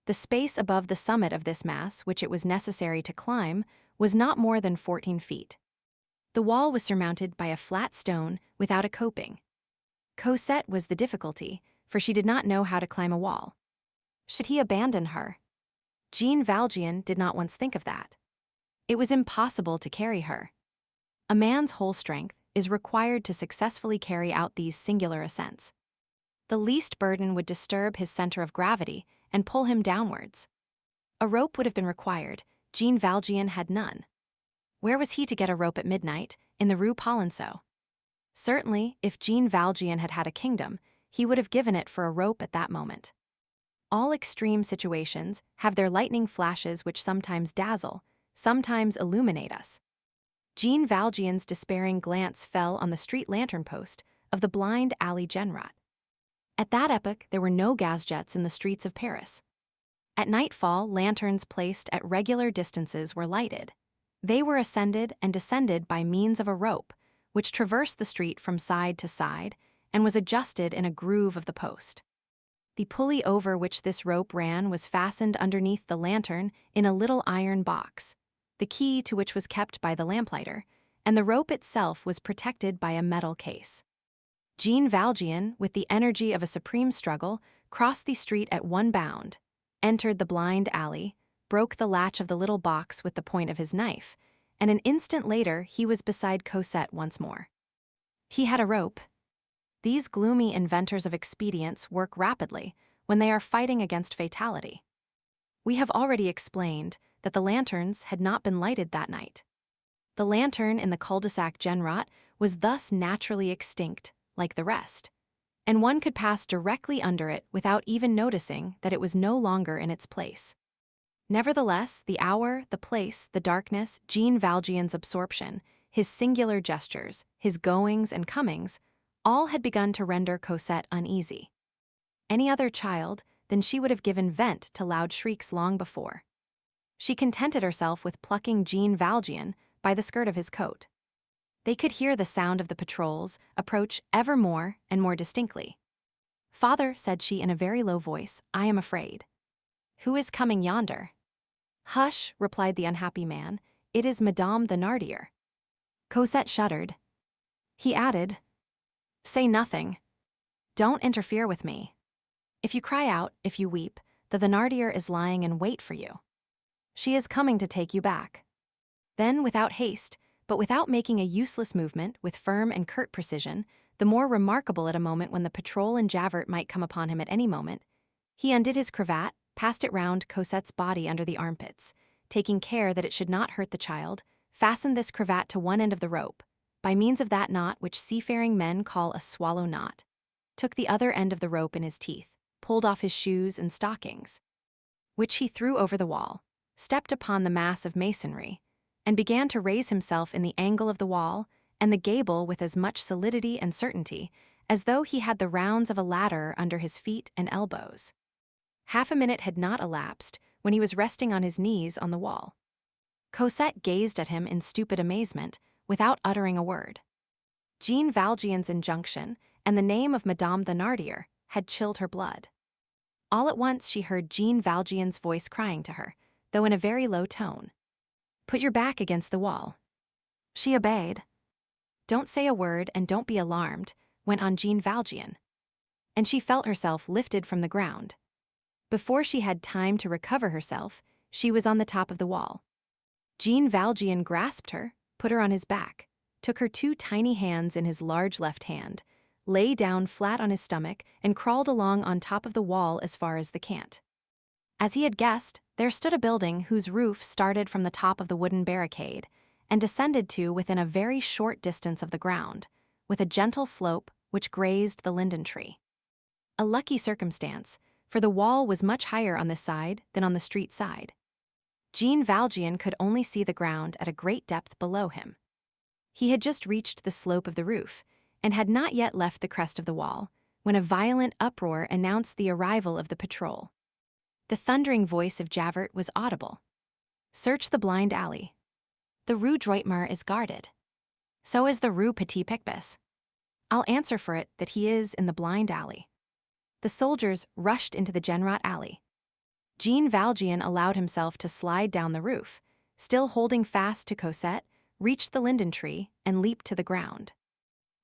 The space above the summit of this mass, which it was necessary to climb, was not more than 14 feet. The wall was surmounted by a flat stone without a coping. Cosette was the difficulty, for she did not know how to climb a wall. Should he abandon her? Jean Valjean did not once think of that. It was impossible to carry her. A man's whole strength is required to successfully carry out these singular ascents. The least burden would disturb his center of gravity and pull him downwards. A rope would have been required. Jean Valjean had none. Where was he to get a rope at midnight, in the Rue Polonceau? Certainly, if Jean Valjean had had a kingdom, he would have given it for a rope at that moment. All extreme situations have their lightning flashes which sometimes dazzle, sometimes illuminate us. Jean Valjean's despairing glance fell on the street lantern post of the blind alley Genrot. At that epoch, there were no gas jets in the streets of Paris. At nightfall, lanterns placed at regular distances were lighted. They were ascended and descended by means of a rope, which traversed the street from side to side and was adjusted in a groove of the post. The pulley over which this rope ran was fastened underneath the lantern in a little iron box, the key to which was kept by the lamplighter, and the rope itself was protected by a metal case. Jean Valjean, with the energy of a supreme struggle, crossed the street at one bound, entered the blind alley, broke the latch of the little box with the point of his knife, and an instant later he was beside Cosette once more. He had a rope. These gloomy inventors of expedients work rapidly when they are fighting against fatality. We have already explained that the lanterns had not been lighted that night. The lantern in the cul-de-sac Genrot was thus naturally extinct, like the rest, and one could pass directly under it without even noticing that it was no longer in its place. Nevertheless, the hour, the place, the darkness, Jean Valjean's absorption, his singular gestures, his goings and comings, all had begun to render Cosette uneasy. Any other child, then she would have given vent to loud shrieks long before. She contented herself with plucking Jean Valjean by the skirt of his coat. They could hear the sound of the patrols approach ever more and more distinctly. "Father," said she in a very low voice, "I am afraid." "Who is coming yonder?" "Hush," replied the unhappy man, "it is Madame Thénardier." Cosette shuddered. He added, "Say nothing. Don't interfere with me. If you cry out, if you weep, the Thénardier is lying in wait for you. She is coming to take you back." Then, without haste, but without making a useless movement, with firm and curt precision, the more remarkable at a moment when the patrol and Javert might come upon him at any moment, he undid his cravat, passed it round Cosette's body under the armpits, taking care that it should not hurt the child, fastened this cravat to one end of the rope, by means of that knot which seafaring men call a swallow knot, took the other end of the rope in his teeth, pulled off his shoes and stockings, which he threw over the wall, stepped upon the mass of masonry, and began to raise himself in the angle of the wall and the gable with as much solidity and certainty as though he had the rounds of a ladder under his feet and elbows. Half a minute had not elapsed when he was resting on his knees on the wall. Cosette gazed at him in stupid amazement, without uttering a word. Jean Valjean's injunction and the name of Madame Thénardier had chilled her blood. All at once she heard Jean Valjean's voice crying to her, though in a very low tone, "Put your back against the wall." She obeyed. "Don't say a word and don't be alarmed," went on Jean Valjean. And she felt herself lifted from the ground. Before she had time to recover herself, she was on the top of the wall. Jean Valjean grasped her, put her on his back, took her two tiny hands in his large left hand, lay down flat on his stomach, and crawled along on top of the wall as far as the cant. As he had guessed, there stood a building whose roof started from the top of the wooden barricade and descended to within a very short distance of the ground, with a gentle slope which grazed the linden tree. A lucky circumstance, for the wall was much higher on this side than on the street side. Jean Valjean could only see the ground at a great depth below him. He had just reached the slope of the roof, and had not yet left the crest of the wall, when a violent uproar announced the arrival of the patrol. The thundering voice of Javert was audible. "Search the blind alley. The Rue Droitmar is guarded. So is the Rue Petit Picpus. I'll answer for it that he is in the blind alley." The soldiers rushed into the Genrot alley. Jean Valjean allowed himself to slide down the roof, still holding fast to Cosette, reached the linden tree and leaped to the ground.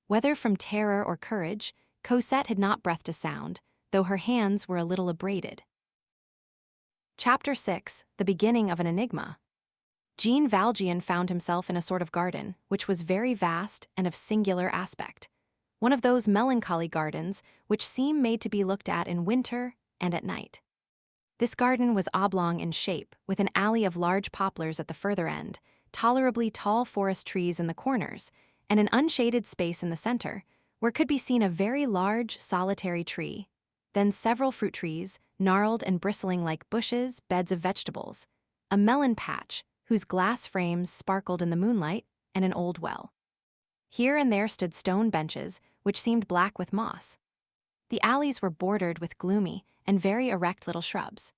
Whether from terror or courage, Cosette had not breathed a sound, though her hands were a little abraded. Chapter 6: The Beginning of an Enigma. Jean Valjean found himself in a sort of garden, which was very vast and of singular aspect. One of those melancholy gardens which seem made to be looked at in winter and at night. This garden was oblong in shape, with an alley of large poplars at the further end, tolerably tall forest trees in the corners, and an unshaded space in the center, where could be seen a very large, solitary tree, then several fruit trees, gnarled and bristling like bushes, beds of vegetables, a melon patch, whose glass frames sparkled in the moonlight, and an old well. Here and there stood stone benches, which seemed black with moss. The alleys were bordered with gloomy and very erect little shrubs.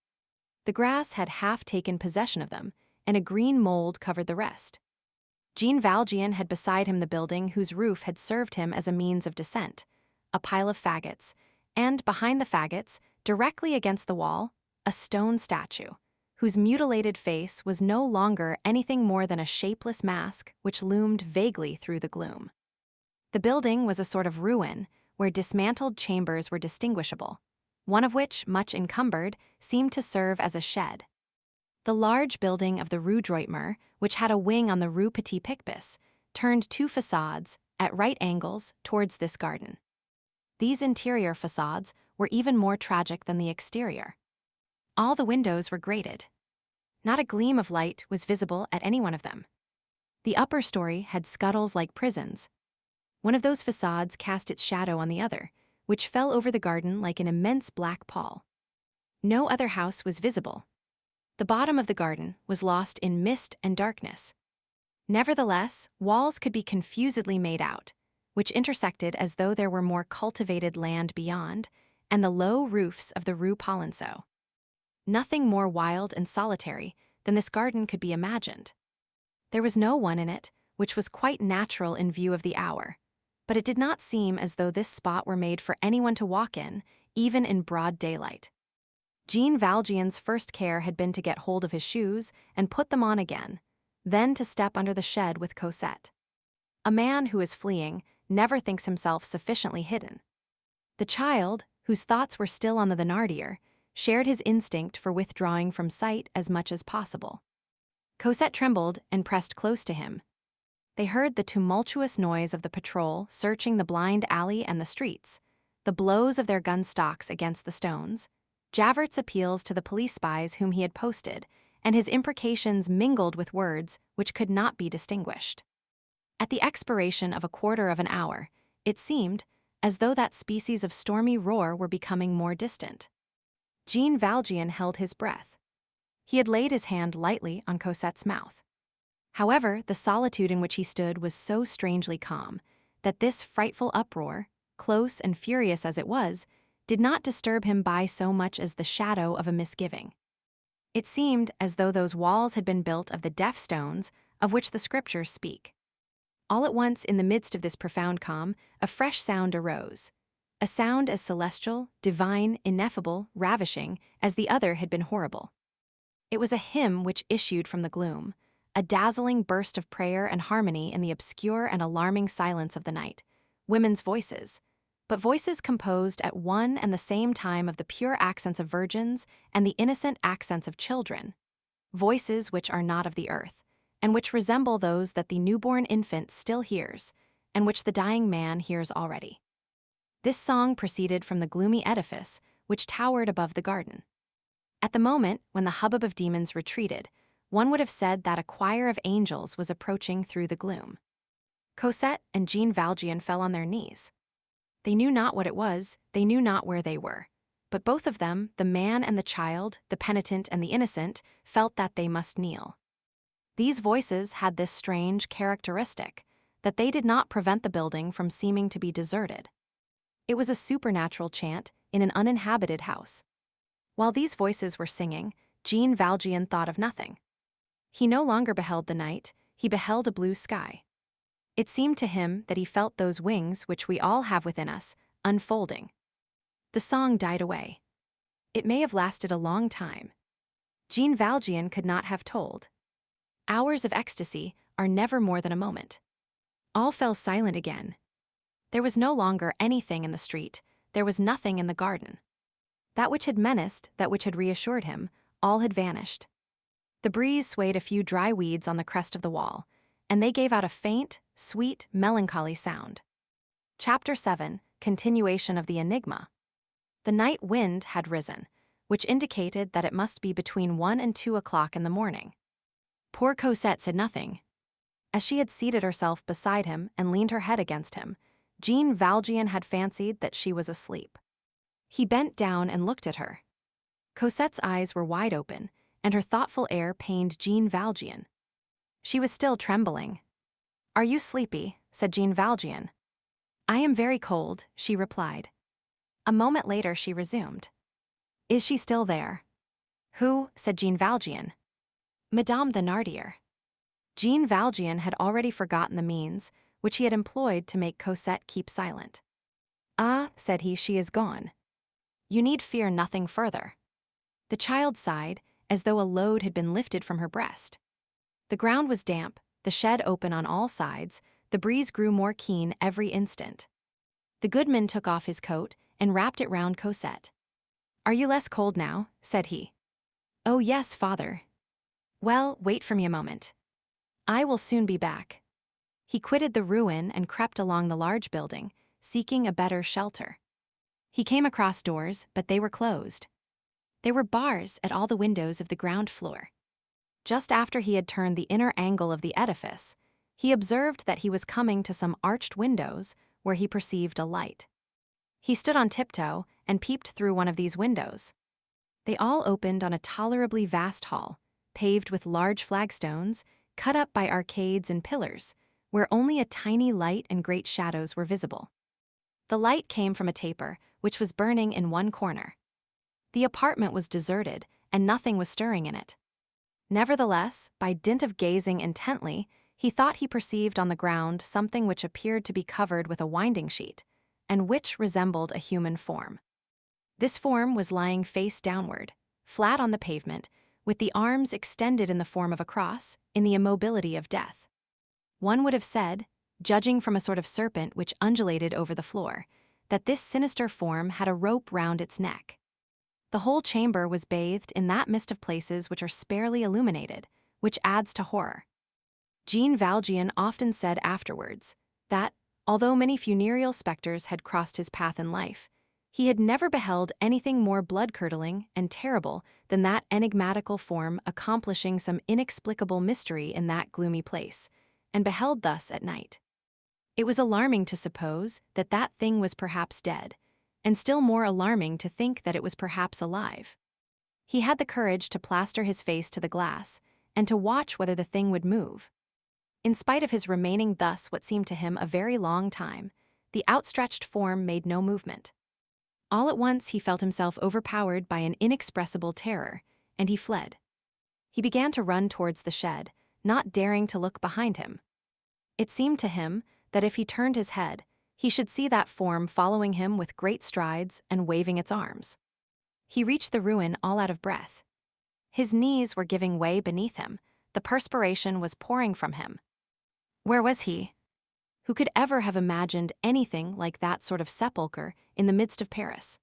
The grass had half taken possession of them, and a green mold covered the rest. Jean Valjean had beside him the building whose roof had served him as a means of descent, a pile of faggots, and behind the faggots, directly against the wall, a stone statue, whose mutilated face was no longer anything more than a shapeless mask which loomed vaguely through the gloom. The building was a sort of ruin, where dismantled chambers were distinguishable, one of which, much encumbered, seemed to serve as a shed. The large building of the Rue Droitmer, which had a wing on the Rue Petit Picpus, turned two facades, at right angles, towards this garden. These interior facades were even more tragic than the exterior. All the windows were grated. Not a gleam of light was visible at any one of them. The upper story had scuttles like prisons. One of those facades cast its shadow on the other, which fell over the garden like an immense black pall. No other house was visible. The bottom of the garden was lost in mist and darkness. Nevertheless, walls could be confusedly made out, which intersected as though there were more cultivated land beyond, and the low roofs of the Rue Polonceau. Nothing more wild and solitary than this garden could be imagined. There was no one in it, which was quite natural in view of the hour, but it did not seem as though this spot were made for anyone to walk in, even in broad daylight. Jean Valjean's first care had been to get hold of his shoes and put them on again, then to step under the shed with Cosette. A man who is fleeing never thinks himself sufficiently hidden. The child, whose thoughts were still on the Thénardier, shared his instinct for withdrawing from sight as much as possible. Cosette trembled and pressed close to him. They heard the tumultuous noise of the patrol searching the blind alley and the streets, the blows of their gun stocks against the stones, Javert's appeals to the police spies whom he had posted, and his imprecations mingled with words which could not be distinguished. At the expiration of a quarter of an hour, it seemed as though that species of stormy roar were becoming more distant. Jean Valjean held his breath. He had laid his hand lightly on Cosette's mouth. However, the solitude in which he stood was so strangely calm that this frightful uproar, close and furious as it was, did not disturb him by so much as the shadow of a misgiving. It seemed as though those walls had been built of the deaf stones of which the Scriptures speak. All at once, in the midst of this profound calm, a fresh sound arose, a sound as celestial, divine, ineffable, ravishing, as the other had been horrible. It was a hymn which issued from the gloom, a dazzling burst of prayer and harmony in the obscure and alarming silence of the night, women's voices, but voices composed at one and the same time of the pure accents of virgins and the innocent accents of children, voices which are not of the earth, and which resemble those that the newborn infant still hears, and which the dying man hears already. This song proceeded from the gloomy edifice which towered above the garden. At the moment when the hubbub of demons retreated, one would have said that a choir of angels was approaching through the gloom. Cosette and Jean Valjean fell on their knees. They knew not what it was, they knew not where they were, but both of them, the man and the child, the penitent and the innocent, felt that they must kneel. These voices had this strange characteristic, that they did not prevent the building from seeming to be deserted. It was a supernatural chant in an uninhabited house. While these voices were singing, Jean Valjean thought of nothing. He no longer beheld the night, he beheld a blue sky. It seemed to him that he felt those wings which we all have within us, unfolding. The song died away. It may have lasted a long time. Jean Valjean could not have told. Hours of ecstasy are never more than a moment. All fell silent again. There was no longer anything in the street, there was nothing in the garden. That which had menaced, that which had reassured him, all had vanished. The breeze swayed a few dry weeds on the crest of the wall, and they gave out a faint, sweet, melancholy sound. Chapter 7, Continuation of the Enigma. The night wind had risen, which indicated that it must be between 1 and 2 o'clock in the morning. Poor Cosette said nothing. As she had seated herself beside him and leaned her head against him, Jean Valjean had fancied that she was asleep. He bent down and looked at her. Cosette's eyes were wide open, and her thoughtful air pained Jean Valjean. She was still trembling. "Are you sleepy?" said Jean Valjean. "I am very cold," she replied. A moment later she resumed. "Is she still there?" "Who?" said Jean Valjean. "Madame Thénardier." Jean Valjean had already forgotten the means which he had employed to make Cosette keep silent. "Ah," said he, "she is gone. You need fear nothing further." The child sighed, as though a load had been lifted from her breast. The ground was damp, the shed open on all sides, the breeze grew more keen every instant. The goodman took off his coat and wrapped it round Cosette. "Are you less cold now?" said he. "Oh yes, father." "Well, wait for me a moment. I will soon be back." He quitted the ruin and crept along the large building, seeking a better shelter. He came across doors, but they were closed. There were bars at all the windows of the ground floor. Just after he had turned the inner angle of the edifice, he observed that he was coming to some arched windows where he perceived a light. He stood on tiptoe and peeped through one of these windows. They all opened on a tolerably vast hall, paved with large flagstones, cut up by arcades and pillars, where only a tiny light and great shadows were visible. The light came from a taper, which was burning in one corner. The apartment was deserted, and nothing was stirring in it. Nevertheless, by dint of gazing intently, he thought he perceived on the ground something which appeared to be covered with a winding sheet, and which resembled a human form. This form was lying face downward, flat on the pavement, with the arms extended in the form of a cross, in the immobility of death. One would have said, judging from a sort of serpent which undulated over the floor, that this sinister form had a rope round its neck. The whole chamber was bathed in that mist of places which are sparely illuminated, which adds to horror. Jean Valjean often said afterwards that, although many funereal spectres had crossed his path in life, he had never beheld anything more blood-curdling and terrible than that enigmatical form accomplishing some inexplicable mystery in that gloomy place, and beheld thus at night. It was alarming to suppose that that thing was perhaps dead, and still more alarming to think that it was perhaps alive. He had the courage to plaster his face to the glass, and to watch whether the thing would move. In spite of his remaining thus what seemed to him a very long time, the outstretched form made no movement. All at once he felt himself overpowered by an inexpressible terror, and he fled. He began to run towards the shed, not daring to look behind him. It seemed to him that if he turned his head, he should see that form following him with great strides and waving its arms. He reached the ruin all out of breath. His knees were giving way beneath him, the perspiration was pouring from him. Where was he? Who could ever have imagined anything like that sort of sepulchre in the midst of Paris?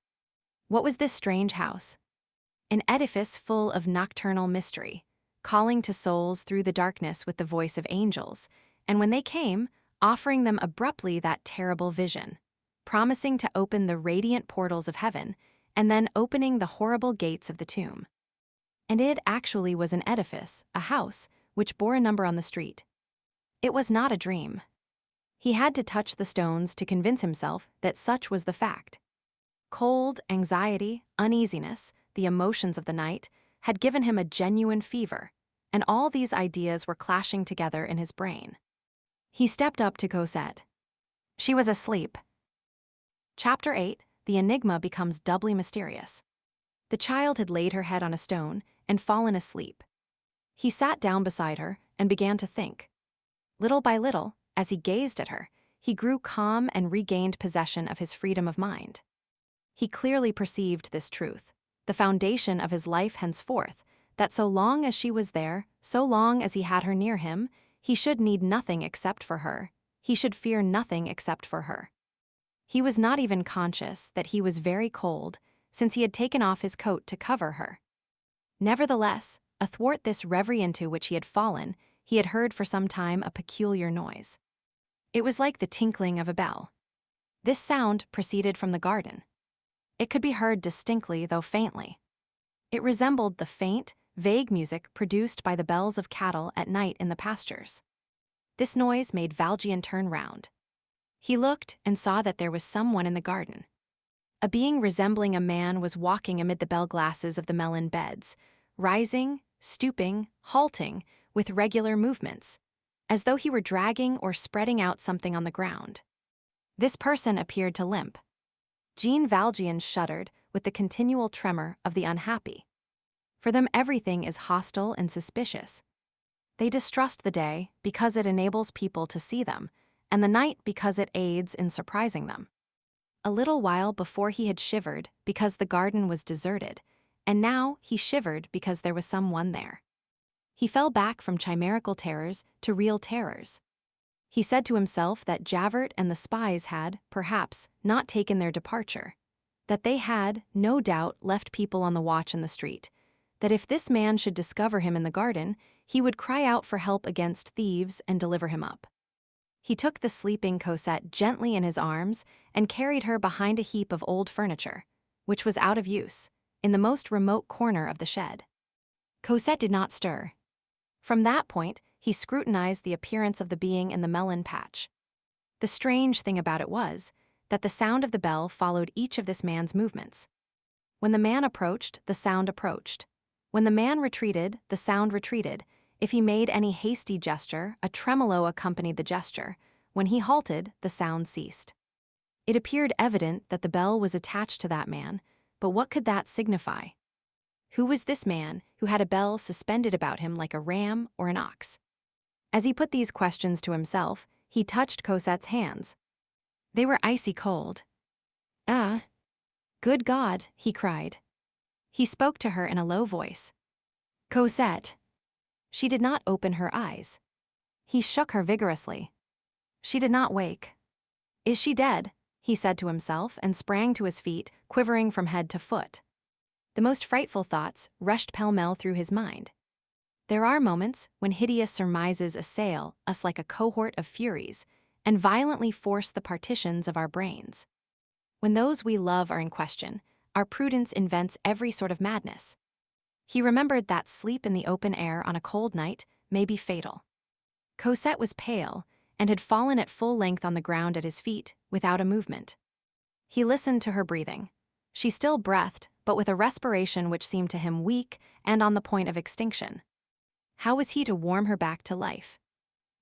What was this strange house? An edifice full of nocturnal mystery, calling to souls through the darkness with the voice of angels, and when they came, offering them abruptly that terrible vision, promising to open the radiant portals of heaven, and then opening the horrible gates of the tomb. And it actually was an edifice, a house, which bore a number on the street. It was not a dream. He had to touch the stones to convince himself that such was the fact. Cold, anxiety, uneasiness, the emotions of the night, had given him a genuine fever, and all these ideas were clashing together in his brain. He stepped up to Cosette. She was asleep. Chapter 8, The Enigma Becomes Doubly Mysterious. The child had laid her head on a stone and fallen asleep. He sat down beside her and began to think. Little by little, as he gazed at her, he grew calm and regained possession of his freedom of mind. He clearly perceived this truth, the foundation of his life henceforth, that so long as she was there, so long as he had her near him, he should need nothing except for her. He should fear nothing except for her. He was not even conscious that he was very cold, since he had taken off his coat to cover her. Nevertheless, athwart this reverie into which he had fallen, he had heard for some time a peculiar noise. It was like the tinkling of a bell. This sound proceeded from the garden. It could be heard distinctly, though faintly. It resembled the faint, vague music produced by the bells of cattle at night in the pastures. This noise made Valjean turn round. He looked and saw that there was someone in the garden. A being resembling a man was walking amid the bell glasses of the melon beds, rising, stooping, halting, with regular movements, as though he were dragging or spreading out something on the ground. This person appeared to limp. Jean Valjean shuddered with the continual tremor of the unhappy. For them everything is hostile and suspicious. They distrust the day because it enables people to see them, and the night because it aids in surprising them. A little while before he had shivered because the garden was deserted, and now he shivered because there was someone there. He fell back from chimerical terrors to real terrors. He said to himself that Javert and the spies had, perhaps, not taken their departure, that they had, no doubt, left people on the watch in the street, that if this man should discover him in the garden, he would cry out for help against thieves and deliver him up. He took the sleeping Cosette gently in his arms and carried her behind a heap of old furniture, which was out of use, in the most remote corner of the shed. Cosette did not stir. From that point, he scrutinized the appearance of the being in the melon patch. The strange thing about it was that the sound of the bell followed each of this man's movements. When the man approached, the sound approached. When the man retreated, the sound retreated. If he made any hasty gesture, a tremolo accompanied the gesture. When he halted, the sound ceased. It appeared evident that the bell was attached to that man, but what could that signify? Who was this man who had a bell suspended about him like a ram or an ox? As he put these questions to himself, he touched Cosette's hands. They were icy cold. "Ah, good God," he cried. He spoke to her in a low voice. "Cosette." She did not open her eyes. He shook her vigorously. She did not wake. "Is she dead?" he said to himself, and sprang to his feet, quivering from head to foot. The most frightful thoughts rushed pell-mell through his mind. There are moments when hideous surmises assail us like a cohort of furies and violently force the partitions of our brains. When those we love are in question, our prudence invents every sort of madness. He remembered that sleep in the open air on a cold night may be fatal. Cosette was pale and had fallen at full length on the ground at his feet, without a movement. He listened to her breathing. She still breathed, but with a respiration which seemed to him weak and on the point of extinction. How was he to warm her back to life?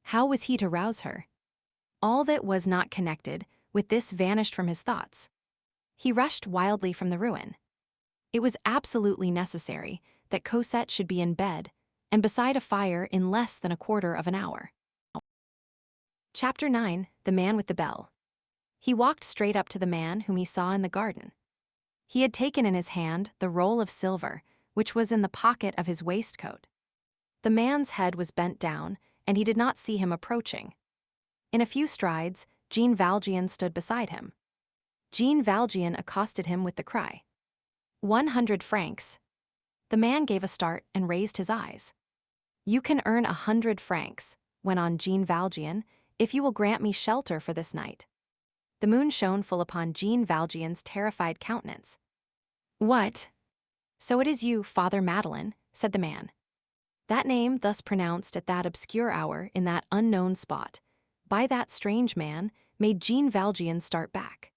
How was he to rouse her? All that was not connected with this vanished from his thoughts. He rushed wildly from the ruin. It was absolutely necessary that Cosette should be in bed and beside a fire in less than a quarter of an hour. Chapter 9: The Man with the Bell. He walked straight up to the man whom he saw in the garden. He had taken in his hand the roll of silver, which was in the pocket of his waistcoat. The man's head was bent down, and he did not see him approaching. In a few strides, Jean Valjean stood beside him. Jean Valjean accosted him with the cry, 100 francs. The man gave a start and raised his eyes. You can earn 100 francs, went on Jean Valjean, if you will grant me shelter for this night. The moon shone full upon Jean Valjean's terrified countenance. What? So it is you, Father Madeleine, said the man. That name thus pronounced at that obscure hour in that unknown spot, by that strange man, made Jean Valjean start back.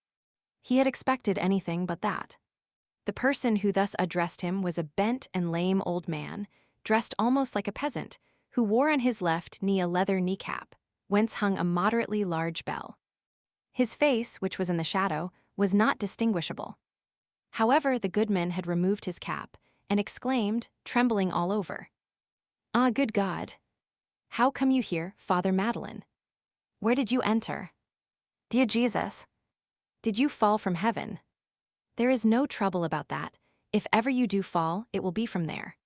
He had expected anything but that. The person who thus addressed him was a bent and lame old man, dressed almost like a peasant, who wore on his left knee a leather kneecap, whence hung a moderately large bell. His face, which was in the shadow, was not distinguishable. However, the goodman had removed his cap, and exclaimed, trembling all over, Ah, good God! How come you here, Father Madeleine? Where did you enter? Dear Jesus! Did you fall from heaven? There is no trouble about that. If ever you do fall, it will be from there.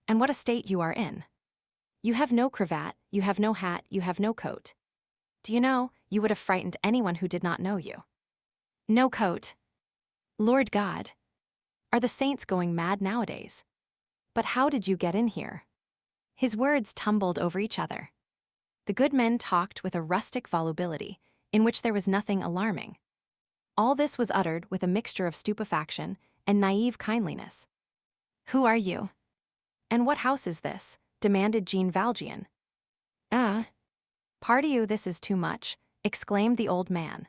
And what a state you are in. You have no cravat, you have no hat, you have no coat. Do you know, you would have frightened anyone who did not know you. No coat. Lord God. Are the saints going mad nowadays? But how did you get in here? His words tumbled over each other. The good men talked with a rustic volubility, in which there was nothing alarming. All this was uttered with a mixture of stupefaction and naive kindliness. Who are you? And what house is this? Demanded Jean Valjean. Pardon you, this is too much, exclaimed the old man.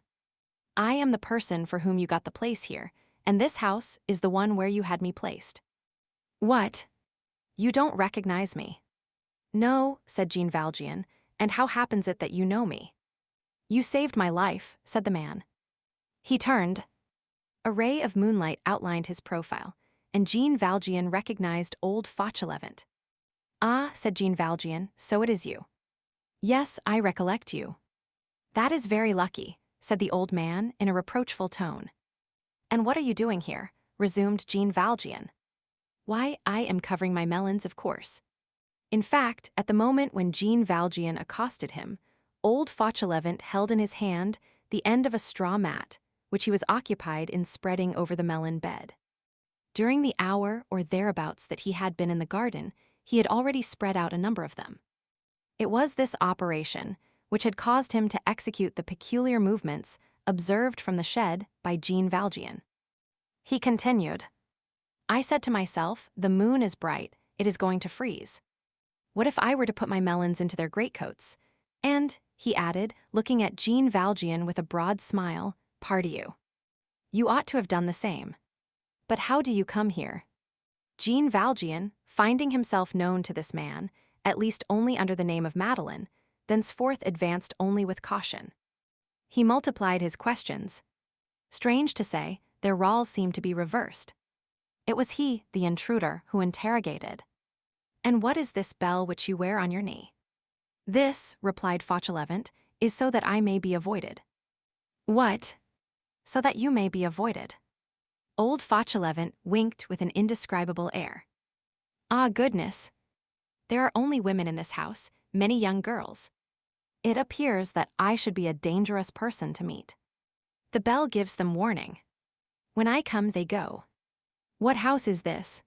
I am the person for whom you got the place here, and this house is the one where you had me placed. What? You don't recognize me? No, said Jean Valjean, and how happens it that you know me? You saved my life, said the man. He turned. A ray of moonlight outlined his profile, and Jean Valjean recognized old Fauchelevent. Ah, said Jean Valjean, so it is you. Yes, I recollect you. That is very lucky, said the old man in a reproachful tone. And what are you doing here? Resumed Jean Valjean. Why, I am covering my melons, of course. In fact, at the moment when Jean Valjean accosted him, old Fauchelevent held in his hand the end of a straw mat, which he was occupied in spreading over the melon bed. During the hour or thereabouts that he had been in the garden, he had already spread out a number of them. It was this operation which had caused him to execute the peculiar movements observed from the shed by Jean Valjean. He continued, I said to myself, the moon is bright, it is going to freeze. What if I were to put my melons into their greatcoats? And, he added, looking at Jean Valjean with a broad smile, pardon you. You ought to have done the same. But how do you come here? Jean Valjean, finding himself known to this man, at least only under the name of Madeleine, thenceforth advanced only with caution. He multiplied his questions. Strange to say, their rôles seemed to be reversed. It was he, the intruder, who interrogated. And what is this bell which you wear on your knee? This, replied Fauchelevent, is so that I may be avoided. What? So that you may be avoided. Old Fauchelevent winked with an indescribable air. Ah, goodness! There are only women in this house, many young girls. It appears that I should be a dangerous person to meet. The bell gives them warning. When I come, they go. What house is this?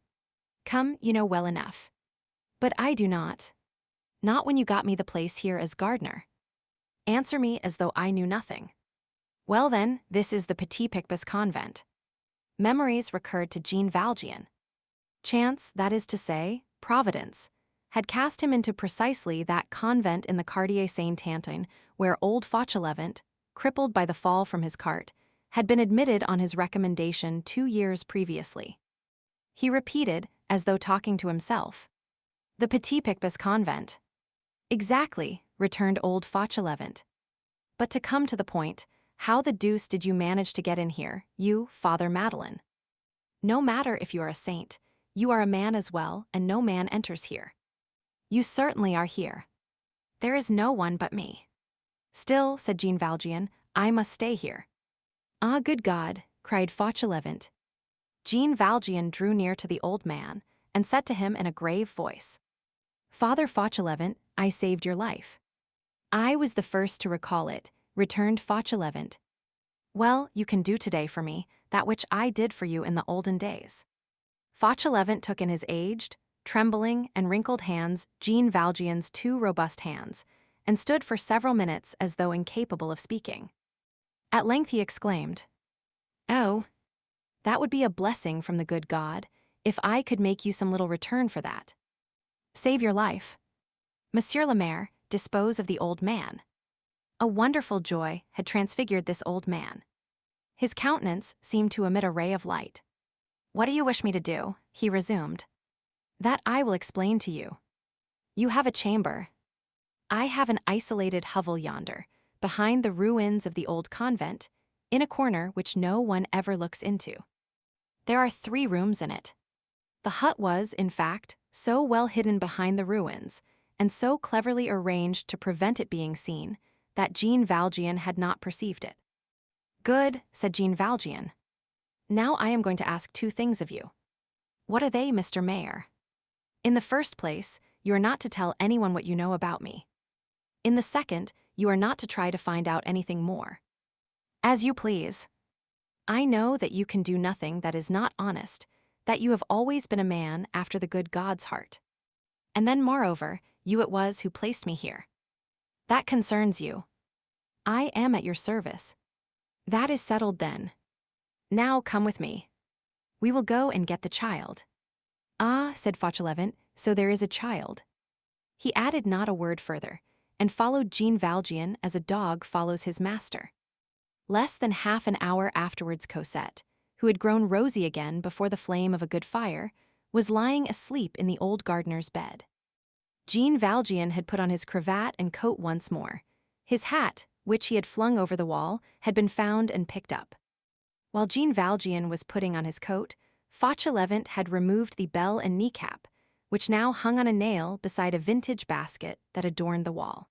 Come, you know well enough. But I do not. Not when you got me the place here as gardener. Answer me as though I knew nothing. Well then, this is the Petit Picpus convent. Memories recurred to Jean Valjean. Chance, that is to say, Providence, had cast him into precisely that convent in the Quartier Saint-Antoine where old Fauchelevent, crippled by the fall from his cart, had been admitted on his recommendation 2 years previously. He repeated, as though talking to himself, the Petit Picpus convent. Exactly, returned old Fauchelevent. But to come to the point, how the deuce did you manage to get in here, you, Father Madeleine? No matter if you are a saint, you are a man as well, and no man enters here. You certainly are here. There is no one but me. Still, said Jean Valjean, I must stay here. Ah, good God, cried Fauchelevent. Jean Valjean drew near to the old man, and said to him in a grave voice, Father Fauchelevent, I saved your life. I was the first to recall it, returned Fauchelevent. Well, you can do today for me that which I did for you in the olden days. Fauchelevent took in his aged, trembling, and wrinkled hands Jean Valjean's 2 robust hands, and stood for several minutes as though incapable of speaking. At length he exclaimed, Oh, that would be a blessing from the good God, if I could make you some little return for that. Save your life. Monsieur le Maire, dispose of the old man. A wonderful joy had transfigured this old man. His countenance seemed to emit a ray of light. What do you wish me to do? He resumed. That I will explain to you. You have a chamber. I have an isolated hovel yonder, behind the ruins of the old convent, in a corner which no one ever looks into. There are 3 rooms in it. The hut was, in fact, so well hidden behind the ruins, and so cleverly arranged to prevent it being seen, that Jean Valjean had not perceived it. Good, said Jean Valjean. Now I am going to ask 2 things of you. What are they, Mr. Mayor? In the first place, you are not to tell anyone what you know about me. In the second, you are not to try to find out anything more. As you please. I know that you can do nothing that is not honest, that you have always been a man after the good God's heart. And then moreover, you it was who placed me here. That concerns you. I am at your service. That is settled then. Now come with me. We will go and get the child. Ah, said Fauchelevent, so there is a child. He added not a word further, and followed Jean Valjean as a dog follows his master. Less than half an hour afterwards Cosette, who had grown rosy again before the flame of a good fire, was lying asleep in the old gardener's bed. Jean Valjean had put on his cravat and coat once more. His hat, which he had flung over the wall, had been found and picked up. While Jean Valjean was putting on his coat, Fauchelevent had removed the bell and kneecap, which now hung on a nail beside a vintage basket that adorned the wall.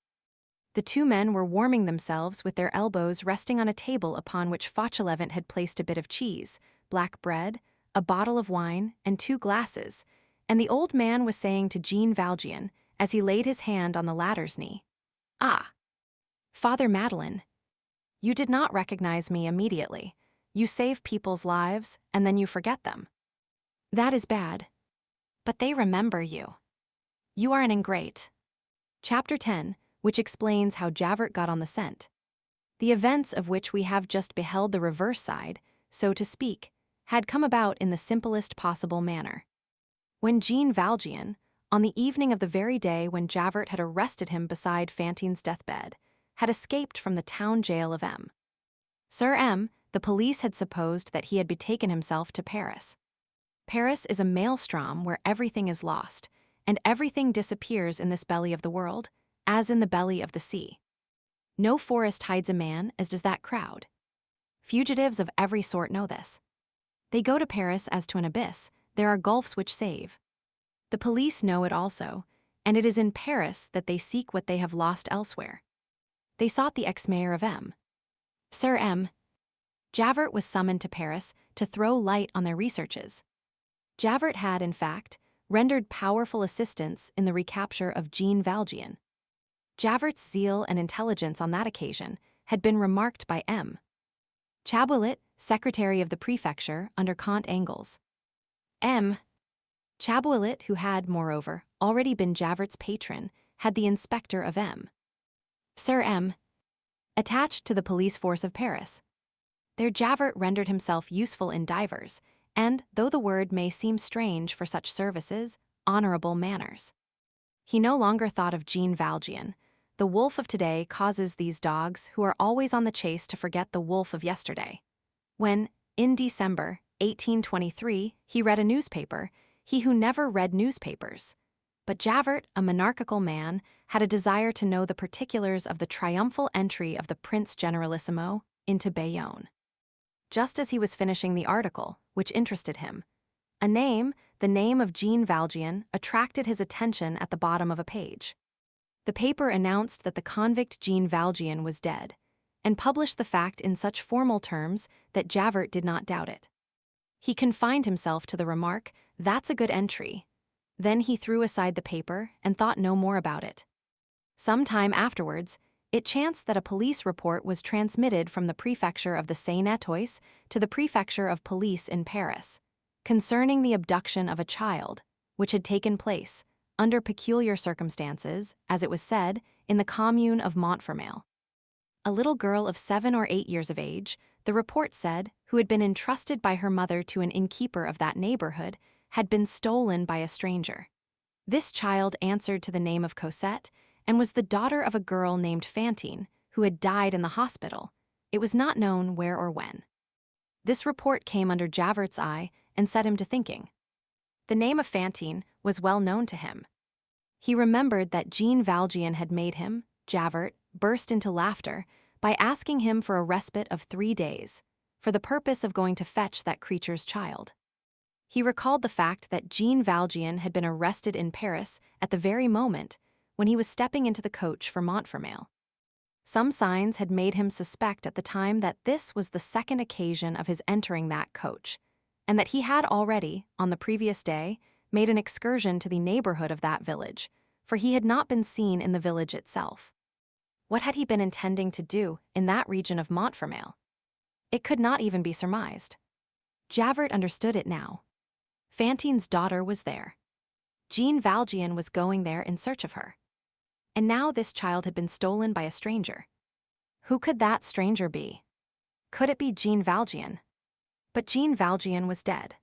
The two men were warming themselves with their elbows resting on a table upon which Fauchelevent had placed a bit of cheese, black bread, a bottle of wine, and 2 glasses, and the old man was saying to Jean Valjean, as he laid his hand on the latter's knee, "Ah, Father Madeleine, you did not recognize me immediately. You save people's lives, and then you forget them. That is bad. But they remember you. You are an ingrate." Chapter 10, which explains how Javert got on the scent. The events of which we have just beheld the reverse side, so to speak, had come about in the simplest possible manner. When Jean Valjean, on the evening of the very day when Javert had arrested him beside Fantine's deathbed, had escaped from the town jail of M. Sur M, the police had supposed that he had betaken himself to Paris. Paris is a maelstrom where everything is lost, and everything disappears in this belly of the world, as in the belly of the sea. No forest hides a man as does that crowd. Fugitives of every sort know this. They go to Paris as to an abyss. There are gulfs which save. The police know it also, and it is in Paris that they seek what they have lost elsewhere. They sought the ex-mayor of M. Sir M. Javert was summoned to Paris to throw light on their researches. Javert had, in fact, rendered powerful assistance in the recapture of Jean Valjean. Javert's zeal and intelligence on that occasion had been remarked by M. Chabouillet, secretary of the prefecture under Comte Angles. M. Chabouillet, who had, moreover, already been Javert's patron, had the inspector of M. Sir M. attached to the police force of Paris. There Javert rendered himself useful in divers, and, though the word may seem strange for such services, honorable manners. He no longer thought of Jean Valjean. The wolf of today causes these dogs who are always on the chase to forget the wolf of yesterday. When, in December 1823, he read a newspaper, he who never read newspapers. But Javert, a monarchical man, had a desire to know the particulars of the triumphal entry of the Prince Generalissimo into Bayonne. Just as he was finishing the article, which interested him, a name, the name of Jean Valjean, attracted his attention at the bottom of a page. The paper announced that the convict Jean Valjean was dead, and published the fact in such formal terms that Javert did not doubt it. He confined himself to the remark, "That's a good entry." Then he threw aside the paper and thought no more about it. Some time afterwards, it chanced that a police report was transmitted from the prefecture of the Seine-et-Oise to the prefecture of police in Paris, concerning the abduction of a child, which had taken place, under peculiar circumstances, as it was said, in the commune of Montfermeil. A little girl of 7 or 8 years of age, the report said, who had been entrusted by her mother to an innkeeper of that neighborhood, had been stolen by a stranger. This child answered to the name of Cosette, and was the daughter of a girl named Fantine, who had died in the hospital. It was not known where or when. This report came under Javert's eye and set him to thinking. The name of Fantine was well known to him. He remembered that Jean Valjean had made him, Javert, burst into laughter by asking him for a respite of 3 days, for the purpose of going to fetch that creature's child. He recalled the fact that Jean Valjean had been arrested in Paris at the very moment when he was stepping into the coach for Montfermeil. Some signs had made him suspect at the time that this was the second occasion of his entering that coach, and that he had already, on the previous day, made an excursion to the neighborhood of that village, for he had not been seen in the village itself. What had he been intending to do in that region of Montfermeil? It could not even be surmised. Javert understood it now. Fantine's daughter was there. Jean Valjean was going there in search of her. And now this child had been stolen by a stranger. Who could that stranger be? Could it be Jean Valjean? But Jean Valjean was dead.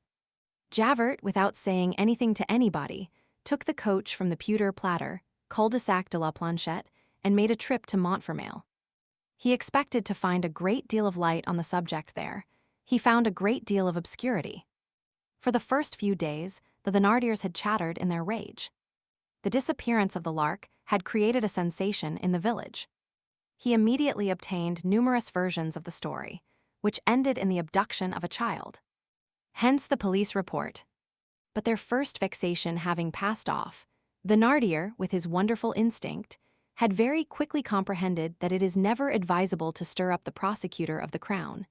Javert, without saying anything to anybody, took the coach from the Pewter Platter, cul-de-sac de la Planchette, and made a trip to Montfermeil. He expected to find a great deal of light on the subject there. He found a great deal of obscurity. For the first few days, the Thénardiers had chattered in their rage. The disappearance of the lark had created a sensation in the village. He immediately obtained numerous versions of the story, which ended in the abduction of a child. Hence the police report. But their first vexation having passed off, the Thénardier, with his wonderful instinct, had very quickly comprehended that it is never advisable to stir up the prosecutor of the crown,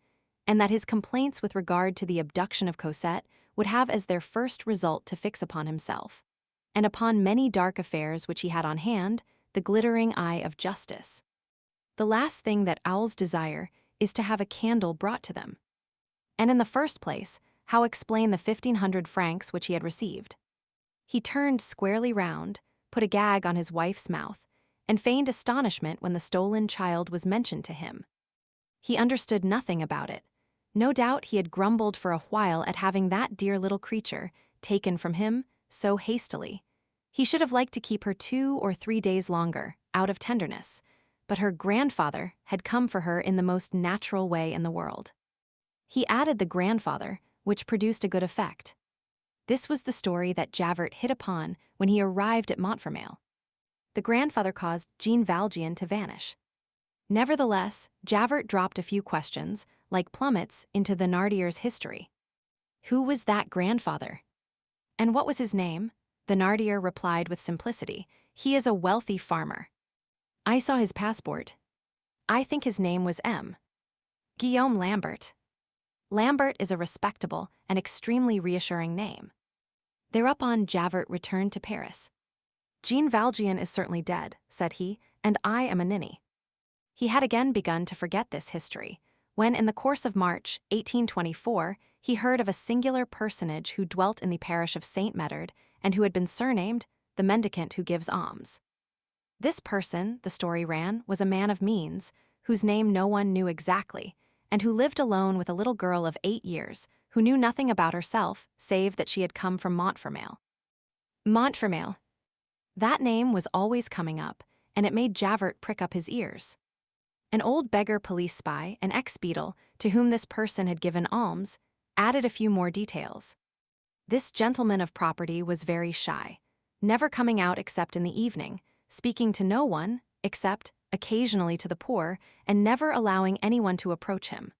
and that his complaints with regard to the abduction of Cosette would have as their first result to fix upon himself, and upon many dark affairs which he had on hand, the glittering eye of justice. The last thing that owls desire is to have a candle brought to them. And in the first place, how explain the 1,500 francs which he had received? He turned squarely round, put a gag on his wife's mouth, and feigned astonishment when the stolen child was mentioned to him. He understood nothing about it. No doubt he had grumbled for a while at having that dear little creature taken from him so hastily. He should have liked to keep her 2 or 3 days longer, out of tenderness, but her grandfather had come for her in the most natural way in the world. He added the grandfather, which produced a good effect. This was the story that Javert hit upon when he arrived at Montfermeil. The grandfather caused Jean Valjean to vanish. Nevertheless, Javert dropped a few questions, like plummets, into the Thénardier's history. Who was that grandfather? And what was his name? The Thénardier replied with simplicity, "He is a wealthy farmer. I saw his passport. I think his name was M. Guillaume Lambert. Lambert is a respectable and extremely reassuring name." Thereupon Javert returned to Paris. "Jean Valjean is certainly dead," said he, "and I am a ninny." He had again begun to forget this history, when in the course of March, 1824, he heard of a singular personage who dwelt in the parish of Saint Médard, and who had been surnamed the mendicant who gives alms. This person, the story ran, was a man of means, whose name no one knew exactly, and who lived alone with a little girl of 8 years, who knew nothing about herself, save that she had come from Montfermeil. Montfermeil. That name was always coming up, and it made Javert prick up his ears. An old beggar police spy, an ex-beadle, to whom this person had given alms, added a few more details. This gentleman of property was very shy, never coming out except in the evening, speaking to no one, except occasionally to the poor, and never allowing anyone to approach him.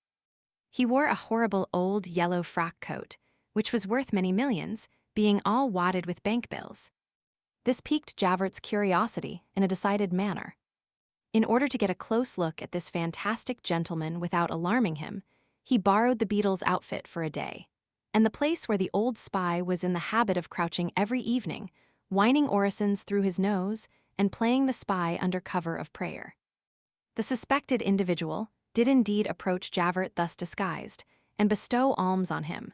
He wore a horrible old yellow frock coat, which was worth many millions, being all wadded with bank bills. This piqued Javert's curiosity in a decided manner. In order to get a close look at this fantastic gentleman without alarming him, he borrowed the beadle's outfit for a day, and the place where the old spy was in the habit of crouching every evening, whining orisons through his nose, and playing the spy under cover of prayer. The suspected individual did indeed approach Javert thus disguised, and bestow alms on him.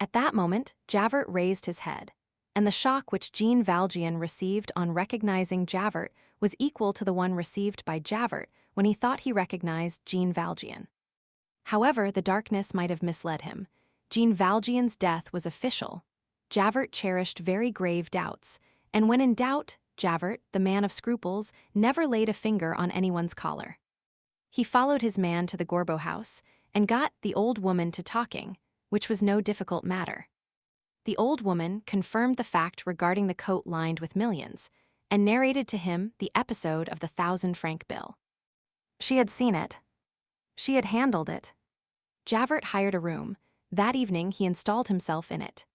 At that moment, Javert raised his head, and the shock which Jean Valjean received on recognizing Javert was equal to the one received by Javert when he thought he recognized Jean Valjean. However, the darkness might have misled him. Jean Valjean's death was official. Javert cherished very grave doubts, and when in doubt, Javert, the man of scruples, never laid a finger on anyone's collar. He followed his man to the Gorbeau house and got the old woman to talking, which was no difficult matter. The old woman confirmed the fact regarding the coat lined with millions, and narrated to him the episode of the 1,000-franc bill. She had seen it. She had handled it. Javert hired a room. That evening he installed himself in it.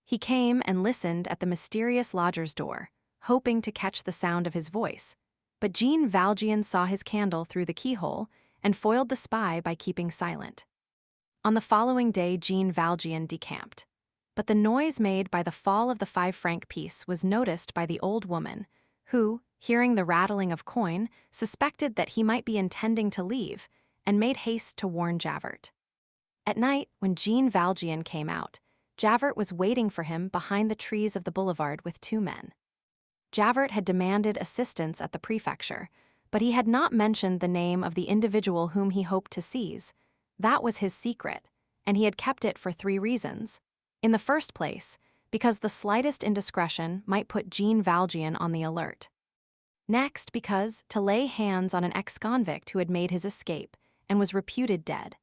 He came and listened at the mysterious lodger's door, hoping to catch the sound of his voice, but Jean Valjean saw his candle through the keyhole and foiled the spy by keeping silent. On the following day Jean Valjean decamped. But the noise made by the fall of the 5-franc piece was noticed by the old woman, who, hearing the rattling of coin, suspected that he might be intending to leave, and made haste to warn Javert. At night, when Jean Valjean came out, Javert was waiting for him behind the trees of the boulevard with 2 men. Javert had demanded assistance at the prefecture, but he had not mentioned the name of the individual whom he hoped to seize. That was his secret, and he had kept it for 3 reasons. In the first place, because the slightest indiscretion might put Jean Valjean on the alert. Next, because to lay hands on an ex-convict who had made his escape and was reputed dead,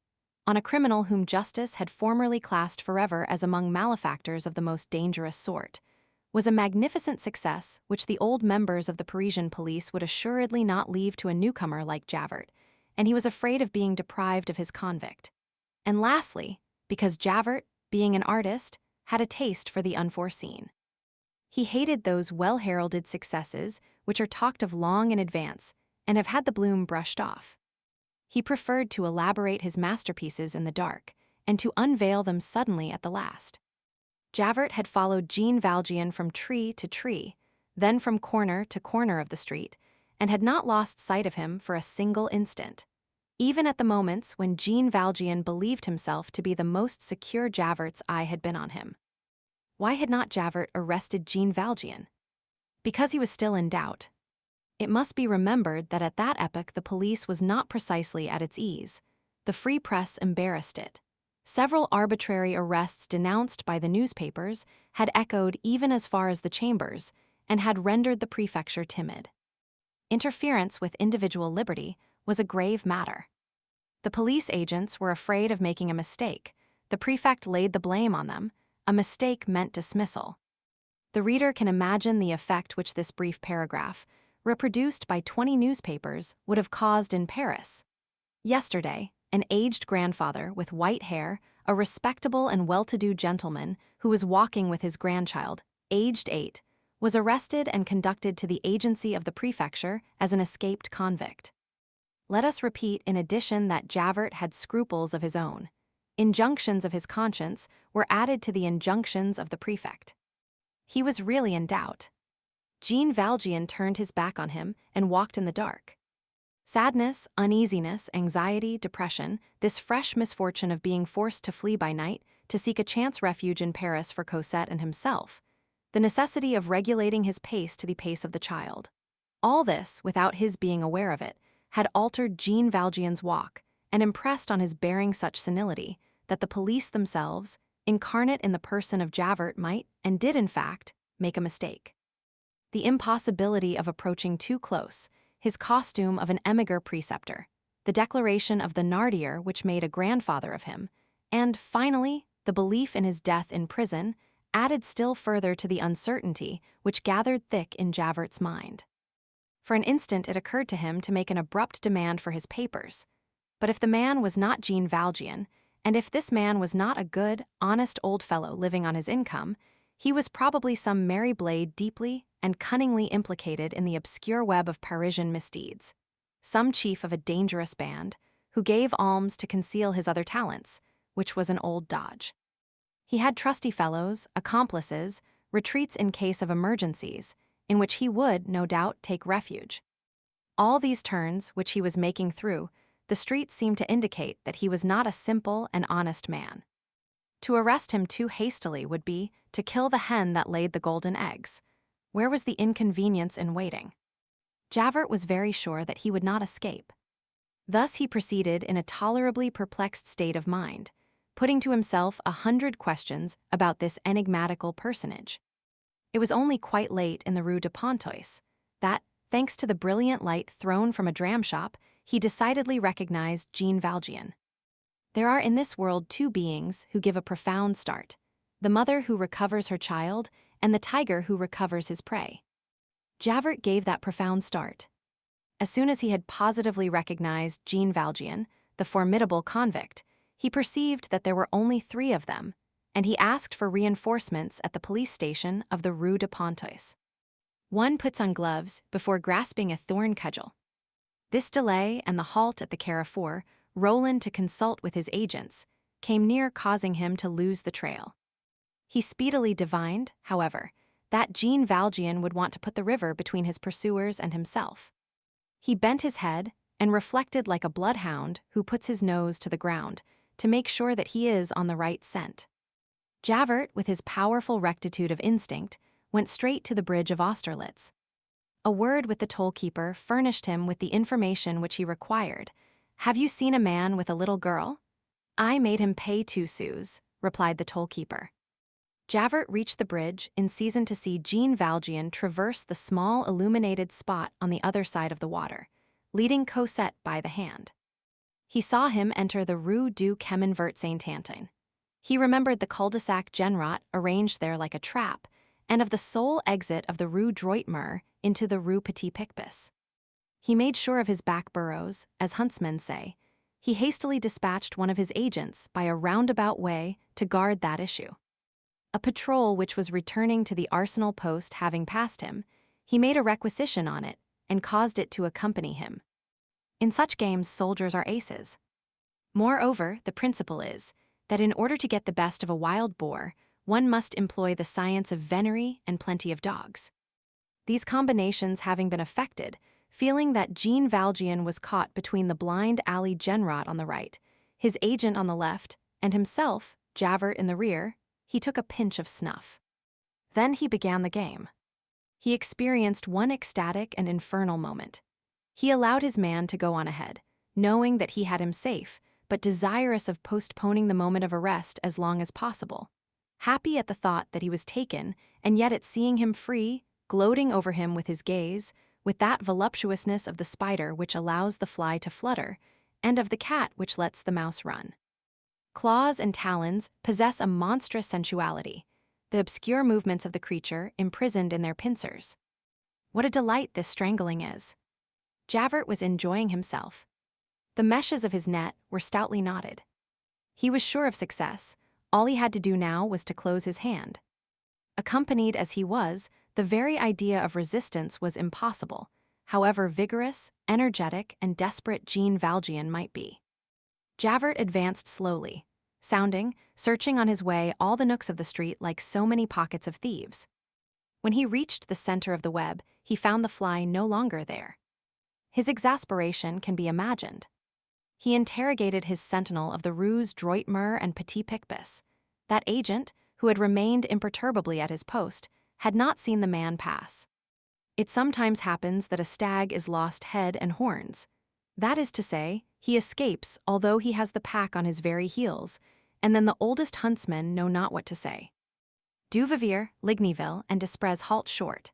on a criminal whom justice had formerly classed forever as among malefactors of the most dangerous sort, was a magnificent success which the old members of the Parisian police would assuredly not leave to a newcomer like Javert, and he was afraid of being deprived of his convict. And lastly, because Javert, being an artist, had a taste for the unforeseen. He hated those well-heralded successes which are talked of long in advance and have had the bloom brushed off. He preferred to elaborate his masterpieces in the dark and to unveil them suddenly at the last. Javert had followed Jean Valjean from tree to tree, then from corner to corner of the street, and had not lost sight of him for a single instant. Even at the moments when Jean Valjean believed himself to be the most secure, Javert's eye had been on him. Why had not Javert arrested Jean Valjean? Because he was still in doubt. It must be remembered that at that epoch the police was not precisely at its ease. The free press embarrassed it. Several arbitrary arrests denounced by the newspapers had echoed even as far as the chambers and had rendered the prefecture timid. Interference with individual liberty was a grave matter. The police agents were afraid of making a mistake. The prefect laid the blame on them. A mistake meant dismissal. The reader can imagine the effect which this brief paragraph, reproduced by 20 newspapers, would have caused in Paris. Yesterday, an aged grandfather with white hair, a respectable and well-to-do gentleman who was walking with his grandchild, aged 8, was arrested and conducted to the agency of the prefecture as an escaped convict. Let us repeat in addition that Javert had scruples of his own. Injunctions of his conscience were added to the injunctions of the prefect. He was really in doubt. Jean Valjean turned his back on him and walked in the dark. Sadness, uneasiness, anxiety, depression, this fresh misfortune of being forced to flee by night to seek a chance refuge in Paris for Cosette and himself, the necessity of regulating his pace to the pace of the child. All this, without his being aware of it, had altered Jean Valjean's walk and impressed on his bearing such senility that the police themselves, incarnate in the person of Javert, might, and did in fact, make a mistake. The impossibility of approaching too close, his costume of an émigré preceptor, the declaration of the Nardier which made a grandfather of him, and, finally, the belief in his death in prison, added still further to the uncertainty which gathered thick in Javert's mind. For an instant it occurred to him to make an abrupt demand for his papers. But if the man was not Jean Valjean, and if this man was not a good, honest old fellow living on his income, he was probably some merry blade deeply and cunningly implicated in the obscure web of Parisian misdeeds, some chief of a dangerous band who gave alms to conceal his other talents, which was an old dodge. He had trusty fellows, accomplices, retreats in case of emergencies, in which he would, no doubt, take refuge. All these turns, which he was making through, the streets seemed to indicate that he was not a simple and honest man. To arrest him too hastily would be to kill the hen that laid the golden eggs. Where was the inconvenience in waiting? Javert was very sure that he would not escape. Thus he proceeded in a tolerably perplexed state of mind, putting to himself 100 questions about this enigmatical personage. It was only quite late in the Rue de Pontoise that, thanks to the brilliant light thrown from a dram shop, he decidedly recognized Jean Valjean. There are in this world 2 beings who give a profound start: the mother who recovers her child and the tiger who recovers his prey. Javert gave that profound start. As soon as he had positively recognized Jean Valjean, the formidable convict, he perceived that there were only 3 of them, and he asked for reinforcements at the police station of the Rue de Pontoise. One puts on gloves before grasping a thorn cudgel. This delay and the halt at the Carrefour, Roland to consult with his agents, came near causing him to lose the trail. He speedily divined, however, that Jean Valjean would want to put the river between his pursuers and himself. He bent his head and reflected like a bloodhound who puts his nose to the ground to make sure that he is on the right scent. Javert, with his powerful rectitude of instinct, went straight to the bridge of Austerlitz. A word with the toll-keeper furnished him with the information which he required. "Have you seen a man with a little girl?" "I made him pay 2 sous, replied the toll-keeper. Javert reached the bridge in season to see Jean Valjean traverse the small illuminated spot on the other side of the water, leading Cosette by the hand. He saw him enter the Rue du Chemin Vert Saint-Antoine. He remembered the cul-de-sac Genrot arranged there like a trap, and of the sole exit of the Rue Droit-Mur into the Rue Petit-Picpus. He made sure of his back burrows, as huntsmen say. He hastily dispatched one of his agents by a roundabout way to guard that issue. A patrol which was returning to the Arsenal post having passed him, he made a requisition on it and caused it to accompany him. In such games, soldiers are aces. Moreover, the principle is that in order to get the best of a wild boar, one must employ the science of venery and plenty of dogs. These combinations having been effected, feeling that Jean Valjean was caught between the blind alley Genrot on the right, his agent on the left, and himself, Javert, in the rear, he took a pinch of snuff. Then he began the game. He experienced one ecstatic and infernal moment. He allowed his man to go on ahead, knowing that he had him safe, but desirous of postponing the moment of arrest as long as possible. Happy at the thought that he was taken, and yet at seeing him free, gloating over him with his gaze, with that voluptuousness of the spider which allows the fly to flutter, and of the cat which lets the mouse run. Claws and talons possess a monstrous sensuality, the obscure movements of the creature imprisoned in their pincers. What a delight this strangling is! Javert was enjoying himself. The meshes of his net were stoutly knotted. He was sure of success. All he had to do now was to close his hand. Accompanied as he was, the very idea of resistance was impossible, however vigorous, energetic, and desperate Jean Valjean might be. Javert advanced slowly, searching on his way all the nooks of the street like so many pockets of thieves. When he reached the center of the web, he found the fly no longer there. His exasperation can be imagined. He interrogated his sentinel of the Rues Droit-Mur and Petit-Picpus. That agent, who had remained imperturbably at his post, had not seen the man pass. It sometimes happens that a stag is lost head and horns. That is to say, he escapes although he has the pack on his very heels, and then the oldest huntsmen know not what to say. Duvivier, Ligniville, and Desprez halt short.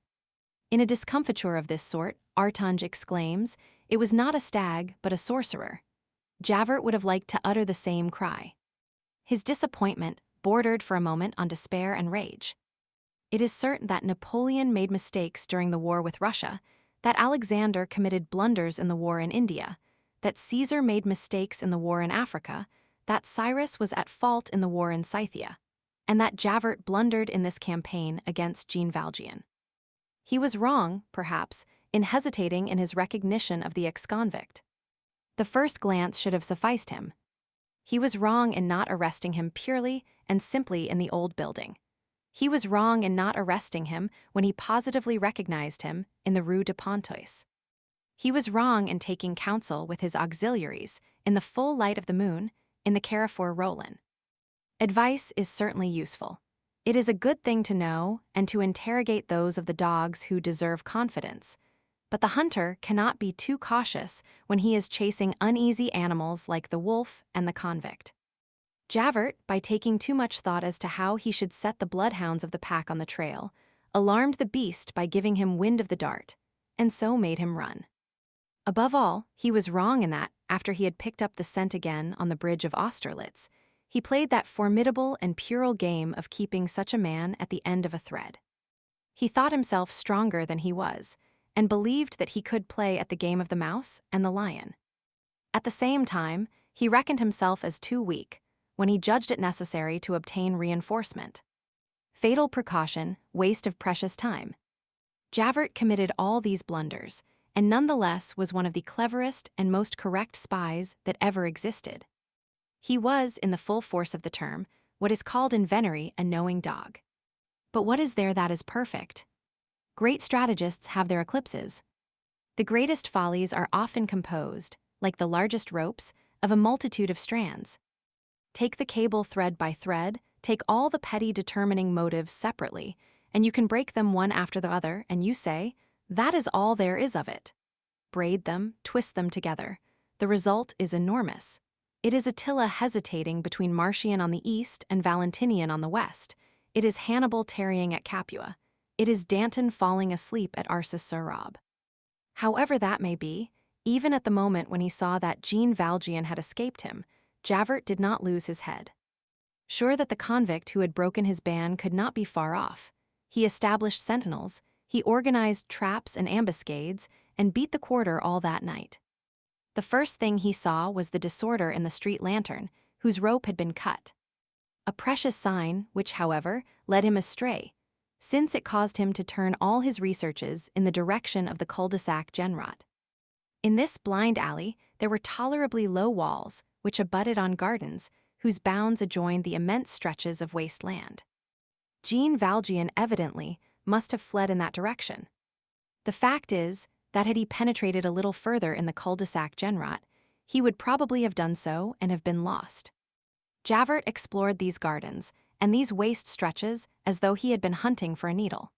In a discomfiture of this sort, Artange exclaims, "It was not a stag, but a sorcerer." Javert would have liked to utter the same cry. His disappointment bordered for a moment on despair and rage. It is certain that Napoleon made mistakes during the war with Russia, that Alexander committed blunders in the war in India, that Caesar made mistakes in the war in Africa, that Cyrus was at fault in the war in Scythia, and that Javert blundered in this campaign against Jean Valjean. He was wrong, perhaps, in hesitating in his recognition of the ex-convict. The first glance should have sufficed him. He was wrong in not arresting him purely and simply in the old building. He was wrong in not arresting him when he positively recognized him in the Rue de Pontoise. He was wrong in taking counsel with his auxiliaries in the full light of the moon in the Carrefour Rollin. Advice is certainly useful. It is a good thing to know and to interrogate those of the dogs who deserve confidence, but the hunter cannot be too cautious when he is chasing uneasy animals like the wolf and the convict. Javert, by taking too much thought as to how he should set the bloodhounds of the pack on the trail, alarmed the beast by giving him wind of the dart, and so made him run. Above all, he was wrong in that, after he had picked up the scent again on the bridge of Austerlitz, he played that formidable and puerile game of keeping such a man at the end of a thread. He thought himself stronger than he was, and believed that he could play at the game of the mouse and the lion. At the same time, he reckoned himself as too weak, when he judged it necessary to obtain reinforcement. Fatal precaution, waste of precious time. Javert committed all these blunders, and nonetheless was one of the cleverest and most correct spies that ever existed. He was, in the full force of the term, what is called in venery a knowing dog. But what is there that is perfect? Great strategists have their eclipses. The greatest follies are often composed, like the largest ropes, of a multitude of strands. Take the cable thread by thread, take all the petty determining motives separately, and you can break them one after the other, and you say, that is all there is of it. Braid them, twist them together. The result is enormous. It is Attila hesitating between Marcian on the east and Valentinian on the west. It is Hannibal tarrying at Capua. It is Danton falling asleep at Arcis-sur-Aube. However that may be, even at the moment when he saw that Jean Valjean had escaped him, Javert did not lose his head. Sure that the convict who had broken his ban could not be far off, he established sentinels, he organized traps and ambuscades, and beat the quarter all that night. The first thing he saw was the disorder in the street lantern, whose rope had been cut. A precious sign, which, however, led him astray, since it caused him to turn all his researches in the direction of the cul-de-sac Genrot. In this blind alley, there were tolerably low walls, which abutted on gardens, whose bounds adjoined the immense stretches of waste land. Jean Valjean evidently must have fled in that direction. The fact is that had he penetrated a little further in the cul-de-sac Genrot, he would probably have done so and have been lost. Javert explored these gardens and these waste stretches as though he had been hunting for a needle.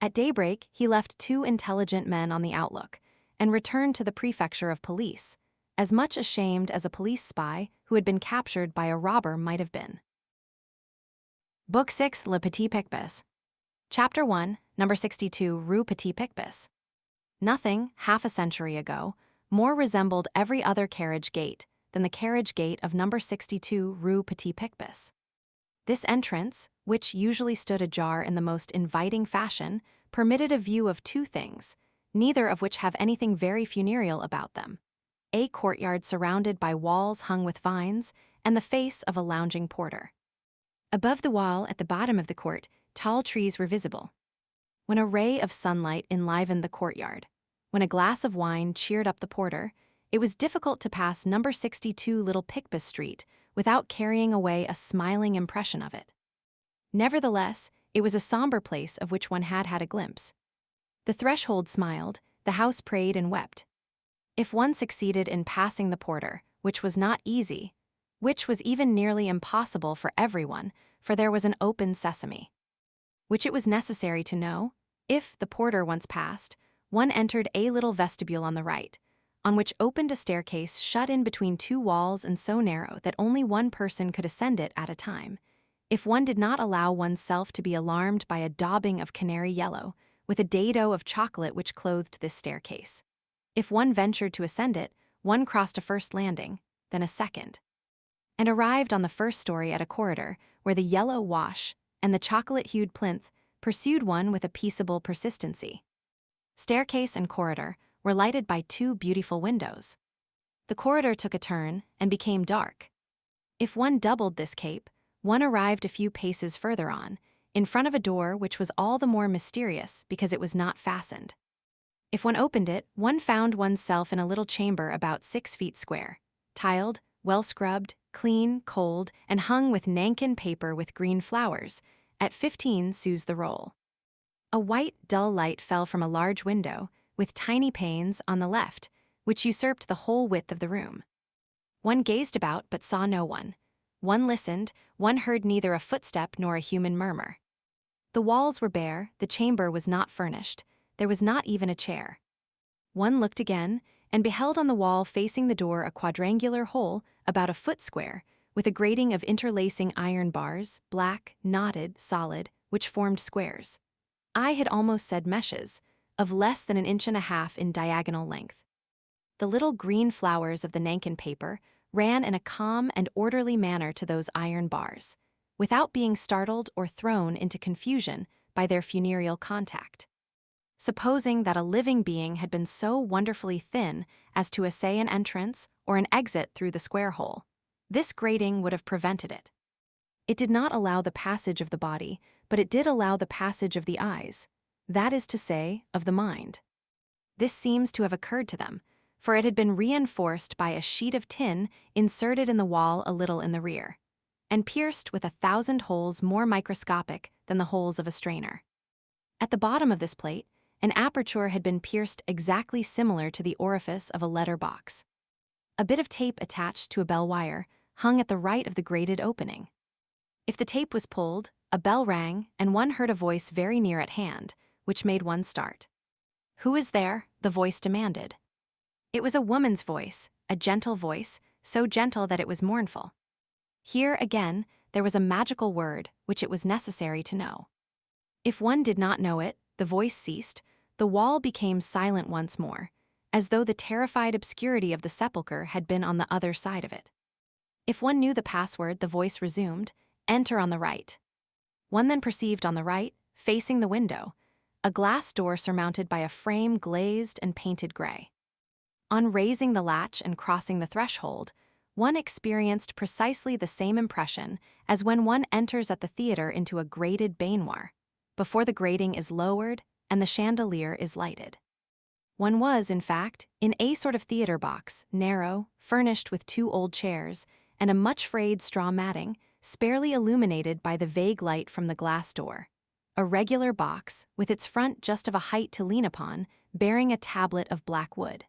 At daybreak, he left 2 intelligent men on the outlook and returned to the prefecture of police, as much ashamed as a police spy who had been captured by a robber might have been. Book 6, Le Petit Picpus. Chapter 1, Number 62, Rue Petit Picpus. Nothing, half a century ago, more resembled every other carriage gate than the carriage gate of number 62 Rue Petit Picpus. This entrance, which usually stood ajar in the most inviting fashion, permitted a view of 2 things, neither of which have anything very funereal about them: a courtyard surrounded by walls hung with vines, and the face of a lounging porter. Above the wall at the bottom of the court, tall trees were visible. When a ray of sunlight enlivened the courtyard, when a glass of wine cheered up the porter, it was difficult to pass number 62 Little Picpus Street without carrying away a smiling impression of it. Nevertheless, it was a somber place of which one had had a glimpse. The threshold smiled, the house prayed and wept. If one succeeded in passing the porter, which was not easy, which was even nearly impossible for everyone, for there was an open sesame, which it was necessary to know, if, the porter once passed, one entered a little vestibule on the right, on which opened a staircase shut in between 2 walls and so narrow that only one person could ascend it at a time, if one did not allow oneself to be alarmed by a daubing of canary yellow, with a dado of chocolate which clothed this staircase. If one ventured to ascend it, one crossed a first landing, then a second, and arrived on the first story at a corridor where the yellow wash and the chocolate-hued plinth pursued one with a peaceable persistency. Staircase and corridor were lighted by 2 beautiful windows. The corridor took a turn and became dark. If one doubled this cape, one arrived a few paces further on, in front of a door which was all the more mysterious because it was not fastened. If one opened it, one found oneself in a little chamber about 6 feet square, tiled, well-scrubbed, clean, cold, and hung with Nankin paper with green flowers, at 15 sous the roll. A white, dull light fell from a large window, with tiny panes on the left, which usurped the whole width of the room. One gazed about but saw no one. One listened, one heard neither a footstep nor a human murmur. The walls were bare, the chamber was not furnished, there was not even a chair. One looked again, and beheld on the wall facing the door a quadrangular hole about a foot square, with a grating of interlacing iron bars, black, knotted, solid, which formed squares. I had almost said meshes, of less than 1.5 inches in diagonal length. The little green flowers of the Nankin paper ran in a calm and orderly manner to those iron bars, without being startled or thrown into confusion by their funereal contact. Supposing that a living being had been so wonderfully thin as to essay an entrance or an exit through the square hole, this grating would have prevented it. It did not allow the passage of the body, but it did allow the passage of the eyes, that is to say, of the mind. This seems to have occurred to them, for it had been reinforced by a sheet of tin inserted in the wall a little in the rear. and pierced with 1,000 holes more microscopic than the holes of a strainer. At the bottom of this plate, an aperture had been pierced exactly similar to the orifice of a letter box. A bit of tape attached to a bell wire hung at the right of the grated opening. If the tape was pulled, a bell rang and one heard a voice very near at hand, which made one start. "Who is there?" the voice demanded. It was a woman's voice, a gentle voice, so gentle that it was mournful. Here, again, there was a magical word which it was necessary to know. If one did not know it, the voice ceased, the wall became silent once more, as though the terrified obscurity of the sepulchre had been on the other side of it. If one knew the password, the voice resumed, "Enter on the right." One then perceived on the right, facing the window, a glass door surmounted by a frame glazed and painted gray. On raising the latch and crossing the threshold, one experienced precisely the same impression as when one enters at the theater into a grated baignoire, before the grating is lowered and the chandelier is lighted. One was, in fact, in a sort of theater box, narrow, furnished with 2 old chairs, and a much frayed straw matting, sparely illuminated by the vague light from the glass door. A regular box, with its front just of a height to lean upon, bearing a tablet of black wood.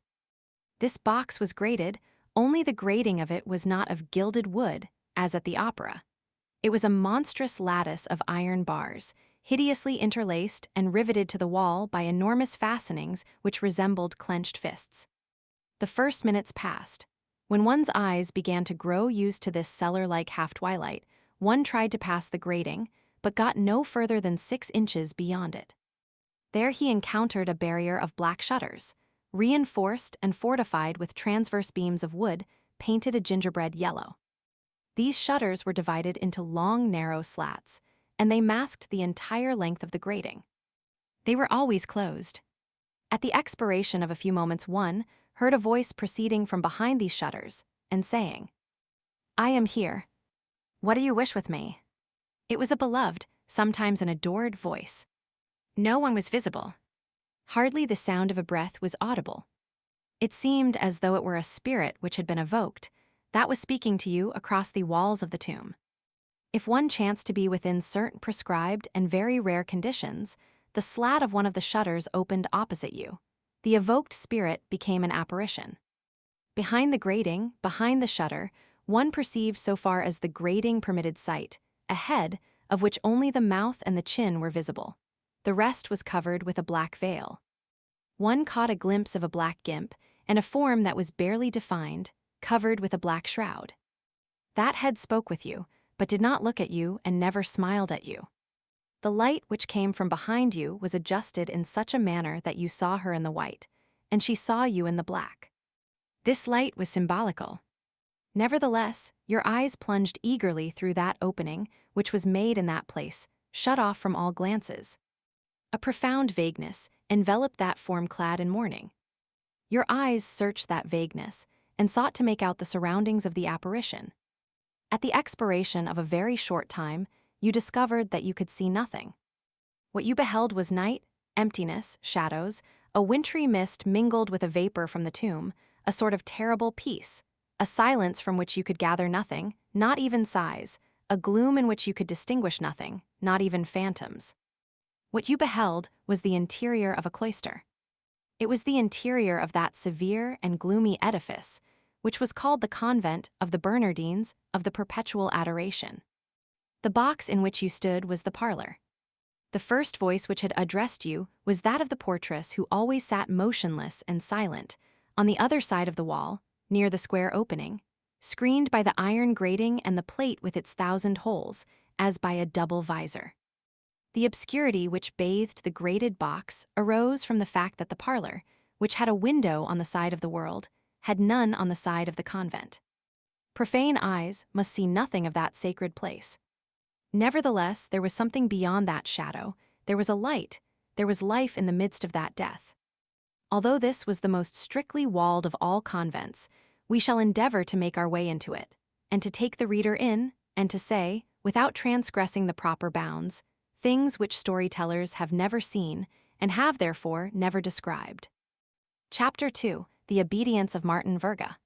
This box was grated, only the grating of it was not of gilded wood, as at the opera. It was a monstrous lattice of iron bars, hideously interlaced and riveted to the wall by enormous fastenings which resembled clenched fists. The first minutes passed. When one's eyes began to grow used to this cellar-like half-twilight, one tried to pass the grating, but got no further than 6 inches beyond it. There he encountered a barrier of black shutters, reinforced and fortified with transverse beams of wood painted a gingerbread yellow. These shutters were divided into long, narrow slats, and they masked the entire length of the grating. They were always closed. At the expiration of a few moments, one heard a voice proceeding from behind these shutters and saying, "I am here. What do you wish with me?" It was a beloved, sometimes an adored voice. No one was visible. Hardly the sound of a breath was audible. It seemed as though it were a spirit which had been evoked, that was speaking to you across the walls of the tomb. If one chanced to be within certain prescribed and very rare conditions, the slat of one of the shutters opened opposite you. The evoked spirit became an apparition. Behind the grating, behind the shutter, one perceived so far as the grating permitted sight, a head of which only the mouth and the chin were visible. The rest was covered with a black veil. One caught a glimpse of a black gimp and a form that was barely defined, covered with a black shroud. That head spoke with you, but did not look at you and never smiled at you. The light which came from behind you was adjusted in such a manner that you saw her in the white, and she saw you in the black. This light was symbolical. Nevertheless, your eyes plunged eagerly through that opening which was made in that place, shut off from all glances. A profound vagueness enveloped that form clad in mourning. Your eyes searched that vagueness and sought to make out the surroundings of the apparition. At the expiration of a very short time, you discovered that you could see nothing. What you beheld was night, emptiness, shadows, a wintry mist mingled with a vapor from the tomb, a sort of terrible peace, a silence from which you could gather nothing, not even sighs, a gloom in which you could distinguish nothing, not even phantoms. What you beheld was the interior of a cloister. It was the interior of that severe and gloomy edifice, which was called the convent of the Bernardines of the Perpetual Adoration. The box in which you stood was the parlor. The first voice which had addressed you was that of the portress who always sat motionless and silent, on the other side of the wall, near the square opening, screened by the iron grating and the plate with its 1,000 holes, as by a double visor. The obscurity which bathed the grated box arose from the fact that the parlor, which had a window on the side of the world, had none on the side of the convent. Profane eyes must see nothing of that sacred place. Nevertheless, there was something beyond that shadow, there was a light, there was life in the midst of that death. Although this was the most strictly walled of all convents, we shall endeavor to make our way into it, and to take the reader in, and to say, without transgressing the proper bounds, things which storytellers have never seen, and have therefore never described. Chapter 2. The Obedience of Martin Verga.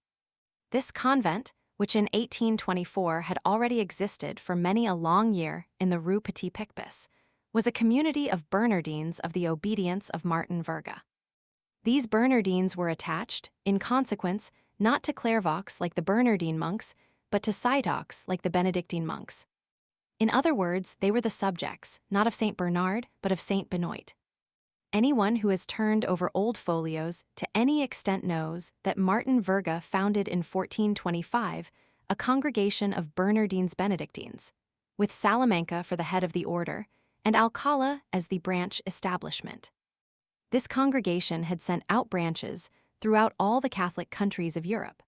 This convent, which in 1824 had already existed for many a long year in the Rue Petit Picpus, was a community of Bernardines of the obedience of Martin Verga. These Bernardines were attached, in consequence, not to Clairvaux like the Bernardine monks, but to Cytox like the Benedictine monks. In other words, they were the subjects, not of Saint Bernard, but of Saint Benoit. Anyone who has turned over old folios to any extent knows that Martin Verga founded in 1425 a congregation of Bernardines Benedictines, with Salamanca for the head of the order, and Alcala as the branch establishment. This congregation had sent out branches throughout all the Catholic countries of Europe.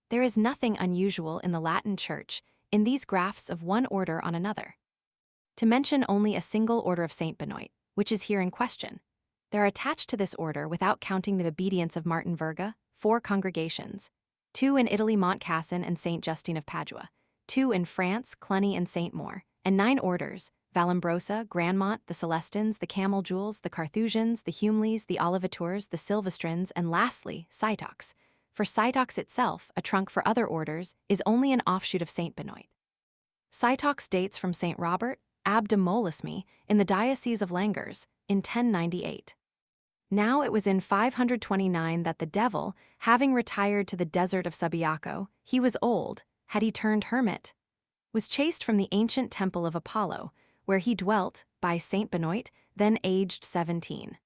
There is nothing unusual in the Latin Church in these grafts of one order on another. To mention only a single order of Saint Benoit, which is here in question, there are attached to this order, without counting the obedience of Martin Verga, 4 congregations, 2 in Italy, Montcassin and Saint Justine of Padua, 2 in France, Cluny and Saint Maur, and 9 orders, Vallombrosa, Grandmont, the Celestins, the Camel Jewels, the Carthusians, the Humleys, the Olivateurs, the Silvestrins, and lastly, Cytox. For Cytox itself, a trunk for other orders, is only an offshoot of Saint Benoit. Cytox dates from Saint Robert, Abbe de Molisme, in the Diocese of Langres, in 1098. Now it was in 529 that the devil, having retired to the desert of Subiaco, he was old, had he turned hermit, was chased from the ancient temple of Apollo, where he dwelt, by Saint Benoit, then aged 17.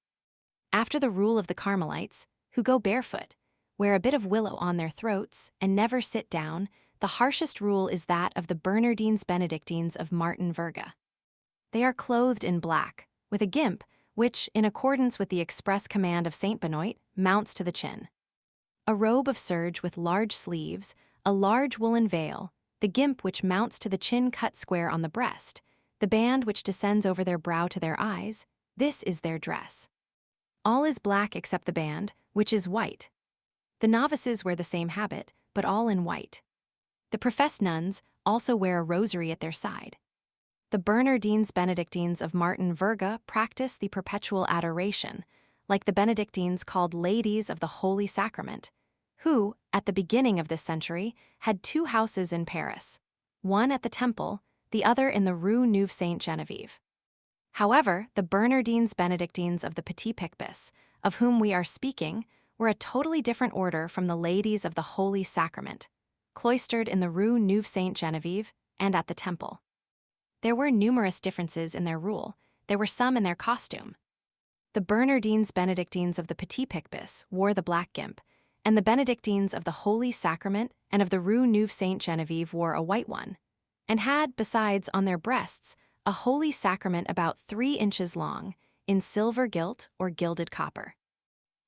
After the rule of the Carmelites, who go barefoot, wear a bit of willow on their throats, and never sit down, the harshest rule is that of the Bernardines Benedictines of Martin Verga. They are clothed in black, with a gimp, which, in accordance with the express command of Saint Benoit, mounts to the chin. A robe of serge with large sleeves, a large woolen veil, the gimp which mounts to the chin cut square on the breast, the band which descends over their brow to their eyes, this is their dress. All is black except the band, which is white. The novices wear the same habit, but all in white. The professed nuns also wear a rosary at their side. The Bernardines Benedictines of Martin Verga practice the perpetual adoration, like the Benedictines called Ladies of the Holy Sacrament, who, at the beginning of this century, had 2 houses in Paris, one at the Temple, the other in the Rue Neuve Sainte-Geneviève. However, the Bernardines Benedictines of the Petit Picpus, of whom we are speaking, were a totally different order from the Ladies of the Holy Sacrament, cloistered in the Rue Neuve Sainte-Geneviève and at the Temple. There were numerous differences in their rule. There were some in their costume. The Bernardines Benedictines of the Petit Picpus wore the black gimp, and the Benedictines of the Holy Sacrament and of the Rue Neuve Sainte-Geneviève wore a white one, and had, besides, on their breasts, a Holy Sacrament about 3 inches long, in silver gilt or gilded copper.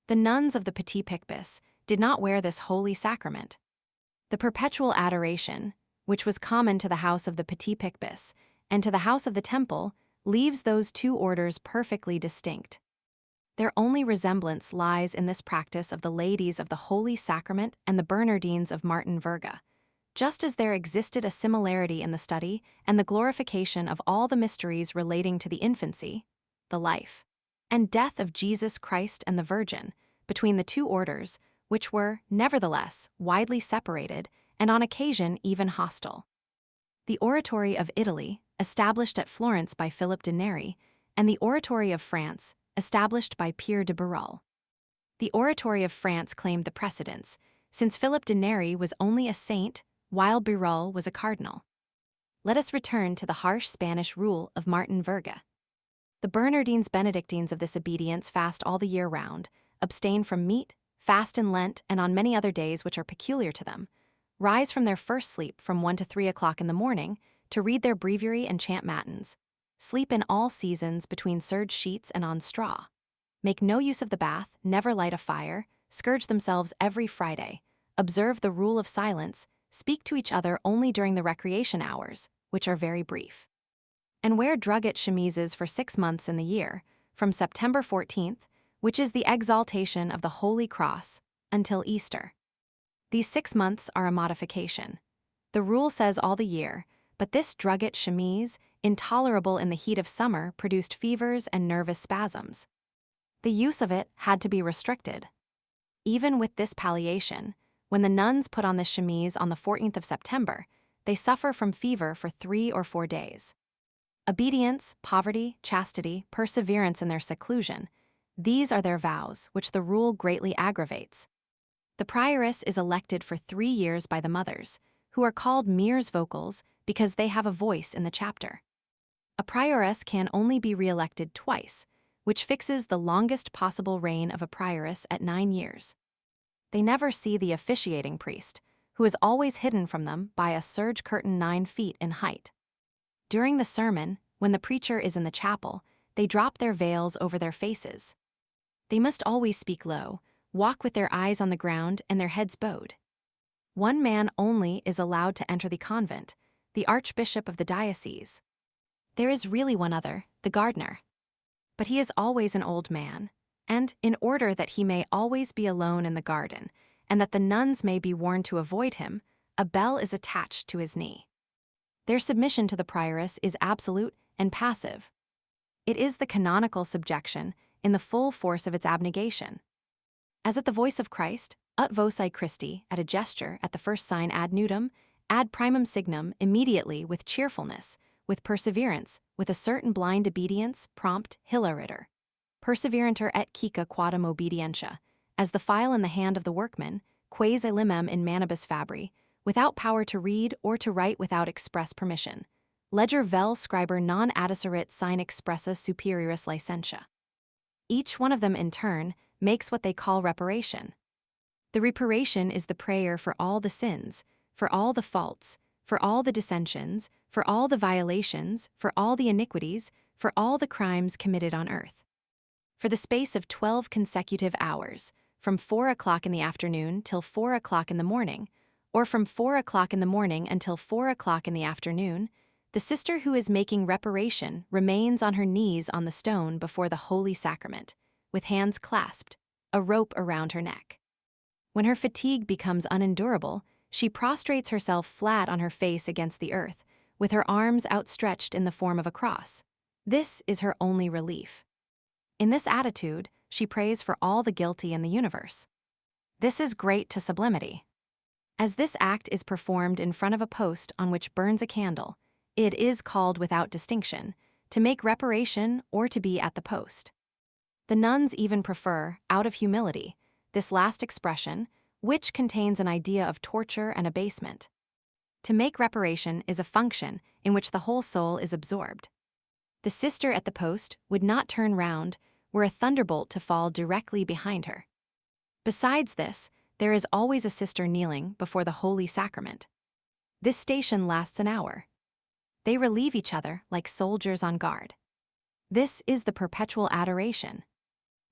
The nuns of the Petit Picpus did not wear this Holy Sacrament. The perpetual adoration, which was common to the house of the Petit Picpus and to the house of the Temple, leaves those 2 orders perfectly distinct. Their only resemblance lies in this practice of the Ladies of the Holy Sacrament and the Bernardines of Martin Verga, just as there existed a similarity in the study and the glorification of all the mysteries relating to the infancy, the life, and death of Jesus Christ and the Virgin, between the 2 orders, which were, nevertheless, widely separated and on occasion even hostile. The Oratory of Italy, established at Florence by Philip de Neri, and the Oratory of France, established by Pierre de Burrul. The Oratory of France claimed the precedence, since Philip de Neri was only a saint, while Burrul was a cardinal. Let us return to the harsh Spanish rule of Martin Verga. The Bernardines Benedictines of this obedience fast all the year round, abstain from meat, fast in Lent and on many other days which are peculiar to them, rise from their first sleep from 1 to 3 o'clock in the morning to read their breviary and chant matins, sleep in all seasons between serge sheets and on straw, make no use of the bath, never light a fire, scourge themselves every Friday, observe the rule of silence, speak to each other only during the recreation hours, which are very brief, and wear drugget chemises for 6 months in the year, from September 14th, which is the exaltation of the Holy Cross, until Easter. These 6 months are a modification. The rule says all the year, but this drugget chemise, intolerable in the heat of summer, produced fevers and nervous spasms. The use of it had to be restricted. Even with this palliation, When the nuns put on this chemise on the 14th of September, they suffer from fever for 3 or 4 days. Obedience, poverty, chastity, perseverance in their seclusion, these are their vows, which the rule greatly aggravates. The prioress is elected for 3 years by the mothers, who are called Mirs vocals because they have a voice in the chapter. A prioress can only be re-elected twice, which fixes the longest possible reign of a prioress at 9 years. They never see the officiating priest, who is always hidden from them by a serge curtain 9 feet in height. During the sermon, when the preacher is in the chapel, they drop their veils over their faces. They must always speak low, walk with their eyes on the ground and their heads bowed. One man only is allowed to enter the convent, the archbishop of the diocese. There is really one other, the gardener. But he is always an old man, and, in order that he may always be alone in the garden, and that the nuns may be warned to avoid him, a bell is attached to his knee. Their submission to the prioress is absolute and passive. It is the canonical subjection in the full force of its abnegation. As at the voice of Christ, ut voci Christi, at a gesture, at the first sign ad nudum, ad primum signum, immediately, with cheerfulness, with perseverance, with a certain blind obedience, prompt, hilaritor. Perseveranter et cica quadam obedientia, as the file in the hand of the workman, quasi limem in manibus fabri, without power to read or to write without express permission. Leger vel scriber non addicerit sine expressa superioris licentia. Each one of them, in turn, makes what they call reparation. The reparation is the prayer for all the sins, for all the faults, for all the dissensions, for all the violations, for all the iniquities, for all the crimes committed on earth. For the space of 12 consecutive hours, from 4 o'clock in the afternoon till 4 o'clock in the morning, or from 4 o'clock in the morning until 4 o'clock in the afternoon, the sister who is making reparation remains on her knees on the stone before the Holy Sacrament, with hands clasped, a rope around her neck. When her fatigue becomes unendurable, she prostrates herself flat on her face against the earth, with her arms outstretched in the form of a cross. This is her only relief. In this attitude, she prays for all the guilty in the universe. This is great to sublimity. As this act is performed in front of a post on which burns a candle, it is called without distinction, to make reparation or to be at the post. The nuns even prefer, out of humility, this last expression, which contains an idea of torture and abasement. To make reparation is a function in which the whole soul is absorbed. The sister at the post would not turn round were a thunderbolt to fall directly behind her. Besides this, there is always a sister kneeling before the Holy Sacrament. This station lasts an hour. They relieve each other like soldiers on guard. This is the perpetual adoration.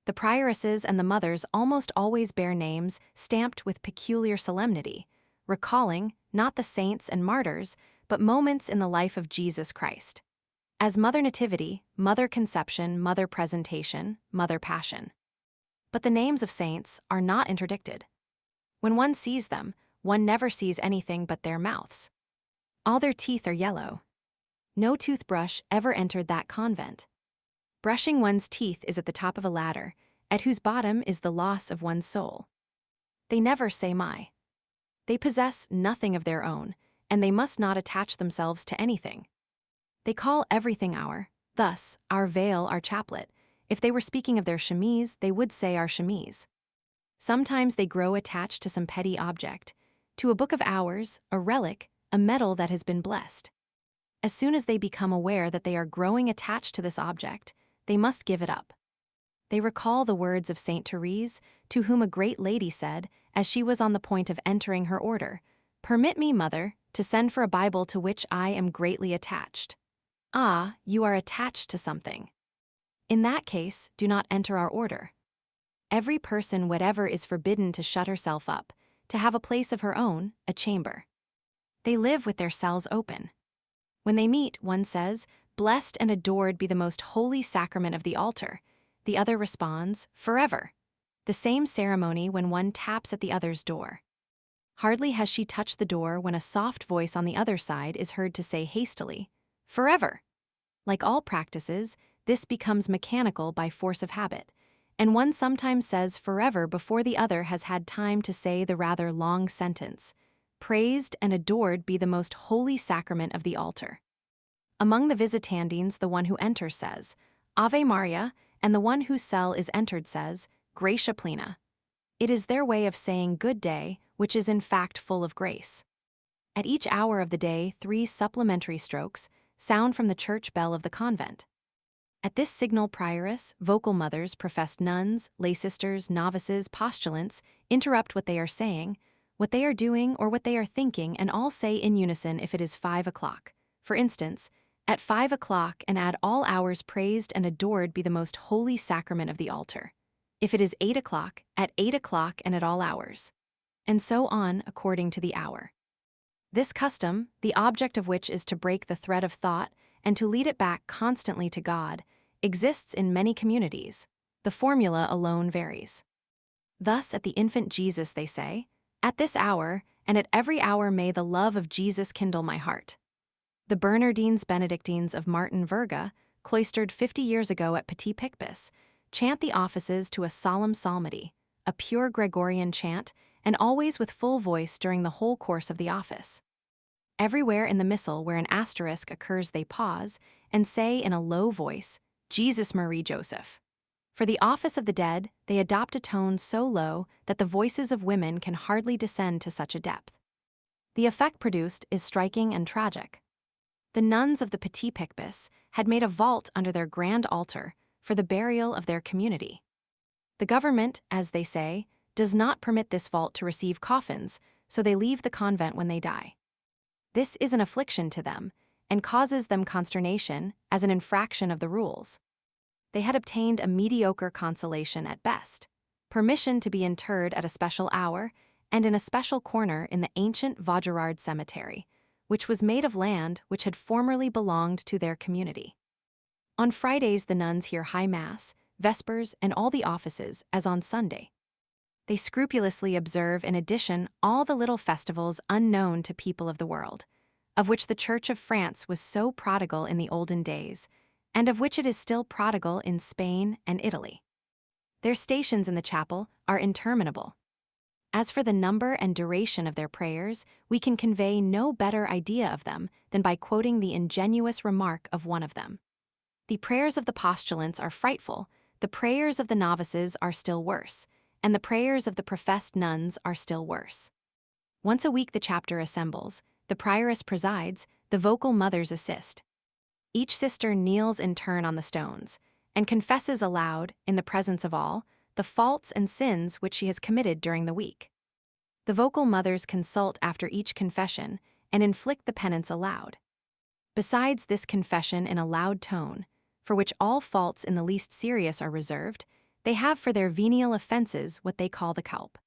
The prioresses and the mothers almost always bear names stamped with peculiar solemnity, recalling not the saints and martyrs, but moments in the life of Jesus Christ. As Mother Nativity, Mother Conception, Mother Presentation, Mother Passion. But the names of saints are not interdicted. When one sees them, one never sees anything but their mouths. All their teeth are yellow. No toothbrush ever entered that convent. Brushing one's teeth is at the top of a ladder, at whose bottom is the loss of one's soul. They never say my. They possess nothing of their own, and they must not attach themselves to anything. They call everything our, thus, our veil, our chaplet. If they were speaking of their chemise, they would say our chemise. Sometimes they grow attached to some petty object, to a book of hours, a relic, a medal that has been blessed. As soon as they become aware that they are growing attached to this object, they must give it up. They recall the words of Saint Therese, to whom a great lady said, as she was on the point of entering her order, "Permit me, mother, to send for a Bible to which I am greatly attached." Ah, you are attached to something. In that case, do not enter our order. Every person whatever is forbidden to shut herself up, to have a place of her own, a chamber. They live with their cells open. When they meet, one says, "Blessed and adored be the most holy sacrament of the altar." The other responds, "Forever." The same ceremony when one taps at the other's door. Hardly has she touched the door when a soft voice on the other side is heard to say hastily, "Forever." Like all practices, this becomes mechanical by force of habit, and one sometimes says forever before the other has had time to say the rather long sentence, "Praised and adored be the most holy sacrament of the altar." Among the visitandines, the one who enters says, "Ave Maria," and the one whose cell is entered says, "Gratia plena." It is their way of saying good day, which is in fact full of grace. At each hour of the day, 3 supplementary strokes sound from the church bell of the convent. At this signal, prioress, vocal mothers, professed nuns, lay sisters, novices, postulants interrupt what they are saying, what they are doing, or what they are thinking, and all say in unison if it is 5 o'clock. For instance, at 5 o'clock, and at all hours praised and adored be the most holy sacrament of the altar. If it is 8 o'clock, at 8 o'clock and at all hours. And so on according to the hour. This custom, the object of which is to break the thread of thought and to lead it back constantly to God, exists in many communities. The formula alone varies. Thus, at the infant Jesus they say, "At this hour, and at every hour may the love of Jesus kindle my heart." The Bernardines Benedictines of Martin Verga, cloistered 50 years ago at Petit Picpus, chant the offices to a solemn psalmody, a pure Gregorian chant, and always with full voice during the whole course of the office. Everywhere in the missal where an asterisk occurs they pause and say in a low voice, "Jesus Marie Joseph." For the office of the dead, they adopt a tone so low that the voices of women can hardly descend to such a depth. The effect produced is striking and tragic. The nuns of the Petit Picpus had made a vault under their grand altar for the burial of their community. The government, as they say, does not permit this vault to receive coffins, so they leave the convent when they die. This is an affliction to them, and causes them consternation as an infraction of the rules. They had obtained a mediocre consolation at best, permission to be interred at a special hour and in a special corner in the ancient Vaugirard cemetery, which was made of land which had formerly belonged to their community. On Fridays the nuns hear High Mass, Vespers, and all the offices, as on Sunday. They scrupulously observe in addition all the little festivals unknown to people of the world, of which the Church of France was so prodigal in the olden days, and of which it is still prodigal in Spain and Italy. Their stations in the chapel are interminable. As for the number and duration of their prayers, we can convey no better idea of them than by quoting the ingenuous remark of one of them. "The prayers of the postulants are frightful, the prayers of the novices are still worse, and the prayers of the professed nuns are still worse. Once a week the chapter assembles, the prioress presides, the vocal mothers assist. Each sister kneels in turn on the stones, and confesses aloud, in the presence of all, the faults and sins which she has committed during the week. The vocal mothers consult after each confession, and inflict the penance aloud. Besides this confession in a loud tone, for which all faults in the least serious are reserved, they have for their venial offenses what they call the culp.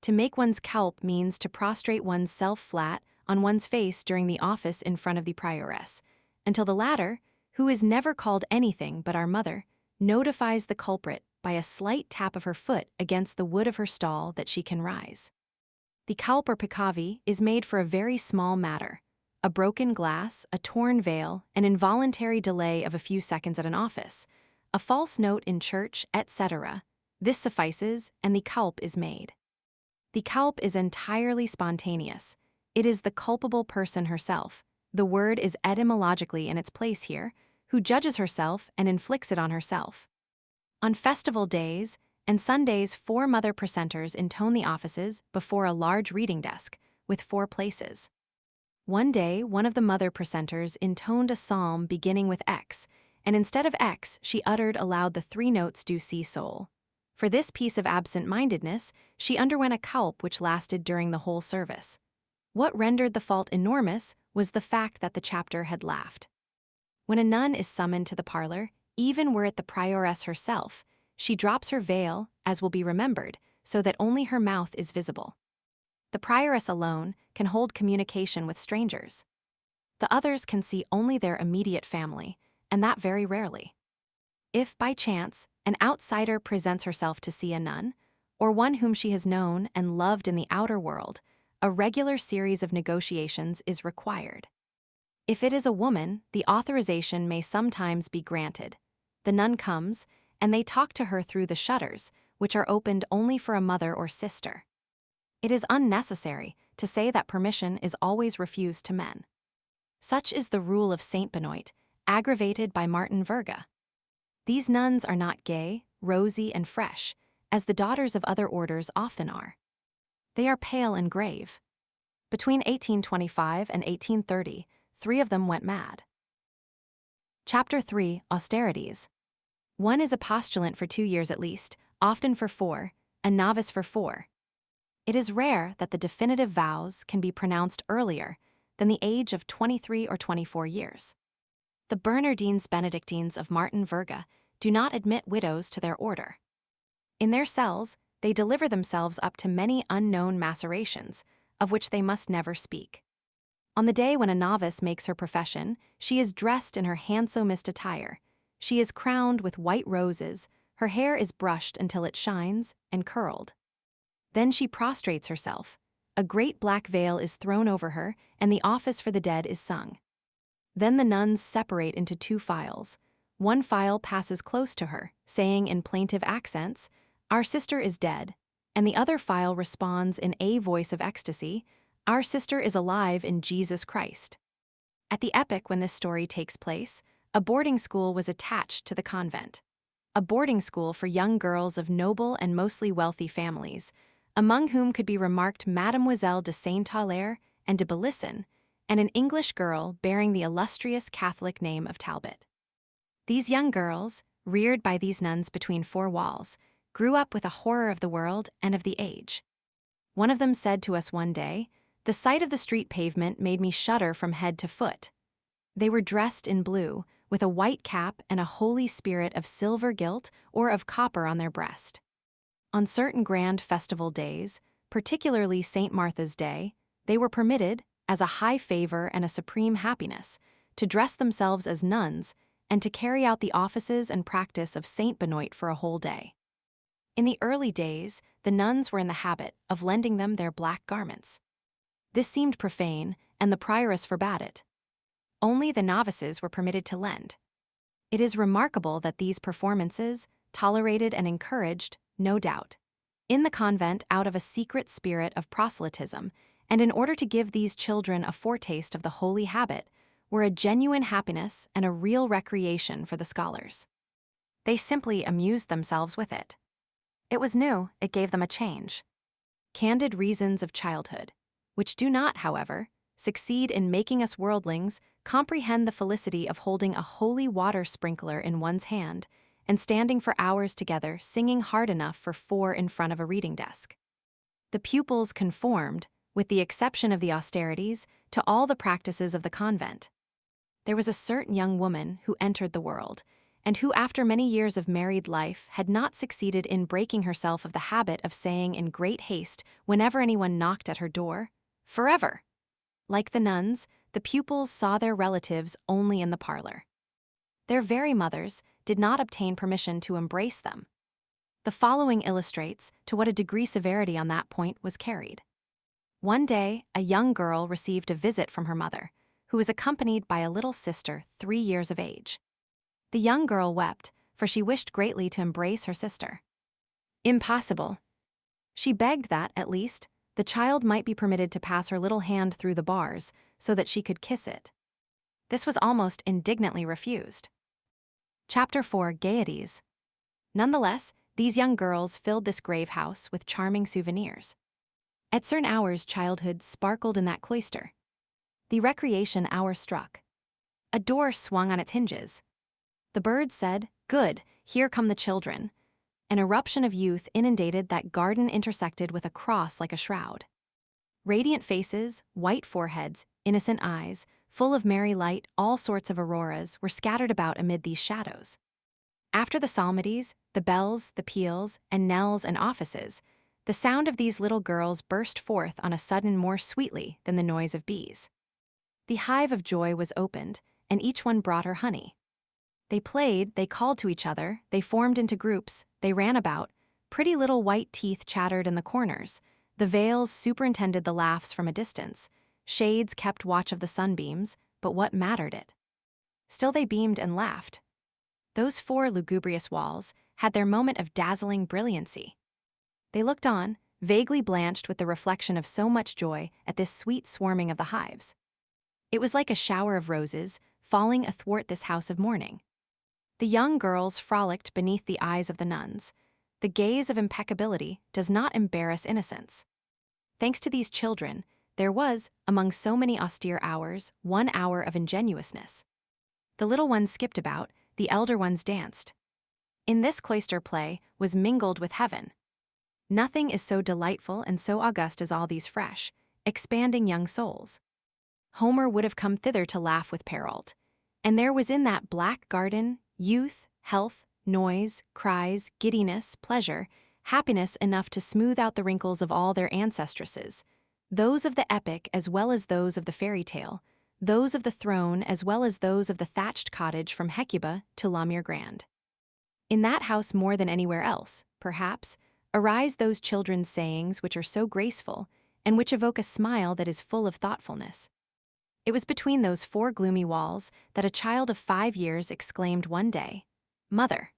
To make one's culp means to prostrate one's self flat on one's face during the office in front of the prioress, until the latter, who is never called anything but our mother, notifies the culprit by a slight tap of her foot against the wood of her stall that she can rise. The culp or peccavi is made for a very small matter, a broken glass, a torn veil, an involuntary delay of a few seconds at an office, a false note in church, etc. This suffices, and the culp is made. The culp is entirely spontaneous. It is the culpable person herself, the word is etymologically in its place here, who judges herself and inflicts it on herself. On festival days and Sundays 4 mother precentors intone the offices before a large reading desk, with 4 places. One day, one of the mother precentors intoned a psalm beginning with X, and instead of X, she uttered aloud the 3 notes do si sol. For this piece of absent-mindedness, she underwent a culp which lasted during the whole service. What rendered the fault enormous was the fact that the chapter had laughed. When a nun is summoned to the parlor, even were it the prioress herself, she drops her veil, as will be remembered, so that only her mouth is visible. The prioress alone can hold communication with strangers. The others can see only their immediate family, and that very rarely. If, by chance, an outsider presents herself to see a nun, or one whom she has known and loved in the outer world, a regular series of negotiations is required. If it is a woman, the authorization may sometimes be granted. The nun comes, and they talk to her through the shutters, which are opened only for a mother or sister. It is unnecessary to say that permission is always refused to men. Such is the rule of Saint Benoit, aggravated by Martin Verga. These nuns are not gay, rosy, and fresh, as the daughters of other orders often are. They are pale and grave. Between 1825 and 1830, 3 of them went mad. Chapter 3, Austerities. One is a postulant for 2 years at least, often for 4, a novice for 4. It is rare that the definitive vows can be pronounced earlier than the age of 23 or 24 years. The Bernardines Benedictines of Martin Verga do not admit widows to their order. In their cells, they deliver themselves up to many unknown macerations, of which they must never speak. On the day when a novice makes her profession, she is dressed in her handsomest attire. She is crowned with white roses, her hair is brushed until it shines and curled. Then she prostrates herself. A great black veil is thrown over her, and the office for the dead is sung. Then the nuns separate into 2 files. One file passes close to her, saying in plaintive accents, "Our sister is dead," and the other file responds in a voice of ecstasy, "Our sister is alive in Jesus Christ." At the epoch when this story takes place, a boarding school was attached to the convent. A boarding school for young girls of noble and mostly wealthy families, among whom could be remarked Mademoiselle de Saint-Hilaire and de Belisson, and an English girl bearing the illustrious Catholic name of Talbot. These young girls, reared by these nuns between 4 walls, grew up with a horror of the world and of the age. One of them said to us one day, "The sight of the street pavement made me shudder from head to foot." They were dressed in blue, with a white cap and a holy spirit of silver gilt or of copper on their breast. On certain grand festival days, particularly St. Martha's Day, they were permitted, as a high favor and a supreme happiness, to dress themselves as nuns and to carry out the offices and practice of Saint Benoit for a whole day. In the early days, the nuns were in the habit of lending them their black garments. This seemed profane, and the prioress forbade it. Only the novices were permitted to lend. It is remarkable that these performances, tolerated and encouraged, no doubt, in the convent out of a secret spirit of proselytism, and in order to give these children a foretaste of the holy habit, were a genuine happiness and a real recreation for the scholars. They simply amused themselves with it. It was new, it gave them a change. Candid reasons of childhood, which do not, however, succeed in making us worldlings comprehend the felicity of holding a holy water sprinkler in one's hand and standing for hours together singing hard enough for 4 in front of a reading desk. The pupils conformed, with the exception of the austerities, to all the practices of the convent. There was a certain young woman who entered the world, and who after many years of married life had not succeeded in breaking herself of the habit of saying in great haste whenever anyone knocked at her door, "Forever!" Like the nuns, the pupils saw their relatives only in the parlor. Their very mothers did not obtain permission to embrace them. The following illustrates to what a degree severity on that point was carried. One day, a young girl received a visit from her mother, who was accompanied by a little sister 3 years of age. The young girl wept, for she wished greatly to embrace her sister. Impossible. She begged that, at least, the child might be permitted to pass her little hand through the bars so that she could kiss it. This was almost indignantly refused. Chapter 4, Gaieties. Nonetheless, these young girls filled this grave house with charming souvenirs. At certain hours, childhood sparkled in that cloister. The recreation hour struck. A door swung on its hinges. The birds said, "Good, here come the children." An eruption of youth inundated that garden intersected with a cross like a shroud. Radiant faces, white foreheads, innocent eyes, full of merry light, all sorts of auroras were scattered about amid these shadows. After the psalmodies, the bells, the peals, and knells and offices, the sound of these little girls burst forth on a sudden more sweetly than the noise of bees. The hive of joy was opened, and each one brought her honey. They played, they called to each other, they formed into groups, they ran about, pretty little white teeth chattered in the corners, the veils superintended the laughs from a distance, shades kept watch of the sunbeams, but what mattered it? Still they beamed and laughed. Those 4 lugubrious walls, had their moment of dazzling brilliancy. They looked on, vaguely blanched with the reflection of so much joy at this sweet swarming of the hives. It was like a shower of roses falling athwart this house of mourning. The young girls frolicked beneath the eyes of the nuns. The gaze of impeccability does not embarrass innocence. Thanks to these children, there was, among so many austere hours, 1 hour of ingenuousness. The little ones skipped about, the elder ones danced. In this cloister play was mingled with heaven. Nothing is so delightful and so august as all these fresh, expanding young souls. Homer would have come thither to laugh with Perrault, and there was in that black garden youth, health, noise, cries, giddiness, pleasure, happiness enough to smooth out the wrinkles of all their ancestresses, those of the epic as well as those of the fairy tale, those of the throne as well as those of the thatched cottage from Hecuba to Lamure Grand. In that house more than anywhere else, perhaps, arise those children's sayings which are so graceful and which evoke a smile that is full of thoughtfulness. It was between those 4 gloomy walls that a child of 5 years exclaimed one day, "Mother,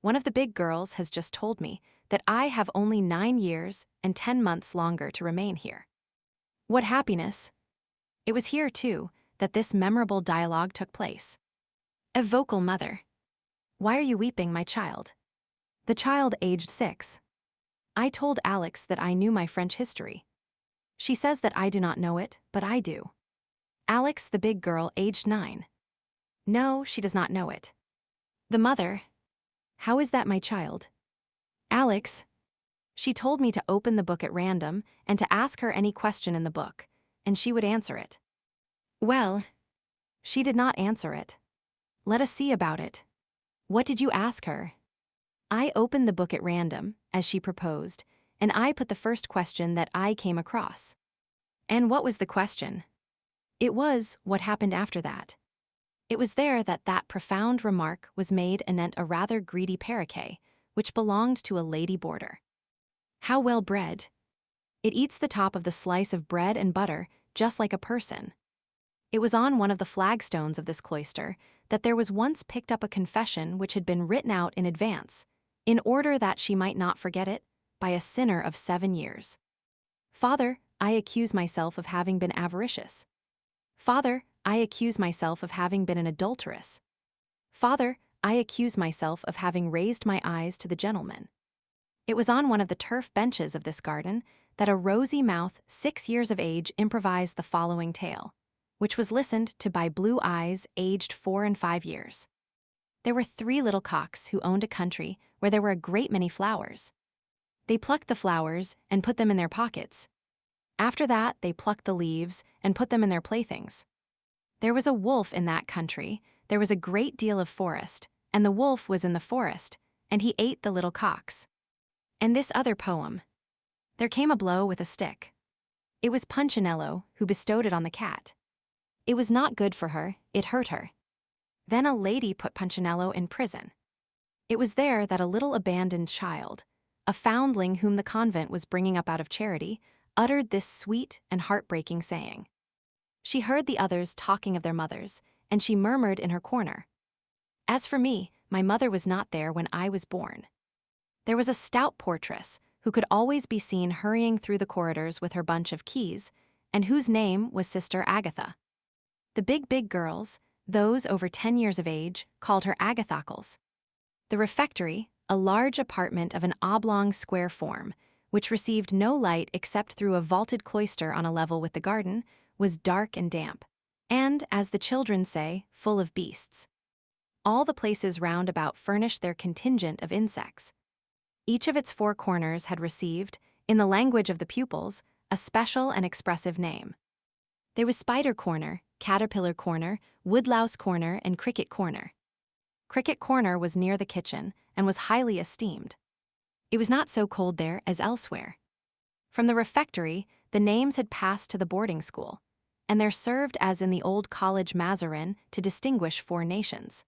one of the big girls has just told me that I have only 9 years and 10 months longer to remain here." What happiness! It was here, too, that this memorable dialogue took place. A vocal mother. "Why are you weeping, my child?" The child aged 6. "I told Alex that I knew my French history. She says that I do not know it, but I do." Alex, the big girl, aged 9. "No, she does not know it." The mother. "How is that, my child?" Alex. "She told me to open the book at random and to ask her any question in the book, and she would answer it." "Well, she did not answer it. Let us see about it. What did you ask her?" "I opened the book at random, as she proposed, and I put the first question that I came across." "And what was the question?" "It was, what happened after that." It was there that that profound remark was made anent a rather greedy paroquet, which belonged to a lady boarder. "How well bred. It eats the top of the slice of bread and butter, just like a person." It was on one of the flagstones of this cloister that there was once picked up a confession which had been written out in advance, in order that she might not forget it, by a sinner of 7 years. "Father, I accuse myself of having been avaricious." "Father, I accuse myself of having been an adulteress." "Father, I accuse myself of having raised my eyes to the gentleman." It was on one of the turf benches of this garden that a rosy mouth 6 years of age improvised the following tale, which was listened to by blue eyes aged 4 and 5 years. There were 3 little cocks who owned a country where there were a great many flowers. They plucked the flowers and put them in their pockets. After that, they plucked the leaves and put them in their playthings. There was a wolf in that country, there was a great deal of forest, and the wolf was in the forest, and he ate the little cocks. And this other poem. There came a blow with a stick. It was Punchinello who bestowed it on the cat. It was not good for her, it hurt her. Then a lady put Punchinello in prison. It was there that a little abandoned child, a foundling whom the convent was bringing up out of charity, uttered this sweet and heartbreaking saying. She heard the others talking of their mothers, and she murmured in her corner, "As for me, my mother was not there when I was born." There was a stout portress who could always be seen hurrying through the corridors with her bunch of keys, and whose name was Sister Agatha. The big girls, those over 10 years of age, called her Agathocles. The refectory, a large apartment of an oblong square form, which received no light except through a vaulted cloister on a level with the garden, was dark and damp, and, as the children say, full of beasts. All the places round about furnished their contingent of insects. Each of its 4 corners had received, in the language of the pupils, a special and expressive name. There was Spider Corner, Caterpillar Corner, Woodlouse Corner, and Cricket Corner. Cricket Corner was near the kitchen and was highly esteemed. It was not so cold there as elsewhere. From the refectory, the names had passed to the boarding school, and there served as in the old college Mazarin to distinguish 4 nations.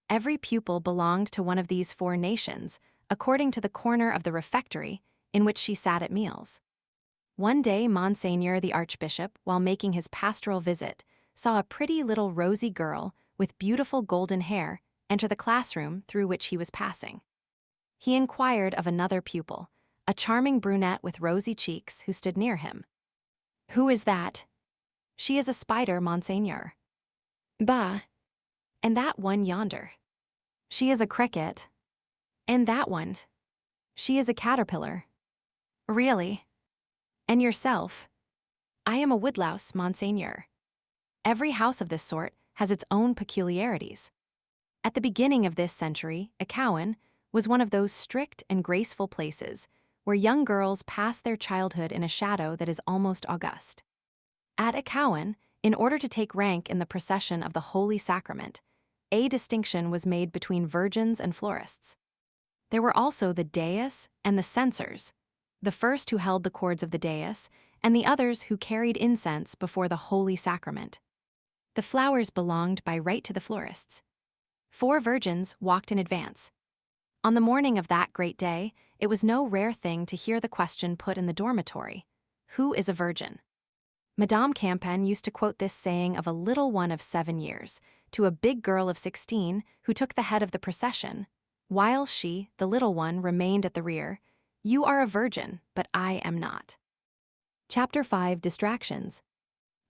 Every pupil belonged to one of these 4 nations, according to the corner of the refectory in which she sat at meals. One day Monseigneur the Archbishop, while making his pastoral visit, saw a pretty little rosy girl with beautiful golden hair enter the classroom through which he was passing. He inquired of another pupil, a charming brunette with rosy cheeks who stood near him. "Who is that?" "She is a spider, monseigneur." "Bah! And that one yonder?" "She is a cricket." "And that one?" "She is a caterpillar." "Really? And yourself?" "I am a woodlouse, monseigneur." Every house of this sort has its own peculiarities. At the beginning of this century, Ecouen was one of those strict and graceful places where young girls pass their childhood in a shadow that is almost august. At Ecouen, in order to take rank in the procession of the Holy Sacrament, a distinction was made between virgins and florists. There were also the dais and the censors, the first who held the cords of the dais, and the others who carried incense before the Holy Sacrament. The flowers belonged by right to the florists. 4 virgins walked in advance. On the morning of that great day, it was no rare thing to hear the question put in the dormitory, "Who is a virgin?" Madame Campan used to quote this saying of a little one of 7 years to a big girl of 16 who took the head of the procession, while she, the little one, remained at the rear. "You are a virgin, but I am not." Chapter 5: Distractions.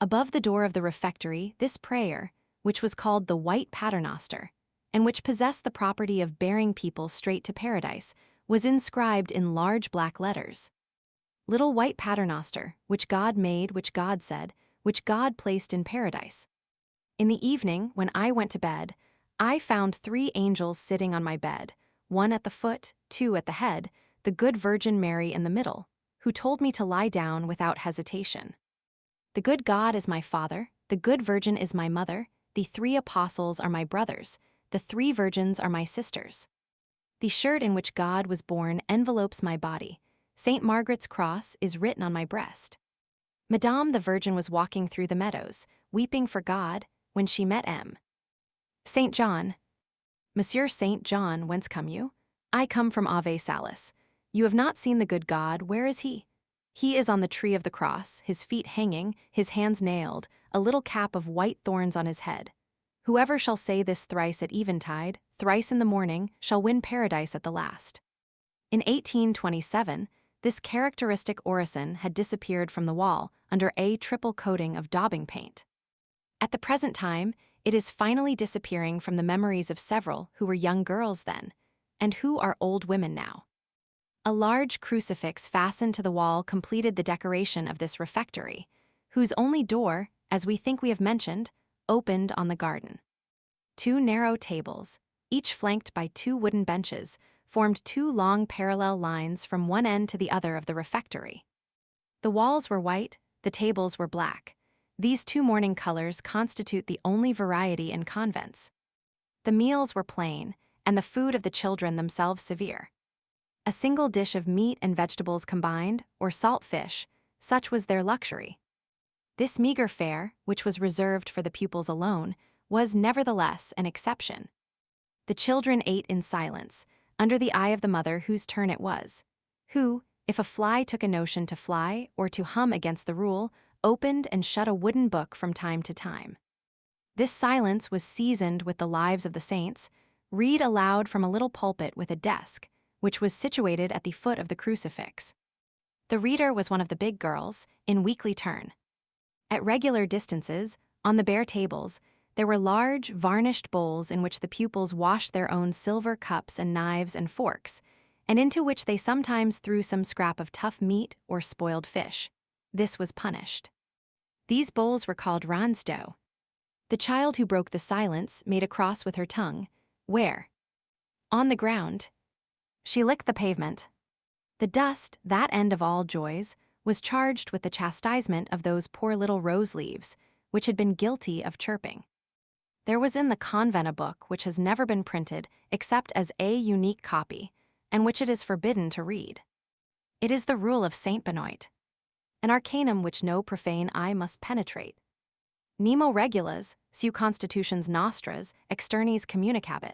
Above the door of the refectory, this prayer, which was called the White Paternoster, and which possessed the property of bearing people straight to paradise, was inscribed in large black letters. "Little white Paternoster, which God made, which God said, which God placed in paradise. In the evening, when I went to bed, I found 3 angels sitting on my bed, 1 at the foot, 2 at the head, the good Virgin Mary in the middle, who told me to lie down without hesitation. The good God is my Father, the good Virgin is my mother, the 3 apostles are my brothers, the 3 virgins are my sisters. The shirt in which God was born envelopes my body. St. Margaret's cross is written on my breast." Madame the Virgin was walking through the meadows, weeping for God, when she met M. St. John. "Monsieur St. John, whence come you?" "I come from Ave Salis." "You have not seen the good God, where is he?" "He is on the tree of the cross, his feet hanging, his hands nailed, a little cap of white thorns on his head. Whoever shall say this thrice at eventide, thrice in the morning, shall win paradise at the last." In 1827, this characteristic orison had disappeared from the wall under a triple coating of daubing paint. At the present time, it is finally disappearing from the memories of several who were young girls then, and who are old women now. A large crucifix fastened to the wall completed the decoration of this refectory, whose only door, as we think we have mentioned, opened on the garden. 2 narrow tables, each flanked by 2 wooden benches, formed 2 long parallel lines from one end to the other of the refectory. The walls were white, the tables were black. These 2 mourning colors constitute the only variety in convents. The meals were plain, and the food of the children themselves severe. A single dish of meat and vegetables combined, or salt fish, such was their luxury. This meager fare, which was reserved for the pupils alone, was nevertheless an exception. The children ate in silence, under the eye of the mother whose turn it was, who, if a fly took a notion to fly or to hum against the rule, opened and shut a wooden book from time to time. This silence was seasoned with the lives of the saints, read aloud from a little pulpit with a desk, which was situated at the foot of the crucifix. The reader was one of the big girls, in weekly turn. At regular distances, on the bare tables, there were large, varnished bowls in which the pupils washed their own silver cups and knives and forks, and into which they sometimes threw some scrap of tough meat or spoiled fish. This was punished. These bowls were called ransdo. The child who broke the silence made a cross with her tongue. Where? On the ground. She licked the pavement. The dust, that end of all joys, was charged with the chastisement of those poor little rose leaves, which had been guilty of chirping. There was in the convent a book which has never been printed except as a unique copy, and which it is forbidden to read. It is the rule of Saint Benoit, an arcanum which no profane eye must penetrate. Nemo regulas, seu constitutions nostras, externis communicabit.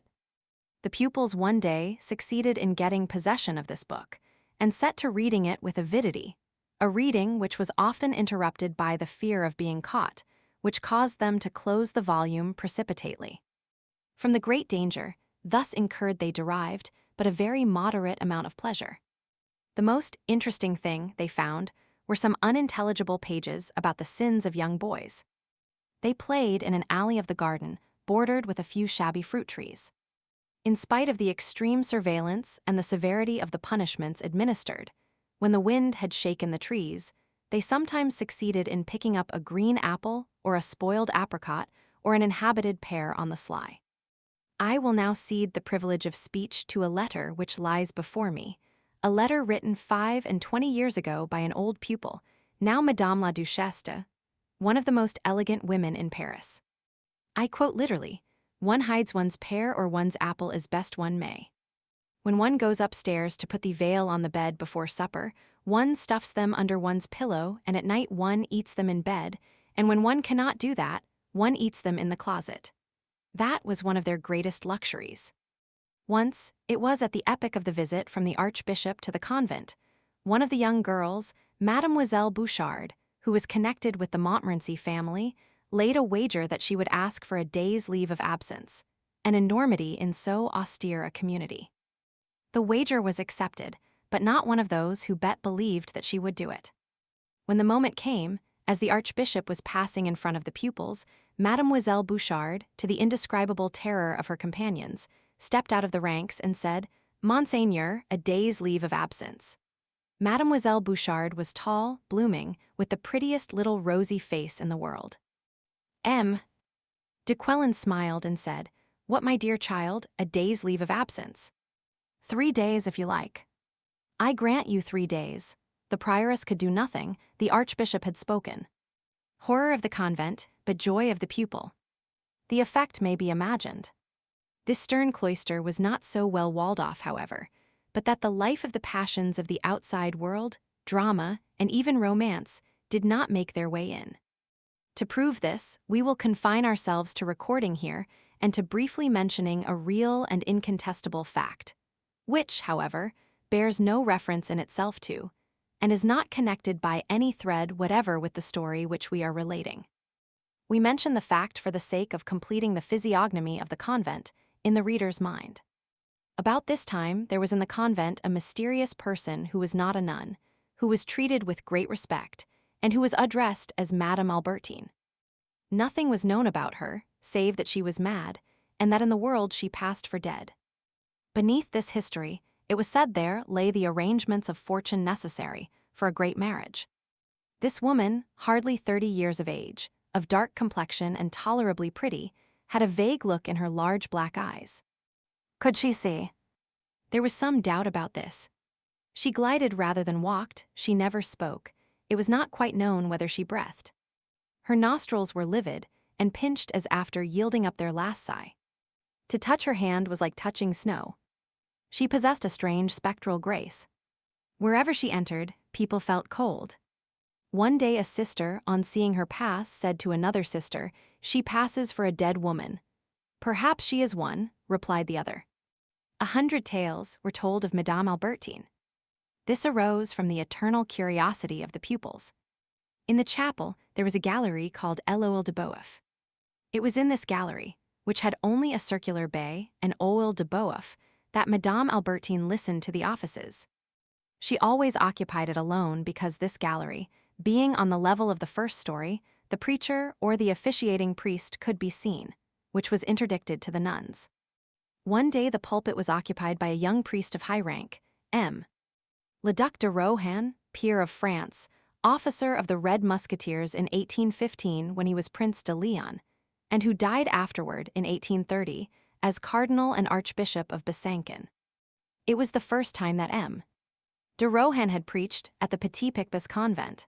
The pupils one day succeeded in getting possession of this book, and set to reading it with avidity, a reading which was often interrupted by the fear of being caught, which caused them to close the volume precipitately. From the great danger, thus incurred they derived, but a very moderate amount of pleasure. The most interesting thing they found were some unintelligible pages about the sins of young boys. They played in an alley of the garden, bordered with a few shabby fruit trees. In spite of the extreme surveillance and the severity of the punishments administered, when the wind had shaken the trees, they sometimes succeeded in picking up a green apple or a spoiled apricot or an inhabited pear on the sly. I will now cede the privilege of speech to a letter which lies before me, a letter written 25 years ago by an old pupil, now Madame la Duchesse de, one of the most elegant women in Paris. I quote literally, "One hides one's pear or one's apple as best one may. When one goes upstairs to put the veil on the bed before supper, one stuffs them under one's pillow, and at night one eats them in bed, and when one cannot do that, one eats them in the closet." That was one of their greatest luxuries. Once, it was at the epoch of the visit from the Archbishop to the convent, one of the young girls, Mademoiselle Bouchard, who was connected with the Montmorency family, laid a wager that she would ask for a day's leave of absence, an enormity in so austere a community. The wager was accepted, but not one of those who bet believed that she would do it. When the moment came, as the Archbishop was passing in front of the pupils, Mademoiselle Bouchard, to the indescribable terror of her companions, stepped out of the ranks and said, "Monseigneur, a day's leave of absence." Mademoiselle Bouchard was tall, blooming, with the prettiest little rosy face in the world. M. de Quellen smiled and said, "What, my dear child, a day's leave of absence? 3 days if you like." "I grant you 3 days." The prioress could do nothing, the Archbishop had spoken. Horror of the convent, but joy of the pupil. The effect may be imagined. This stern cloister was not so well walled off, however, but that the life of the passions of the outside world, drama, and even romance did not make their way in. To prove this, we will confine ourselves to recording here and to briefly mentioning a real and incontestable fact, which, however, bears no reference in itself to, and is not connected by any thread whatever with the story which we are relating. We mention the fact for the sake of completing the physiognomy of the convent in the reader's mind. About this time, there was in the convent a mysterious person who was not a nun, who was treated with great respect, and who was addressed as Madame Albertine. Nothing was known about her, save that she was mad, and that in the world she passed for dead. Beneath this history, it was said there lay the arrangements of fortune necessary for a great marriage. This woman, hardly 30 years of age, of dark complexion and tolerably pretty, had a vague look in her large black eyes. Could she see? There was some doubt about this. She glided rather than walked, she never spoke. It was not quite known whether she breathed. Her nostrils were livid and pinched as after yielding up their last sigh. To touch her hand was like touching snow. She possessed a strange spectral grace. Wherever she entered, people felt cold. One day a sister, on seeing her pass, said to another sister, "She passes for a dead woman." "Perhaps she is one," replied the other. 100 tales were told of Madame Albertine. This arose from the eternal curiosity of the pupils. In the chapel, there was a gallery called l'Oeil de Boeuf. It was in this gallery, which had only a circular bay, an Oeil de Boeuf, that Madame Albertine listened to the offices. She always occupied it alone because this gallery, being on the level of the first story, the preacher or the officiating priest could be seen, which was interdicted to the nuns. One day the pulpit was occupied by a young priest of high rank, M. Le Duc de Rohan, peer of France, officer of the Red Musketeers in 1815 when he was Prince de Leon, and who died afterward in 1830 as Cardinal and Archbishop of Besançon. It was the first time that M. de Rohan had preached at the Petit Picpus convent.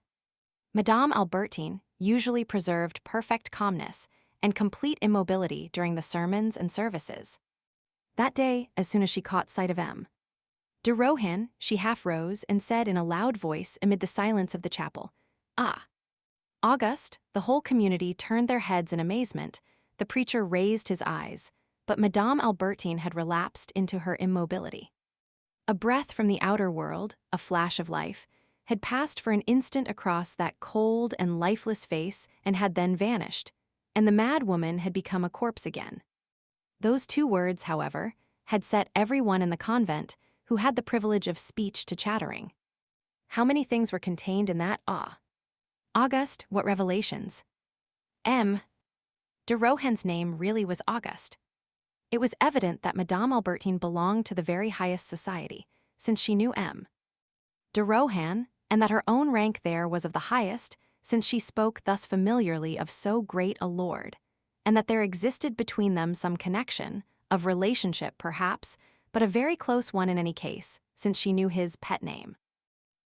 Madame Albertine usually preserved perfect calmness and complete immobility during the sermons and services. That day, as soon as she caught sight of M. de Rohan, she half rose and said in a loud voice amid the silence of the chapel, "Ah!" August, the whole community turned their heads in amazement. The preacher raised his eyes, but Madame Albertine had relapsed into her immobility. A breath from the outer world, a flash of life, had passed for an instant across that cold and lifeless face and had then vanished, and the mad woman had become a corpse again. Those 2 words, however, had set everyone in the convent who had the privilege of speech to chattering. How many things were contained in that awe? August, what revelations? M. De Rohan's name really was Auguste. It was evident that Madame Albertine belonged to the very highest society, since she knew M. de Rohan, and that her own rank there was of the highest, since she spoke thus familiarly of so great a lord, and that there existed between them some connection, of relationship perhaps, but a very close one in any case, since she knew his pet name.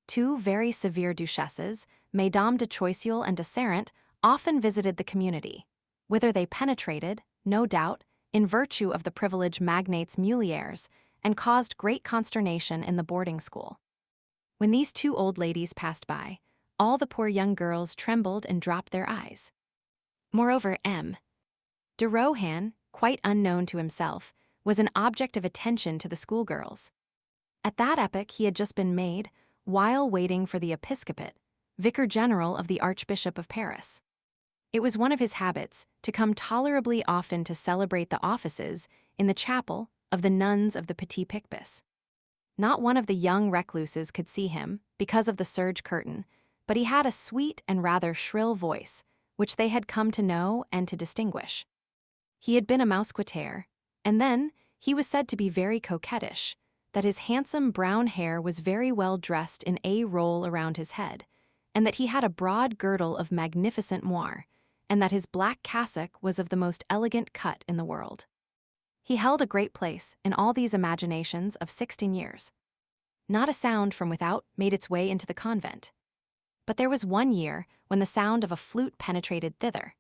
Two very severe duchesses, Mesdames de Choiseul and de Sarrant, often visited the community, whither they penetrated, no doubt, in virtue of the privilege magnates Meuliers, and caused great consternation in the boarding school. When these two old ladies passed by, all the poor young girls trembled and dropped their eyes. Moreover, M. de Rohan, quite unknown to himself, was an object of attention to the schoolgirls. At that epoch he had just been made, while waiting for the episcopate, vicar general of the Archbishop of Paris. It was one of his habits to come tolerably often to celebrate the offices in the chapel of the nuns of the Petit Picpus. Not one of the young recluses could see him because of the serge curtain, but he had a sweet and rather shrill voice, which they had come to know and to distinguish. He had been a mousquetaire, and then he was said to be very coquettish, that his handsome brown hair was very well dressed in a roll around his head, and that he had a broad girdle of magnificent moire, and that his black cassock was of the most elegant cut in the world. He held a great place in all these imaginations of 16 years. Not a sound from without made its way into the convent. But there was one year when the sound of a flute penetrated thither.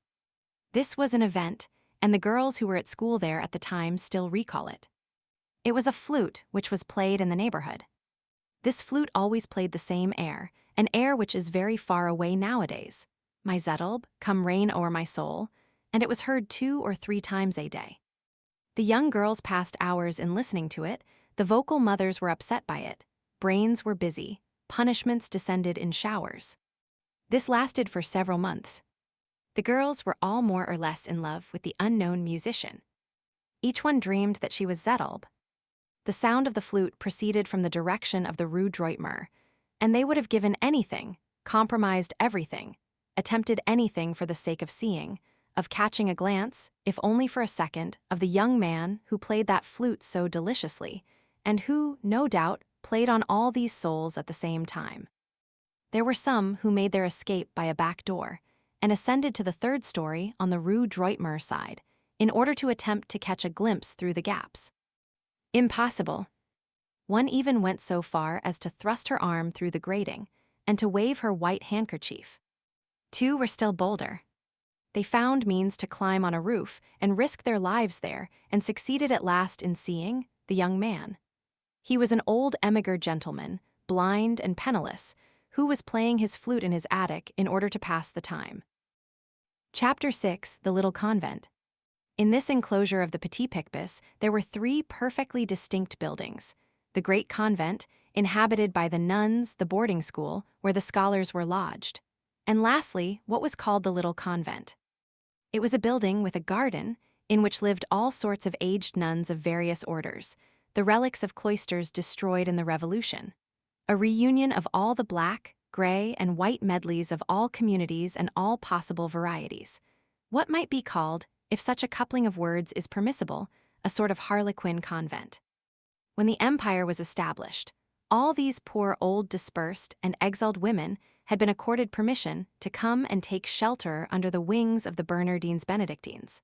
This was an event, and the girls who were at school there at the time still recall it. It was a flute which was played in the neighborhood. This flute always played the same air, an air which is very far away nowadays, My Zettelb, come rain o'er my soul, and it was heard 2 or 3 times a day. The young girls passed hours in listening to it, the vocal mothers were upset by it, brains were busy, punishments descended in showers. This lasted for several months. The girls were all more or less in love with the unknown musician. Each one dreamed that she was Zettelb. The sound of the flute proceeded from the direction of the Rue Droitmer, and they would have given anything, compromised everything, attempted anything for the sake of seeing, of catching a glance, if only for a second, of the young man who played that flute so deliciously, and who, no doubt, played on all these souls at the same time. There were some who made their escape by a back door, and ascended to the 3rd story on the Rue Droitmer side, in order to attempt to catch a glimpse through the gaps. Impossible. One even went so far as to thrust her arm through the grating, and to wave her white handkerchief. 2 were still bolder. They found means to climb on a roof and risk their lives there, and succeeded at last in seeing the young man. He was an old emigre gentleman, blind and penniless, who was playing his flute in his attic in order to pass the time. Chapter 6, The Little Convent. In this enclosure of the Petit Picpus, there were 3 perfectly distinct buildings: the great convent, inhabited by the nuns, the boarding school, where the scholars were lodged, and lastly, what was called the Little Convent. It was a building with a garden, in which lived all sorts of aged nuns of various orders, the relics of cloisters destroyed in the Revolution, a reunion of all the black, gray, and white medleys of all communities and all possible varieties. What might be called, if such a coupling of words is permissible, a sort of harlequin convent. When the empire was established, all these poor old dispersed and exiled women had been accorded permission to come and take shelter under the wings of the Bernardines Benedictines.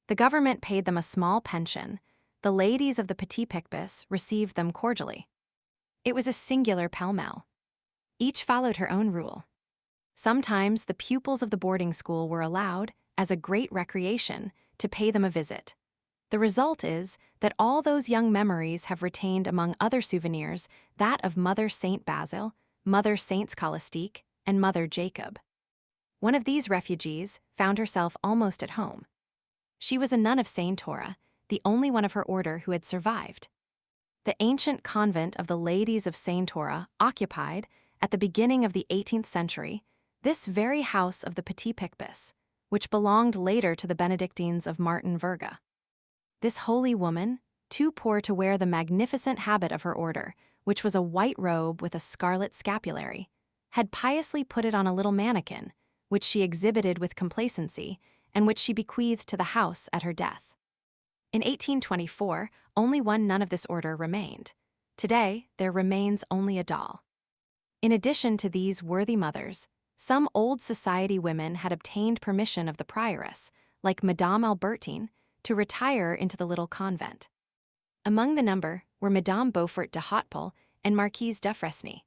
The government paid them a small pension. The ladies of the Petit Picpus received them cordially. It was a singular pell-mell. Each followed her own rule. Sometimes the pupils of the boarding school were allowed, as a great recreation, to pay them a visit. The result is that all those young memories have retained among other souvenirs that of Mother Saint Basil, Mother Saint Scholastique, and Mother Jacob. One of these refugees found herself almost at home. She was a nun of Saint Tora, the only one of her order who had survived. The ancient convent of the Ladies of Saint Tora occupied, at the beginning of the 18th century, this very house of the Petit Picpus, which belonged later to the Benedictines of Martin Verga. This holy woman, too poor to wear the magnificent habit of her order, which was a white robe with a scarlet scapulary, had piously put it on a little mannequin, which she exhibited with complacency, and which she bequeathed to the house at her death. In 1824, only one nun of this order remained. Today, there remains only a doll. In addition to these worthy mothers, some old society women had obtained permission of the prioress, like Madame Albertine, to retire into the little convent. Among the number were Madame Beaufort de Hautpoul and Marquise de Fresnay.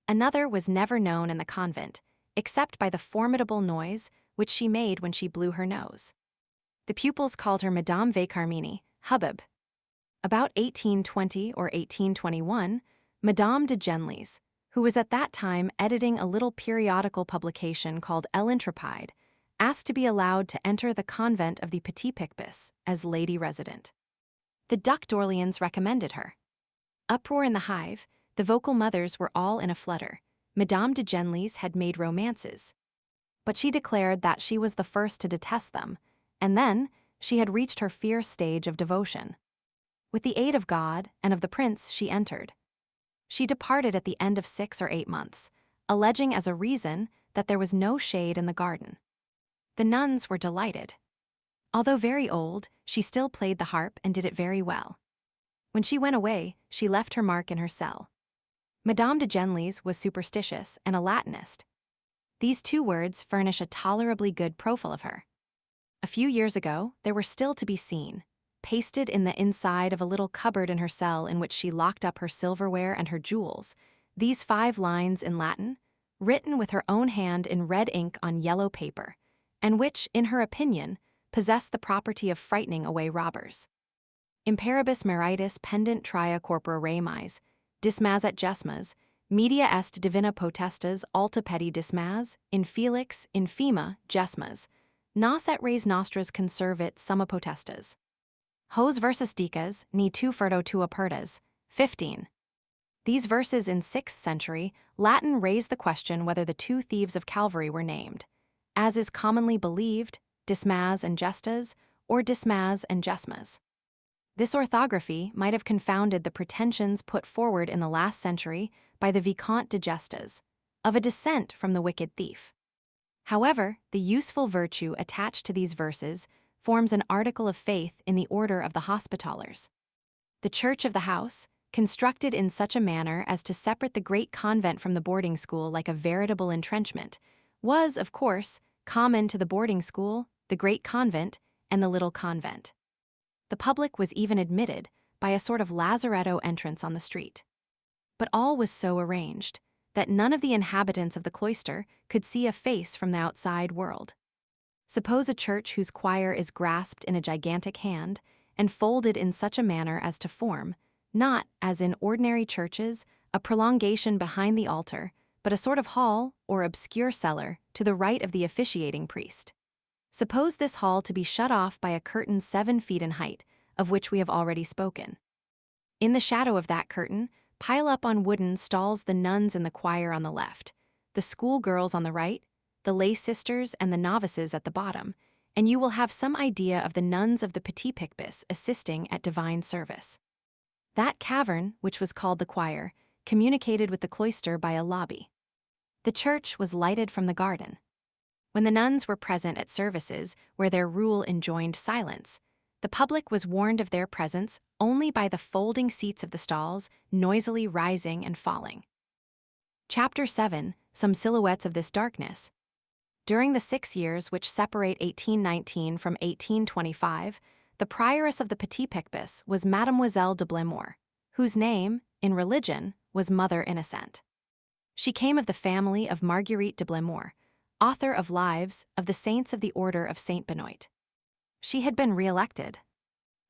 Another was never known in the convent, except by the formidable noise which she made when she blew her nose. The pupils called her Madame Carmini, Hubbub. About 1820 or 1821, Madame de Genlis, who was at that time editing a little periodical publication called L'Intrépide, asked to be allowed to enter the convent of the Petit Picpus as lady resident. The Duc d'Orléans recommended her. Uproar in the hive, the vocal mothers were all in a flutter. Madame de Genlis had made romances, but she declared that she was the first to detest them, and then she had reached her fierce stage of devotion. With the aid of God and of the prince she entered. She departed at the end of 6 or 8 months, alleging as a reason that there was no shade in the garden. The nuns were delighted. Although very old, she still played the harp and did it very well. When she went away, she left her mark in her cell. Madame de Genlis was superstitious and a Latinist. These two words furnish a tolerably good profile of her. A few years ago, there were still to be seen, pasted in the inside of a little cupboard in her cell in which she locked up her silverware and her jewels, these 5 lines in Latin, written with her own hand in red ink on yellow paper, and which, in her opinion, possessed the property of frightening away robbers. Imperibus meritus pendent tria corpora remis, dismas et gesmas, media est divina potestas alta pedi dismas, in felix, infima, gesmas, nas et res nostras conservit summa potestas. Hos versus dicas, ni tu ferdo tua perdas, 15. These verses in 6th century Latin raised the question whether the 2 thieves of Calvary were named, as is commonly believed, Dismas and Gestas, or Dismas and Gesmas. This orthography might have confounded the pretensions put forward in the last century by the Vicomte de Gestas, of a descent from the wicked thief. However, the useful virtue attached to these verses forms an article of faith in the order of the Hospitallers. The church of the house, constructed in such a manner as to separate the great convent from the boarding school like a veritable entrenchment, was, of course, common to the boarding school, the great convent, and the little convent. The public was even admitted by a sort of lazaretto entrance on the street. But all was so arranged that none of the inhabitants of the cloister could see a face from the outside world. Suppose a church whose choir is grasped in a gigantic hand and folded in such a manner as to form, not, as in ordinary churches, a prolongation behind the altar, but a sort of hall or obscure cellar to the right of the officiating priest. Suppose this hall to be shut off by a curtain 7 feet in height, of which we have already spoken. In the shadow of that curtain, pile up on wooden stalls the nuns in the choir on the left, the schoolgirls on the right, the lay sisters and the novices at the bottom, and you will have some idea of the nuns of the Petit Picpus assisting at divine service. That cavern, which was called the choir, communicated with the cloister by a lobby. The church was lighted from the garden. When the nuns were present at services where their rule enjoined silence, the public was warned of their presence only by the folding seats of the stalls noisily rising and falling. Chapter 7, Some Silhouettes of this Darkness. During the 6 years which separate 1819 from 1825, the prioress of the Petit Picpus was Mademoiselle de Blemeur, whose name, in religion, was Mother Innocent. She came of the family of Marguerite de Blemeur, author of Lives of the Saints of the Order of Saint Benoit. She had been re-elected.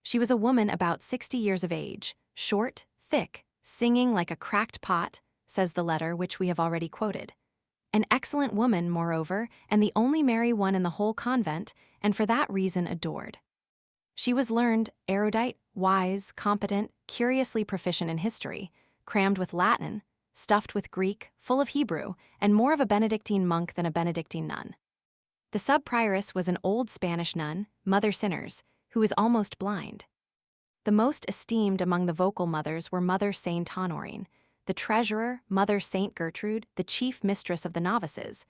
She was a woman about 60 years of age, short, thick, singing like a cracked pot, says the letter which we have already quoted. An excellent woman, moreover, and the only merry one in the whole convent, and for that reason adored. She was learned, erudite, wise, competent, curiously proficient in history, crammed with Latin, stuffed with Greek, full of Hebrew, and more of a Benedictine monk than a Benedictine nun. The sub-prioress was an old Spanish nun, Mother Sinners, who was almost blind. The most esteemed among the vocal mothers were Mother Saint Honorine, the treasurer, Mother Saint Gertrude, the chief mistress of the novices,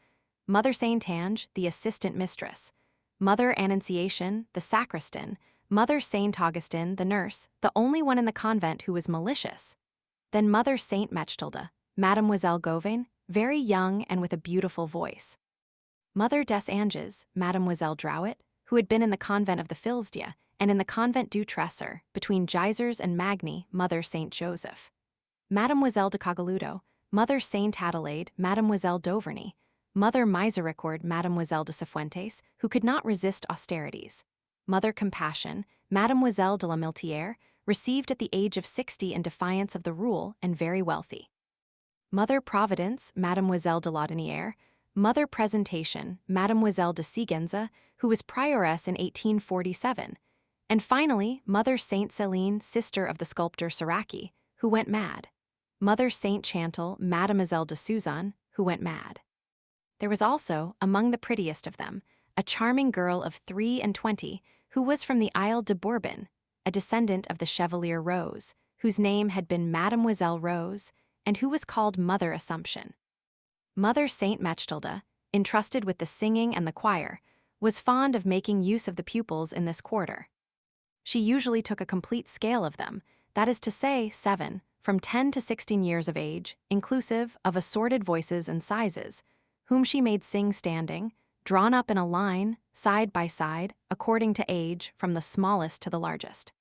Mother Saint Ange, the assistant mistress, Mother Annunciation, the sacristan, Mother Saint Augustine, the nurse, the only one in the convent who was malicious. Then Mother Saint Mechtilde, Mademoiselle Gauvain, very young and with a beautiful voice. Mother des Anges, Mademoiselle Drouet, who had been in the convent of the Filsdia and in the convent du Tresor, between Geysers and Magny, Mother Saint Joseph. Mademoiselle de Cogaludo, Mother Saint Adelaide, Mademoiselle d'Auvergne, Mother Misericord, Mademoiselle de Cifuentes, who could not resist austerities. Mother Compassion, Mademoiselle de la Miltière, received at the age of 60 in defiance of the rule and very wealthy. Mother Providence, Mademoiselle de Laudonnière, Mother Presentation, Mademoiselle de Sigenza, who was prioress in 1847, and finally Mother Saint Céline, sister of the sculptor Siraki, who went mad. Mother Saint Chantal, Mademoiselle de Suzanne, who went mad. There was also, among the prettiest of them, a charming girl of 23 who was from the Isle de Bourbon, a descendant of the Chevalier Rose, whose name had been Mademoiselle Rose, and who was called Mother Assumption. Mother Saint Mechtilde, entrusted with the singing and the choir, was fond of making use of the pupils in this quarter. She usually took a complete scale of them, that is to say, 7, from 10 to 16 years of age, inclusive of assorted voices and sizes, whom she made sing standing, drawn up in a line, side by side, according to age, from the smallest to the largest.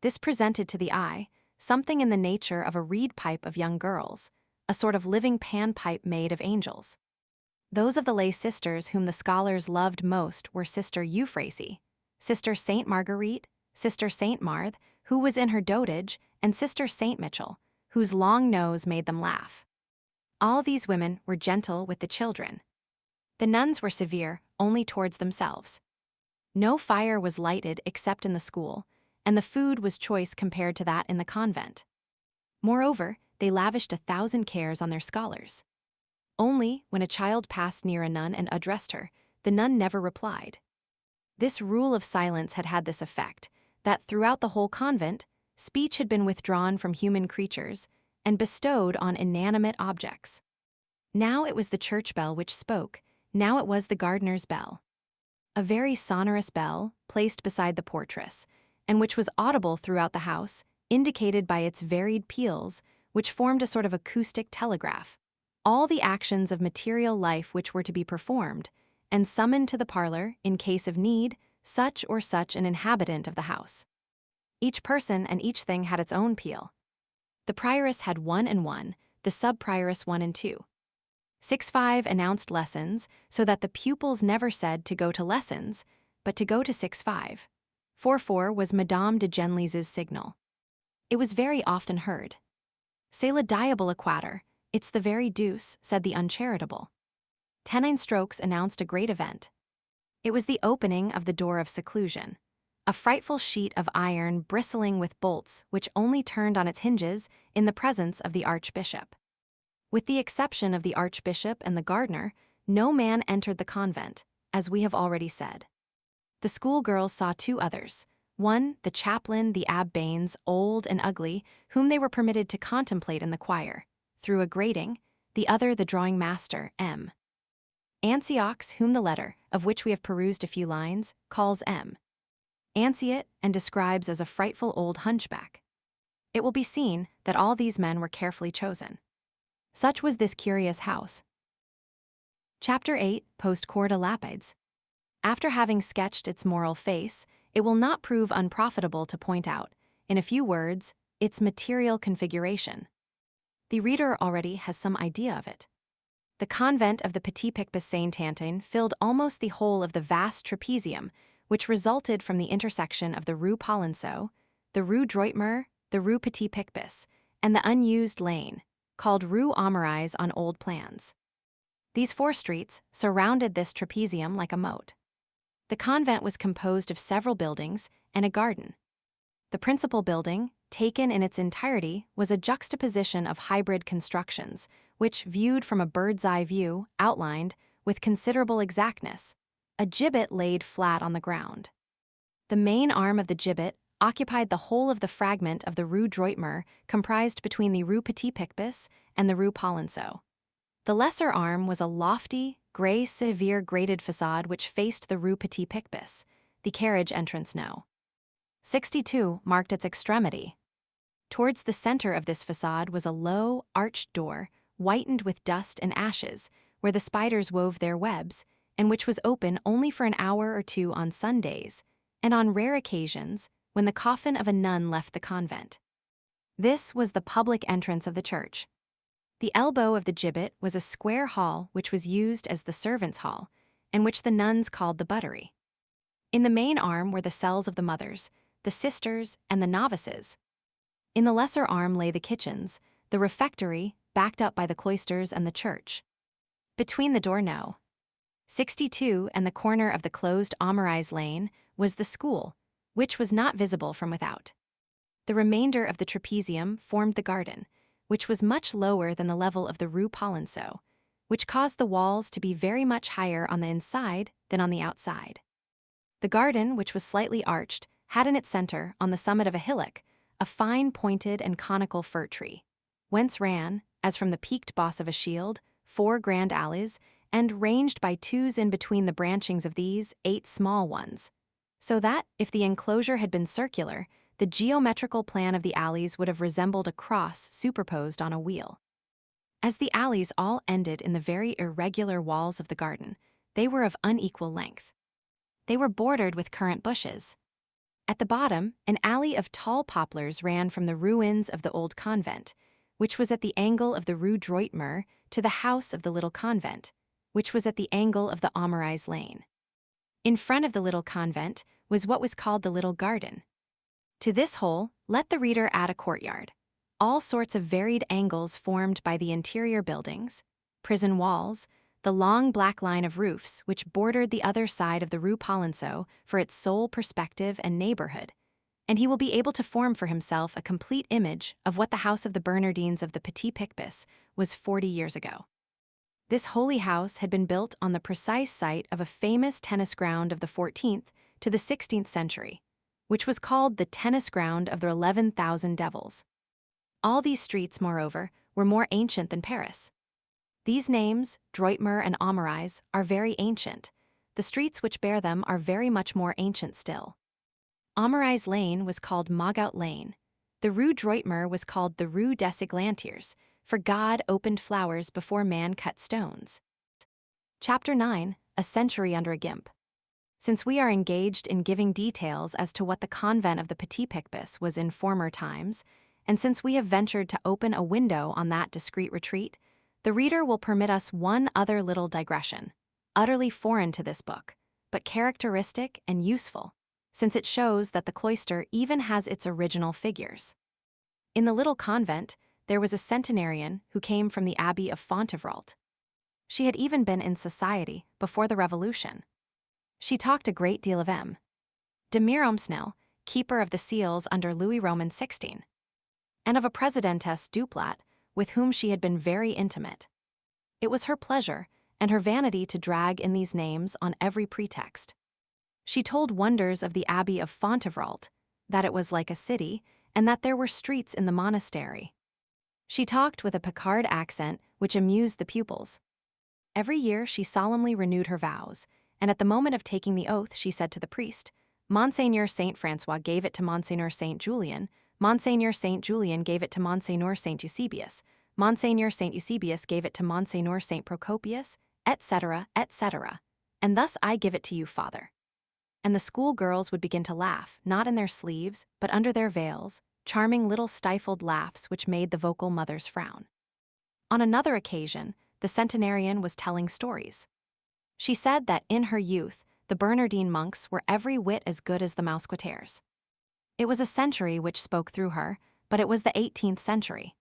This presented to the eye something in the nature of a reed pipe of young girls, a sort of living panpipe made of angels. Those of the lay sisters whom the scholars loved most were Sister Euphrasie, Sister Saint Marguerite, Sister Saint Marthe, who was in her dotage, and Sister Saint Mitchell, whose long nose made them laugh. All these women were gentle with the children. The nuns were severe only towards themselves. No fire was lighted except in the school, and the food was choice compared to that in the convent. Moreover, they lavished 1,000 cares on their scholars. Only, when a child passed near a nun and addressed her, the nun never replied. This rule of silence had had this effect, that throughout the whole convent, speech had been withdrawn from human creatures and bestowed on inanimate objects. Now it was the church bell which spoke, now it was the gardener's bell. A very sonorous bell, placed beside the portress, and which was audible throughout the house, indicated by its varied peals, which formed a sort of acoustic telegraph, all the actions of material life which were to be performed, and summoned to the parlor, in case of need, such or such an inhabitant of the house. Each person and each thing had its own peal. The prioress had 1 and 1, the sub-prioress 1 and 2. 6-5 announced lessons, so that the pupils never said to go to lessons, but to go to 6-5. 4-4 was Madame de Genlis's signal. It was very often heard. C'est le diable quater, it's the very deuce, said the uncharitable. 10-9 strokes announced a great event. It was the opening of the door of seclusion, a frightful sheet of iron bristling with bolts which only turned on its hinges in the presence of the archbishop. With the exception of the archbishop and the gardener, no man entered the convent, as we have already said. The schoolgirls saw 2 others, one the chaplain, the Abbe Baines, old and ugly, whom they were permitted to contemplate in the choir, through a grating, the other the drawing master, M. Antiochs, whom the letter, of which we have perused a few lines, calls M. Anciate and describes as a frightful old hunchback. It will be seen that all these men were carefully chosen. Such was this curious house. Chapter 8, Post Corda Lapides. After having sketched its moral face, it will not prove unprofitable to point out, in a few words, its material configuration. The reader already has some idea of it. The convent of the Petit Picpus Saint-Antoine filled almost the whole of the vast trapezium, which resulted from the intersection of the Rue Polonceau, the Rue Droitmer, the Rue Petit Picpus, and the unused lane, called Rue Aumarais on old plans. These 4 streets surrounded this trapezium like a moat. The convent was composed of several buildings and a garden. The principal building, taken in its entirety, was a juxtaposition of hybrid constructions, which, viewed from a bird's-eye view, outlined, with considerable exactness, a gibbet laid flat on the ground. The main arm of the gibbet, occupied the whole of the fragment of the Rue Droitmer comprised between the Rue Petit-Picpus and the Rue Polonceau. The lesser arm was a lofty, grey severe grated façade which faced the Rue Petit-Picpus, the carriage entrance No. 62 marked its extremity. Towards the center of this façade was a low, arched door, whitened with dust and ashes, where the spiders wove their webs, and which was open only for an hour or two on Sundays, and on rare occasions, when the coffin of a nun left the convent. This was the public entrance of the church. The elbow of the gibbet was a square hall which was used as the servants' hall, and which the nuns called the buttery. In the main arm were the cells of the mothers, the sisters, and the novices. In the lesser arm lay the kitchens, the refectory, backed up by the cloisters and the church. Between the door No. 62 and the corner of the closed Marginalized lane was the school, which was not visible from without. The remainder of the trapezium formed the garden, which was much lower than the level of the Rue Polonceau, which caused the walls to be very much higher on the inside than on the outside. The garden, which was slightly arched, had in its center, on the summit of a hillock, a fine pointed and conical fir tree, whence ran, as from the peaked boss of a shield, 4 grand alleys, and ranged by twos in between the branchings of these 8 small ones, so that, if the enclosure had been circular, the geometrical plan of the alleys would have resembled a cross superposed on a wheel. As the alleys all ended in the very irregular walls of the garden, they were of unequal length. They were bordered with currant bushes. At the bottom, an alley of tall poplars ran from the ruins of the old convent, which was at the angle of the Rue Droitmer, to the house of the little convent, which was at the angle of the Marginalized lane. In front of the little convent was what was called the little garden. To this whole, let the reader add a courtyard, all sorts of varied angles formed by the interior buildings, prison walls, the long black line of roofs which bordered the other side of the Rue Polonceau for its sole perspective and neighborhood, and he will be able to form for himself a complete image of what the house of the Bernardines of the Petit-Picpus was 40 years ago. This holy house had been built on the precise site of a famous tennis ground of the 14th to the 16th century, which was called the tennis ground of the 11,000 devils. All these streets, moreover, were more ancient than Paris. These names, Droitmer and Marginalized, are very ancient. The streets which bear them are very much more ancient still. Marginalized lane was called Mogout lane. The Rue Droitmer was called the Rue des Eglantiers, for God opened flowers before man cut stones. Chapter 9, A Century Under a Gimp. Since we are engaged in giving details as to what the convent of the Petit-Picpus was in former times, and since we have ventured to open a window on that discreet retreat, the reader will permit us one other little digression, utterly foreign to this book, but characteristic and useful, since it shows that the cloister even has its original figures. In the little convent, there was a centenarian who came from the Abbey of Fontevrault. She had even been in society before the Revolution. She talked a great deal of M. de Miromesnil, keeper of the seals under Louis Roman XVI, and of a Presidentess Duplat, with whom she had been very intimate. It was her pleasure and her vanity to drag in these names on every pretext. She told wonders of the Abbey of Fontevrault, that it was like a city, and that there were streets in the monastery. She talked with a Picard accent which amused the pupils. Every year she solemnly renewed her vows, and at the moment of taking the oath she said to the priest, Monseigneur Saint Francois gave it to Monseigneur Saint Julian, Monseigneur Saint Julian gave it to Monseigneur Saint Eusebius, Monseigneur Saint Eusebius gave it to Monseigneur Saint Procopius, etc., etc., and thus I give it to you, Father. And the school girls would begin to laugh, not in their sleeves, but under their veils, charming little stifled laughs which made the vocal mothers frown. On another occasion, the centenarian was telling stories. She said that in her youth, the Bernardine monks were every whit as good as the Mousquetaires. It was a century which spoke through her, but it was the 18th century.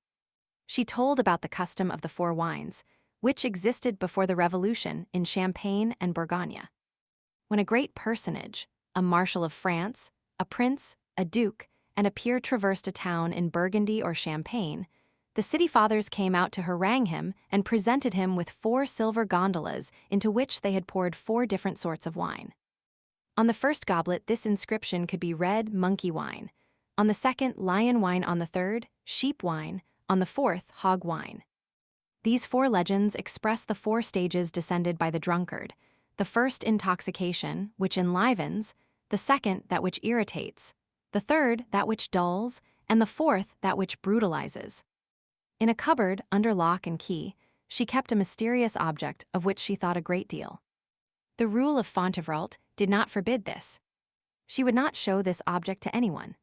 She told about the custom of the 4 wines, which existed before the Revolution in Champagne and Bourgogne. When a great personage, a marshal of France, a prince, a duke, and a peer traversed a town in Burgundy or Champagne, the city fathers came out to harangue him and presented him with 4 silver gondolas into which they had poured 4 different sorts of wine. On the first goblet, this inscription could be red monkey wine. On the second, lion wine. On the third, sheep wine. On the fourth, hog wine. These 4 legends express the 4 stages descended by the drunkard. The first, intoxication, which enlivens; the second, that which irritates; the third, that which dulls; and the fourth, that which brutalizes. In a cupboard, under lock and key, she kept a mysterious object of which she thought a great deal. The rule of Fontevrault did not forbid this. She would not show this object to anyone.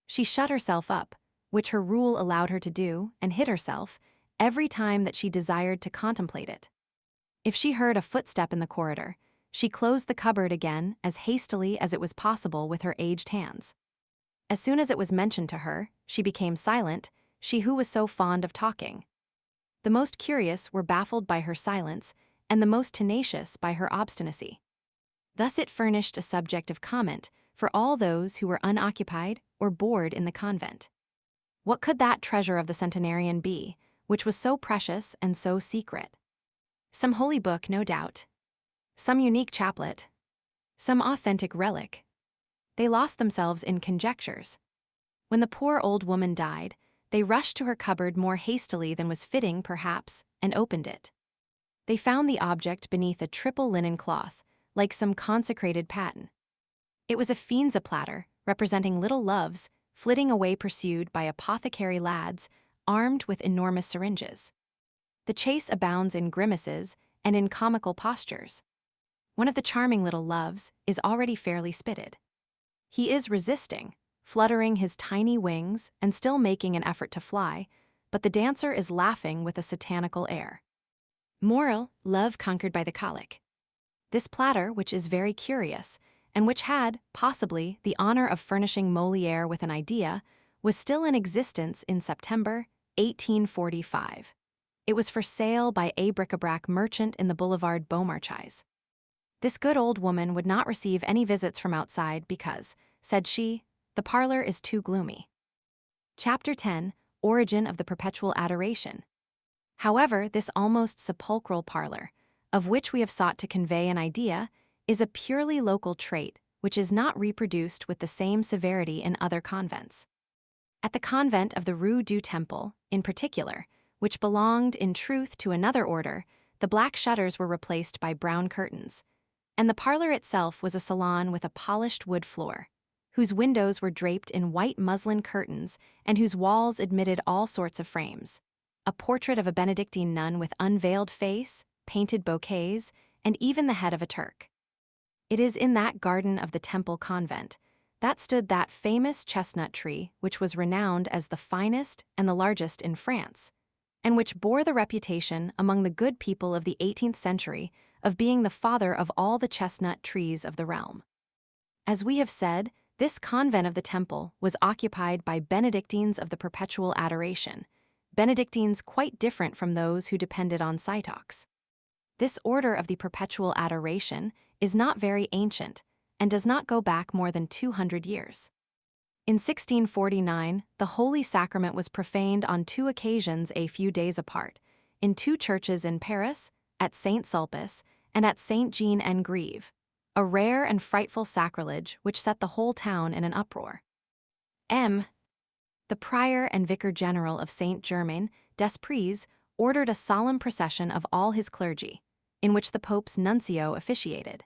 She shut herself up, which her rule allowed her to do, and hid herself, every time that she desired to contemplate it. If she heard a footstep in the corridor, she closed the cupboard again as hastily as it was possible with her aged hands. As soon as it was mentioned to her, she became silent, she who was so fond of talking. The most curious were baffled by her silence, and the most tenacious by her obstinacy. Thus it furnished a subject of comment for all those who were unoccupied or bored in the convent. What could that treasure of the centenarian be, which was so precious and so secret? Some holy book, no doubt. Some unique chaplet. Some authentic relic. They lost themselves in conjectures. When the poor old woman died, they rushed to her cupboard more hastily than was fitting, perhaps, and opened it. They found the object beneath a triple linen cloth, like some consecrated paten. It was a fienza platter, representing little loves, flitting away pursued by apothecary lads, armed with enormous syringes. The chase abounds in grimaces and in comical postures. One of the charming little loves is already fairly spitted. He is resisting, fluttering his tiny wings and still making an effort to fly, but the dancer is laughing with a satanical air. Moral: love conquered by the colic. This platter, which is very curious, and which had, possibly, the honor of furnishing Molière with an idea, was still in existence in September 1845. It was for sale by a bric-a-brac merchant in the Boulevard Beaumarchais. This good old woman would not receive any visits from outside because, said she, the parlor is too gloomy. Chapter 10: Origin of the Perpetual Adoration. However, this almost sepulchral parlor, of which we have sought to convey an idea, is a purely local trait which is not reproduced with the same severity in other convents. At the convent of the Rue du Temple, in particular, which belonged in truth to another order, the black shutters were replaced by brown curtains, and the parlor itself was a salon with a polished wood floor, whose windows were draped in white muslin curtains and whose walls admitted all sorts of frames. A portrait of a Benedictine nun with unveiled face, painted bouquets, and even the head of a Turk. It is in that garden of the Temple convent that stood that famous chestnut tree which was renowned as the finest and the largest in France, and which bore the reputation among the good people of the 18th century of being the father of all the chestnut trees of the realm. As we have said, this convent of the Temple was occupied by Benedictines of the Perpetual Adoration, Benedictines quite different from those who depended on Cytox. This order of the Perpetual Adoration is not very ancient and does not go back more than 200 years. In 1649, the Holy Sacrament was profaned on 2 occasions a few days apart, in 2 churches in Paris, at Saint Sulpice and at Saint Jean-en-Grève, a rare and frightful sacrilege which set the whole town in an uproar. The prior and vicar general of Saint Germain des Prés ordered a solemn procession of all his clergy, in which the Pope's nuncio officiated.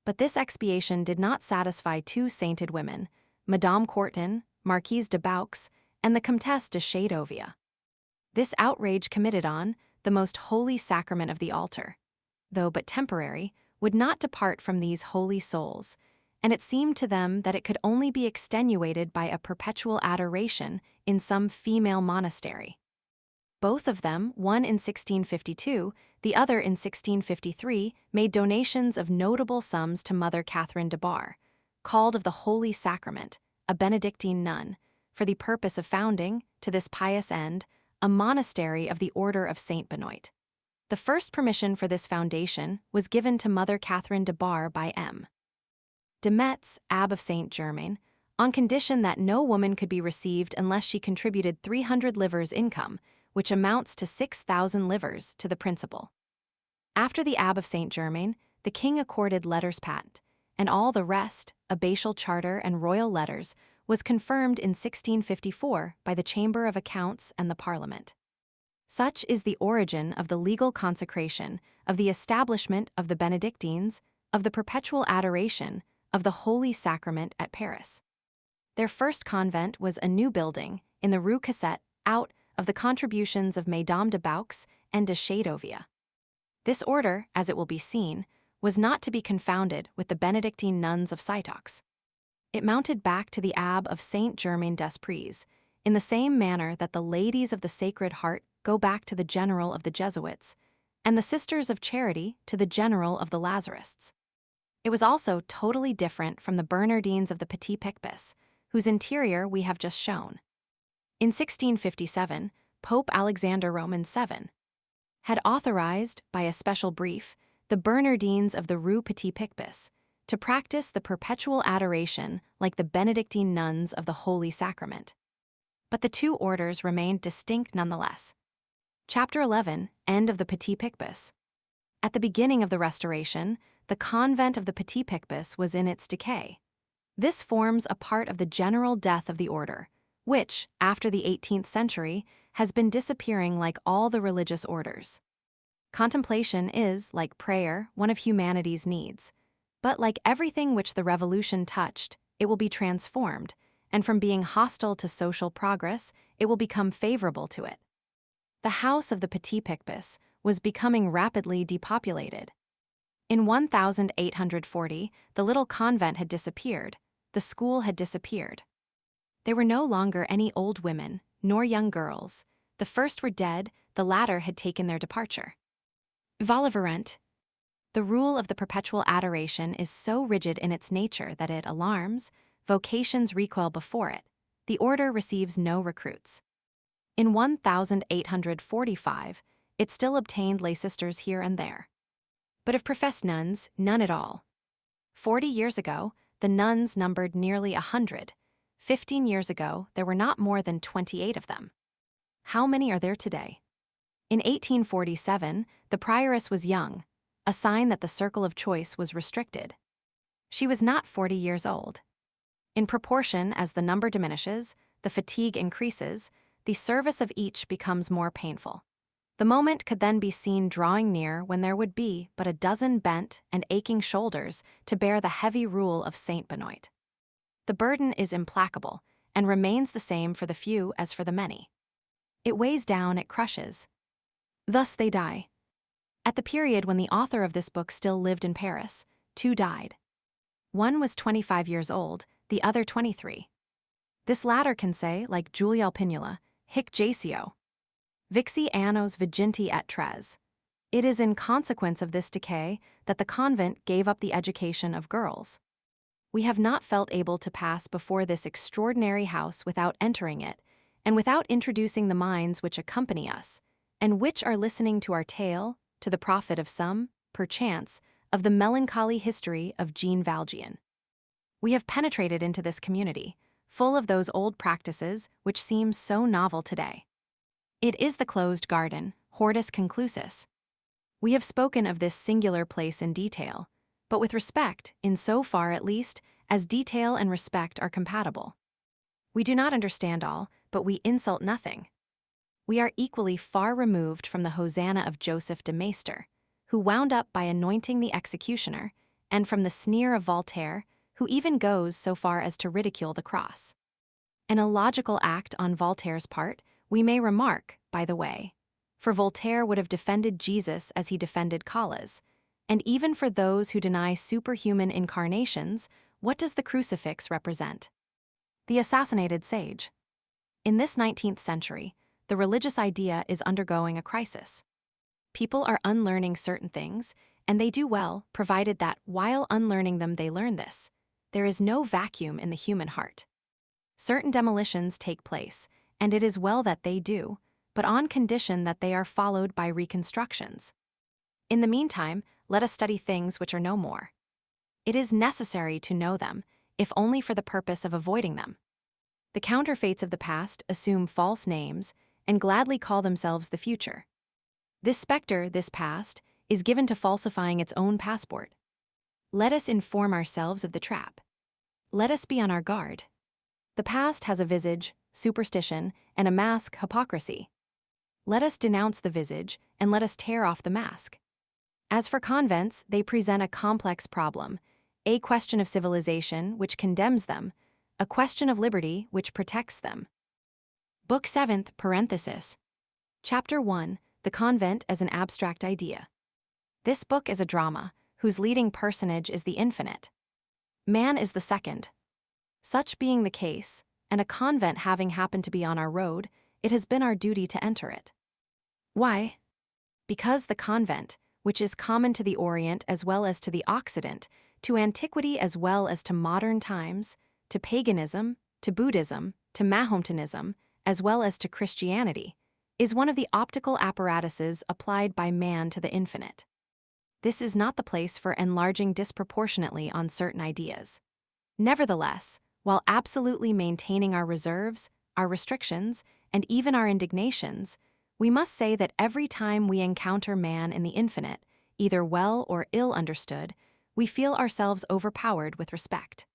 But this expiation did not satisfy 2 sainted women, Madame Courtin, Marquise de Baux, and the Comtesse de Chedovia. This outrage committed on the most holy sacrament of the altar, though but temporary, would not depart from these holy souls, and it seemed to them that it could only be extenuated by a perpetual adoration in some female monastery. Both of them, one in 1652, the other in 1653, made donations of notable sums to Mother Catherine de Bar, called of the Holy Sacrament, a Benedictine nun, for the purpose of founding, to this pious end, a monastery of the Order of Saint Benoit. The first permission for this foundation was given to Mother Catherine de Bar by M. de Metz, Abb of Saint Germain, on condition that no woman could be received unless she contributed 300 livres income, which amounts to 6,000 livres, to the principal. After the Abb of Saint Germain, the king accorded letters patent, and all the rest, abbatial charter and royal letters, was confirmed in 1654 by the Chamber of Accounts and the Parliament. Such is the origin of the legal consecration, of the establishment of the Benedictines, of the perpetual adoration, of the Holy Sacrament at Paris. Their first convent was a new building in the Rue Cassette, out of the contributions of Mesdames de Baux and de Chedovia. This order, as it will be seen, was not to be confounded with the Benedictine nuns of Cîteaux. It mounted back to the Abbey of Saint-Germain-des-Prés, in the same manner that the Ladies of the Sacred Heart go back to the General of the Jesuits, and the Sisters of Charity to the General of the Lazarists. It was also totally different from the Bernardines of the Petit Picpus, whose interior we have just shown. In 1657, Pope Alexander Roman VII had authorized, by a special brief, the Bernardines of the Rue Petit Picpus to practice the perpetual adoration like the Benedictine nuns of the Holy Sacrament. But the two orders remained distinct nonetheless. Chapter 11, End of the Petit Picpus. At the beginning of the Restoration, the convent of the Petit Picpus was in its decay. This forms a part of the general death of the order, which, after the 18th century, has been disappearing like all the religious orders. Contemplation is, like prayer, one of humanity's needs. But like everything which the Revolution touched, it will be transformed, and from being hostile to social progress, it will become favorable to it. The house of the Petit Picpus was becoming rapidly depopulated. In 1840, the little convent had disappeared, the school had disappeared. There were no longer any old women, nor young girls. The first were dead, the latter had taken their departure. Voliverent. The rule of the perpetual adoration is so rigid in its nature that it alarms, vocations recoil before it, the order receives no recruits. In 1845, it still obtained lay sisters here and there. But of professed nuns, none at all. 40 years ago, the nuns numbered nearly 100. 15 years ago, there were not more than 28 of them. How many are there today? In 1847, the prioress was young, a sign that the circle of choice was restricted. She was not 40 years old. In proportion as the number diminishes, the fatigue increases, the service of each becomes more painful. The moment could then be seen drawing near when there would be but a dozen bent and aching shoulders to bear the heavy rule of Saint Benoit. The burden is implacable and remains the same for the few as for the many. It weighs down, it crushes. Thus they die. At the period when the author of this book still lived in Paris, two died. One was 25 years old, the other 23. This latter can say, like Julial Pinula, hic jacio. Vixi annos viginti et tres. It is in consequence of this decay that the convent gave up the education of girls. We have not felt able to pass before this extraordinary house without entering it, and without introducing the minds which accompany us, and which are listening to our tale, to the profit of some, perchance, of the melancholy history of Jean Valjean. We have penetrated into this community, full of those old practices which seem so novel today. It is the closed garden, hortus conclusus. We have spoken of this singular place in detail, but with respect, in so far at least, as detail and respect are compatible. We do not understand all, but we insult nothing. We are equally far removed from the Hosanna of Joseph de Maistre, who wound up by anointing the executioner, and from the sneer of Voltaire, who even goes so far as to ridicule the cross. An illogical act on Voltaire's part, we may remark, by the way, for Voltaire would have defended Jesus as he defended Calas, and even for those who deny superhuman incarnations, what does the crucifix represent? The assassinated sage. In this 19th century, the religious idea is undergoing a crisis. People are unlearning certain things, and they do well, provided that, while unlearning them they learn this. There is no vacuum in the human heart. Certain demolitions take place, and it is well that they do, but on condition that they are followed by reconstructions. In the meantime, let us study things which are no more. It is necessary to know them, if only for the purpose of avoiding them. The counterfeits of the past assume false names and gladly call themselves the future. This specter, this past, is given to falsifying its own passport. Let us inform ourselves of the trap. Let us be on our guard. The past has a visage, superstition, and a mask, hypocrisy. Let us denounce the visage, and let us tear off the mask. As for convents, they present a complex problem, a question of civilization, which condemns them, a question of liberty, which protects them. Book 7th, parenthesis. Chapter 1, The Convent as an Abstract Idea. This book is a drama, whose leading personage is the infinite. Man is the second. Such being the case, and a convent having happened to be on our road, it has been our duty to enter it. Why? Because the convent, which is common to the Orient as well as to the Occident, to antiquity as well as to modern times, to paganism, to Buddhism, to Mahometanism, as well as to Christianity, is one of the optical apparatuses applied by man to the infinite. This is not the place for enlarging disproportionately on certain ideas. Nevertheless, while absolutely maintaining our reserves, our restrictions, and even our indignations, we must say that every time we encounter man in the infinite, either well or ill understood, we feel ourselves overpowered with respect.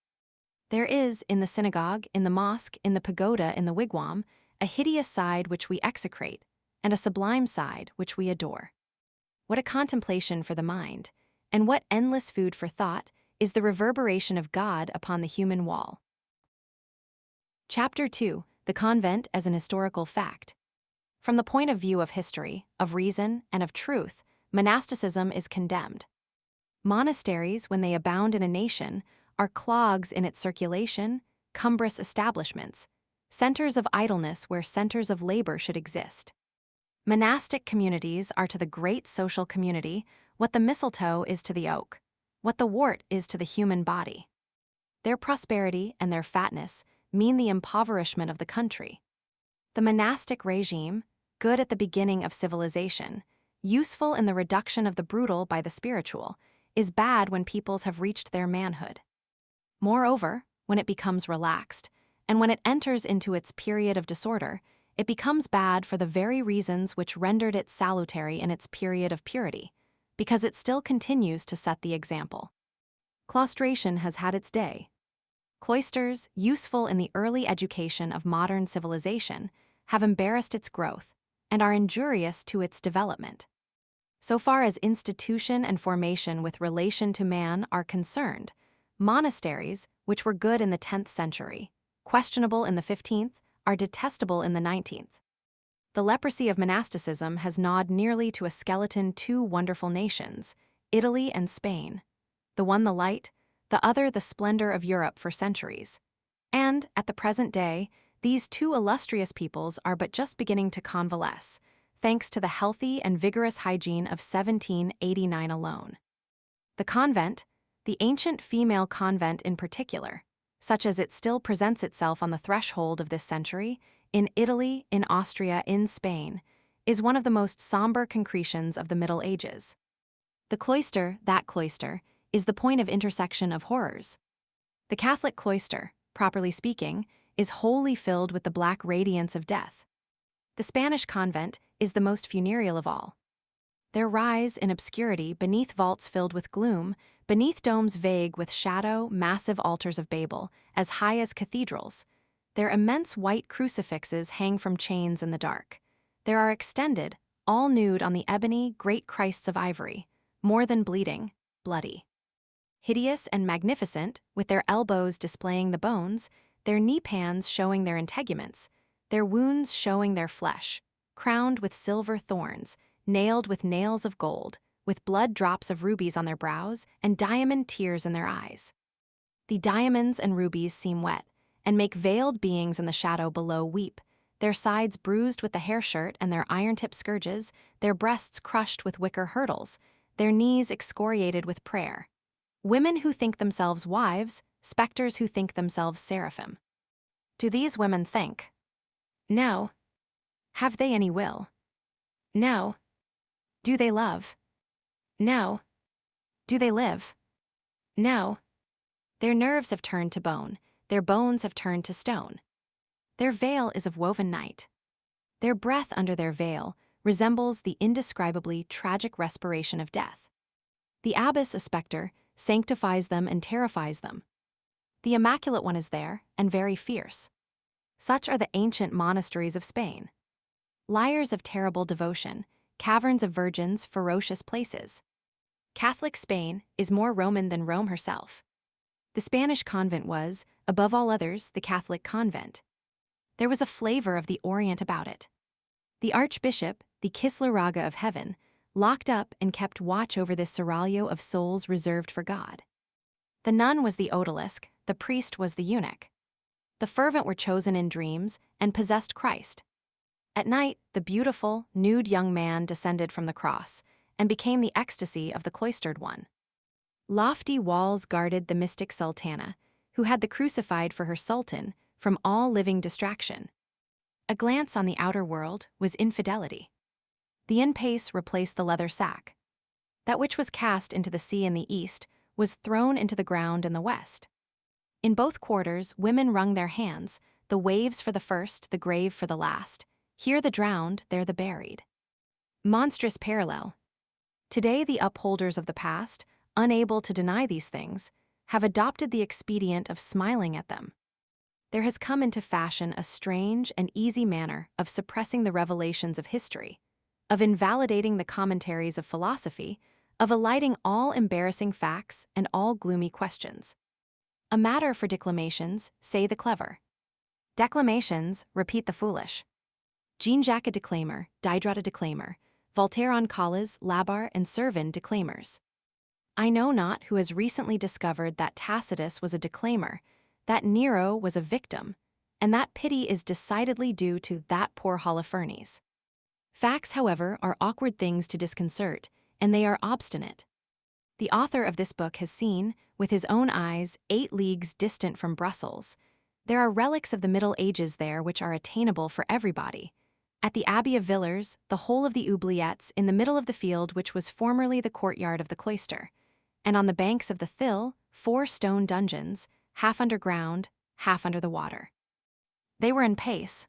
There is, in the synagogue, in the mosque, in the pagoda, in the wigwam, a hideous side which we execrate, and a sublime side which we adore. What a contemplation for the mind, and what endless food for thought is the reverberation of God upon the human wall. Chapter 2, The Convent as an Historical Fact. From the point of view of history, of reason, and of truth, monasticism is condemned. Monasteries, when they abound in a nation, are clogs in its circulation, cumbrous establishments, centers of idleness where centers of labor should exist. Monastic communities are to the great social community what the mistletoe is to the oak, what the wart is to the human body. Their prosperity and their fatness mean the impoverishment of the country. The monastic regime, good at the beginning of civilization, useful in the reduction of the brutal by the spiritual, is bad when peoples have reached their manhood. Moreover, when it becomes relaxed, and when it enters into its period of disorder, it becomes bad for the very reasons which rendered it salutary in its period of purity, because it still continues to set the example. Claustration has had its day. Cloisters, useful in the early education of modern civilization, have embarrassed its growth and are injurious to its development. So far as institution and formation with relation to man are concerned, monasteries, which were good in the 10th century, questionable in the 15th, are detestable in the 19th. The leprosy of monasticism has gnawed nearly to a skeleton two wonderful nations, Italy and Spain, the one the light, the other the splendor of Europe for centuries. And, at the present day, these two illustrious peoples are but just beginning to convalesce, thanks to the healthy and vigorous hygiene of 1789 alone. The convent, the ancient female convent in particular, such as it still presents itself on the threshold of this century, in Italy, in Austria, in Spain, is one of the most somber concretions of the Middle Ages. The cloister, that cloister, is the point of intersection of horrors. The Catholic cloister, properly speaking, is wholly filled with the black radiance of death. The Spanish convent is the most funereal of all. Their rise in obscurity beneath vaults filled with gloom, beneath domes vague with shadow, massive altars of Babel, as high as cathedrals. Their immense white crucifixes hang from chains in the dark. There are extended, all nude on the ebony, great Christs of ivory, more than bleeding, bloody. Hideous and magnificent, with their elbows displaying the bones, their knee-pans showing their integuments, their wounds showing their flesh, crowned with silver thorns, nailed with nails of gold, with blood drops of rubies on their brows and diamond tears in their eyes. The diamonds and rubies seem wet, and make veiled beings in the shadow below weep, their sides bruised with the hair shirt and their iron-tipped scourges, their breasts crushed with wicker hurdles, their knees excoriated with prayer. Women who think themselves wives, specters who think themselves seraphim. Do these women think? No. Have they any will? No. Do they love? No. Do they live? No. Their nerves have turned to bone, their bones have turned to stone. Their veil is of woven night. Their breath under their veil resembles the indescribably tragic respiration of death. The abbess, a specter, sanctifies them and terrifies them. The Immaculate One is there, and very fierce. Such are the ancient monasteries of Spain. Lyres of terrible devotion, caverns of virgins, ferocious places. Catholic Spain is more Roman than Rome herself. The Spanish convent was, above all others, the Catholic convent. There was a flavor of the Orient about it. The Archbishop, the Kislaraga of heaven, locked up and kept watch over this seraglio of souls reserved for God. The nun was the odalisque, the priest was the eunuch. The fervent were chosen in dreams and possessed Christ. At night, the beautiful, nude young man descended from the cross and became the ecstasy of the cloistered one. Lofty walls guarded the mystic sultana, who had the crucified for her sultan, from all living distraction. A glance on the outer world was infidelity. The in-pace replaced the leather sack. That which was cast into the sea in the east was thrown into the ground in the west. In both quarters, women wrung their hands, the waves for the first, the grave for the last. Here the drowned, there the buried. Monstrous parallel. Today the upholders of the past, unable to deny these things, have adopted the expedient of smiling at them. There has come into fashion a strange and easy manner of suppressing the revelations of history, of invalidating the commentaries of philosophy, of eliding all embarrassing facts and all gloomy questions. A matter for declamations, say the clever. Declamations, repeat the foolish. Jean-Jacques a declaimer, Diderot a declaimer, Voltaire on Collas, Labar and Servin declaimers. I know not who has recently discovered that Tacitus was a declaimer, that Nero was a victim, and that pity is decidedly due to that poor Holofernes. Facts, however, are awkward things to disconcert, and they are obstinate. The author of this book has seen, with his own eyes, 8 leagues distant from Brussels. There are relics of the Middle Ages there which are attainable for everybody. At the Abbey of Villers, the whole of the oubliettes in the middle of the field which was formerly the courtyard of the cloister, and on the banks of the Thill, 4 stone dungeons, half underground, half under the water. They were in pace.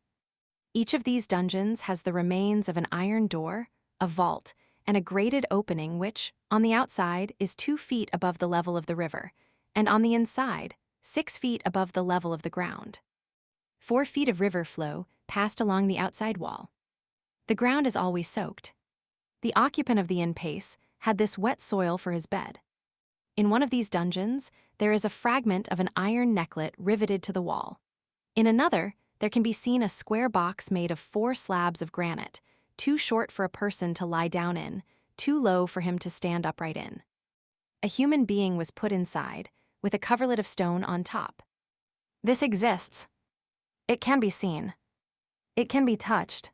Each of these dungeons has the remains of an iron door, a vault, and a grated opening which, on the outside, is 2 feet above the level of the river, and on the inside, 6 feet above the level of the ground. 4 feet of river flow passed along the outside wall. The ground is always soaked. The occupant of the in-pace had this wet soil for his bed. In one of these dungeons, there is a fragment of an iron necklet riveted to the wall. In another, there can be seen a square box made of 4 slabs of granite, too short for a person to lie down in, too low for him to stand upright in. A human being was put inside, with a coverlet of stone on top. This exists. It can be seen. It can be touched.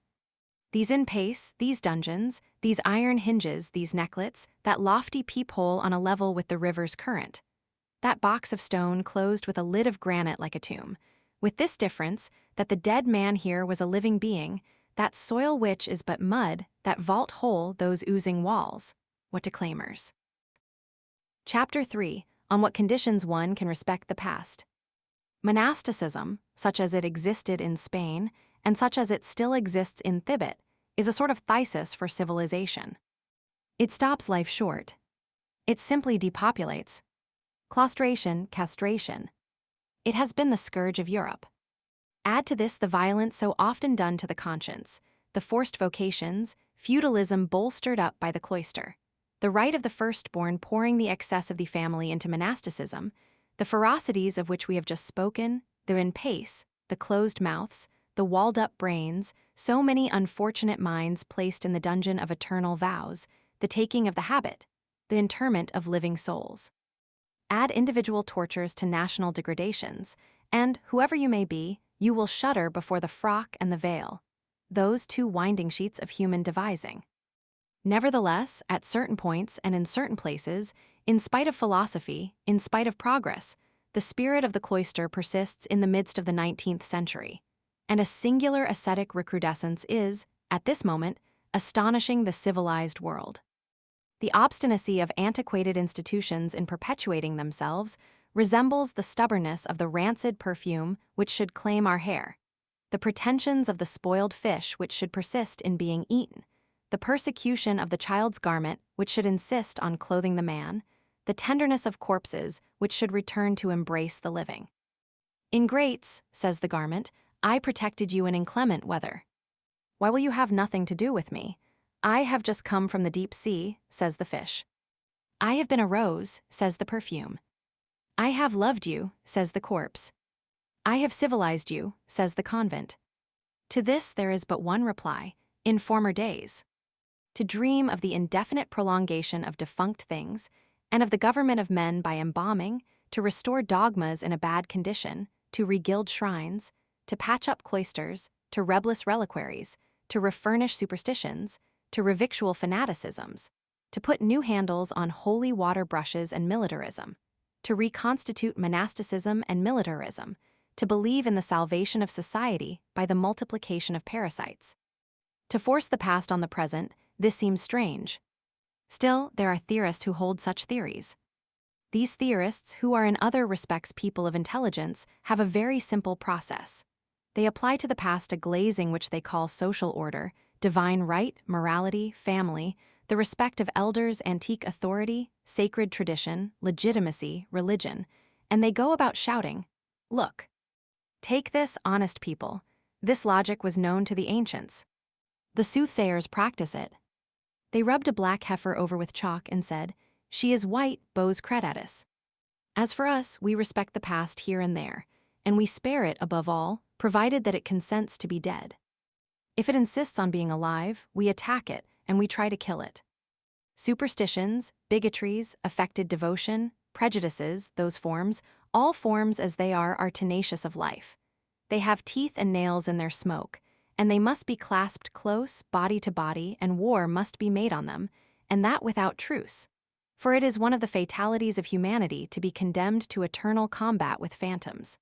These in-pace, these dungeons, these iron hinges, these necklets, that lofty peephole on a level with the river's current. That box of stone closed with a lid of granite like a tomb, with this difference, that the dead man here was a living being, that soil which is but mud, that vault hole those oozing walls. What declaimers? Chapter 3, on what conditions one can respect the past. Monasticism, such as it existed in Spain, and such as it still exists in Thibet, is a sort of thesis for civilization. It stops life short. It simply depopulates. Claustration, castration. It has been the scourge of Europe. Add to this the violence so often done to the conscience, the forced vocations, feudalism bolstered up by the cloister, the right of the firstborn pouring the excess of the family into monasticism, the ferocities of which we have just spoken, the in-pace, the closed mouths, the walled-up brains, so many unfortunate minds placed in the dungeon of eternal vows, the taking of the habit, the interment of living souls. Add individual tortures to national degradations, and, whoever you may be, you will shudder before the frock and the veil, those 2 winding sheets of human devising. Nevertheless, at certain points and in certain places, in spite of philosophy, in spite of progress, the spirit of the cloister persists in the midst of the 19th century, and a singular ascetic recrudescence is, at this moment, astonishing the civilized world. The obstinacy of antiquated institutions in perpetuating themselves resembles the stubbornness of the rancid perfume which should claim our hair, the pretensions of the spoiled fish which should persist in being eaten, the persecution of the child's garment which should insist on clothing the man, the tenderness of corpses which should return to embrace the living. In grates, says the garment, I protected you in inclement weather. Why will you have nothing to do with me? I have just come from the deep sea, says the fish. I have been a rose, says the perfume. I have loved you, says the corpse. I have civilized you, says the convent. To this there is but one reply: in former days. To dream of the indefinite prolongation of defunct things, and of the government of men by embalming, to restore dogmas in a bad condition, to regild shrines, to patch up cloisters, to rebellious reliquaries, to refurnish superstitions, to revictual fanaticisms, to put new handles on holy water brushes and militarism, to reconstitute monasticism and militarism, to believe in the salvation of society by the multiplication of parasites. To force the past on the present, this seems strange. Still, there are theorists who hold such theories. These theorists, who are in other respects people of intelligence, have a very simple process. They apply to the past a glazing which they call social order, divine right, morality, family, the respect of elders, antique authority, sacred tradition, legitimacy, religion, and they go about shouting, "Look! Take this, honest people. This logic was known to the ancients. The soothsayers practice it." They rubbed a black heifer over with chalk and said, "She is white, bos creditus." As for us, we respect the past here and there, and we spare it above all, provided that it consents to be dead. If it insists on being alive, we attack it, and we try to kill it. Superstitions, bigotries, affected devotion, prejudices, those forms, all forms as they are tenacious of life. They have teeth and nails in their smoke, and they must be clasped close, body to body, and war must be made on them, and that without truce. For it is one of the fatalities of humanity to be condemned to eternal combat with phantoms.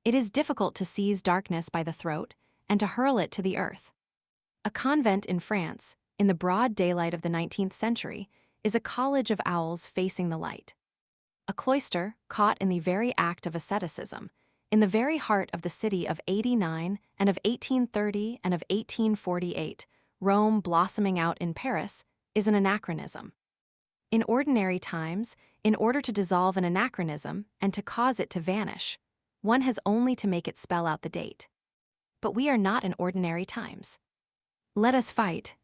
It is difficult to seize darkness by the throat, and to hurl it to the earth. A convent in France, in the broad daylight of the 19th century, is a college of owls facing the light. A cloister, caught in the very act of asceticism, in the very heart of the city of '89 and of 1830 and of 1848, Rome blossoming out in Paris, is an anachronism. In ordinary times, in order to dissolve an anachronism and to cause it to vanish, one has only to make it spell out the date. But we are not in ordinary times. Let us fight.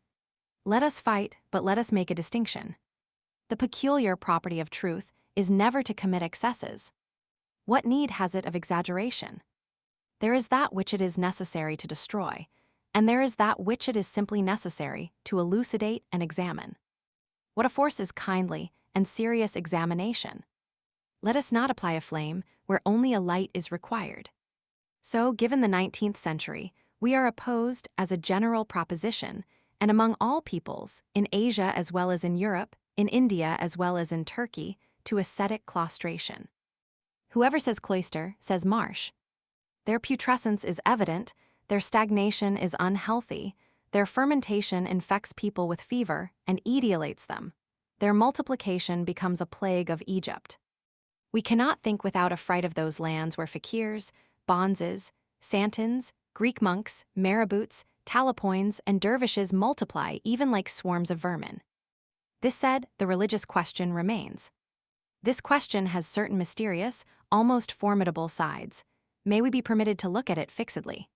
Let us fight, but let us make a distinction. The peculiar property of truth is never to commit excesses. What need has it of exaggeration? There is that which it is necessary to destroy, and there is that which it is simply necessary to elucidate and examine. What a force is kindly and serious examination. Let us not apply a flame where only a light is required. So, given the 19th century, we are opposed as a general proposition, and among all peoples, in Asia as well as in Europe, in India as well as in Turkey, to ascetic claustration. Whoever says cloister says marsh. Their putrescence is evident, their stagnation is unhealthy, their fermentation infects people with fever and etiolates them. Their multiplication becomes a plague of Egypt. We cannot think without affright of those lands where fakirs, bonzes, santons, Greek monks, marabouts, talapoins, and dervishes multiply even like swarms of vermin. This said, the religious question remains. This question has certain mysterious, almost formidable sides. May we be permitted to look at it fixedly.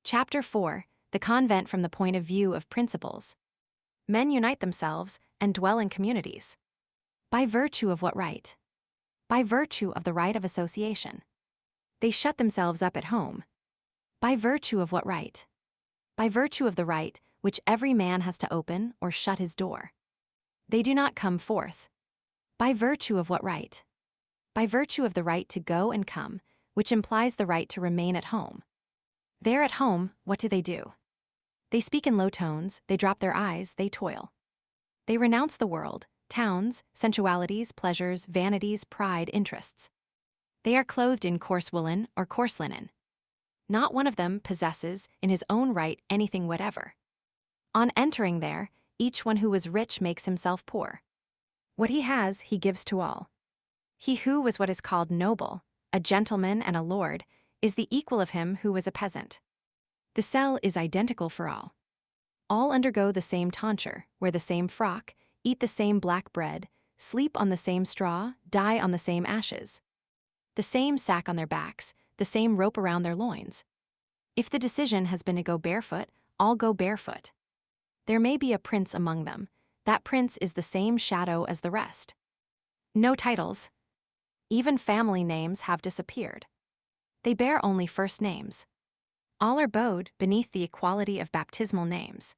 Chapter 4. The Convent from the Point of View of Principles. Men unite themselves and dwell in communities. By virtue of what right? By virtue of the right of association. They shut themselves up at home. By virtue of what right? By virtue of the right which every man has to open or shut his door. They do not come forth. By virtue of what right? By virtue of the right to go and come, which implies the right to remain at home. There at home, what do? They speak in low tones, they drop their eyes, they toil. They renounce the world, towns, sensualities, pleasures, vanities, pride, interests. They are clothed in coarse woolen or coarse linen. Not one of them possesses, in his own right, anything whatever. On entering there, each one who was rich makes himself poor. What he has, he gives to all. He who was what is called noble, a gentleman and a lord, is the equal of him who was a peasant. The cell is identical for all. All undergo the same tonsure, wear the same frock, eat the same black bread, sleep on the same straw, die on the same ashes. The same sack on their backs, the same rope around their loins. If the decision has been to go barefoot, all go barefoot. There may be a prince among them. That prince is the same shadow as the rest. No titles. Even family names have disappeared. They bear only first names. All are bowed beneath the equality of baptismal names.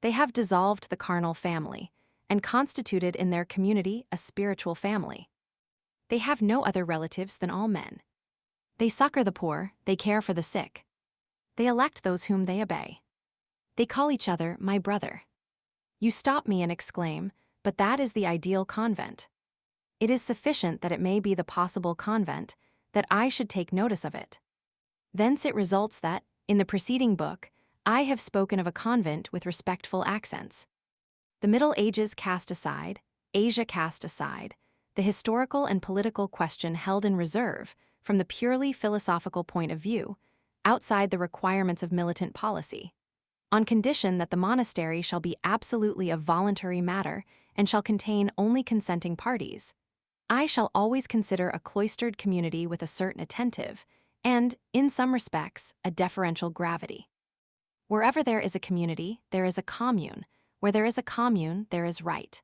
They have dissolved the carnal family and constituted in their community a spiritual family. They have no other relatives than all men. They succor the poor, they care for the sick. They elect those whom they obey. They call each other my brother. You stop me and exclaim, but that is the ideal convent. It is sufficient that it may be the possible convent, that I should take notice of it. Thence it results that, in the preceding book, I have spoken of a convent with respectful accents. The Middle Ages cast aside, Asia cast aside, the historical and political question held in reserve from the purely philosophical point of view, outside the requirements of militant policy, on condition that the monastery shall be absolutely a voluntary matter and shall contain only consenting parties. I shall always consider a cloistered community with a certain attentive, and, in some respects, a deferential gravity. Wherever there is a community, there is a commune. Where there is a commune, there is right.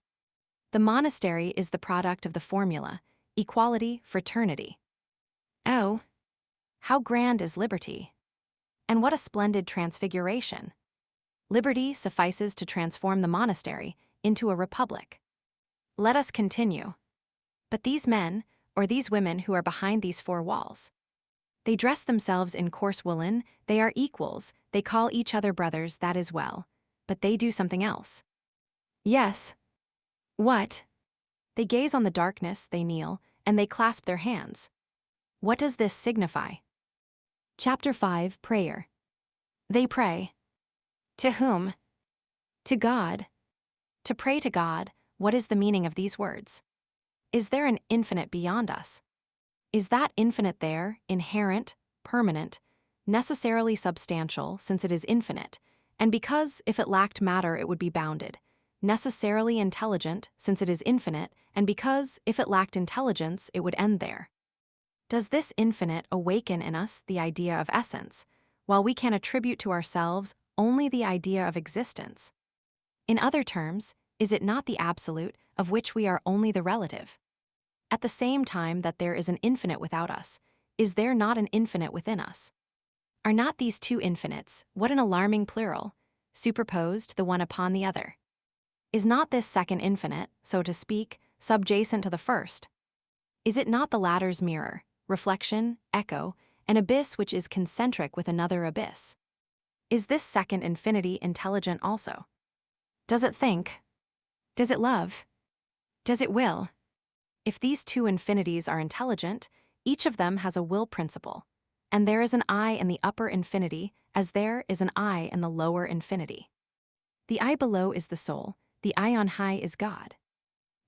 The monastery is the product of the formula, equality, fraternity. Oh, how grand is liberty! And what a splendid transfiguration! Liberty suffices to transform the monastery into a republic. Let us continue. But these men, or these women who are behind these four walls, they dress themselves in coarse woolen, they are equals, they call each other brothers, that is well, but they do something else. Yes. What? They gaze on the darkness, they kneel, and they clasp their hands. What does this signify? Chapter 5, Prayer. They pray. To whom? To God. To pray to God, what is the meaning of these words? Is there an infinite beyond us? Is that infinite there, inherent, permanent, necessarily substantial since it is infinite, and because if it lacked matter it would be bounded, necessarily intelligent since it is infinite, and because if it lacked intelligence it would end there? Does this infinite awaken in us the idea of essence, while we can attribute to ourselves only the idea of existence? In other terms, is it not the absolute, of which we are only the relative? At the same time that there is an infinite without us, is there not an infinite within us? Are not these two infinites, what an alarming plural, superposed the one upon the other? Is not this second infinite, so to speak, subjacent to the first? Is it not the latter's mirror, reflection, echo, an abyss which is concentric with another abyss? Is this second infinity intelligent also? Does it think? Does it love? Does it will? If these two infinities are intelligent, each of them has a will principle, and there is an I in the upper infinity as there is an I in the lower infinity. The I below is the soul, the I on high is God.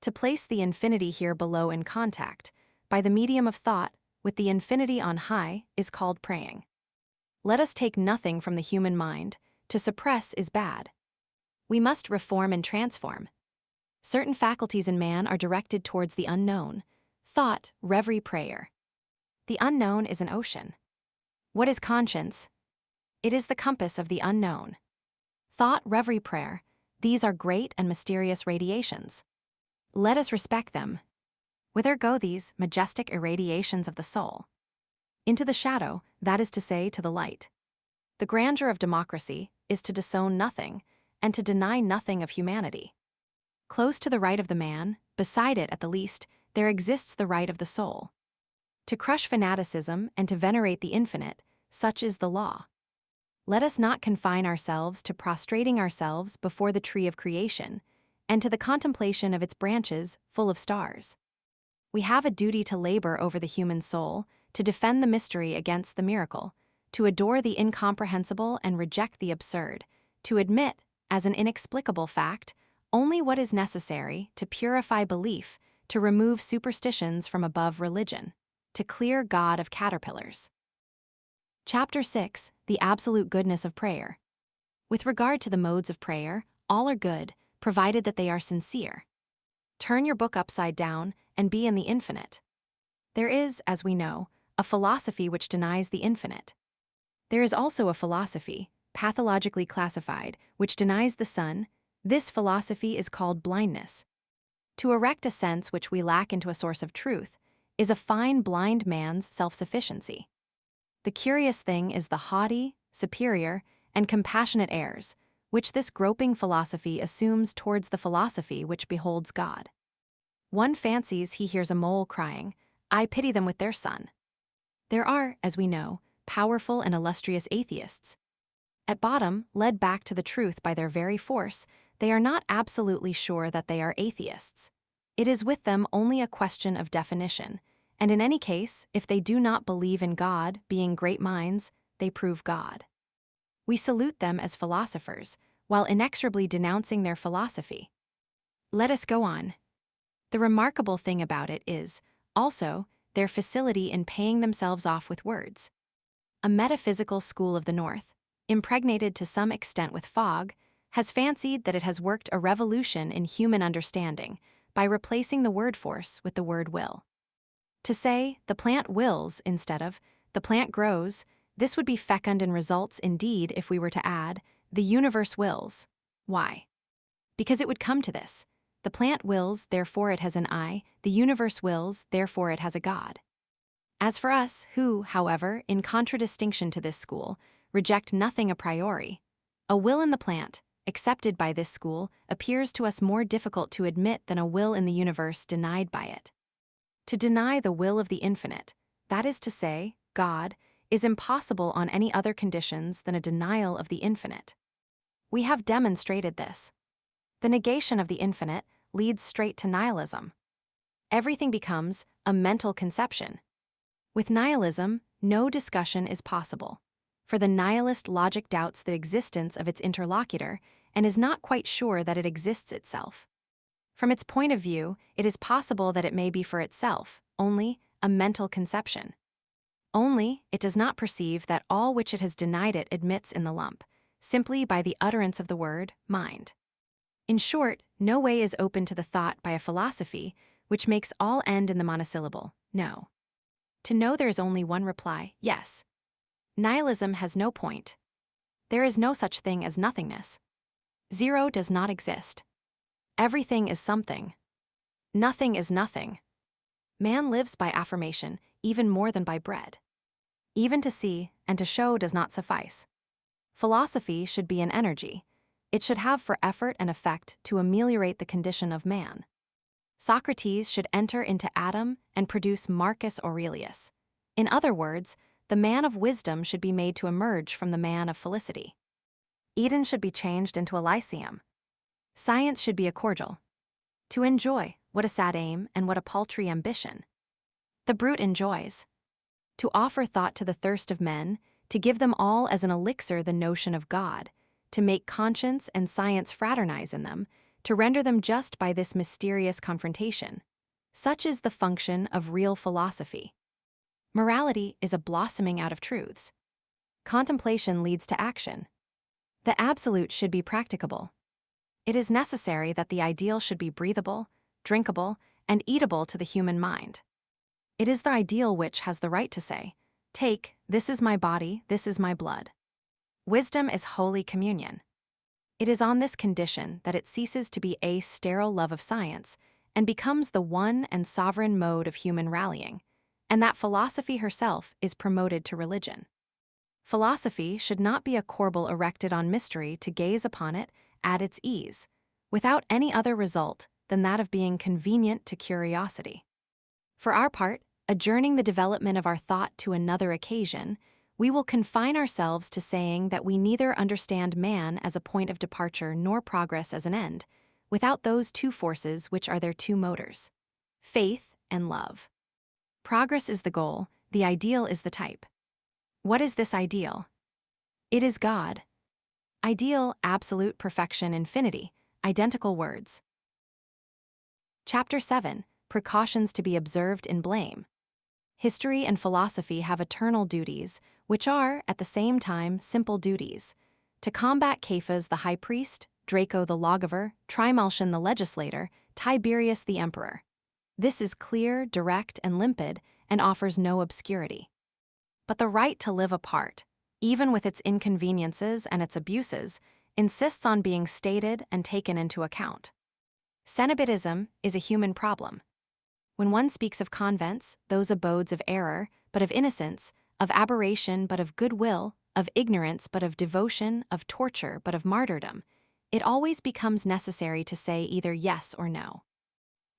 To place the infinity here below in contact, by the medium of thought, with the infinity on high, is called praying. Let us take nothing from the human mind. To suppress is bad. We must reform and transform. Certain faculties in man are directed towards the unknown. Thought, reverie, prayer. The unknown is an ocean. What is conscience? It is the compass of the unknown. Thought, reverie, prayer, these are great and mysterious radiations. Let us respect them. Whither go these majestic irradiations of the soul? Into the shadow, that is to say, to the light. The grandeur of democracy is to disown nothing, and to deny nothing of humanity. Close to the right of the man, beside it at the least, there exists the right of the soul. To crush fanaticism and to venerate the infinite, such is the law. Let us not confine ourselves to prostrating ourselves before the tree of creation, and to the contemplation of its branches full of stars. We have a duty to labor over the human soul, to defend the mystery against the miracle, to adore the incomprehensible and reject the absurd, to admit, as an inexplicable fact, only what is necessary to purify belief, to remove superstitions from above religion, to clear God of caterpillars. Chapter 6, The Absolute Goodness of Prayer. With regard to the modes of prayer, all are good, provided that they are sincere. Turn your book upside down and be in the infinite. There is, as we know, a philosophy which denies the infinite. There is also a philosophy, pathologically classified, which denies the sun. This philosophy is called blindness. To erect a sense which we lack into a source of truth is a fine blind man's self-sufficiency. The curious thing is the haughty, superior, and compassionate airs which this groping philosophy assumes towards the philosophy which beholds God. One fancies he hears a mole crying, "I pity them with their sun." There are, as we know, powerful and illustrious atheists. At bottom, led back to the truth by their very force, they are not absolutely sure that they are atheists. It is with them only a question of definition, and in any case, if they do not believe in God being great minds, they prove God. We salute them as philosophers, while inexorably denouncing their philosophy. Let us go on. The remarkable thing about it is, also, their facility in paying themselves off with words. A metaphysical school of the North, impregnated to some extent with fog, has fancied that it has worked a revolution in human understanding by replacing the word force with the word will. To say, the plant wills instead of, the plant grows, this would be fecund in results indeed if we were to add, the universe wills. Why? Because it would come to this. The plant wills, therefore it has an I, the universe wills, therefore it has a God. As for us, who, however, in contradistinction to this school, reject nothing a priori, a will in the plant, accepted by this school, appears to us more difficult to admit than a will in the universe denied by it. To deny the will of the infinite, that is to say, God, is impossible on any other conditions than a denial of the infinite. We have demonstrated this. The negation of the infinite leads straight to nihilism. Everything becomes a mental conception. With nihilism, no discussion is possible, for the nihilist logic doubts the existence of its interlocutor and is not quite sure that it exists itself. From its point of view, it is possible that it may be for itself, only a mental conception. Only, it does not perceive that all which it has denied it admits in the lump, simply by the utterance of the word, mind. In short, no way is open to the thought by a philosophy which makes all end in the monosyllable, no. To no there is only one reply, yes. Nihilism has no point. There is no such thing as nothingness. Zero does not exist. Everything is something. Nothing is nothing. Man lives by affirmation, even more than by bread. Even to see and to show does not suffice. Philosophy should be an energy. It should have for effort and effect to ameliorate the condition of man. Socrates should enter into Adam and produce Marcus Aurelius. In other words, the man of wisdom should be made to emerge from the man of felicity. Eden should be changed into Elysium. Science should be a cordial. To enjoy, what a sad aim and what a paltry ambition. The brute enjoys. To offer thought to the thirst of men, to give them all as an elixir the notion of God, to make conscience and science fraternize in them, to render them just by this mysterious confrontation. Such is the function of real philosophy. Morality is a blossoming out of truths. Contemplation leads to action. The absolute should be practicable. It is necessary that the ideal should be breathable, drinkable, and eatable to the human mind. It is the ideal which has the right to say, "Take, this is my body, this is my blood." Wisdom is Holy Communion. It is on this condition that it ceases to be a sterile love of science and becomes the one and sovereign mode of human rallying, and that philosophy herself is promoted to religion. Philosophy should not be a corbel erected on mystery to gaze upon it at its ease, without any other result than that of being convenient to curiosity. For our part, adjourning the development of our thought to another occasion, we will confine ourselves to saying that we neither understand man as a point of departure nor progress as an end, without those two forces which are their two motors, faith and love. Progress is the goal, the ideal is the type. What is this ideal? It is God. Ideal, absolute, perfection, infinity, identical words. Chapter 7. Precautions to be observed in blame. History and philosophy have eternal duties, which are, at the same time, simple duties. To combat Cephas the high priest, Draco the lawgiver, Trimalchion the legislator, Tiberius the emperor. This is clear, direct, and limpid, and offers no obscurity. But the right to live apart, even with its inconveniences and its abuses, insists on being stated and taken into account. Cenobitism is a human problem. When one speaks of convents, those abodes of error, but of innocence, of aberration, but of goodwill, of ignorance, but of devotion, of torture, but of martyrdom, it always becomes necessary to say either yes or no.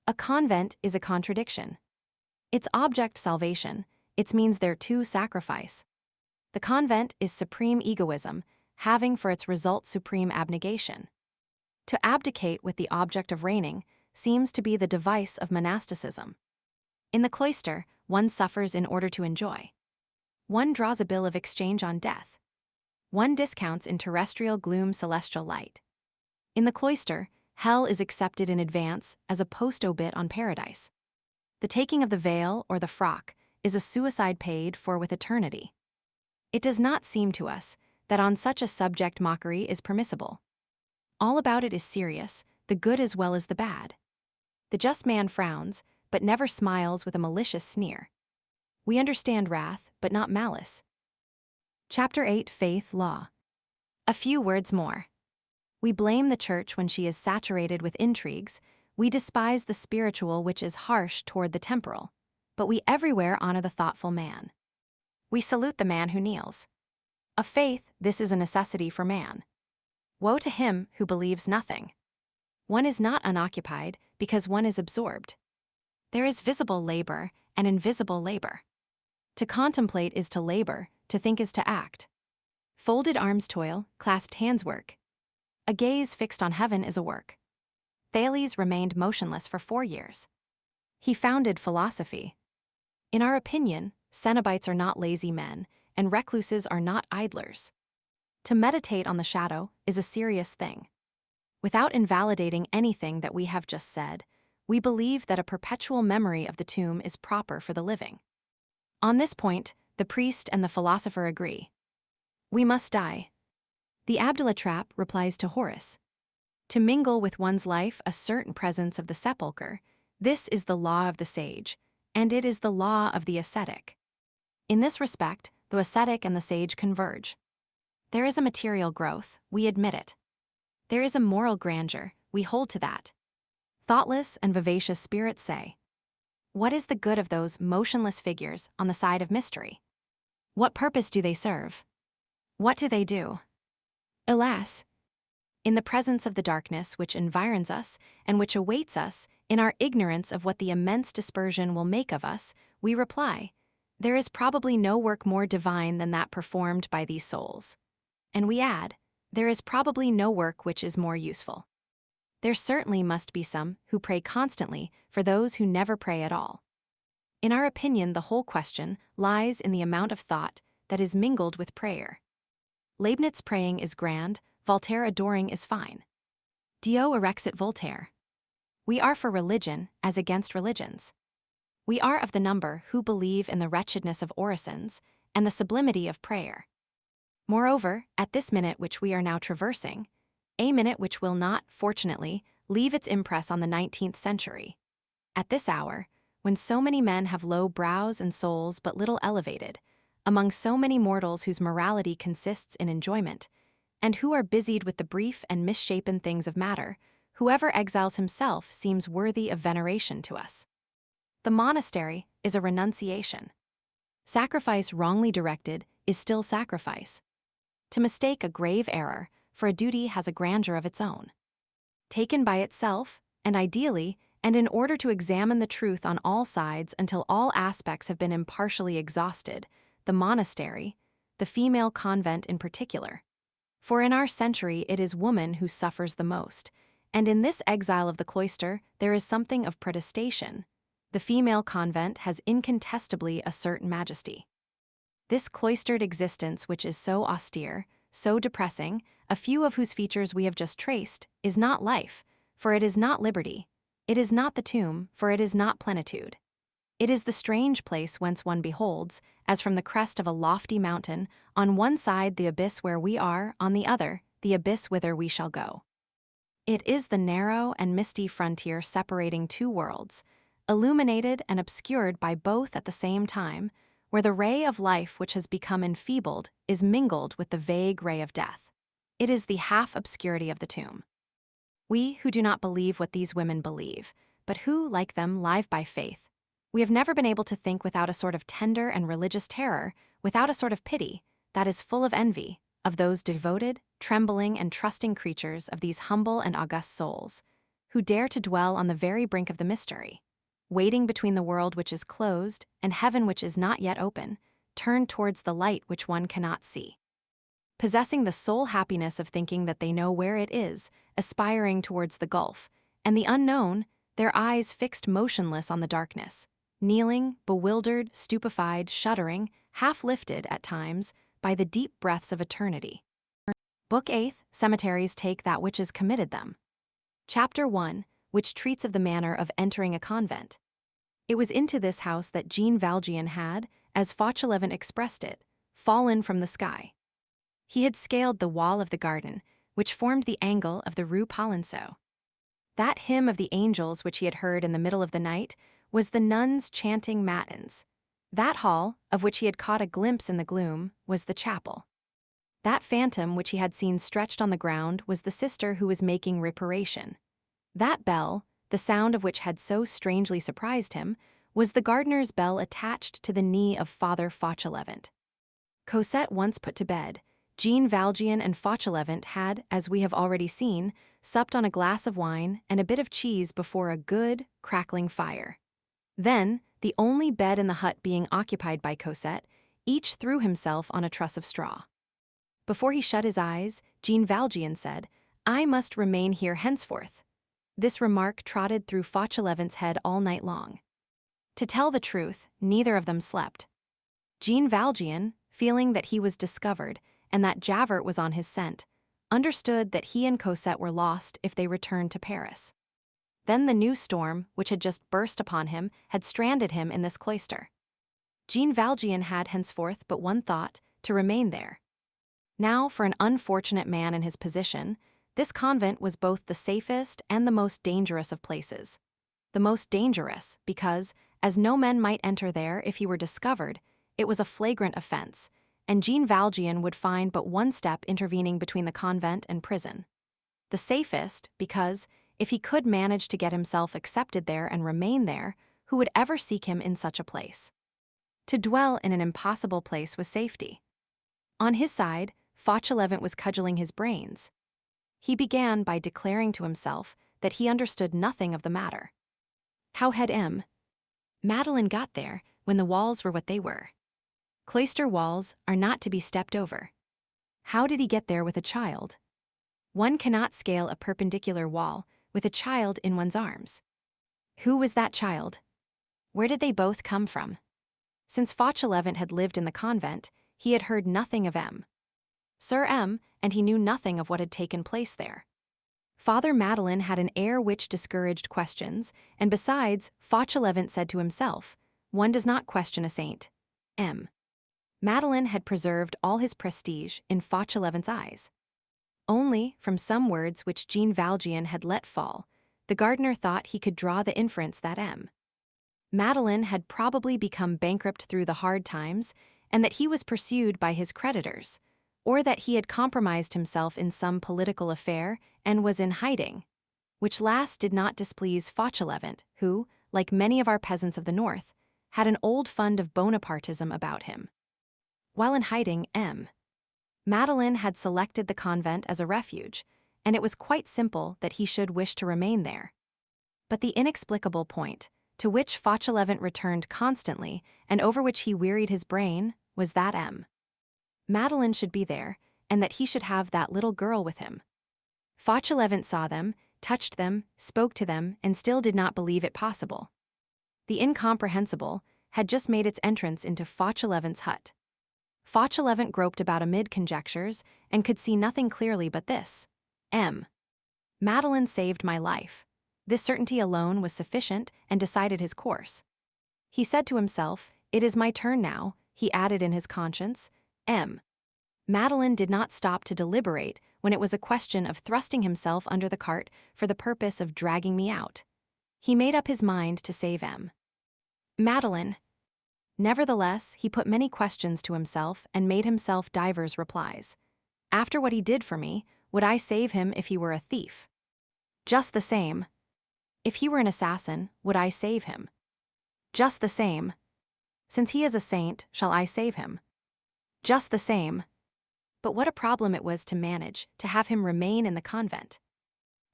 A convent is a contradiction. Its object salvation, its means thereto sacrifice. The convent is supreme egoism, having for its result supreme abnegation. To abdicate with the object of reigning seems to be the device of monasticism. In the cloister, one suffers in order to enjoy. One draws a bill of exchange on death. One discounts in terrestrial gloom celestial light. In the cloister, hell is accepted in advance as a post-obit on paradise. The taking of the veil or the frock is a suicide paid for with eternity. It does not seem to us that on such a subject mockery is permissible. All about it is serious, the good as well as the bad. The just man frowns, but never smiles with a malicious sneer. We understand wrath, but not malice. Chapter 8, Faith, Law. A few words more. We blame the church when she is saturated with intrigues. We despise the spiritual which is harsh toward the temporal, but we everywhere honor the thoughtful man. We salute the man who kneels. Of faith, this is a necessity for man. Woe to him who believes nothing. One is not unoccupied because one is absorbed. There is visible labor and invisible labor. To contemplate is to labor, to think is to act. Folded arms toil, clasped hands work. A gaze fixed on heaven is a work. Thales remained motionless for 4 years. He founded philosophy. In our opinion, Cenobites are not lazy men, and recluses are not idlers. To meditate on the shadow is a serious thing. Without invalidating anything that we have just said, we believe that a perpetual memory of the tomb is proper for the living. On this point, the priest and the philosopher agree. We must die. The Abdullah trap replies to Horace. To mingle with one's life a certain presence of the sepulchre, this is the law of the sage, and it is the law of the ascetic. In this respect, the ascetic and the sage converge. There is a material growth, we admit it. There is a moral grandeur, we hold to that. Thoughtless and vivacious spirits say, what is the good of those motionless figures on the side of mystery? What purpose do they serve? What do they do? Alas, in the presence of the darkness which environs us and which awaits us, in our ignorance of what the immense dispersion will make of us, we reply, there is probably no work more divine than that performed by these souls. And we add, there is probably no work which is more useful. There certainly must be some who pray constantly for those who never pray at all. In our opinion, the whole question lies in the amount of thought that is mingled with prayer. Leibniz praying is grand, Voltaire adoring is fine. Dio erexit Voltaire. We are for religion as against religions. We are of the number who believe in the wretchedness of orisons and the sublimity of prayer. Moreover, at this minute which we are now traversing, a minute which will not, fortunately, leave its impress on the 19th century, at this hour, when so many men have low brows and souls but little elevated, among so many mortals whose morality consists in enjoyment, and who are busied with the brief and misshapen things of matter, whoever exiles himself seems worthy of veneration to us. The monastery is a renunciation. Sacrifice wrongly directed is still sacrifice. To mistake a grave error for a duty has a grandeur of its own. Taken by itself, and ideally, and in order to examine the truth on all sides until all aspects have been impartially exhausted, the monastery, the female convent in particular. For in our century it is woman who suffers the most, and in this exile of the cloister there is something of protestation. The female convent has incontestably a certain majesty. This cloistered existence which is so austere, so depressing, a few of whose features we have just traced, is not life, for it is not liberty. It is not the tomb, for it is not plenitude. It is the strange place whence one beholds, as from the crest of a lofty mountain, on one side the abyss where we are, on the other, the abyss whither we shall go. It is the narrow and misty frontier separating two worlds, illuminated and obscured by both at the same time, where the ray of life which has become enfeebled is mingled with the vague ray of death. It is the half-obscurity of the tomb. We who do not believe what these women believe, but who, like them, live by faith, we have never been able to think without a sort of tender and religious terror, without a sort of pity, that is full of envy, of those devoted, trembling, and trusting creatures of these humble and august souls, who dare to dwell on the very brink of the mystery, waiting between the world which is closed and heaven which is not yet open, turned towards the light which one cannot see. Possessing the sole happiness of thinking that they know where it is, aspiring towards the gulf, and the unknown, their eyes fixed motionless on the darkness, kneeling, bewildered, stupefied, shuddering, half-lifted, at times, by the deep breaths of eternity. Book 8, Cemeteries Take That Which Is Committed Them. Chapter 1, which treats of the manner of entering a convent. It was into this house that Jean Valjean had, as Fauchelevent expressed it, fallen from the sky. He had scaled the wall of the garden, which formed the angle of the Rue Polonceau. That hymn of the angels which he had heard in the middle of the night was the nuns chanting matins. That hall, of which he had caught a glimpse in the gloom, was the chapel. That phantom which he had seen stretched on the ground was the sister who was making reparation. That bell, the sound of which had so strangely surprised him, was the gardener's bell attached to the knee of Father Fauchelevent. Cosette once put to bed, Jean Valjean and Fauchelevent had, as we have already seen, supped on a glass of wine and a bit of cheese before a good, crackling fire. Then, the only bed in the hut being occupied by Cosette, each threw himself on a truss of straw. Before he shut his eyes, Jean Valjean said, "I must remain here henceforth." This remark trotted through Fauchelevent's head all night long. To tell the truth, neither of them slept. Jean Valjean, feeling that he was discovered and that Javert was on his scent, understood that he and Cosette were lost if they returned to Paris. Then the new storm, which had just burst upon him, had stranded him in this cloister. Jean Valjean had henceforth but one thought, to remain there. Now, for an unfortunate man in his position, this convent was both the safest and the most dangerous of places. The most dangerous because, as no men might enter there if he were discovered, it was a flagrant offense, and Jean Valjean would find but one step intervening between the convent and prison. The safest because, if he could manage to get himself accepted there and remain there, who would ever seek him in such a place? To dwell in an impossible place was safety. On his side, Fauchelevent was cudgeling his brains. He began by declaring to himself that he understood nothing of the matter. How had Madeleine got there when the walls were what they were? Cloister walls are not to be stepped over. How did he get there with a child? One cannot scale a perpendicular wall with a child in one's arms. Who was that child? Where did they both come from? Since Fauchelevent had lived in the convent, he had heard nothing of Sir and he knew nothing of what had taken place there. Father Madeleine had an air which discouraged questions, and besides, Fauchelevent said to himself, one does not question a saint. Madeleine had preserved all his prestige in Fauchelevent's eyes. Only, from some words which Jean Valjean had let fall, the gardener thought he could draw the inference that Madeleine had probably become bankrupt through the hard times, and that he was pursued by his creditors, or that he had compromised himself in some political affair and was in hiding, which last did not displease Fauchelevent, who, like many of our peasants of the north, had an old fund of Bonapartism about him. While in hiding, Madeleine had selected the convent as a refuge, and it was quite simple that he should wish to remain there. But the inexplicable point, to which Fauchelevent returned constantly and over which he wearied his brain, was that Madeleine should be there, and that he should have that little girl with him. Fauchelevent saw them, touched them, spoke to them, and still did not believe it possible. The incomprehensible had just made its entrance into Fauchelevent's hut. Fauchelevent groped about amid conjectures and could see nothing clearly but this. Madeleine saved my life. This certainty alone was sufficient and decided his course. He said to himself, "It is my turn now," he added in his conscience. Madeleine did not stop to deliberate when it was a question of thrusting himself under the cart for the purpose of dragging me out. He made up his mind to save M. Madeleine. Nevertheless, he put many questions to himself and made himself divers replies. After what he did for me, would I save him if he were a thief? Just the same. If he were an assassin, would I save him? Just the same. Since he is a saint, shall I save him? Just the same. But what a problem it was to manage, to have him remain in the convent.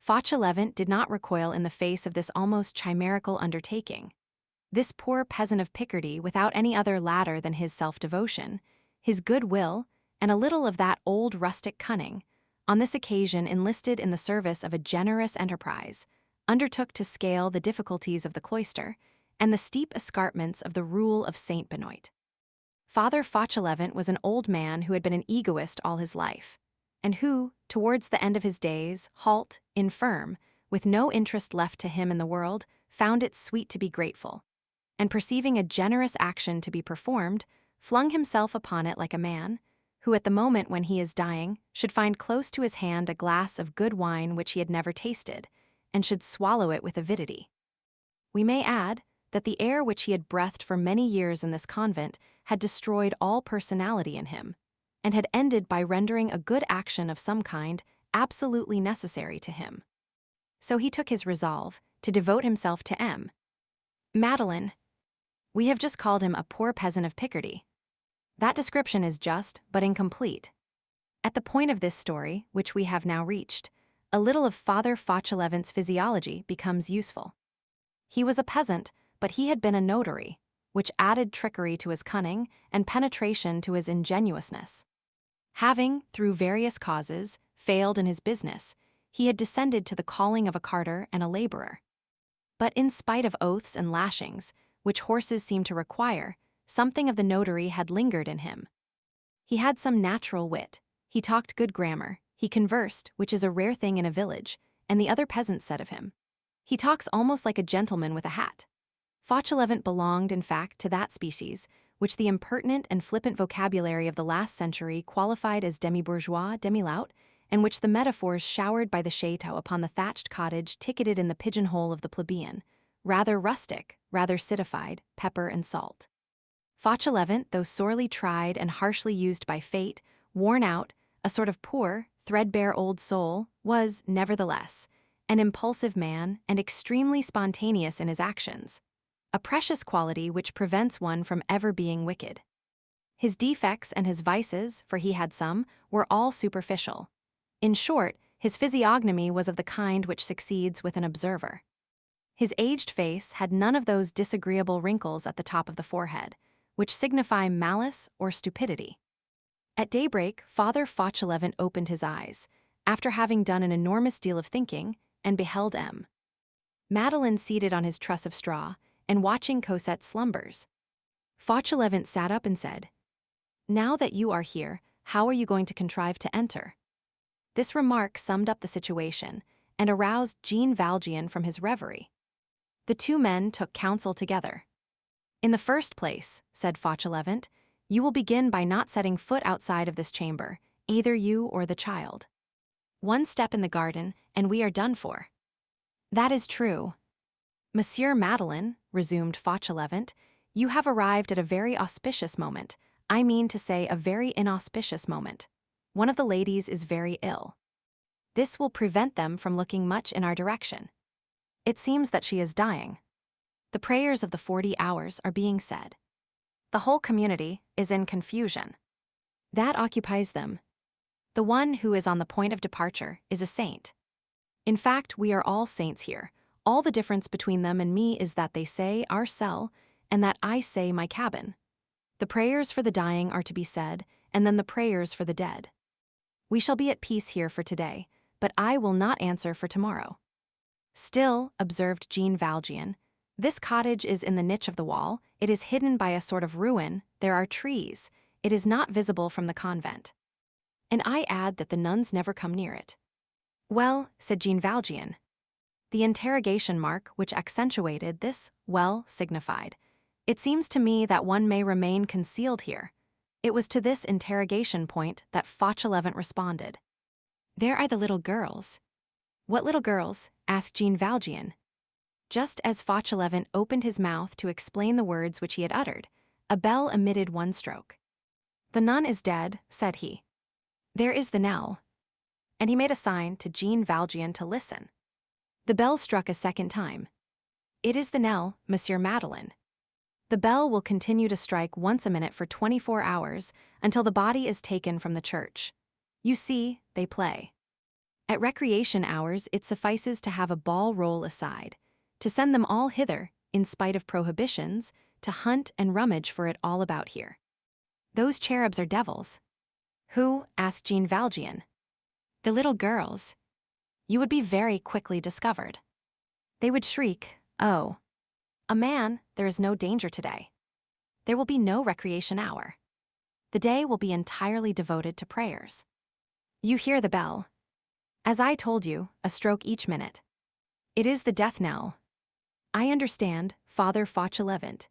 Fauchelevent did not recoil in the face of this almost chimerical undertaking. This poor peasant of Picardy, without any other ladder than his self-devotion, his good will, and a little of that old rustic cunning, on this occasion enlisted in the service of a generous enterprise, undertook to scale the difficulties of the cloister and the steep escarpments of the Rule of Saint Benoit. Father Fauchelevent was an old man who had been an egoist all his life, and who, towards the end of his days, halt, infirm, with no interest left to him in the world, found it sweet to be grateful, and perceiving a generous action to be performed, flung himself upon it like a man, who at the moment when he is dying should find close to his hand a glass of good wine which he had never tasted, and should swallow it with avidity. We may add that the air which he had breathed for many years in this convent had destroyed all personality in him, and had ended by rendering a good action of some kind absolutely necessary to him. So he took his resolve to devote himself to M. Madeleine. We have just called him a poor peasant of Picardy. That description is just, but incomplete. At the point of this story, which we have now reached, a little of Father Fauchelevent's physiology becomes useful. He was a peasant, but he had been a notary, which added trickery to his cunning and penetration to his ingenuousness. Having, through various causes, failed in his business, he had descended to the calling of a carter and a laborer. But in spite of oaths and lashings, which horses seemed to require, something of the notary had lingered in him. He had some natural wit, he talked good grammar, he conversed, which is a rare thing in a village, and the other peasants said of him, "He talks almost like a gentleman with a hat." Fauchelevent belonged, in fact, to that species, which the impertinent and flippant vocabulary of the last century qualified as demi-bourgeois, demi-lout, and which the metaphors showered by the chateau upon the thatched cottage ticketed in the pigeonhole of the plebeian, rather rustic, rather citified, pepper and salt. Fauchelevent, though sorely tried and harshly used by fate, worn out, a sort of poor, threadbare old soul, was, nevertheless, an impulsive man and extremely spontaneous in his actions, a precious quality which prevents one from ever being wicked. His defects and his vices, for he had some, were all superficial. In short, his physiognomy was of the kind which succeeds with an observer. His aged face had none of those disagreeable wrinkles at the top of the forehead, which signify malice or stupidity. At daybreak, Father Fauchelevent opened his eyes, after having done an enormous deal of thinking, and beheld M. Madeleine seated on his truss of straw, and watching Cosette's slumbers. Fauchelevent sat up and said, "Now that you are here, how are you going to contrive to enter?" This remark summed up the situation, and aroused Jean Valjean from his reverie. The two men took counsel together. "In the first place," said Fauchelevent, "you will begin by not setting foot outside of this chamber, either you or the child. One step in the garden, and we are done for." "That is true." "Monsieur Madeleine," resumed Fauchelevent, "you have arrived at a very auspicious moment, I mean to say a very inauspicious moment. One of the ladies is very ill. This will prevent them from looking much in our direction. It seems that she is dying. The prayers of the 40 hours are being said. The whole community is in confusion. That occupies them. The one who is on the point of departure is a saint. In fact, we are all saints here. All the difference between them and me is that they say our cell, and that I say my cabin. The prayers for the dying are to be said, and then the prayers for the dead. We shall be at peace here for today, but I will not answer for tomorrow." "Still," observed Jean Valjean, "this cottage is in the niche of the wall, it is hidden by a sort of ruin, there are trees, it is not visible from the convent. And I add that the nuns never come near it." "Well," said Jean Valjean. The interrogation mark which accentuated this "well" signified, "It seems to me that one may remain concealed here. It was to this interrogation point that Fauchelevent responded. "There are the little girls." "What little girls?" asked Jean Valjean. Just as Fauchelevent opened his mouth to explain the words which he had uttered, a bell emitted one stroke. "The nun is dead," said he. "There is the knell." And he made a sign to Jean Valjean to listen. The bell struck a second time. "It is the knell, Monsieur Madeleine. The bell will continue to strike once a minute for 24 hours until the body is taken from the church. You see, they play. At recreation hours it suffices to have a ball roll aside, to send them all hither, in spite of prohibitions, to hunt and rummage for it all about here. Those cherubs are devils." "Who?" asked Jean Valjean. "The little girls. You would be very quickly discovered. They would shriek, 'Oh, a man, there is no danger today.' There will be no recreation hour. The day will be entirely devoted to prayers. You hear the bell. As I told you, a stroke each minute. It is the death knell. I understand, Father Fauchelevent.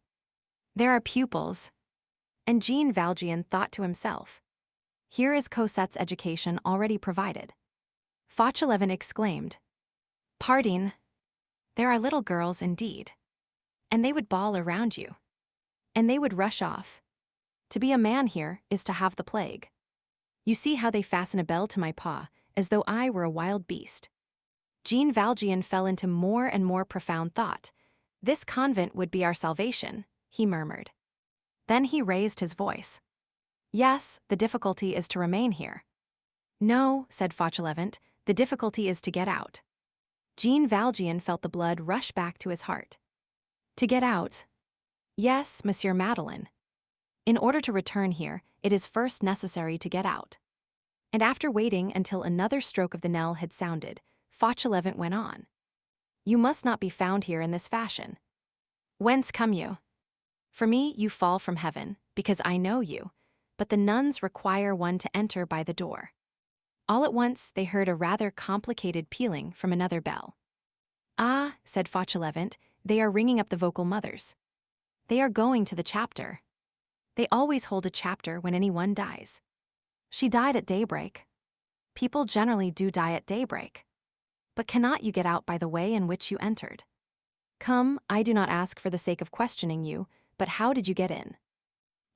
There are pupils." And Jean Valjean thought to himself, "Here is Cosette's education already provided." Fauchelevent exclaimed, "Pardon, there are little girls indeed. And they would bawl around you. And they would rush off. To be a man here is to have the plague. You see how they fasten a bell to my paw, as though I were a wild beast." Jean Valjean fell into more and more profound thought. "This convent would be our salvation," he murmured. Then he raised his voice. "Yes, the difficulty is to remain here." "No," said Fauchelevent, "the difficulty is to get out." Jean Valjean felt the blood rush back to his heart. "To get out?" "Yes, Monsieur Madeleine. In order to return here, it is first necessary to get out." And after waiting until another stroke of the knell had sounded, Fauchelevent went on. "You must not be found here in this fashion. Whence come you? For me, you fall from heaven, because I know you, but the nuns require one to enter by the door." All at once they heard a rather complicated pealing from another bell. "Ah," said Fauchelevent, "they are ringing up the vocal mothers. They are going to the chapter. They always hold a chapter when anyone dies. She died at daybreak. People generally do die at daybreak. But cannot you get out by the way in which you entered? Come, I do not ask for the sake of questioning you, but how did you get in?"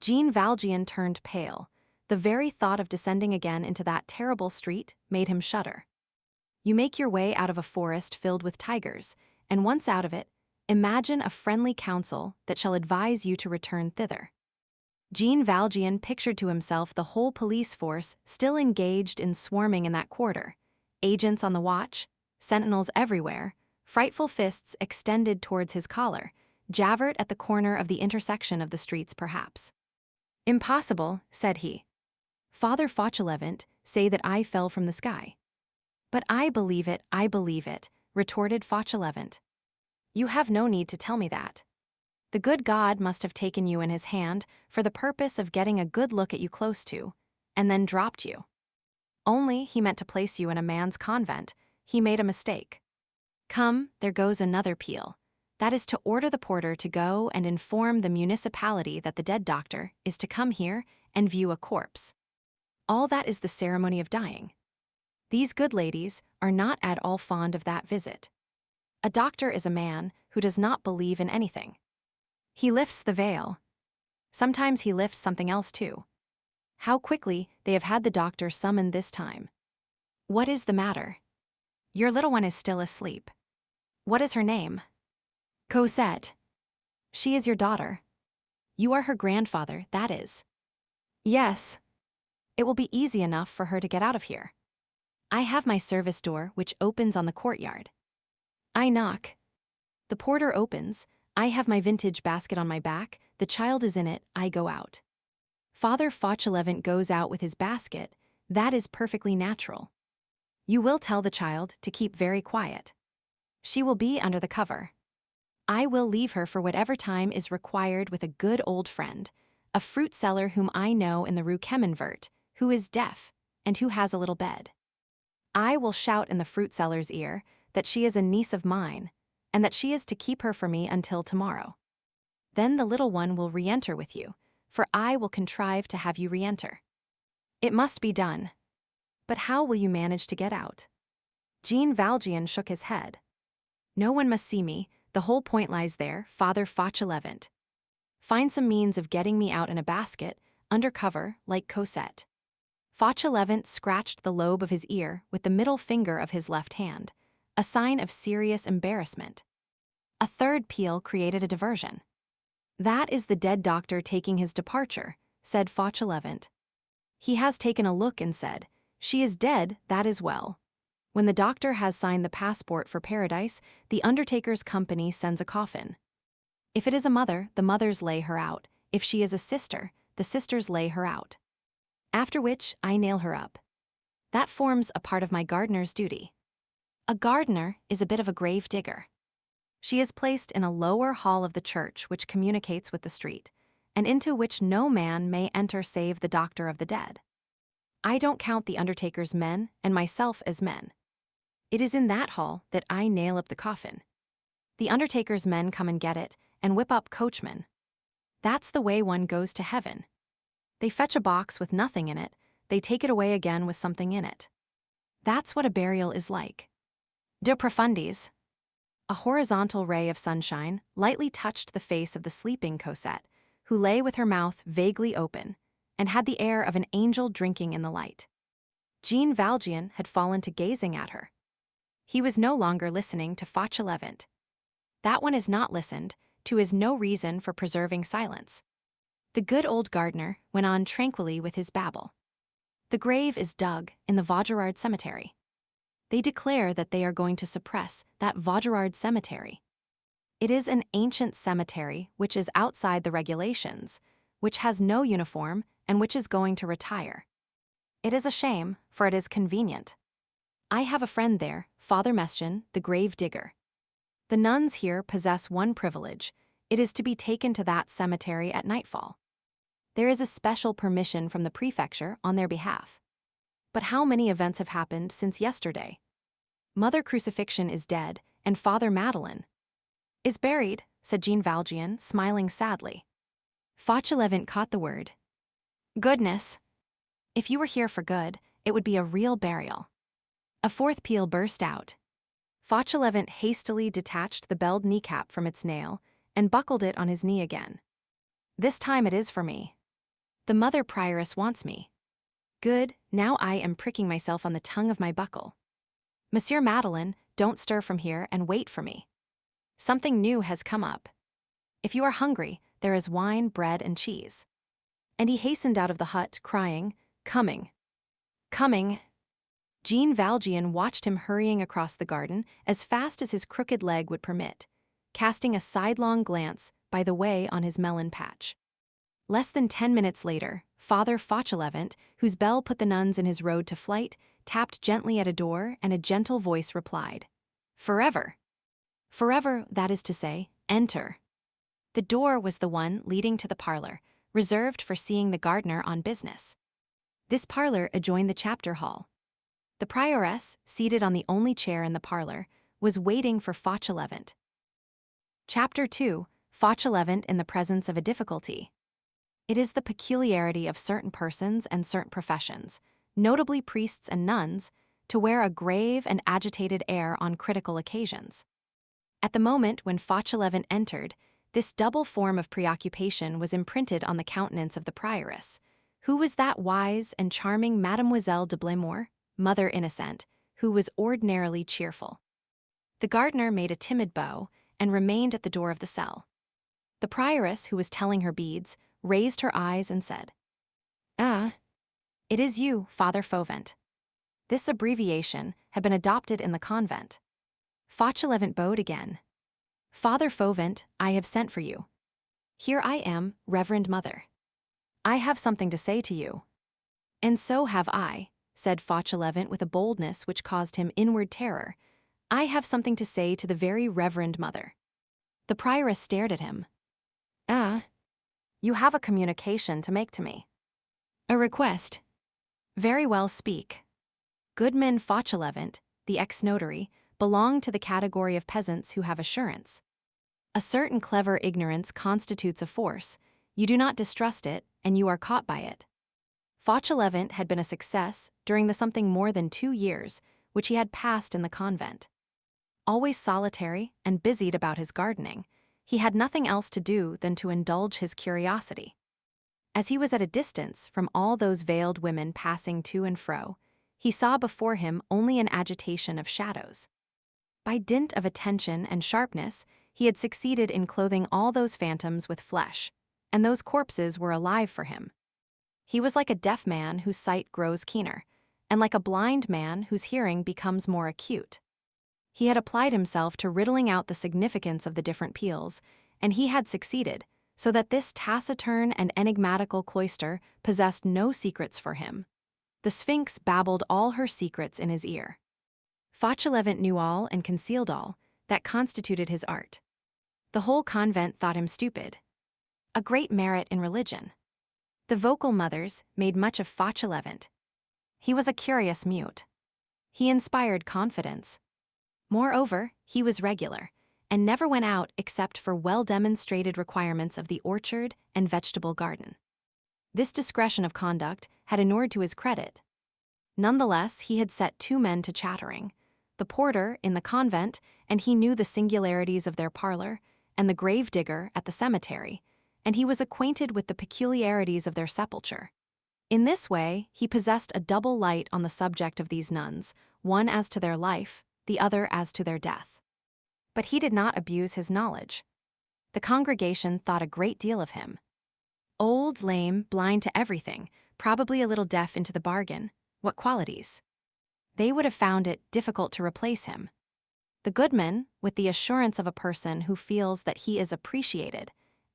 Jean Valjean turned pale. The very thought of descending again into that terrible street made him shudder. You make your way out of a forest filled with tigers, and once out of it, imagine a friendly council that shall advise you to return thither. Jean Valjean pictured to himself the whole police force still engaged in swarming in that quarter, agents on the watch, sentinels everywhere, frightful fists extended towards his collar, Javert at the corner of the intersection of the streets perhaps. "Impossible," said he. "Father Fauchelevent say that I fell from the sky." "But I believe it," retorted Fauchelevent. "You have no need to tell me that. The good God must have taken you in his hand for the purpose of getting a good look at you close to, and then dropped you. Only he meant to place you in a man's convent. He made a mistake. Come, there goes another peal. That is to order the porter to go and inform the municipality that the dead doctor is to come here and view a corpse. All that is the ceremony of dying. These good ladies are not at all fond of that visit. A doctor is a man who does not believe in anything. He lifts the veil. Sometimes he lifts something else too. How quickly they have had the doctor summoned this time. What is the matter? Your little one is still asleep. What is her name? Cosette. She is your daughter. You are her grandfather, that is. Yes. It will be easy enough for her to get out of here. I have my service door which opens on the courtyard. I knock. The porter opens. I have my vintage basket on my back, the child is in it, I go out. Father Fauchelevent goes out with his basket, that is perfectly natural. You will tell the child to keep very quiet. She will be under the cover. I will leave her for whatever time is required with a good old friend, a fruit seller whom I know in the Rue Cheminvert, who is deaf, and who has a little bed. I will shout in the fruit seller's ear that she is a niece of mine, and that she is to keep her for me until tomorrow. Then the little one will re-enter with you, for I will contrive to have you re-enter. It must be done. But how will you manage to get out? Jean Valjean shook his head. No one must see me, the whole point lies there, Father Fauchelevent. Find some means of getting me out in a basket, under cover, like Cosette. Fauchelevent scratched the lobe of his ear with the middle finger of his left hand, a sign of serious embarrassment. A third peal created a diversion. That is the dead doctor taking his departure, said Fauchelevent. He has taken a look and said, she is dead, that is well. When the doctor has signed the passport for paradise, the undertaker's company sends a coffin. If it is a mother, the mothers lay her out. If she is a sister, the sisters lay her out. After which, I nail her up. That forms a part of my gardener's duty. A gardener is a bit of a grave digger. She is placed in a lower hall of the church which communicates with the street, and into which no man may enter save the doctor of the dead. I don't count the undertaker's men and myself as men. It is in that hall that I nail up the coffin. The undertaker's men come and get it, and whip up coachmen. That's the way one goes to heaven. They fetch a box with nothing in it, they take it away again with something in it. That's what a burial is like. De profundis. A horizontal ray of sunshine lightly touched the face of the sleeping Cosette, who lay with her mouth vaguely open, and had the air of an angel drinking in the light. Jean Valjean had fallen to gazing at her. He was no longer listening to Fauchelevent. That one is not listened to is no reason for preserving silence. The good old gardener went on tranquilly with his babble. The grave is dug in the Vaugirard cemetery. They declare that they are going to suppress that Vaugirard cemetery. It is an ancient cemetery which is outside the regulations, which has no uniform, and which is going to retire. It is a shame, for it is convenient. I have a friend there, Father Mestienne, the grave digger. The nuns here possess one privilege. It is to be taken to that cemetery at nightfall. There is a special permission from the prefecture on their behalf. But how many events have happened since yesterday? Mother Crucifixion is dead, and Father Madeleine is buried, said Jean Valjean, smiling sadly. Fauchelevent caught the word. Goodness! If you were here for good, it would be a real burial. A fourth peal burst out. Fauchelevent hastily detached the belled kneecap from its nail and buckled it on his knee again. This time it is for me. The mother prioress wants me. Good, now I am pricking myself on the tongue of my buckle. Monsieur Madeleine, don't stir from here and wait for me. Something new has come up. If you are hungry, there is wine, bread, and cheese. And he hastened out of the hut, crying, Coming! Coming! Jean Valjean watched him hurrying across the garden as fast as his crooked leg would permit, casting a sidelong glance, by the way, on his melon patch. Less than 10 minutes later, Father Fauchelevent, whose bell put the nuns in his road to flight, tapped gently at a door, and a gentle voice replied, Forever! Forever, that is to say, enter. The door was the one leading to the parlor, reserved for seeing the gardener on business. This parlor adjoined the chapter hall. The prioress, seated on the only chair in the parlor, was waiting for Fauchelevent. Chapter 2, Fauchelevent in the presence of a difficulty. It is the peculiarity of certain persons and certain professions, notably priests and nuns, to wear a grave and agitated air on critical occasions. At the moment when Fauchelevent entered, this double form of preoccupation was imprinted on the countenance of the prioress, who was that wise and charming Mademoiselle de Blamore, Mother Innocent, who was ordinarily cheerful. The gardener made a timid bow and remained at the door of the cell. The prioress, who was telling her beads, raised her eyes and said, Ah, it is you, Father Fauvent. This abbreviation had been adopted in the convent. Fauchelevent bowed again. Father Fauvent, I have sent for you. Here I am, Reverend Mother. I have something to say to you. And so have I, said Fauchelevent with a boldness which caused him inward terror. I have something to say to the very Reverend Mother. The prioress stared at him. Ah, you have a communication to make to me. A request. Very well, speak. Goodman Fauchelevent, the ex-notary, belonged to the category of peasants who have assurance. A certain clever ignorance constitutes a force. You do not distrust it, and you are caught by it. Fauchelevent had been a success during the something more than 2 years which he had passed in the convent. Always solitary and busied about his gardening, he had nothing else to do than to indulge his curiosity. As he was at a distance from all those veiled women passing to and fro, he saw before him only an agitation of shadows. By dint of attention and sharpness, he had succeeded in clothing all those phantoms with flesh, and those corpses were alive for him. He was like a deaf man whose sight grows keener, and like a blind man whose hearing becomes more acute. He had applied himself to riddling out the significance of the different peals, and he had succeeded, so that this taciturn and enigmatical cloister possessed no secrets for him. The Sphinx babbled all her secrets in his ear. Fauchelevent knew all and concealed all that constituted his art. The whole convent thought him stupid. A great merit in religion. The vocal mothers made much of Fauchelevent. He was a curious mute. He inspired confidence. Moreover, he was regular, and never went out except for well-demonstrated requirements of the orchard and vegetable garden. This discretion of conduct had inured to his credit. Nonetheless, he had set 2 men to chattering, the porter in the convent, and he knew the singularities of their parlor, and the grave digger at the cemetery, and he was acquainted with the peculiarities of their sepulture. In this way, he possessed a double light on the subject of these nuns, one as to their life, the other as to their death. But he did not abuse his knowledge. The congregation thought a great deal of him. Old, lame, blind to everything, probably a little deaf into the bargain, what qualities? They would have found it difficult to replace him. The goodman, with the assurance of a person who feels that he is appreciated,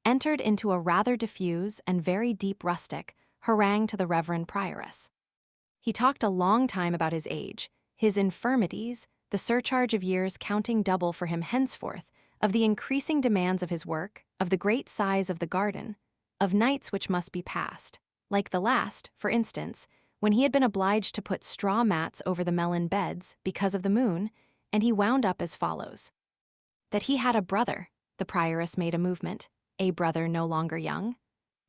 entered into a rather diffuse and very deep rustic harangue to the Reverend Prioress. He talked a long time about his age, his infirmities, the surcharge of years counting double for him henceforth, of the increasing demands of his work, of the great size of the garden, of nights which must be passed, like the last, for instance, when he had been obliged to put straw mats over the melon beds because of the moon, and he wound up as follows. That he had a brother, the prioress made a movement, a brother no longer young.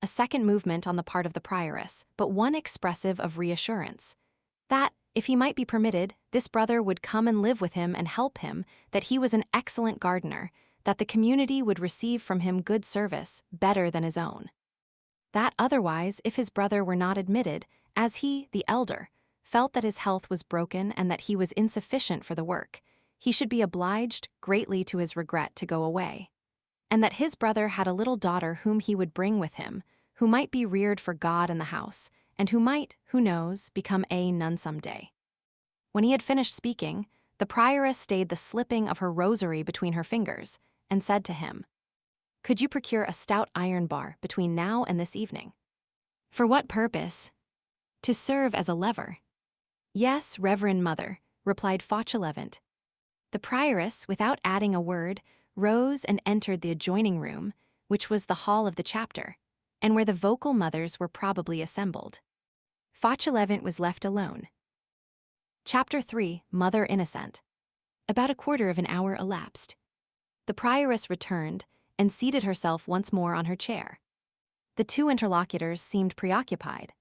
A second movement on the part of the prioress, but one expressive of reassurance. That, if he might be permitted, this brother would come and live with him and help him, that he was an excellent gardener, that the community would receive from him good service, better than his own. That otherwise, if his brother were not admitted, as he, the elder, felt that his health was broken and that he was insufficient for the work, he should be obliged, greatly to his regret, to go away. And that his brother had a little daughter whom he would bring with him, who might be reared for God in the house, and who might, who knows, become a nun some day. When he had finished speaking, the prioress stayed the slipping of her rosary between her fingers, and said to him, "Could you procure a stout iron bar between now and this evening?" "For what purpose?" "To serve as a lever." "Yes, Reverend Mother," replied Fauchelevent. The prioress, without adding a word, rose and entered the adjoining room, which was the hall of the chapter, and where the vocal mothers were probably assembled. Fauchelevent was left alone. Chapter 3, Mother Innocent. About a quarter of an hour elapsed. The prioress returned and seated herself once more on her chair. The 2 interlocutors seemed preoccupied.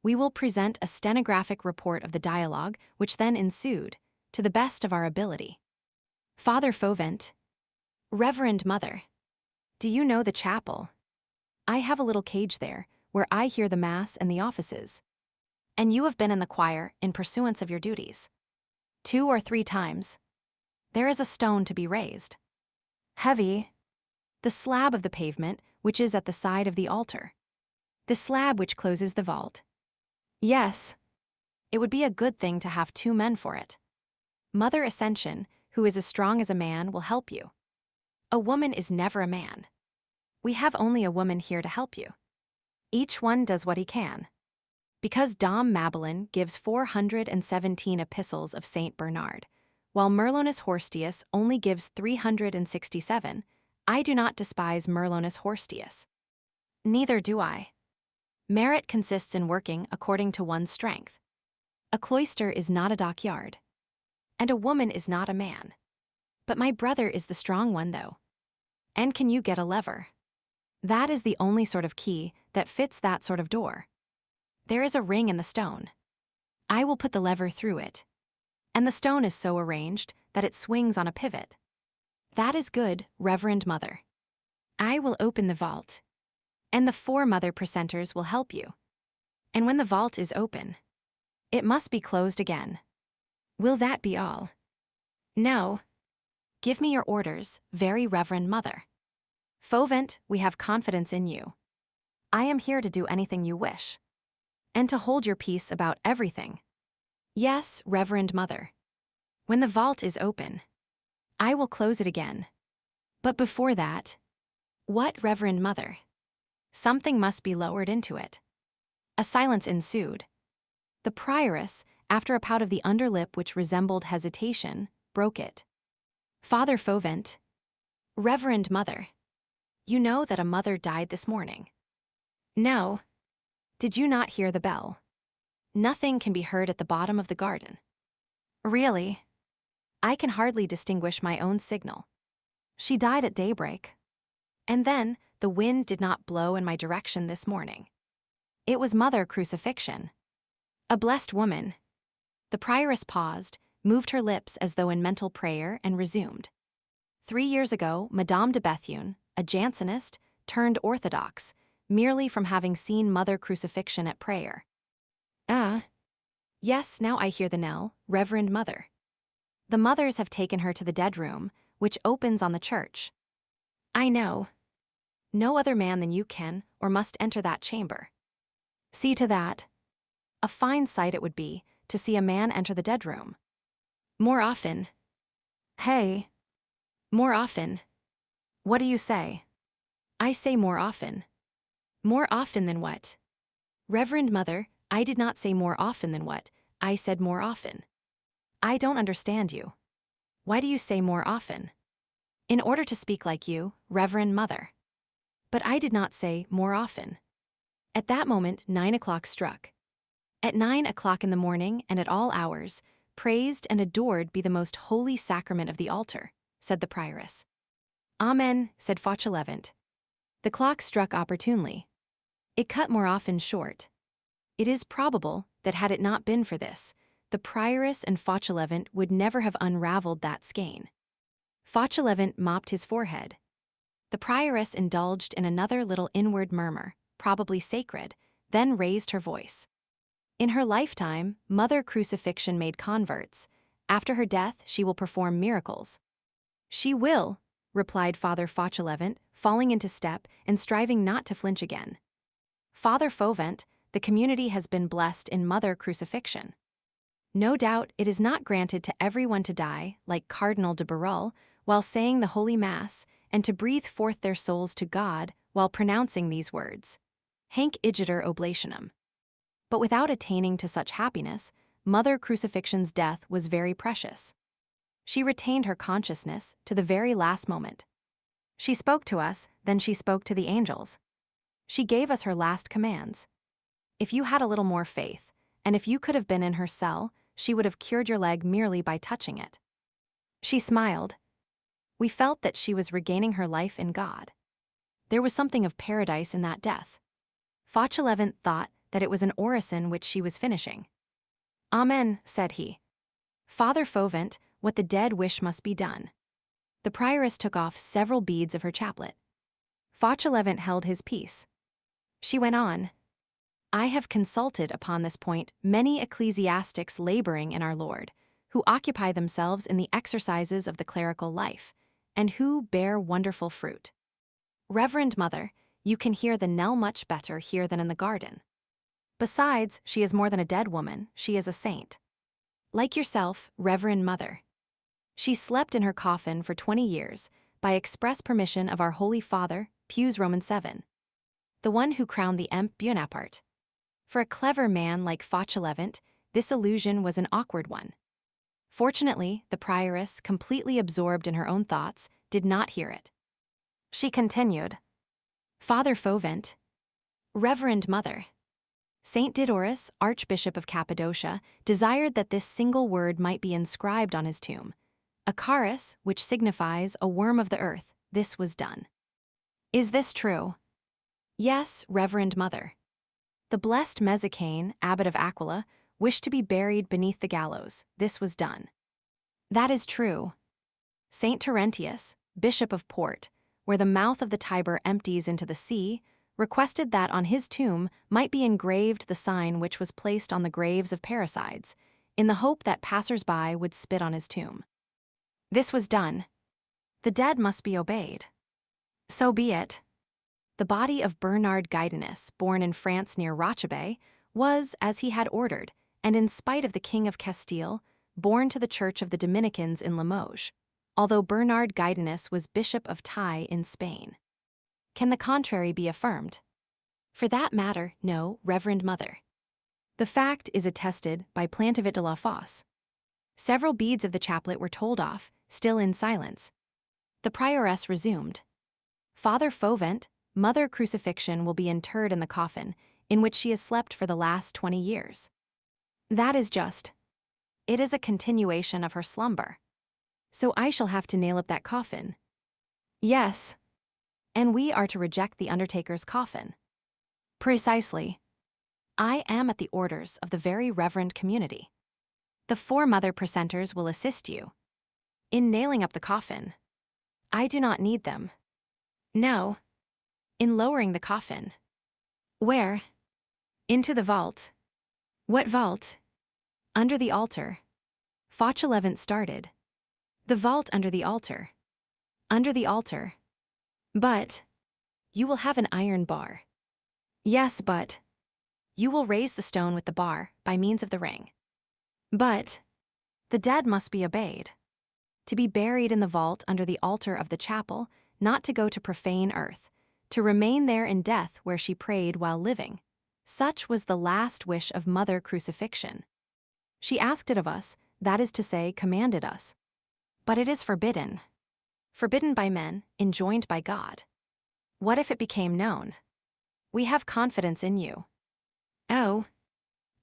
We will present a stenographic report of the dialogue which then ensued, to the best of our ability. Father Fauvent. "Reverend Mother, do you know the chapel? I have a little cage there, where I hear the Mass and the offices. And you have been in the choir in pursuance of your duties. 2 or 3 times. There is a stone to be raised. Heavy. The slab of the pavement, which is at the side of the altar. The slab which closes the vault. Yes. It would be a good thing to have 2 men for it. Mother Ascension, who is as strong as a man, will help you. A woman is never a man. We have only a woman here to help you. Each one does what he can. Because Dom Mabillon gives 417 epistles of Saint Bernard, while Merlonus Horstius only gives 367, I do not despise Merlonus Horstius. Neither do I. Merit consists in working according to one's strength. A cloister is not a dockyard. And a woman is not a man. But my brother is the strong one, though. And can you get a lever? That is the only sort of key that fits that sort of door. There is a ring in the stone. I will put the lever through it. And the stone is so arranged that it swings on a pivot. That is good, Reverend Mother. I will open the vault. And the 4 mother presenters will help you. And when the vault is open, it must be closed again. Will that be all? No. Give me your orders, very Reverend Mother. Fauvent, we have confidence in you. I am here to do anything you wish. And to hold your peace about everything. Yes, Reverend Mother. When the vault is open, I will close it again. But before that, what, Reverend Mother? Something must be lowered into it. A silence ensued. The prioress, after a pout of the underlip which resembled hesitation, broke it. Father Fauvent. Reverend Mother. You know that a mother died this morning. No. Did you not hear the bell? Nothing can be heard at the bottom of the garden. Really? I can hardly distinguish my own signal. She died at daybreak. And then, the wind did not blow in my direction this morning. It was Mother Crucifixion. A blessed woman. The prioress paused, moved her lips as though in mental prayer, and resumed. 3 years ago, Madame de Bethune, a Jansenist, turned Orthodox, merely from having seen Mother Crucifixion at prayer. Yes, now I hear the knell, Reverend Mother. The mothers have taken her to the dead room, which opens on the church. I know. No other man than you can or must enter that chamber. See to that. A fine sight it would be to see a man enter the dead room. More often. Hey. More often. What do you say? I say more often. More often than what? Reverend Mother, I did not say more often than what, I said more often. I don't understand you. Why do you say more often? In order to speak like you, Reverend Mother. But I did not say more often. At that moment 9 o'clock struck. At 9 o'clock in the morning and at all hours, praised and adored be the most holy sacrament of the altar, said the prioress. Amen, said Fauchelevent. The clock struck opportunely. It cut more often short. It is probable that had it not been for this, the prioress and Fauchelevent would never have unraveled that skein. Fauchelevent mopped his forehead. The prioress indulged in another little inward murmur, probably sacred, then raised her voice. In her lifetime, Mother Crucifixion made converts. After her death, she will perform miracles. She will, replied Father Fauchelevent, falling into step and striving not to flinch again. Father Fauvent, the community has been blessed in Mother Crucifixion. No doubt it is not granted to everyone to die, like Cardinal de Berulle, while saying the Holy Mass, and to breathe forth their souls to God while pronouncing these words, Hanc igiter oblationem. But without attaining to such happiness, Mother Crucifixion's death was very precious. She retained her consciousness to the very last moment. She spoke to us, then she spoke to the angels. She gave us her last commands. If you had a little more faith, and if you could have been in her cell, she would have cured your leg merely by touching it. She smiled. We felt that she was regaining her life in God. There was something of paradise in that death. Fauchelevent thought that it was an orison which she was finishing. Amen, said he. Father Fauvent, what the dead wish must be done. The prioress took off several beads of her chaplet. Fauchelevent held his peace. She went on. I have consulted upon this point many ecclesiastics laboring in our Lord, who occupy themselves in the exercises of the clerical life, and who bear wonderful fruit. Reverend Mother, you can hear the knell much better here than in the garden. Besides, she is more than a dead woman, she is a saint. Like yourself, Reverend Mother. She slept in her coffin for 20 years, by express permission of our Holy Father, Pius Roman VII, the one who crowned the Emp Bonaparte. For a clever man like Fauchelevent, this illusion was an awkward one. Fortunately, the prioress, completely absorbed in her own thoughts, did not hear it. She continued. Father Fauvent, Reverend Mother, Saint Diodorus, Archbishop of Cappadocia, desired that this single word might be inscribed on his tomb. Acaris, which signifies a worm of the earth, this was done. Is this true? Yes, Reverend Mother. The blessed Mezzocane, abbot of Aquila, wished to be buried beneath the gallows. This was done. That is true. Saint Terentius, Bishop of Port, where the mouth of the Tiber empties into the sea, requested that on his tomb might be engraved the sign which was placed on the graves of parricides, in the hope that passers-by would spit on his tomb. This was done. The dead must be obeyed. So be it. The body of Bernard Guidenus, born in France near Rochebay, was, as he had ordered, and in spite of the King of Castile, borne to the Church of the Dominicans in Limoges, although Bernard Guidenus was Bishop of Tai in Spain. Can the contrary be affirmed? For that matter, no, Reverend Mother. The fact is attested by Plantavet de la Fosse. Several beads of the chaplet were told off, still in silence. The prioress resumed. Father Fauvent, Mother Crucifixion will be interred in the coffin, in which she has slept for the last 20 years. That is just. It is a continuation of her slumber. So I shall have to nail up that coffin. Yes. And we are to reject the undertaker's coffin. Precisely. I am at the orders of the very reverend community. The 4 mother precentors will assist you. In nailing up the coffin. I do not need them. No. In lowering the coffin. Where? Into the vault. What vault? Under the altar. Fauchelevent started. The vault under the altar. Under the altar. But you will have an iron bar. Yes, but you will raise the stone with the bar by means of the ring. But the dead must be obeyed. To be buried in the vault under the altar of the chapel, not to go to profane earth, to remain there in death where she prayed while living. Such was the last wish of Mother Crucifixion. She asked it of us, that is to say, commanded us. But it is forbidden. Forbidden by men, enjoined by God. What if it became known? We have confidence in you. Oh,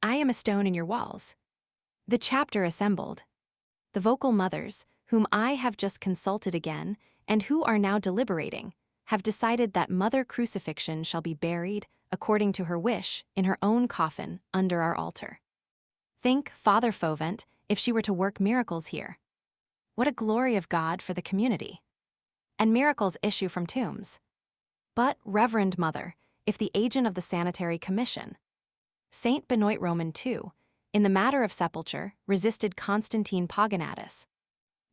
I am a stone in your walls. The chapter assembled. The vocal mothers, whom I have just consulted again, and who are now deliberating, have decided that Mother Crucifixion shall be buried, according to her wish, in her own coffin, under our altar. Think, Father Fauvent, if she were to work miracles here. What a glory of God for the community. And miracles issue from tombs. But, Reverend Mother, if the agent of the Sanitary Commission, Saint Benoit Roman II, in the matter of sepulture, resisted Constantine Pogonatus.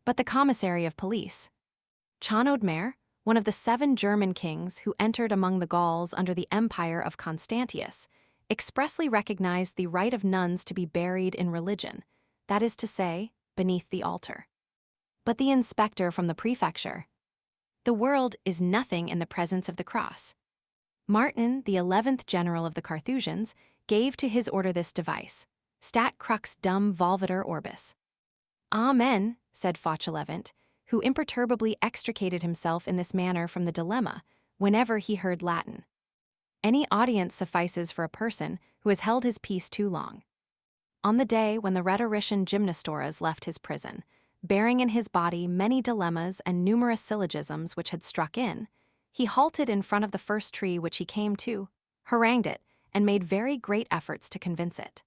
But the commissary of police, Chaudemer, one of the 7 German kings who entered among the Gauls under the empire of Constantius, expressly recognized the right of nuns to be buried in religion, that is to say, beneath the altar. But the inspector from the prefecture, the world is nothing in the presence of the cross. Martin, the 11th general of the Carthusians, gave to his order this device, stat crux dum volvitur orbis. Amen, said Fauchelevent, who imperturbably extricated himself in this manner from the dilemma whenever he heard Latin. Any audience suffices for a person who has held his peace too long. On the day when the rhetorician Gymnostoras left his prison, bearing in his body many dilemmas and numerous syllogisms which had struck in, he halted in front of the first tree which he came to, harangued it, and made very great efforts to convince it.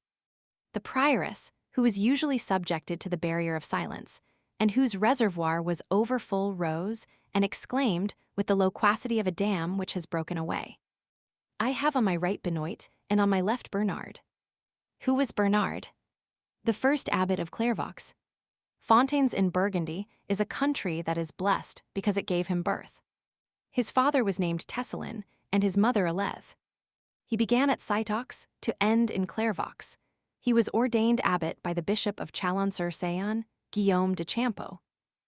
The prioress, who was usually subjected to the barrier of silence, and whose reservoir was overfull, rose and exclaimed with the loquacity of a dam which has broken away. I have on my right Benoit, and on my left Bernard. Who was Bernard? The first abbot of Clairvaux. Fontaines in Burgundy is a country that is blessed because it gave him birth. His father was named Tesselin, and his mother Aleth. He began at Citeaux to end in Clairvaux. He was ordained abbot by the Bishop of Chalon-sur-Saône, Guillaume de Champeaux.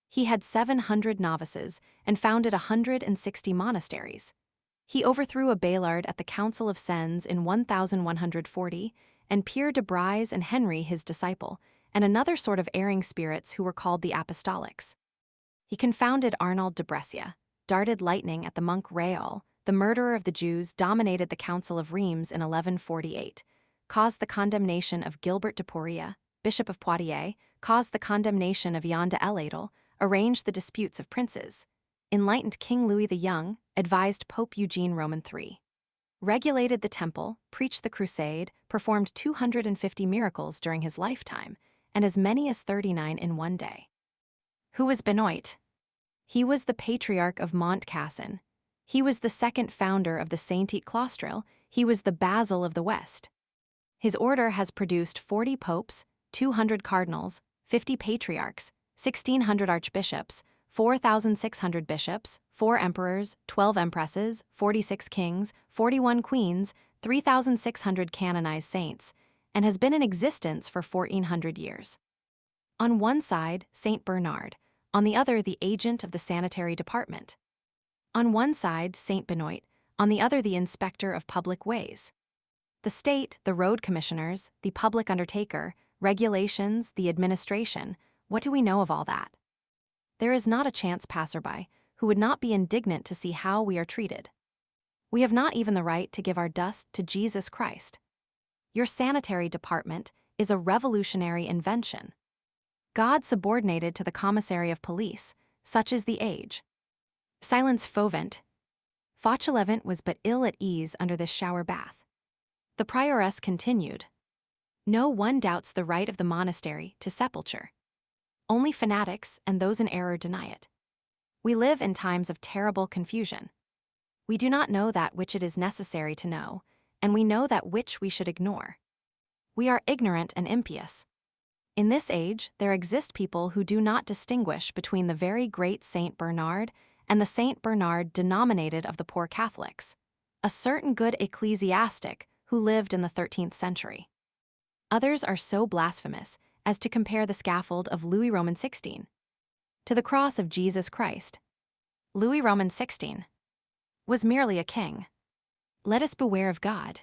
He had 700 novices and founded 160 monasteries. He overthrew a Bailard at the Council of Sens in 1140, and Pierre de Brise and Henry, his disciple, and another sort of erring spirits who were called the Apostolics. He confounded Arnauld de Brescia, darted lightning at the monk Réal, the murderer of the Jews, dominated the Council of Reims in 1148, caused the condemnation of Gilbert de Poria, Bishop of Poitiers, caused the condemnation of Jan de Eladel, arranged the disputes of princes, enlightened King Louis the Young, advised Pope Eugene Roman III. regulated the temple, preached the crusade, performed 250 miracles during his lifetime, and as many as 39 in one day. Who was Benoit? He was the patriarch of Montcassin. He was the second founder of the Saint Claustrel. He was the Basil of the West. His order has produced 40 popes, 200 cardinals, 50 patriarchs, 1,600 archbishops, 4,600 bishops, 4 emperors, 12 empresses, 46 kings, 41 queens, 3,600 canonized saints, and has been in existence for 1,400 years. On one side, Saint Bernard, on the other the agent of the sanitary department. On one side, Saint Benoit, on the other the inspector of public ways. The state, the road commissioners, the public undertaker, regulations, the administration, what do we know of all that? There is not a chance passerby who would not be indignant to see how we are treated. We have not even the right to give our dust to Jesus Christ. Your sanitary department is a revolutionary invention. God subordinated to the commissary of police, such is the age. Silence Fauvent. Fauchelevent was but ill at ease under this shower bath. The prioress continued. No one doubts the right of the monastery to sepulture. Only fanatics and those in error deny it. We live in times of terrible confusion. We do not know that which it is necessary to know, and we know that which we should ignore. We are ignorant and impious. In this age, there exist people who do not distinguish between the very great Saint Bernard and the Saint Bernard denominated of the poor Catholics, a certain good ecclesiastic who lived in the 13th century. Others are so blasphemous as to compare the scaffold of Louis Roman XVI to the cross of Jesus Christ. Louis Roman XVI was merely a king. Let us beware of God.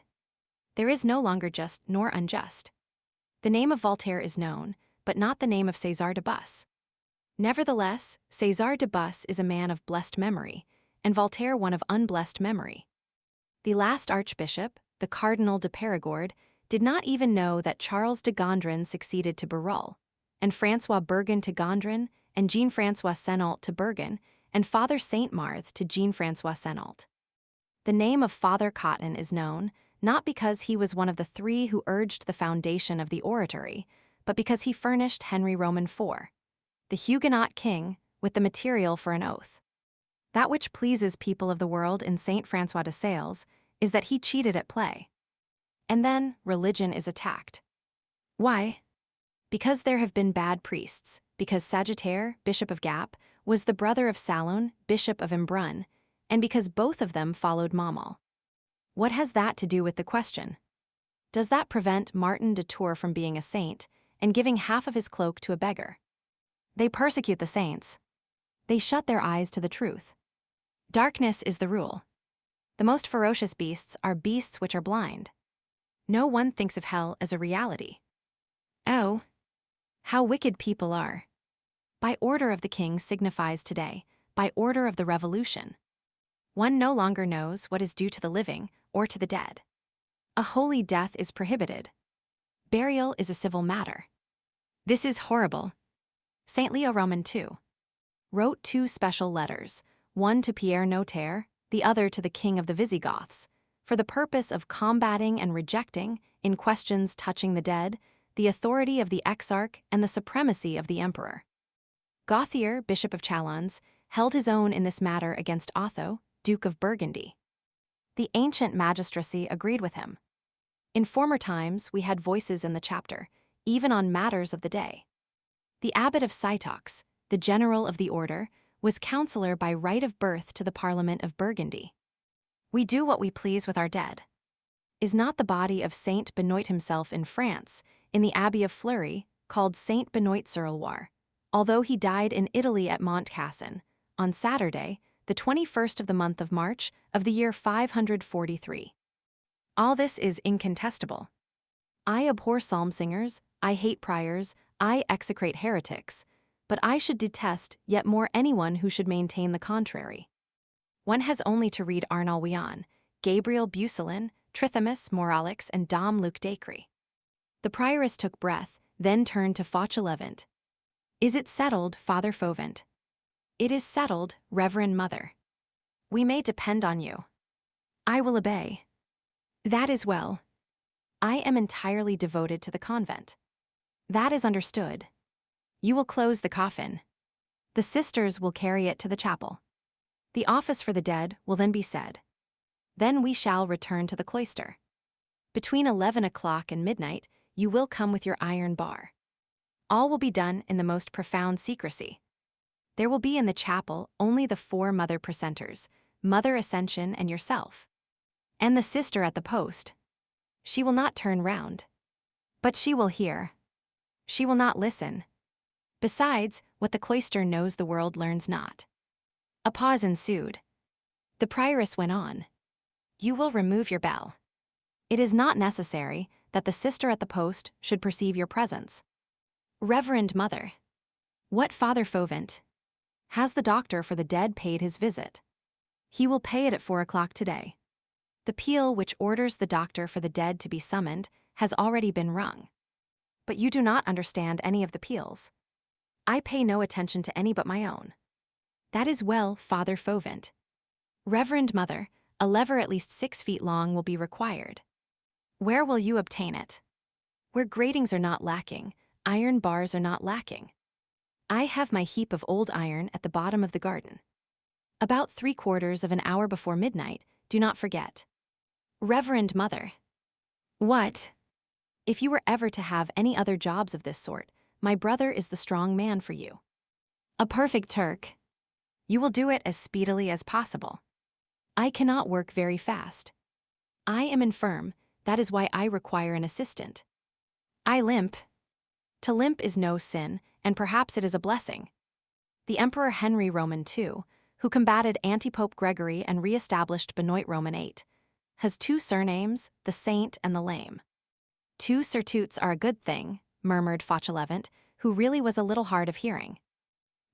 There is no longer just nor unjust. The name of Voltaire is known, but not the name of César de Bus. Nevertheless, César de Bus is a man of blessed memory, and Voltaire one of unblessed memory. The last archbishop, the Cardinal de Périgord, did not even know that Charles de Gondren succeeded to Berulle, and François Bergen to Gondren, and Jean-François Senault to Bergen, and Father Saint-Marthe to Jean-François Senault. The name of Father Cotton is known, not because he was one of the 3 who urged the foundation of the oratory, but because he furnished Henry Roman IV, the Huguenot king, with the material for an oath. That which pleases people of the world in Saint François de Sales is that he cheated at play. And then, religion is attacked. Why? Because there have been bad priests, because Sagittaire, Bishop of Gap, was the brother of Salon, Bishop of Embrun, and because both of them followed Mamal. What has that to do with the question? Does that prevent Martin de Tours from being a saint and giving half of his cloak to a beggar? They persecute the saints. They shut their eyes to the truth. Darkness is the rule. The most ferocious beasts are beasts which are blind. No one thinks of hell as a reality. Oh, how wicked people are. By order of the king signifies today, by order of the revolution. One no longer knows what is due to the living or to the dead. A holy death is prohibited. Burial is a civil matter. This is horrible. Saint Leo Roman II wrote 2 special letters, one to Pierre Notaire, the other to the king of the Visigoths, for the purpose of combating and rejecting, in questions touching the dead, the authority of the exarch and the supremacy of the emperor. Gauthier, Bishop of Chalons, held his own in this matter against Otho, Duke of Burgundy. The ancient magistracy agreed with him. In former times, we had voices in the chapter, even on matters of the day. The abbot of Cîteaux, the general of the order, was councillor by right of birth to the Parliament of Burgundy. We do what we please with our dead. Is not the body of Saint Benoit himself in France, in the Abbey of Fleury, called Saint Benoit-sur-Loire, although he died in Italy at Montcassin, on Saturday, the 21st of the month of March of the year 543. All this is incontestable. I abhor psalm singers, I hate priors, I execrate heretics, but I should detest yet more anyone who should maintain the contrary. One has only to read Arnauld Wian, Gabriel Bucelin, Trithemus Moralix, and Dom Luc Dacre. The prioress took breath, then turned to Fauchelevent. Is it settled, Father Fauvent? It is settled, Reverend Mother. We may depend on you. I will obey. That is well. I am entirely devoted to the convent. That is understood. You will close the coffin. The sisters will carry it to the chapel. The office for the dead will then be said. Then we shall return to the cloister. Between 11 o'clock and midnight, you will come with your iron bar. All will be done in the most profound secrecy. There will be in the chapel only the 4 mother presenters, Mother Ascension and yourself. And the sister at the post. She will not turn round. But she will hear. She will not listen. Besides, what the cloister knows the world learns not. A pause ensued. The prioress went on. You will remove your bell. It is not necessary that the sister at the post should perceive your presence. Reverend Mother. What Father Fauvent? Has the doctor for the dead paid his visit? He will pay it at 4 o'clock today. The peal which orders the doctor for the dead to be summoned has already been rung. But you do not understand any of the peals. I pay no attention to any but my own. That is well, Father Fauvent. Reverend Mother, a lever at least 6 feet long will be required. Where will you obtain it? Where gratings are not lacking, iron bars are not lacking. I have my heap of old iron at the bottom of the garden. About 3/4 of an hour before midnight, do not forget. Reverend Mother. What? If you were ever to have any other jobs of this sort, my brother is the strong man for you. A perfect Turk. You will do it as speedily as possible. I cannot work very fast. I am infirm, that is why I require an assistant. I limp. To limp is no sin, and perhaps it is a blessing. The Emperor Henry Roman II, who combated anti-Pope Gregory and re-established Benoit Roman VIII, has 2 surnames, the Saint and the Lame. 2 surtutes are a good thing, murmured Fauchelevent, who really was a little hard of hearing.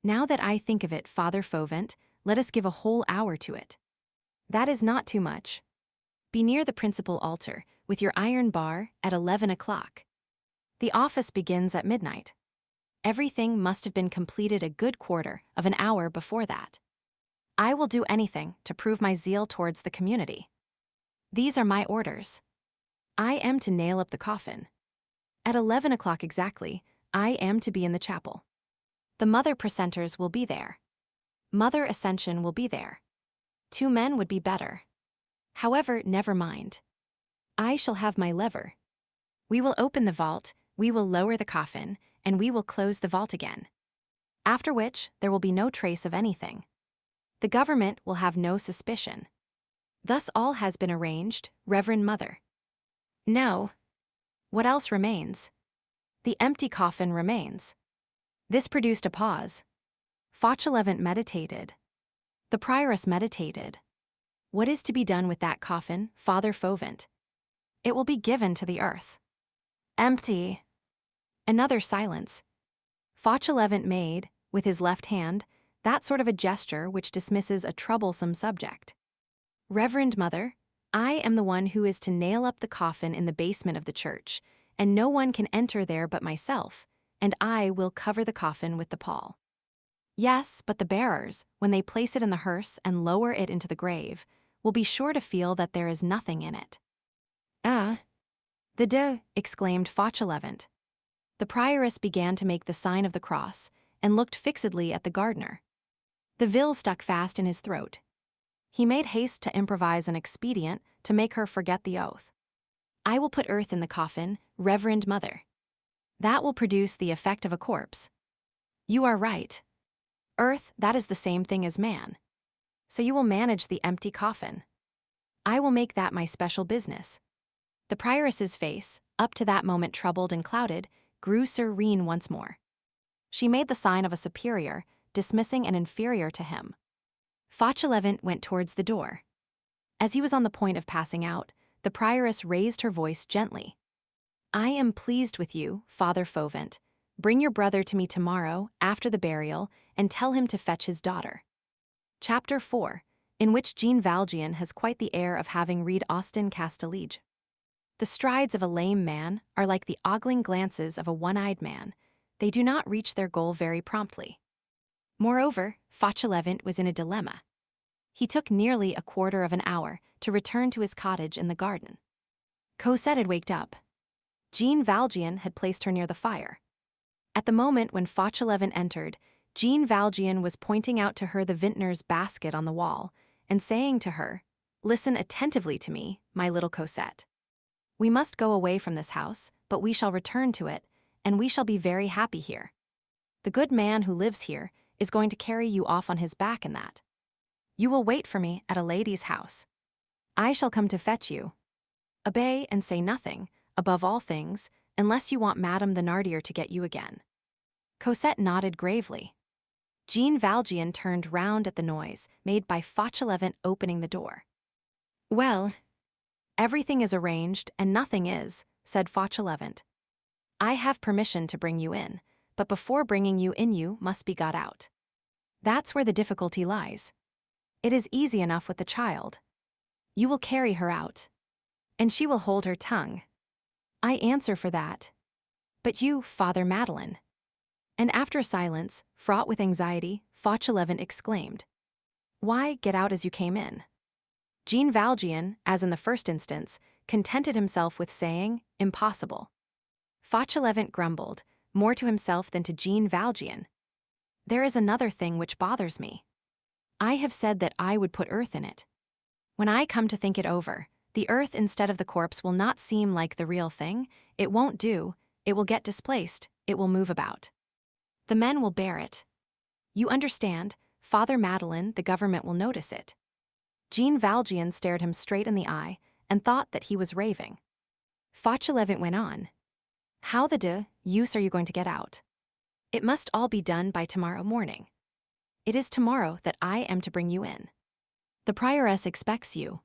Now that I think of it, Father Fauvent, let us give a whole hour to it. That is not too much. Be near the principal altar, with your iron bar, at 11 o'clock. The office begins at midnight. Everything must have been completed a good quarter of an hour before that. I will do anything to prove my zeal towards the community. These are my orders. I am to nail up the coffin. At 11 o'clock exactly, I am to be in the chapel. The mother presenters will be there. Mother Ascension will be there. 2 men would be better. However, never mind. I shall have my lever. We will open the vault, we will lower the coffin, and we will close the vault again. After which, there will be no trace of anything. The government will have no suspicion. Thus all has been arranged, Reverend Mother. No. What else remains? The empty coffin remains. This produced a pause. Fauchelevent meditated. The prioress meditated. What is to be done with that coffin, Father Fauvent? It will be given to the earth. Empty. Another silence. Fauchelevent made, with his left hand, that sort of a gesture which dismisses a troublesome subject. Reverend Mother, I am the one who is to nail up the coffin in the basement of the church, and no one can enter there but myself, and I will cover the coffin with the pall. Yes, but the bearers, when they place it in the hearse and lower it into the grave, will be sure to feel that there is nothing in it. The deux, exclaimed Fauchelevent. The prioress began to make the sign of the cross, and looked fixedly at the gardener. The vill stuck fast in his throat. He made haste to improvise an expedient to make her forget the oath. I will put earth in the coffin, Reverend Mother. That will produce the effect of a corpse. You are right. Earth, that is the same thing as man. So you will manage the empty coffin. I will make that my special business. The prioress's face, up to that moment troubled and clouded, grew serene once more. She made the sign of a superior, dismissing an inferior to him. Fauchelevent went towards the door. As he was on the point of passing out, the prioress raised her voice gently. I am pleased with you, Father Fauvent. Bring your brother to me tomorrow, after the burial, and tell him to fetch his daughter. Chapter 4, in which Jean Valjean has quite the air of having read Austin Castelige. The strides of a lame man are like the ogling glances of a one-eyed man. They do not reach their goal very promptly. Moreover, Fauchelevent was in a dilemma. He took nearly a quarter of an hour to return to his cottage in the garden. Cosette had waked up. Jean Valjean had placed her near the fire. At the moment when Fauchelevent entered, Jean Valjean was pointing out to her the vintner's basket on the wall and saying to her, "Listen attentively to me, my little Cosette. We must go away from this house, but we shall return to it, and we shall be very happy here. The good man who lives here is going to carry you off on his back in that. You will wait for me at a lady's house. I shall come to fetch you. Obey and say nothing, above all things, unless you want Madame Thénardier to get you again." Cosette nodded gravely. Jean Valjean turned round at the noise made by Fauchelevent opening the door. "Well, everything is arranged and nothing is," said Fauchelevent. "I have permission to bring you in, but before bringing you in you must be got out. That's where the difficulty lies. It is easy enough with the child. You will carry her out, and she will hold her tongue. I answer for that. But you, Father Madeleine." And after a silence, fraught with anxiety, Fauchelevent exclaimed, "Why get out as you came in?" Jean Valjean, as in the first instance, contented himself with saying, "Impossible." Fauchelevent grumbled, more to himself than to Jean Valjean. "There is another thing which bothers me. I have said that I would put earth in it. When I come to think it over, the earth instead of the corpse will not seem like the real thing, it won't do, it will get displaced, it will move about. The men will bear it. You understand, Father Madeleine, the government will notice it." Jean Valjean stared him straight in the eye and thought that he was raving. Fauchelevent went on, "How the use are you going to get out? It must all be done by tomorrow morning. It is tomorrow that I am to bring you in. The prioress expects you."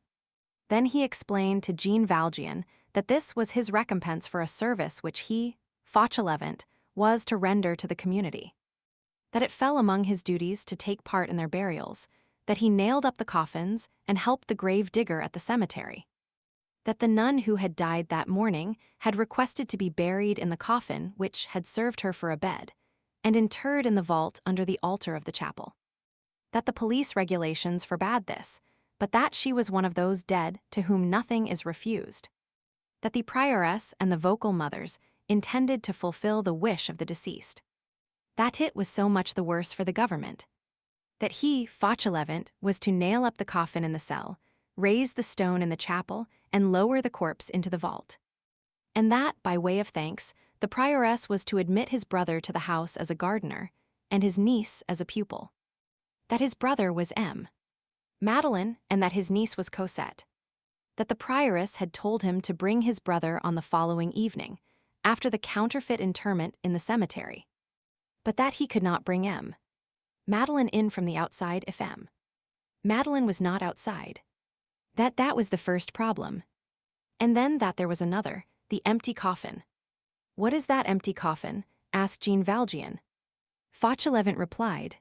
Then he explained to Jean Valjean that this was his recompense for a service which he, Fauchelevent, was to render to the community. That it fell among his duties to take part in their burials, that he nailed up the coffins and helped the grave digger at the cemetery. That the nun who had died that morning had requested to be buried in the coffin which had served her for a bed, and interred in the vault under the altar of the chapel. That the police regulations forbade this, but that she was one of those dead to whom nothing is refused. That the prioress and the vocal mothers intended to fulfill the wish of the deceased. That it was so much the worse for the government. That he, Fauchelevent, was to nail up the coffin in the cell, raise the stone in the chapel, and lower the corpse into the vault. And that, by way of thanks, the prioress was to admit his brother to the house as a gardener, and his niece as a pupil. That his brother was M. Madeleine, and that his niece was Cosette. That the prioress had told him to bring his brother on the following evening, after the counterfeit interment in the cemetery. But that he could not bring M. Madeleine in from the outside if M. Madeleine was not outside. That was the first problem. And then that there was another, the empty coffin. "What is that empty coffin?" asked Jean Valjean. Fauchelevent replied,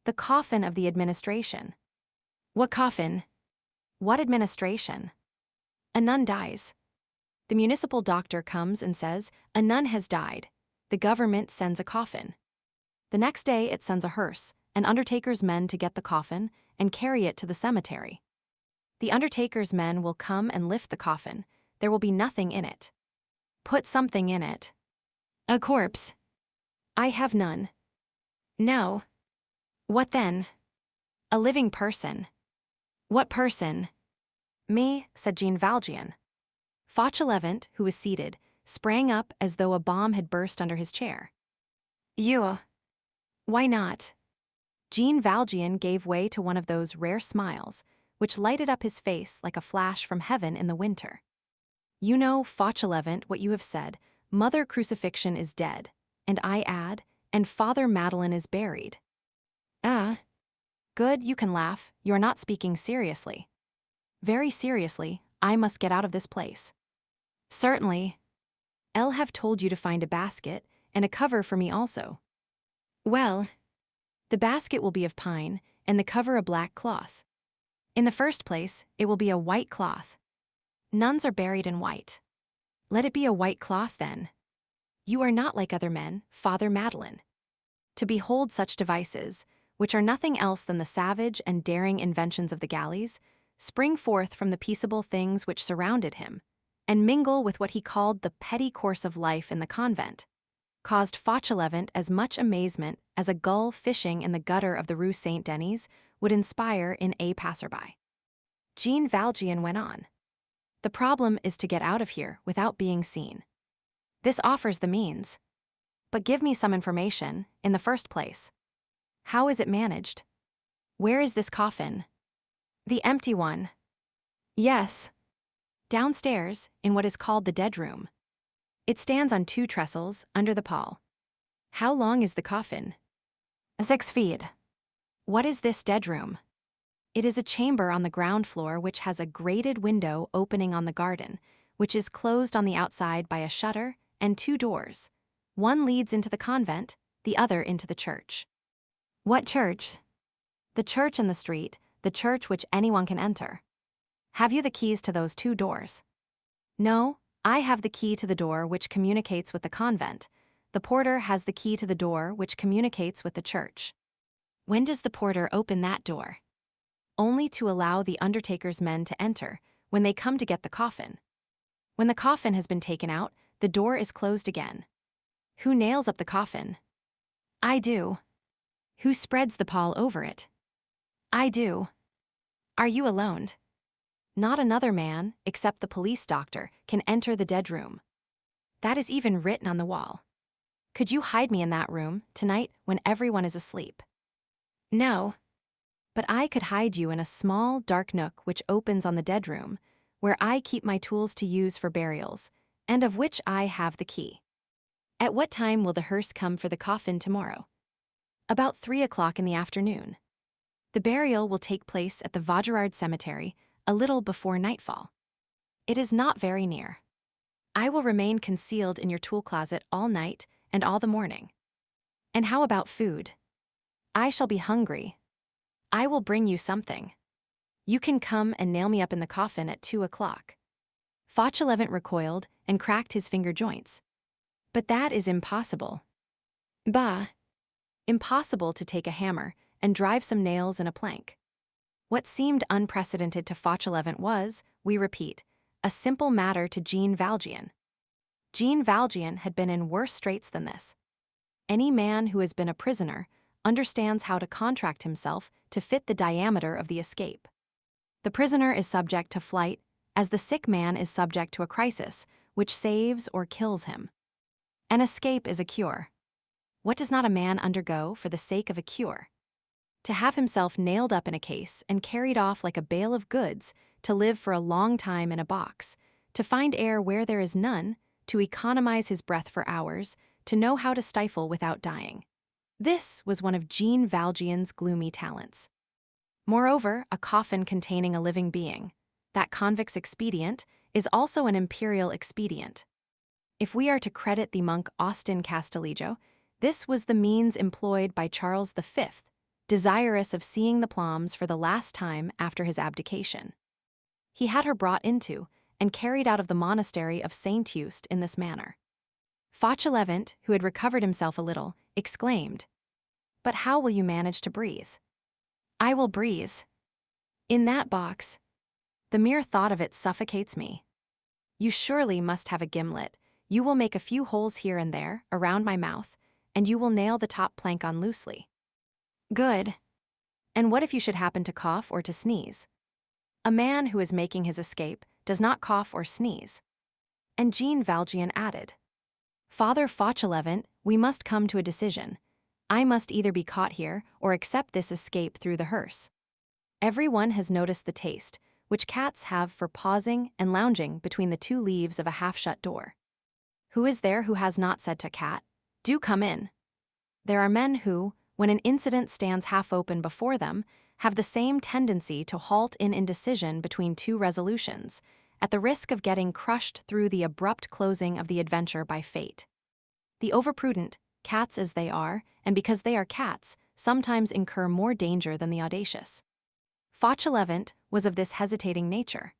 "The coffin of the administration." "What coffin? What administration?" "A nun dies. The municipal doctor comes and says, 'A nun has died.' The government sends a coffin. The next day it sends a hearse, and undertaker's men to get the coffin and carry it to the cemetery. The undertaker's men will come and lift the coffin. There will be nothing in it. Put something in it. A corpse. I have none. No. What then? A living person. What person? Me, said Jean Valjean. Fauchelevent, who was seated, sprang up as though a bomb had burst under his chair. You. Why not? Jean Valjean gave way to one of those rare smiles which lighted up his face like a flash from heaven in the winter. You know, Fauchelevent, what you have said, Mother Crucifixion is dead, and I add, and Father Madeleine is buried. Ah. Good, you can laugh, you are not speaking seriously. Very seriously, I must get out of this place. Certainly. I'll have told you to find a basket, and a cover for me also. Well, the basket will be of pine, and the cover a black cloth. In the first place, it will be a white cloth. Nuns are buried in white. Let it be a white cloth then. You are not like other men, Father Madeleine. To behold such devices, which are nothing else than the savage and daring inventions of the galleys, spring forth from the peaceable things which surrounded him, and mingle with what he called the petty course of life in the convent, caused Fauchelevent as much amazement as a gull fishing in the gutter of the Rue Saint-Denis would inspire in a passerby. Jean Valjean went on. The problem is to get out of here without being seen. This offers the means. But give me some information, in the first place. How is it managed? Where is this coffin? The empty one. Yes. Downstairs, in what is called the dead room. It stands on 2 trestles, under the pall. How long is the coffin? 6 feet. What is this dead room? It is a chamber on the ground floor which has a grated window opening on the garden, which is closed on the outside by a shutter and 2 doors. One leads into the convent, the other into the church. What church? The church in the street, the church which anyone can enter. Have you the keys to those 2 doors? No, I have the key to the door which communicates with the convent. The porter has the key to the door which communicates with the church. When does the porter open that door? Only to allow the undertaker's men to enter, when they come to get the coffin. When the coffin has been taken out, the door is closed again. Who nails up the coffin? I do. Who spreads the pall over it? I do. Are you alone? Not another man, except the police doctor, can enter the dead room. That is even written on the wall. Could you hide me in that room, tonight, when everyone is asleep? No. But I could hide you in a small, dark nook which opens on the dead room, where I keep my tools to use for burials, and of which I have the key. At what time will the hearse come for the coffin tomorrow? About 3 o'clock in the afternoon. The burial will take place at the Vaugirard Cemetery, a little before nightfall. It is not very near. I will remain concealed in your tool closet all night and all the morning. And how about food? I shall be hungry. I will bring you something. You can come and nail me up in the coffin at 2 o'clock. Fauchelevent recoiled and cracked his finger joints. But that is impossible. Bah! Impossible to take a hammer and drive some nails in a plank. What seemed unprecedented to Fauchelevent was, we repeat, a simple matter to Jean Valjean. Jean Valjean had been in worse straits than this. Any man who has been a prisoner understands how to contract himself to fit the diameter of the escape. The prisoner is subject to flight, as the sick man is subject to a crisis, which saves or kills him. An escape is a cure. What does not a man undergo for the sake of a cure? To have himself nailed up in a case and carried off like a bale of goods, to live for a long time in a box, to find air where there is none, to economize his breath for hours, to know how to stifle without dying. This was one of Jean Valjean's gloomy talents. Moreover, a coffin containing a living being, that convict's expedient, is also an imperial expedient. If we are to credit the monk Austin Castillejo, this was the means employed by Charles V, desirous of seeing the Plombs for the last time after his abdication. He had her brought into and carried out of the monastery of Saint Eustache in this manner. Fauchelevent, who had recovered himself a little, exclaimed, "But how will you manage to breathe?" "I will breathe. In that box. The mere thought of it suffocates me. You surely must have a gimlet. You will make a few holes here and there, around my mouth, and you will nail the top plank on loosely." "Good. And what if you should happen to cough or to sneeze?" "A man who is making his escape does not cough or sneeze." And Jean Valjean added, "Father Fauchelevent, we must come to a decision. I must either be caught here or accept this escape through the hearse. Every one has noticed the taste which cats have for pausing and lounging between the 2 leaves of a half-shut door. Who is there who has not said to a cat, 'Do come in'? There are men who, when an incident stands half open before them, have the same tendency to halt in indecision between 2 resolutions, at the risk of getting crushed through the abrupt closing of the adventure by fate. The overprudent, cats as they are, and because they are cats, sometimes incur more danger than the audacious. Fauchelevent was of this hesitating nature.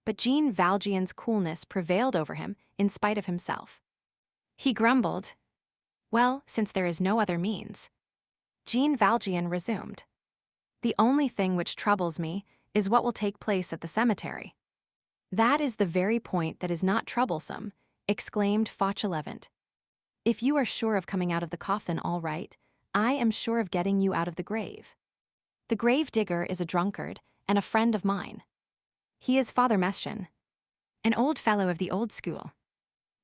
But Jean Valjean's coolness prevailed over him in spite of himself. He grumbled, "Well, since there is no other means." Jean Valjean resumed, "The only thing which troubles me is what will take place at the cemetery." "That is the very point that is not troublesome," exclaimed Fauchelevent. "If you are sure of coming out of the coffin all right, I am sure of getting you out of the grave. The grave digger is a drunkard and a friend of mine. He is Father Mestienne, an old fellow of the old school.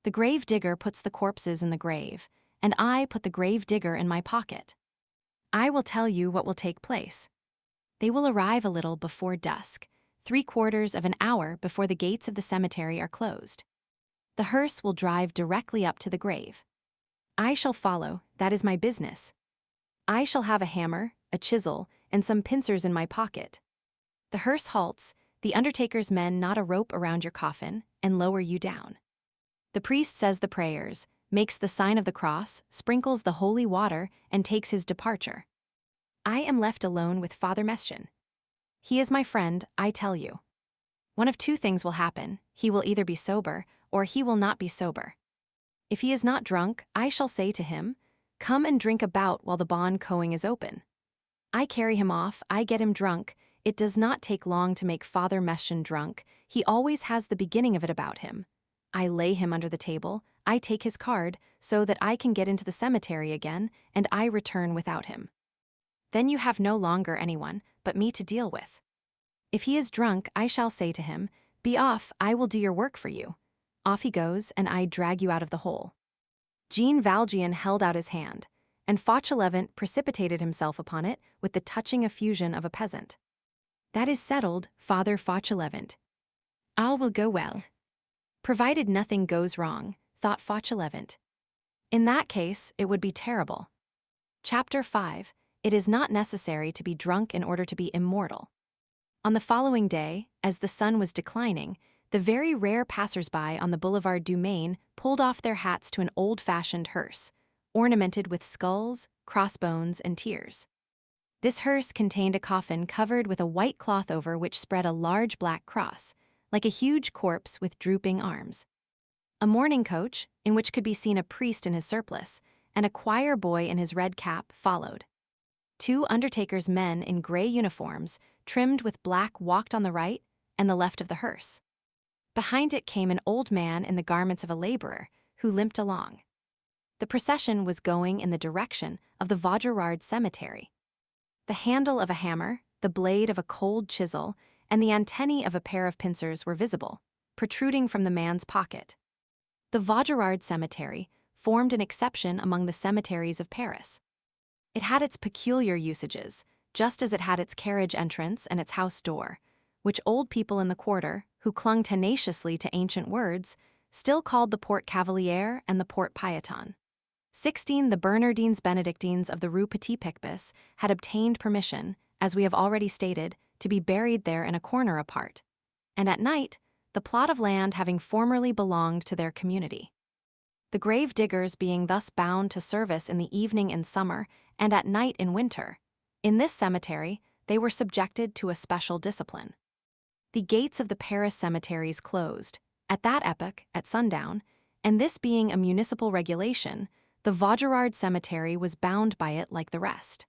The grave digger puts the corpses in the grave, and I put the grave digger in my pocket. I will tell you what will take place. They will arrive a little before dusk, 3/4 of an hour before the gates of the cemetery are closed. The hearse will drive directly up to the grave. I shall follow, that is my business. I shall have a hammer, a chisel, and some pincers in my pocket. The hearse halts, the undertaker's men knot a rope around your coffin, and lower you down. The priest says the prayers, makes the sign of the cross, sprinkles the holy water, and takes his departure. I am left alone with Father Mestienne. He is my friend, I tell you. One of two things will happen: he will either be sober, or he will not be sober. If he is not drunk, I shall say to him, 'Come and drink a bout while the bon coing is open.' I carry him off, I get him drunk. It does not take long to make Father Mestienne drunk. He always has the beginning of it about him. I lay him under the table, I take his card, so that I can get into the cemetery again, and I return without him. Then you have no longer anyone but me to deal with. If he is drunk, I shall say to him, 'Be off, I will do your work for you.' Off he goes, and I drag you out of the hole." Jean Valjean held out his hand, and Fauchelevent precipitated himself upon it with the touching effusion of a peasant. "That is settled, Father Fauchelevent. All will go well." Provided nothing goes wrong, thought Fauchelevent. In that case, it would be terrible. Chapter 5. It is not necessary to be drunk in order to be immortal. On the following day, as the sun was declining, the very rare passers-by on the Boulevard du Maine pulled off their hats to an old-fashioned hearse, ornamented with skulls, crossbones, and tears. This hearse contained a coffin covered with a white cloth over which spread a large black cross, like a huge corpse with drooping arms. A mourning coach, in which could be seen a priest in his surplice, and a choir boy in his red cap, followed. 2 undertaker's men in gray uniforms, trimmed with black, walked on the right and the left of the hearse. Behind it came an old man in the garments of a laborer, who limped along. The procession was going in the direction of the Vaugirard cemetery. The handle of a hammer, the blade of a cold chisel, and the antennae of a pair of pincers were visible, protruding from the man's pocket. The Vaugirard cemetery formed an exception among the cemeteries of Paris. It had its peculiar usages, just as it had its carriage entrance and its house door, which old people in the quarter, who clung tenaciously to ancient words, still called the Porte Cavalier and the Porte Pieton. 16 The Bernardines Benedictines of the Rue Petit Picpus had obtained permission, as we have already stated, to be buried there in a corner apart, and at night, the plot of land having formerly belonged to their community. The grave diggers being thus bound to service in the evening in summer and at night in winter, in this cemetery they were subjected to a special discipline. The gates of the Paris cemeteries closed, at that epoch, at sundown, and this being a municipal regulation, the Vaugirard cemetery was bound by it like the rest.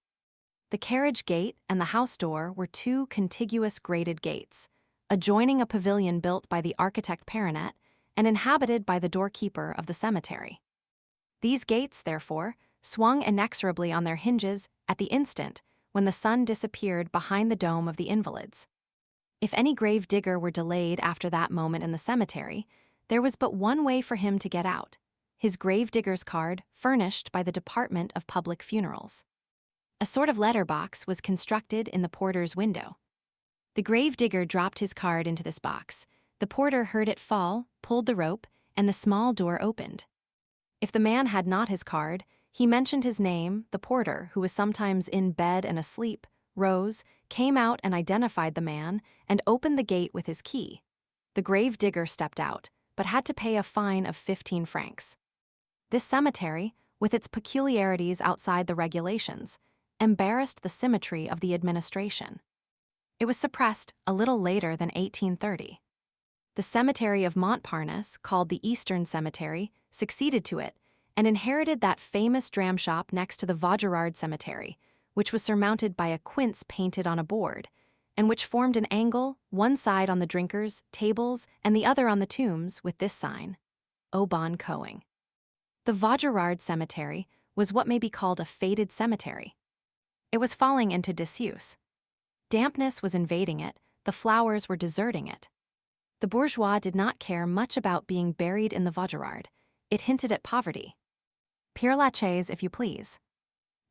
The carriage gate and the house door were 2 contiguous grated gates, adjoining a pavilion built by the architect Perronet and inhabited by the doorkeeper of the cemetery. These gates, therefore, swung inexorably on their hinges at the instant when the sun disappeared behind the dome of the Invalides. If any grave digger were delayed after that moment in the cemetery, there was but one way for him to get out: his grave digger's card furnished by the Department of Public Funerals. A sort of letter box was constructed in the porter's window. The grave digger dropped his card into this box. The porter heard it fall, pulled the rope, and the small door opened. If the man had not his card, he mentioned his name. The porter, who was sometimes in bed and asleep, rose, came out and identified the man, and opened the gate with his key. The grave digger stepped out, but had to pay a fine of 15 francs. This cemetery, with its peculiarities outside the regulations, embarrassed the symmetry of the administration. It was suppressed a little later than 1830. The cemetery of Montparnasse, called the Eastern Cemetery, succeeded to it, and inherited that famous dram shop next to the Vaugirard cemetery, which was surmounted by a quince painted on a board, and which formed an angle, one side on the drinkers' tables and the other on the tombs, with this sign: Au bon coing. The Vaugirard Cemetery was what may be called a faded cemetery. It was falling into disuse. Dampness was invading it, the flowers were deserting it. The bourgeois did not care much about being buried in the Vaugirard. It hinted at poverty. Père Lachaise, if you please.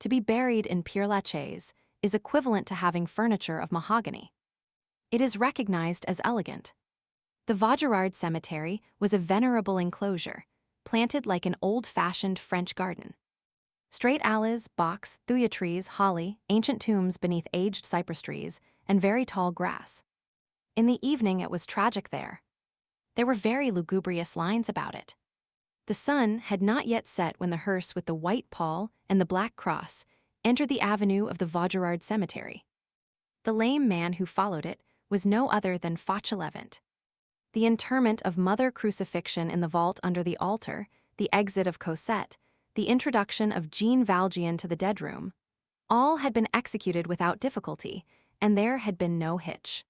To be buried in Père Lachaise is equivalent to having furniture of mahogany. It is recognized as elegant. The Vaugirard Cemetery was a venerable enclosure, planted like an old-fashioned French garden. Straight alleys, box, thuya trees, holly, ancient tombs beneath aged cypress trees, and very tall grass. In the evening it was tragic there. There were very lugubrious lines about it. The sun had not yet set when the hearse with the white pall and the black cross entered the avenue of the Vaugirard Cemetery. The lame man who followed it was no other than Fauchelevent. The interment of Mother Crucifixion in the vault under the altar, the exit of Cosette, the introduction of Jean Valjean to the dead room, all had been executed without difficulty, and there had been no hitch.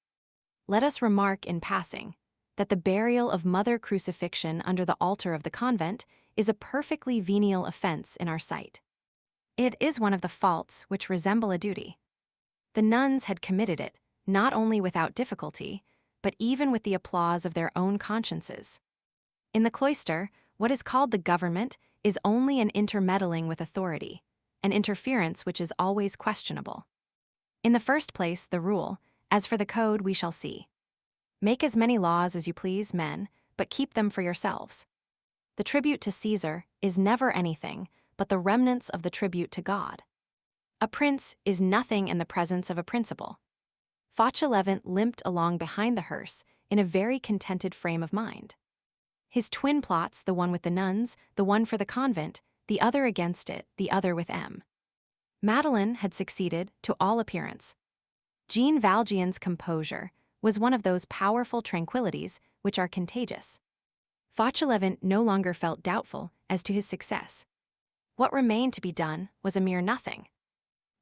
Let us remark in passing that the burial of Mother Crucifixion under the altar of the convent is a perfectly venial offense in our sight. It is one of the faults which resemble a duty. The nuns had committed it, not only without difficulty, but even with the applause of their own consciences. In the cloister, what is called the government is only an intermeddling with authority, an interference which is always questionable. In the first place, the rule, as for the code we shall see. Make as many laws as you please, men, but keep them for yourselves. The tribute to Caesar is never anything but the remnants of the tribute to God. A prince is nothing in the presence of a principal. Fauchelevent limped along behind the hearse in a very contented frame of mind. His twin plots, the one with the nuns, the one for the convent, the other against it, the other with M. Madeleine had succeeded, to all appearance. Jean Valjean's composure was one of those powerful tranquillities which are contagious. Fauchelevent no longer felt doubtful as to his success. What remained to be done was a mere nothing.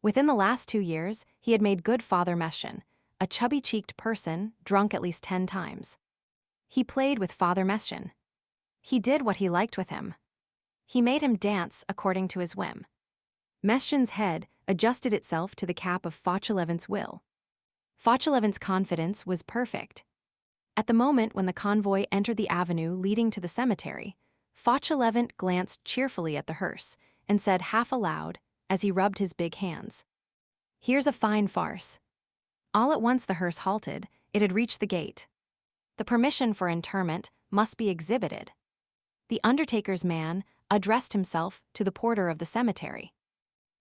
Within the last 2 years, he had made good Father Mestienne, a chubby-cheeked person, drunk at least 10 times. He played with Father Mestienne. He did what he liked with him. He made him dance according to his whim. Mestienne's head adjusted itself to the cap of Fauchelevent's will. Fauchelevent's confidence was perfect. At the moment when the convoy entered the avenue leading to the cemetery, Fauchelevent glanced cheerfully at the hearse and said half aloud, as he rubbed his big hands, "Here's a fine farce." All at once the hearse halted. It had reached the gate. The permission for interment must be exhibited. The undertaker's man addressed himself to the porter of the cemetery.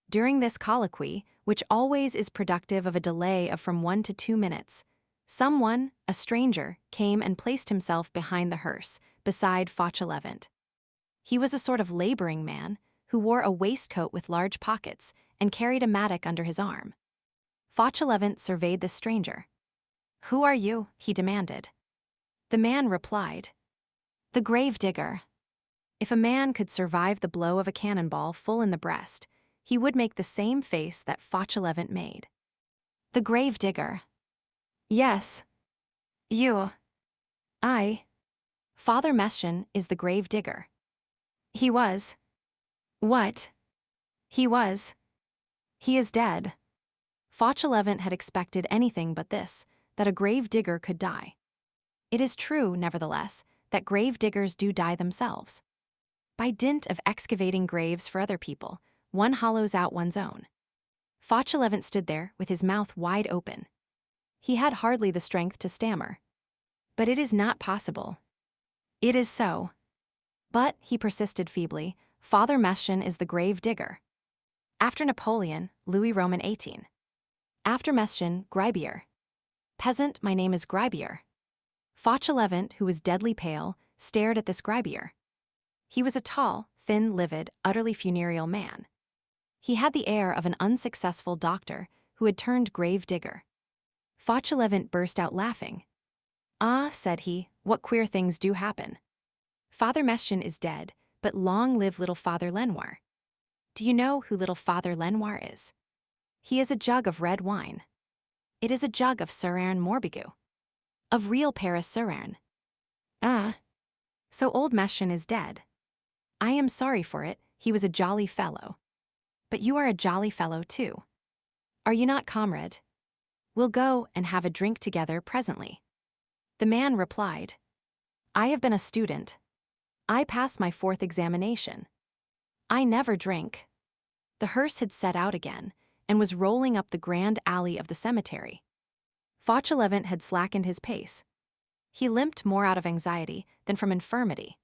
During this colloquy, which always is productive of a delay of from 1 to 2 minutes, someone, a stranger, came and placed himself behind the hearse, beside Fauchelevent. He was a sort of laboring man, who wore a waistcoat with large pockets and carried a mattock under his arm. Fauchelevent surveyed the stranger. "Who are you?" he demanded. The man replied, "The grave digger." If a man could survive the blow of a cannonball full in the breast, he would make the same face that Fauchelevent made. "The grave digger." "Yes." "You." "I." "Father Mestienne is the grave digger." "He was." "What?" "He was." "He is dead." Fauchelevent had expected anything but this, that a grave digger could die. It is true, nevertheless, that grave diggers do die themselves. By dint of excavating graves for other people, one hollows out one's own. Fauchelevent stood there with his mouth wide open. He had hardly the strength to stammer. "But it is not possible." "It is so." "But," he persisted feebly, "Father Mestienne is the grave digger." After Napoleon, Louis Roman 18. After Mestienne, Gribier. "Peasant, my name is Gribier." Fauchelevent, who was deadly pale, stared at this Gribier. He was a tall, thin, livid, utterly funereal man. He had the air of an unsuccessful doctor who had turned grave digger. Fauchelevent burst out laughing. "Ah," said he, "what queer things do happen. Father Mestienne is dead, but long live little Father Lenoir. Do you know who little Father Lenoir is? He is a jug of red wine." It is a jug of Suran Morbigu. Of real Paris Suran. So old Mestian is dead. I am sorry for it, he was a jolly fellow. But you are a jolly fellow too. Are you not, comrade? We'll go and have a drink together presently. The man replied, I have been a student. I passed my 4th examination. I never drink. The hearse had set out again, and was rolling up the grand alley of the cemetery. Fauchelevent had slackened his pace. He limped more out of anxiety than from infirmity.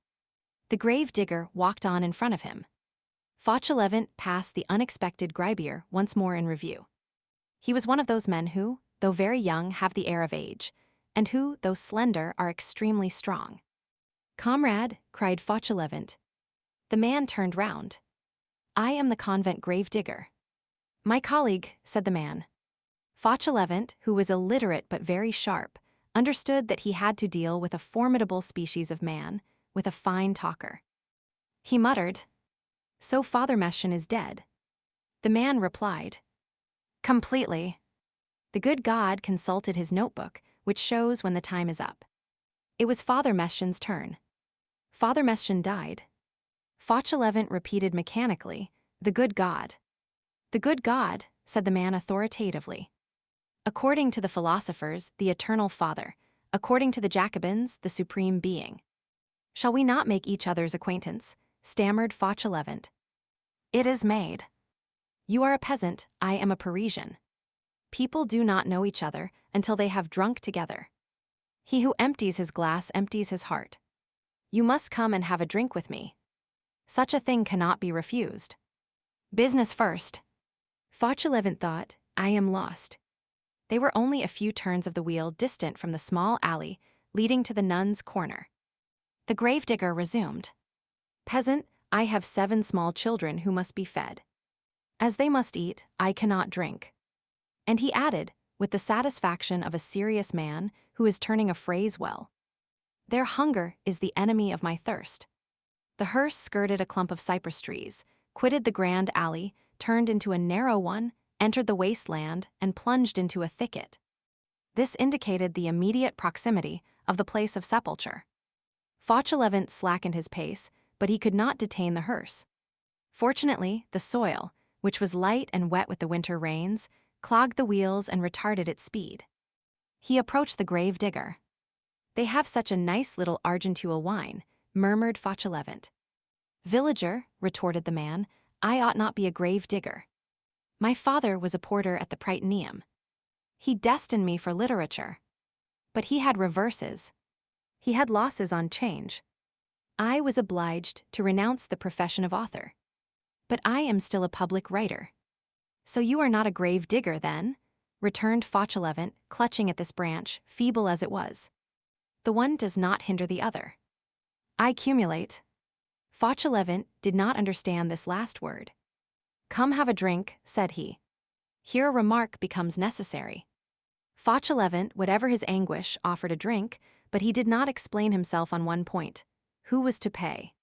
The grave digger walked on in front of him. Fauchelevent passed the unexpected Greibier once more in review. He was one of those men who, though very young, have the air of age, and who, though slender, are extremely strong. Comrade, cried Fauchelevent. The man turned round. I am the convent grave digger. My colleague, said the man. Fauchelevent, who was illiterate but very sharp, understood that he had to deal with a formidable species of man, with a fine talker. He muttered, So Father Mestian is dead. The man replied, Completely. The good God consulted his notebook, which shows when the time is up. It was Father Mestian's turn. Father Mestian died. Fauchelevent repeated mechanically, The good God. The good God, said the man authoritatively. According to the philosophers, the eternal Father. According to the Jacobins, the supreme being. Shall we not make each other's acquaintance? Stammered Fauchelevent. It is made. You are a peasant, I am a Parisian. People do not know each other until they have drunk together. He who empties his glass empties his heart. You must come and have a drink with me. Such a thing cannot be refused. Business first. Fauchelevent thought, I am lost. They were only a few turns of the wheel distant from the small alley leading to the nuns' corner. The gravedigger resumed. Peasant, I have 7 small children who must be fed. As they must eat, I cannot drink. And he added, with the satisfaction of a serious man who is turning a phrase well. Their hunger is the enemy of my thirst. The hearse skirted a clump of cypress trees, quitted the grand alley, turned into a narrow one, entered the wasteland, and plunged into a thicket. This indicated the immediate proximity of the place of sepulture. Fauchelevent slackened his pace, but he could not detain the hearse. Fortunately, the soil, which was light and wet with the winter rains, clogged the wheels and retarded its speed. He approached the grave digger. They have such a nice little Argenteuil wine, murmured Fauchelevent. Villager, retorted the man, I ought not be a grave digger. My father was a porter at the Prytaneum. He destined me for literature. But he had reverses. He had losses on change. I was obliged to renounce the profession of author. But I am still a public writer. So you are not a grave digger, then? Returned Fauchelevent, clutching at this branch, feeble as it was. The one does not hinder the other. I cumulate. Fauchelevent did not understand this last word. Come have a drink, said he. Here a remark becomes necessary. Fauchelevent, whatever his anguish, offered a drink, but he did not explain himself on one point. Who was to pay?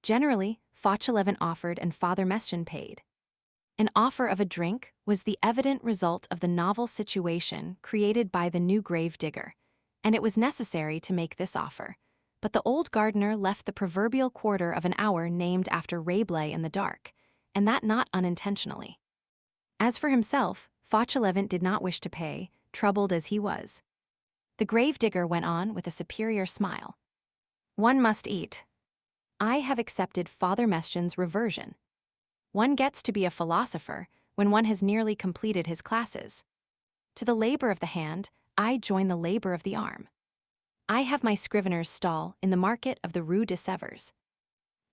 Generally, Fauchelevent offered and Father Mestian paid. An offer of a drink was the evident result of the novel situation created by the new grave digger, and it was necessary to make this offer. But the old gardener left the proverbial quarter of an hour named after Rabelais in the dark, and that not unintentionally. As for himself, Fauchelevent did not wish to pay, troubled as he was. The grave digger went on with a superior smile. One must eat. I have accepted Father Mestian's reversion. One gets to be a philosopher when one has nearly completed his classes. To the labor of the hand, I join the labor of the arm. I have my scrivener's stall in the market of the Rue de Sèvres.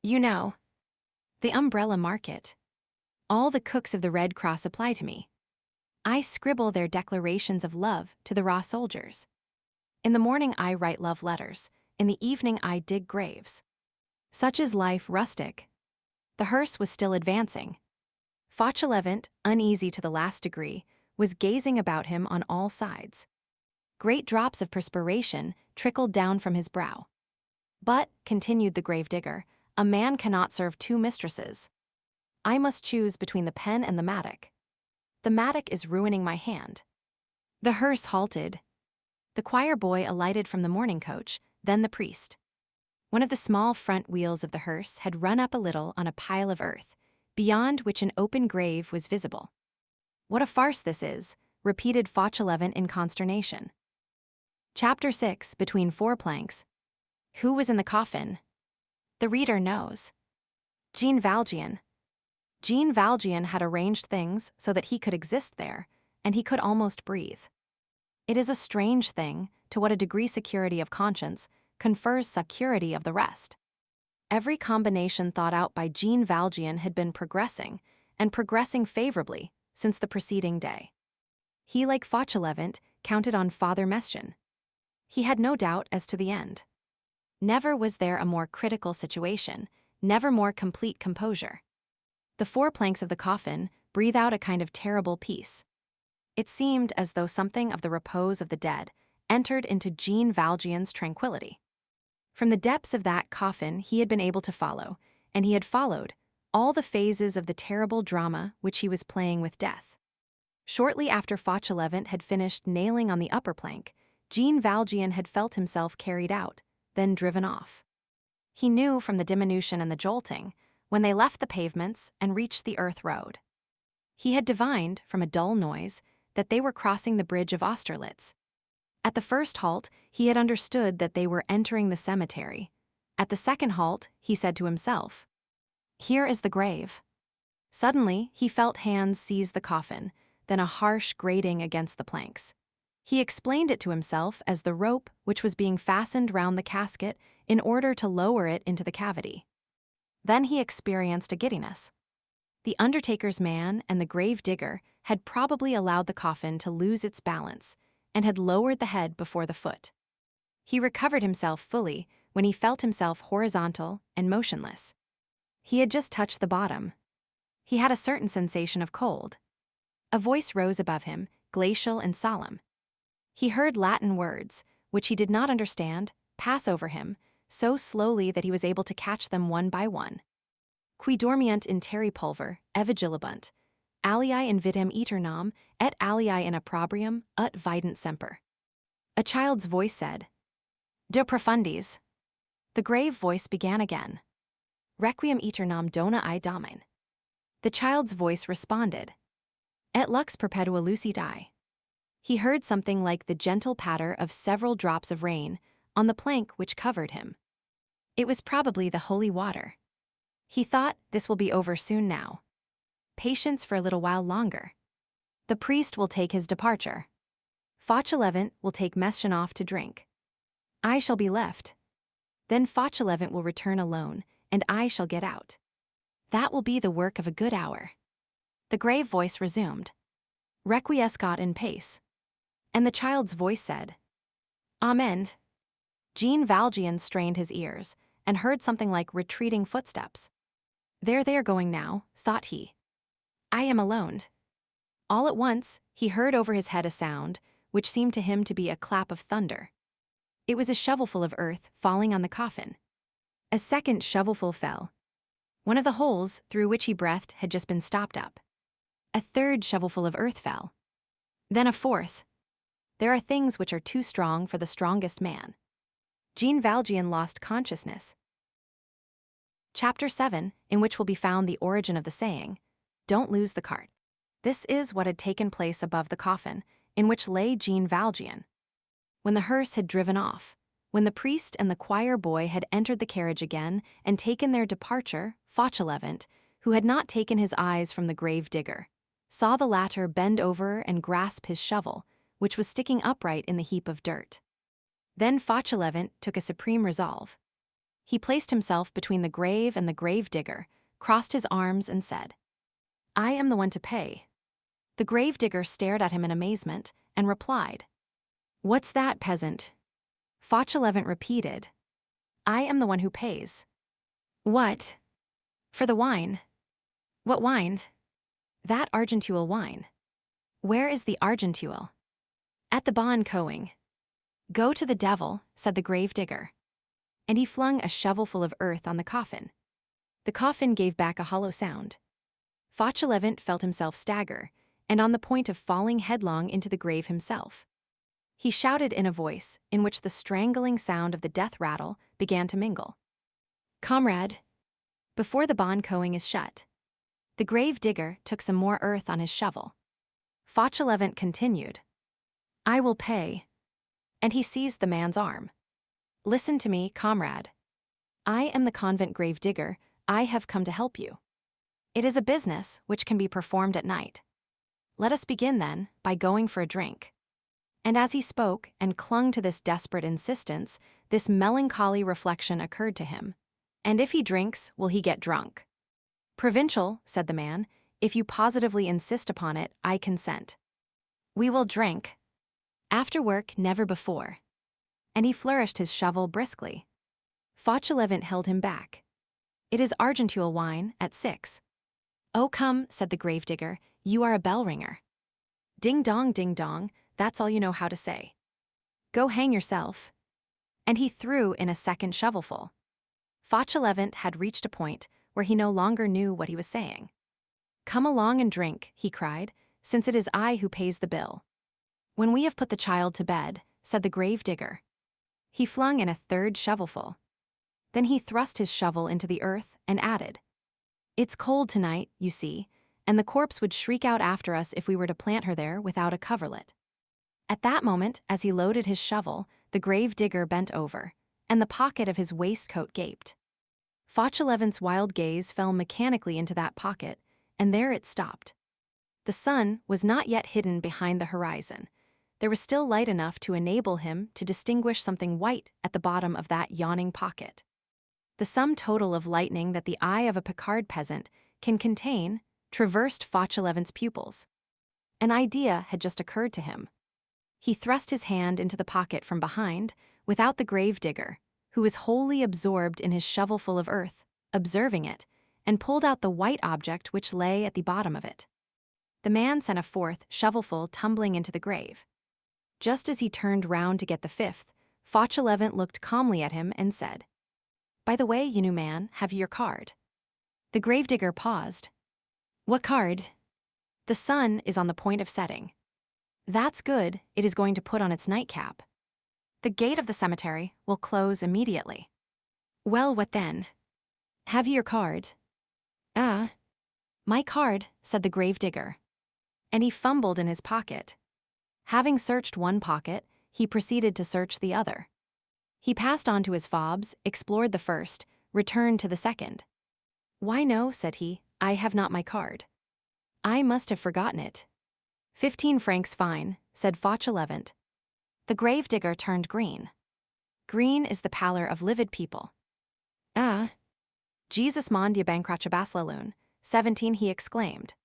You know, the umbrella market. All the cooks of the Red Cross apply to me. I scribble their declarations of love to the raw soldiers. In the morning I write love letters, in the evening I dig graves. Such is life rustic. The hearse was still advancing. Fauchelevent, uneasy to the last degree, was gazing about him on all sides. Great drops of perspiration trickled down from his brow. But, continued the grave digger, a man cannot serve 2 mistresses. I must choose between the pen and the mattock. The mattock is ruining my hand. The hearse halted. The choir boy alighted from the mourning coach, then the priest. One of the small front wheels of the hearse had run up a little on a pile of earth, beyond which an open grave was visible. "What a farce this is," repeated Fauchelevent in consternation. Chapter 6, Between Four Planks. Who was in the coffin? The reader knows. Jean Valjean. Jean Valjean had arranged things so that he could exist there, and he could almost breathe. It is a strange thing to what a degree security of conscience confers security of the rest. Every combination thought out by Jean Valjean had been progressing, and progressing favorably, since the preceding day. He, like Fauchelevent, counted on Father Mestienne. He had no doubt as to the end. Never was there a more critical situation, never more complete composure. The four planks of the coffin breathe out a kind of terrible peace. It seemed as though something of the repose of the dead entered into Jean Valjean's tranquility. From the depths of that coffin he had been able to follow, and he had followed, all the phases of the terrible drama which he was playing with death. Shortly after Fauchelevent had finished nailing on the upper plank, Jean Valjean had felt himself carried out, then driven off. He knew from the diminution and the jolting, when they left the pavements and reached the earth road. He had divined, from a dull noise, that they were crossing the bridge of Austerlitz. At the first halt, he had understood that they were entering the cemetery. At the second halt, he said to himself, "Here is the grave." Suddenly, he felt hands seize the coffin, then a harsh grating against the planks. He explained it to himself as the rope which was being fastened round the casket in order to lower it into the cavity. Then he experienced a giddiness. The undertaker's man and the grave digger had probably allowed the coffin to lose its balance and had lowered the head before the foot. He recovered himself fully when he felt himself horizontal and motionless. He had just touched the bottom. He had a certain sensation of cold. A voice rose above him, glacial and solemn. He heard Latin words, which he did not understand, pass over him, so slowly that he was able to catch them one by one. Qui dormiunt in terri pulver, evigilabunt, alii in vitam aeternam, et alii in opprobrium, ut vident semper. A child's voice said, De profundis. The grave voice began again. Requiem aeternam dona I domin. The child's voice responded, Et lux perpetua lucit I. He heard something like the gentle patter of several drops of rain on the plank which covered him. It was probably the holy water. He thought, this will be over soon now. Patience for a little while longer. The priest will take his departure. Fauchelevent will take Mestienne off to drink. I shall be left. Then Fauchelevent will return alone, and I shall get out. That will be the work of a good hour. The grave voice resumed. Requiescat in pace. And the child's voice said, Amen. Jean Valjean strained his ears and heard something like retreating footsteps. There they are going now, thought he. I am alone. All at once, he heard over his head a sound, which seemed to him to be a clap of thunder. It was a shovelful of earth falling on the coffin. A second shovelful fell. One of the holes through which he breathed had just been stopped up. A third shovelful of earth fell. Then a fourth. There are things which are too strong for the strongest man. Jean Valjean lost consciousness. Chapter 7, in which will be found the origin of the saying, Don't lose the cart. This is what had taken place above the coffin, in which lay Jean Valjean. When the hearse had driven off, when the priest and the choir boy had entered the carriage again and taken their departure, Fauchelevent, who had not taken his eyes from the grave digger, saw the latter bend over and grasp his shovel, which was sticking upright in the heap of dirt. Then Fauchelevent took a supreme resolve. He placed himself between the grave and the grave digger, crossed his arms and said, I am the one to pay. The grave digger stared at him in amazement and replied, What's that, peasant? Fauchelevent repeated, I am the one who pays. What? For the wine. What wine? That argentule wine. Where is the argentule? At the bon coing. Go to the devil, said the grave digger. And he flung a shovelful of earth on the coffin. The coffin gave back a hollow sound. Fauchelevent felt himself stagger, and on the point of falling headlong into the grave himself. He shouted in a voice in which the strangling sound of the death rattle began to mingle. "Comrade!" Before the bond coing is shut. The grave digger took some more earth on his shovel. Fauchelevent continued. "I will pay." And he seized the man's arm. "Listen to me, comrade. I am the convent grave digger. I have come to help you. It is a business which can be performed at night. Let us begin, then, by going for a drink." And as he spoke and clung to this desperate insistence, this melancholy reflection occurred to him. "And if he drinks, will he get drunk?" "Provincial," said the man, "if you positively insist upon it, I consent. We will drink. After work, never before." And he flourished his shovel briskly. Fauchelevent held him back. "It is Argenteuil wine, at 6. "Oh, come," said the gravedigger, "you are a bell ringer. Ding dong, that's all you know how to say. Go hang yourself." And he threw in a second shovelful. Fauchelevent had reached a point where he no longer knew what he was saying. "Come along and drink," he cried, "since it is I who pays the bill." "When we have put the child to bed," said the gravedigger. He flung in a third shovelful. Then he thrust his shovel into the earth and added, "It's cold tonight, you see, and the corpse would shriek out after us if we were to plant her there without a coverlet." At that moment, as he loaded his shovel, the grave digger bent over, and the pocket of his waistcoat gaped. Fauchelevent's wild gaze fell mechanically into that pocket, and there it stopped. The sun was not yet hidden behind the horizon. There was still light enough to enable him to distinguish something white at the bottom of that yawning pocket. The sum total of lightning that the eye of a Picard peasant can contain traversed Fauchelevent's pupils. An idea had just occurred to him. He thrust his hand into the pocket from behind, without the grave digger, who was wholly absorbed in his shovelful of earth, observing it, and pulled out the white object which lay at the bottom of it. The man sent a fourth shovelful tumbling into the grave. Just as he turned round to get the fifth, Fauchelevent looked calmly at him and said, "By the way, you new man, have you your card?" The gravedigger paused. "What card?" "The sun is on the point of setting." "That's good, it is going to put on its nightcap. The gate of the cemetery will close immediately." "Well, what then?" "Have you your card?" My card," said the gravedigger. And he fumbled in his pocket. Having searched one pocket, he proceeded to search the other. He passed on to his fobs, explored the first, returned to the second. "Why no," said he, "I have not my card. I must have forgotten it." 15 francs fine, said Fauchelevent. The gravedigger turned green. Green is the pallor of livid people. Jesus mon Dieu bankratcha baslaloon, 17 he exclaimed.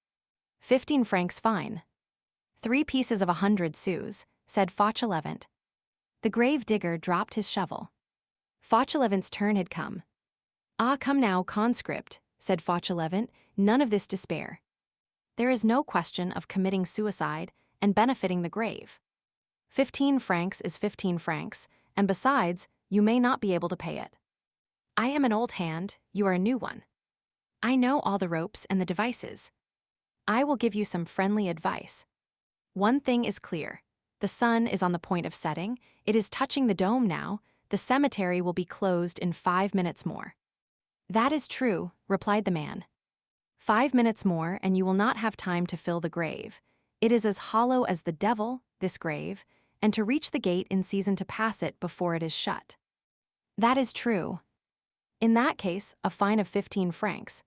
15 francs fine. 3 pieces of 100 sous, said Fauchelevent. The gravedigger dropped his shovel. Fauchelevent's turn had come. "Ah, come now, conscript," said Fauchelevent, "none of this despair. There is no question of committing suicide and benefiting the grave. 15 francs is 15 francs, and besides, you may not be able to pay it. I am an old hand, you are a new one. I know all the ropes and the devices. I will give you some friendly advice. One thing is clear. The sun is on the point of setting, it is touching the dome now, the cemetery will be closed in 5 minutes more." "That is true," replied the man. 5 minutes more and you will not have time to fill the grave. It is as hollow as the devil, this grave, and to reach the gate in season to pass it before it is shut." "That is true." "In that case, a fine of 15 francs.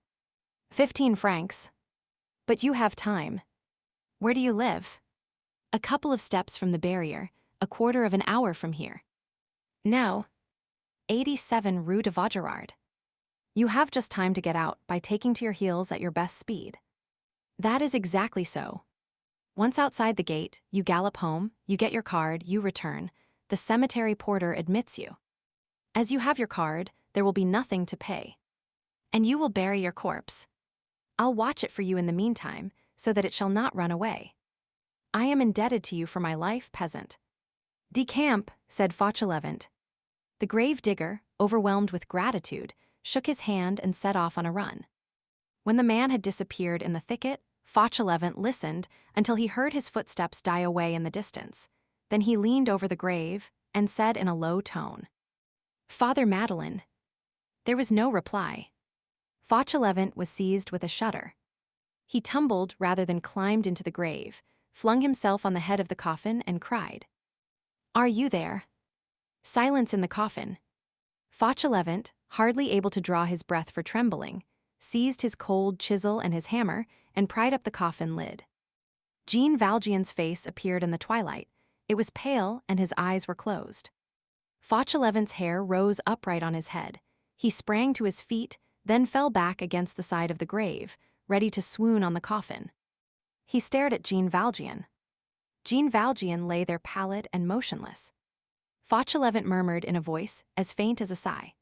15 francs. But you have time. Where do you live?" "A couple of steps from the barrier, a quarter of an hour from here." "No. 87 Rue de Vaugirard. You have just time to get out by taking to your heels at your best speed." "That is exactly so. Once outside the gate, you gallop home, you get your card, you return. The cemetery porter admits you. As you have your card, there will be nothing to pay. And you will bury your corpse. I'll watch it for you in the meantime, so that it shall not run away. I am indebted to you for my life, peasant." "Decamp," said Fauchelevent. The grave digger, overwhelmed with gratitude, shook his hand and set off on a run. When the man had disappeared in the thicket, Fauchelevent listened until he heard his footsteps die away in the distance. Then he leaned over the grave and said in a low tone, "Father Madeleine." There was no reply. Fauchelevent was seized with a shudder. He tumbled rather than climbed into the grave, flung himself on the head of the coffin, and cried, "Are you there?" Silence in the coffin. Fauchelevent, hardly able to draw his breath for trembling, seized his cold chisel and his hammer and pried up the coffin lid. Jean Valjean's face appeared in the twilight. It was pale and his eyes were closed. Fauchelevent's hair rose upright on his head. He sprang to his feet, then fell back against the side of the grave, ready to swoon on the coffin. He stared at Jean Valjean. Jean Valjean lay there pallid and motionless. Fauchelevent murmured in a voice as faint as a sigh,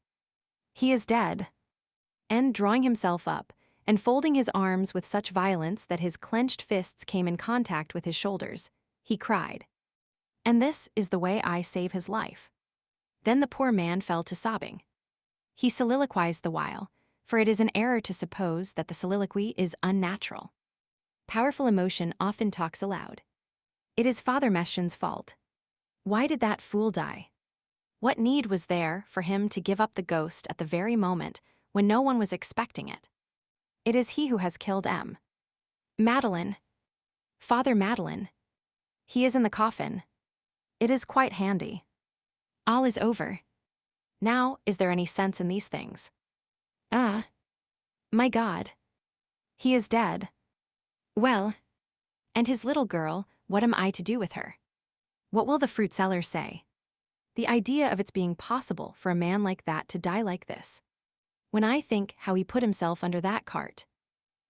"He is dead." And drawing himself up, and folding his arms with such violence that his clenched fists came in contact with his shoulders, he cried, "And this is the way I save his life." Then the poor man fell to sobbing. He soliloquized the while, for it is an error to suppose that the soliloquy is unnatural. Powerful emotion often talks aloud. It is Father Mestienne's fault. Why did that fool die? What need was there for him to give up the ghost at the very moment when no one was expecting it? It is he who has killed M. Madeleine. Father Madeleine. He is in the coffin. It is quite handy. All is over. Now, is there any sense in these things? Ah. My God. He is dead. Well. And his little girl, what am I to do with her? What will the fruit seller say? The idea of its being possible for a man like that to die like this. When I think how he put himself under that cart.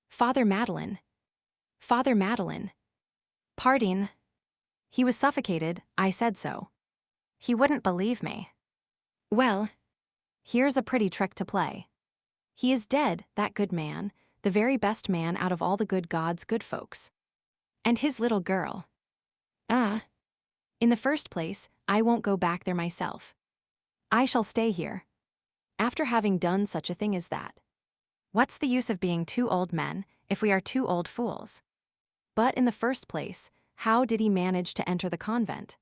Father Madeleine. Father Madeleine. Pardon. He was suffocated, I said so. He wouldn't believe me. Well, here's a pretty trick to play. He is dead, that good man, the very best man out of all the good God's good folks. And his little girl. Ah. In the first place, I won't go back there myself. I shall stay here. After having done such a thing as that. What's the use of being two old men if we are two old fools? But in the first place, how did he manage to enter the convent?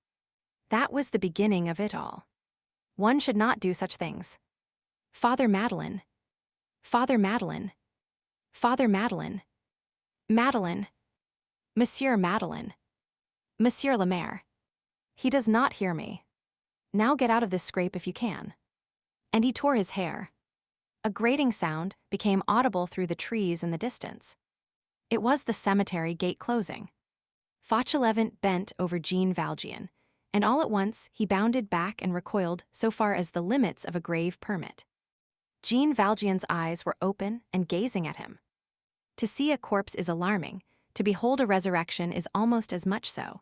That was the beginning of it all. One should not do such things. Father Madeleine. Father Madeleine. Father Madeleine. Madeleine. Monsieur Madeleine. Monsieur le Maire. He does not hear me. Now get out of this scrape if you can. And he tore his hair. A grating sound became audible through the trees in the distance. It was the cemetery gate closing. Fauchelevent bent over Jean Valjean, and all at once he bounded back and recoiled so far as the limits of a grave permit. Jean Valjean's eyes were open and gazing at him. To see a corpse is alarming, to behold a resurrection is almost as much so.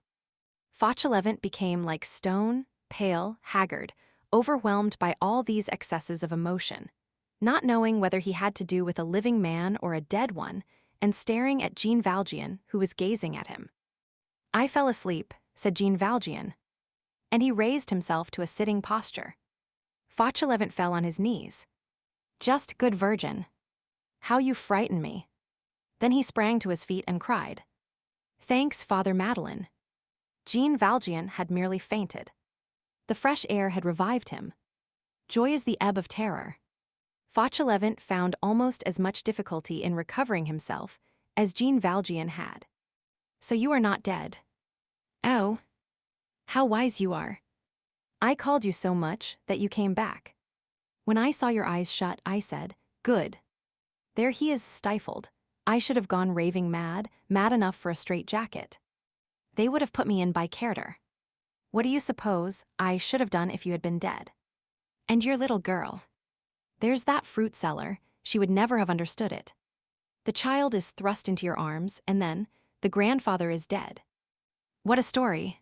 Fauchelevent became like stone, pale, haggard, overwhelmed by all these excesses of emotion, not knowing whether he had to do with a living man or a dead one, and staring at Jean Valjean, who was gazing at him. I fell asleep, said Jean Valjean. And he raised himself to a sitting posture. Fauchelevent fell on his knees. Just good Virgin. How you frighten me. Then he sprang to his feet and cried, Thanks, Father Madeleine. Jean Valjean had merely fainted. The fresh air had revived him. Joy is the ebb of terror. Fauchelevent found almost as much difficulty in recovering himself as Jean Valjean had. So you are not dead. Oh. How wise you are. I called you so much that you came back. When I saw your eyes shut, I said, Good. There he is stifled. I should have gone raving mad, mad enough for a straitjacket. They would have put me in by Carter. What do you suppose I should have done if you had been dead? And your little girl. There's that fruit seller, she would never have understood it. The child is thrust into your arms, and then, the grandfather is dead. What a story.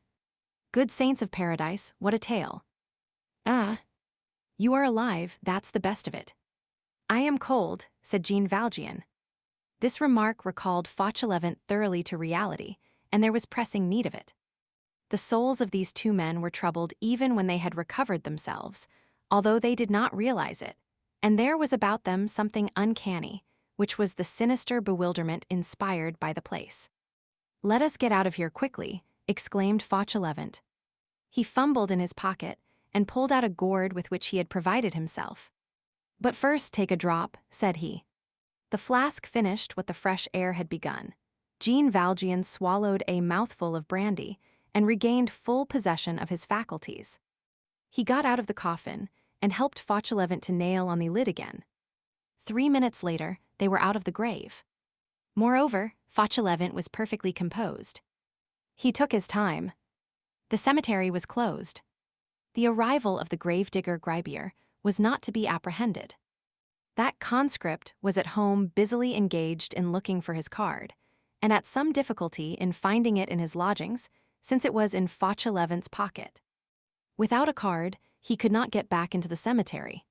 Good saints of paradise, what a tale. Ah. You are alive, that's the best of it. I am cold, said Jean Valjean. This remark recalled Fauchelevent thoroughly to reality, and there was pressing need of it. The souls of these two men were troubled even when they had recovered themselves, although they did not realize it, and there was about them something uncanny, which was the sinister bewilderment inspired by the place. "Let us get out of here quickly," exclaimed Fauchelevent. He fumbled in his pocket and pulled out a gourd with which he had provided himself. "But first take a drop," said he. The flask finished what the fresh air had begun. Jean Valjean swallowed a mouthful of brandy and regained full possession of his faculties. He got out of the coffin and helped Fauchelevent to nail on the lid again. 3 minutes later, they were out of the grave. Moreover, Fauchelevent was perfectly composed. He took his time. The cemetery was closed. The arrival of the gravedigger Gribier was not to be apprehended. That conscript was at home busily engaged in looking for his card, and at some difficulty in finding it in his lodgings, since it was in Fauchelevent's pocket. Without a card, he could not get back into the cemetery.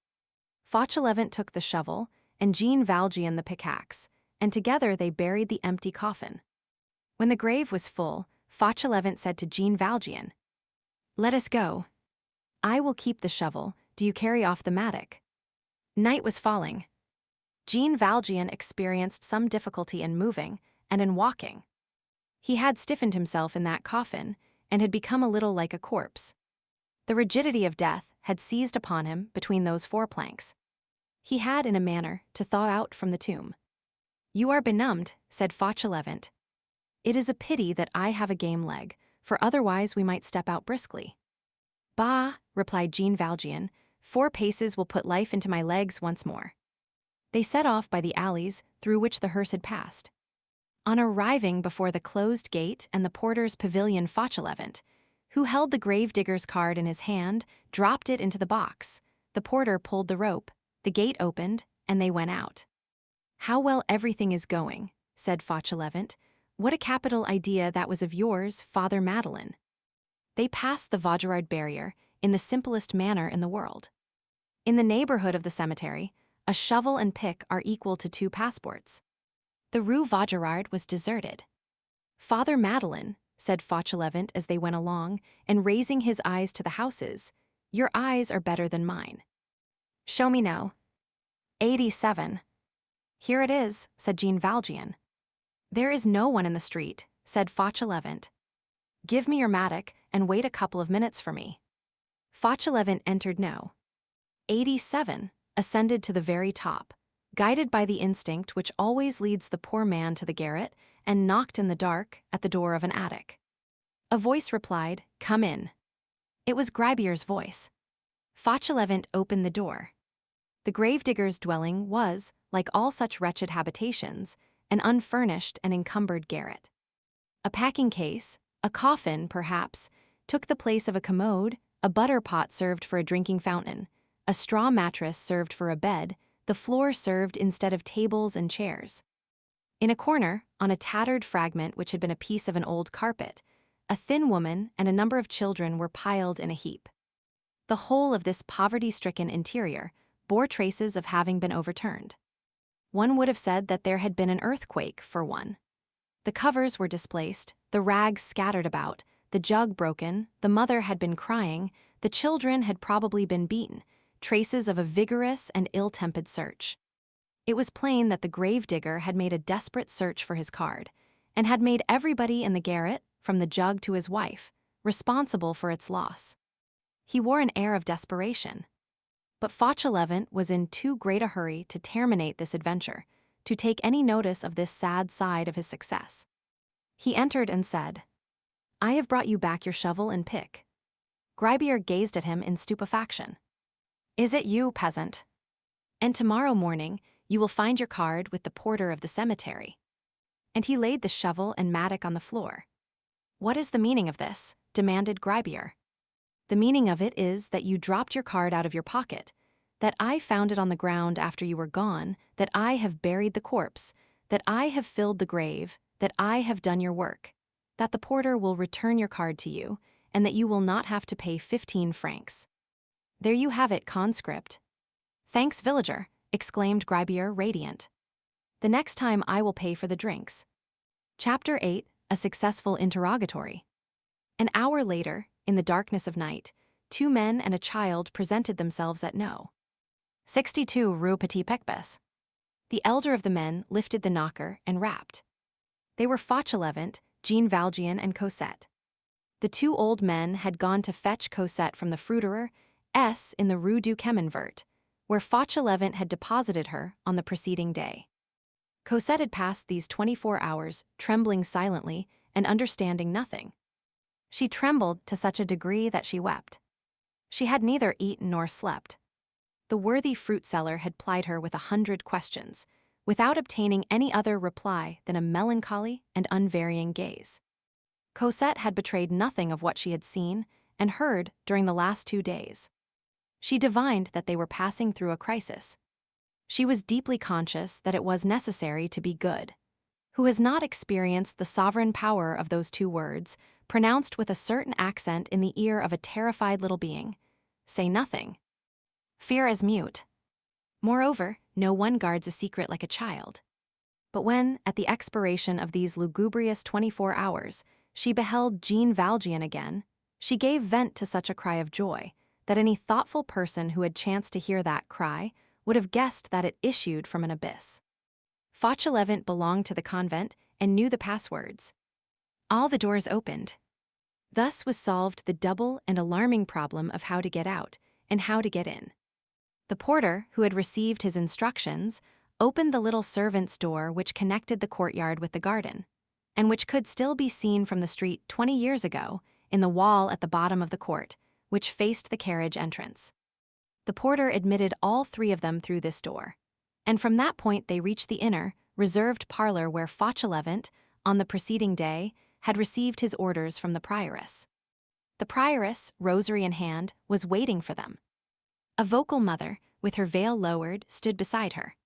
Fauchelevent took the shovel, and Jean Valjean the pickaxe, and together they buried the empty coffin. When the grave was full, Fauchelevent said to Jean Valjean, "Let us go. I will keep the shovel. Do you carry off the mattock?" Night was falling. Jean Valjean experienced some difficulty in moving and in walking. He had stiffened himself in that coffin and had become a little like a corpse. The rigidity of death had seized upon him between those 4 planks. He had, in a manner, to thaw out from the tomb. "You are benumbed," said Fauchelevent. "It is a pity that I have a game leg, for otherwise we might step out briskly." "Bah," replied Jean Valjean, 4 paces will put life into my legs once more." They set off by the alleys through which the hearse had passed. On arriving before the closed gate and the porter's pavilion, Fauchelevent, who held the gravedigger's card in his hand, dropped it into the box. The porter pulled the rope, the gate opened, and they went out. "How well everything is going," said Fauchelevent. "What a capital idea that was of yours, Father Madeleine." They passed the Vaugirard barrier in the simplest manner in the world. In the neighborhood of the cemetery, a shovel and pick are equal to 2 passports. The Rue Vaugirard was deserted. "Father Madeleine," said Fauchelevent as they went along, and raising his eyes to the houses, "your eyes are better than mine." "Show me now." 87. "Here it is," said Jean Valjean. "There is no one in the street," said Fauchelevent. "Give me your mattock and wait a couple of minutes for me." Fauchelevent entered No. 87, ascended to the very top, guided by the instinct which always leads the poor man to the garret, and knocked in the dark at the door of an attic. A voice replied, "Come in." It was Gribier's voice. Fauchelevent opened the door. The gravedigger's dwelling was, like all such wretched habitations, an unfurnished and encumbered garret. A packing case, a coffin, perhaps, took the place of a commode, a butter pot served for a drinking fountain, a straw mattress served for a bed, the floor served instead of tables and chairs. In a corner, on a tattered fragment which had been a piece of an old carpet, a thin woman and a number of children were piled in a heap. The whole of this poverty-stricken interior bore traces of having been overturned. One would have said that there had been an earthquake, for one. The covers were displaced, the rags scattered about, the jug broken, the mother had been crying, the children had probably been beaten, traces of a vigorous and ill-tempered search. It was plain that the gravedigger had made a desperate search for his card, and had made everybody in the garret, from the jug to his wife, responsible for its loss. He wore an air of desperation. But Fauchelevent was in too great a hurry to terminate this adventure, to take any notice of this sad side of his success. He entered and said, "I have brought you back your shovel and pick." Gribier gazed at him in stupefaction. "Is it you, peasant? And tomorrow morning you will find your card with the porter of the cemetery." And he laid the shovel and mattock on the floor. "What is the meaning of this?" demanded Gribier. "The meaning of it is that you dropped your card out of your pocket, that I found it on the ground after you were gone, that I have buried the corpse, that I have filled the grave, that I have done your work, that the porter will return your card to you, and that you will not have to pay 15 francs. There you have it, conscript." "Thanks, villager," exclaimed Gribier, radiant. "The next time I will pay for the drinks." Chapter 8, A Successful Interrogatory. An hour later, in the darkness of night, 2 men and a child presented themselves at No. 62 Rue Petit Picpus. The elder of the men lifted the knocker and rapped. They were Fauchelevent, Jean Valjean, and Cosette. The two old men had gone to fetch Cosette from the fruiterer S in the Rue du Cheminvert, where Fauchelevent had deposited her on the preceding day. Cosette had passed these 24 hours trembling silently and understanding nothing. She trembled to such a degree that she wept. She had neither eaten nor slept. The worthy fruit seller had plied her with 100 questions, without obtaining any other reply than a melancholy and unvarying gaze. Cosette had betrayed nothing of what she had seen and heard during the last 2 days. She divined that they were passing through a crisis. She was deeply conscious that it was necessary to be good. Who has not experienced the sovereign power of those 2 words, pronounced with a certain accent in the ear of a terrified little being? Say nothing. Fear is mute. Moreover, no one guards a secret like a child. But when, at the expiration of these lugubrious 24 hours, she beheld Jean Valjean again, she gave vent to such a cry of joy that any thoughtful person who had chanced to hear that cry would have guessed that it issued from an abyss. Fauchelevent belonged to the convent and knew the passwords. All the doors opened. Thus was solved the double and alarming problem of how to get out and how to get in. The porter, who had received his instructions, opened the little servant's door which connected the courtyard with the garden, and which could still be seen from the street 20 years ago in the wall at the bottom of the court, which faced the carriage entrance. The porter admitted all 3 of them through this door, and from that point they reached the inner, reserved parlor where Fauchelevent, on the preceding day, had received his orders from the prioress. The prioress, rosary in hand, was waiting for them. A vocal mother, with her veil lowered, stood beside her.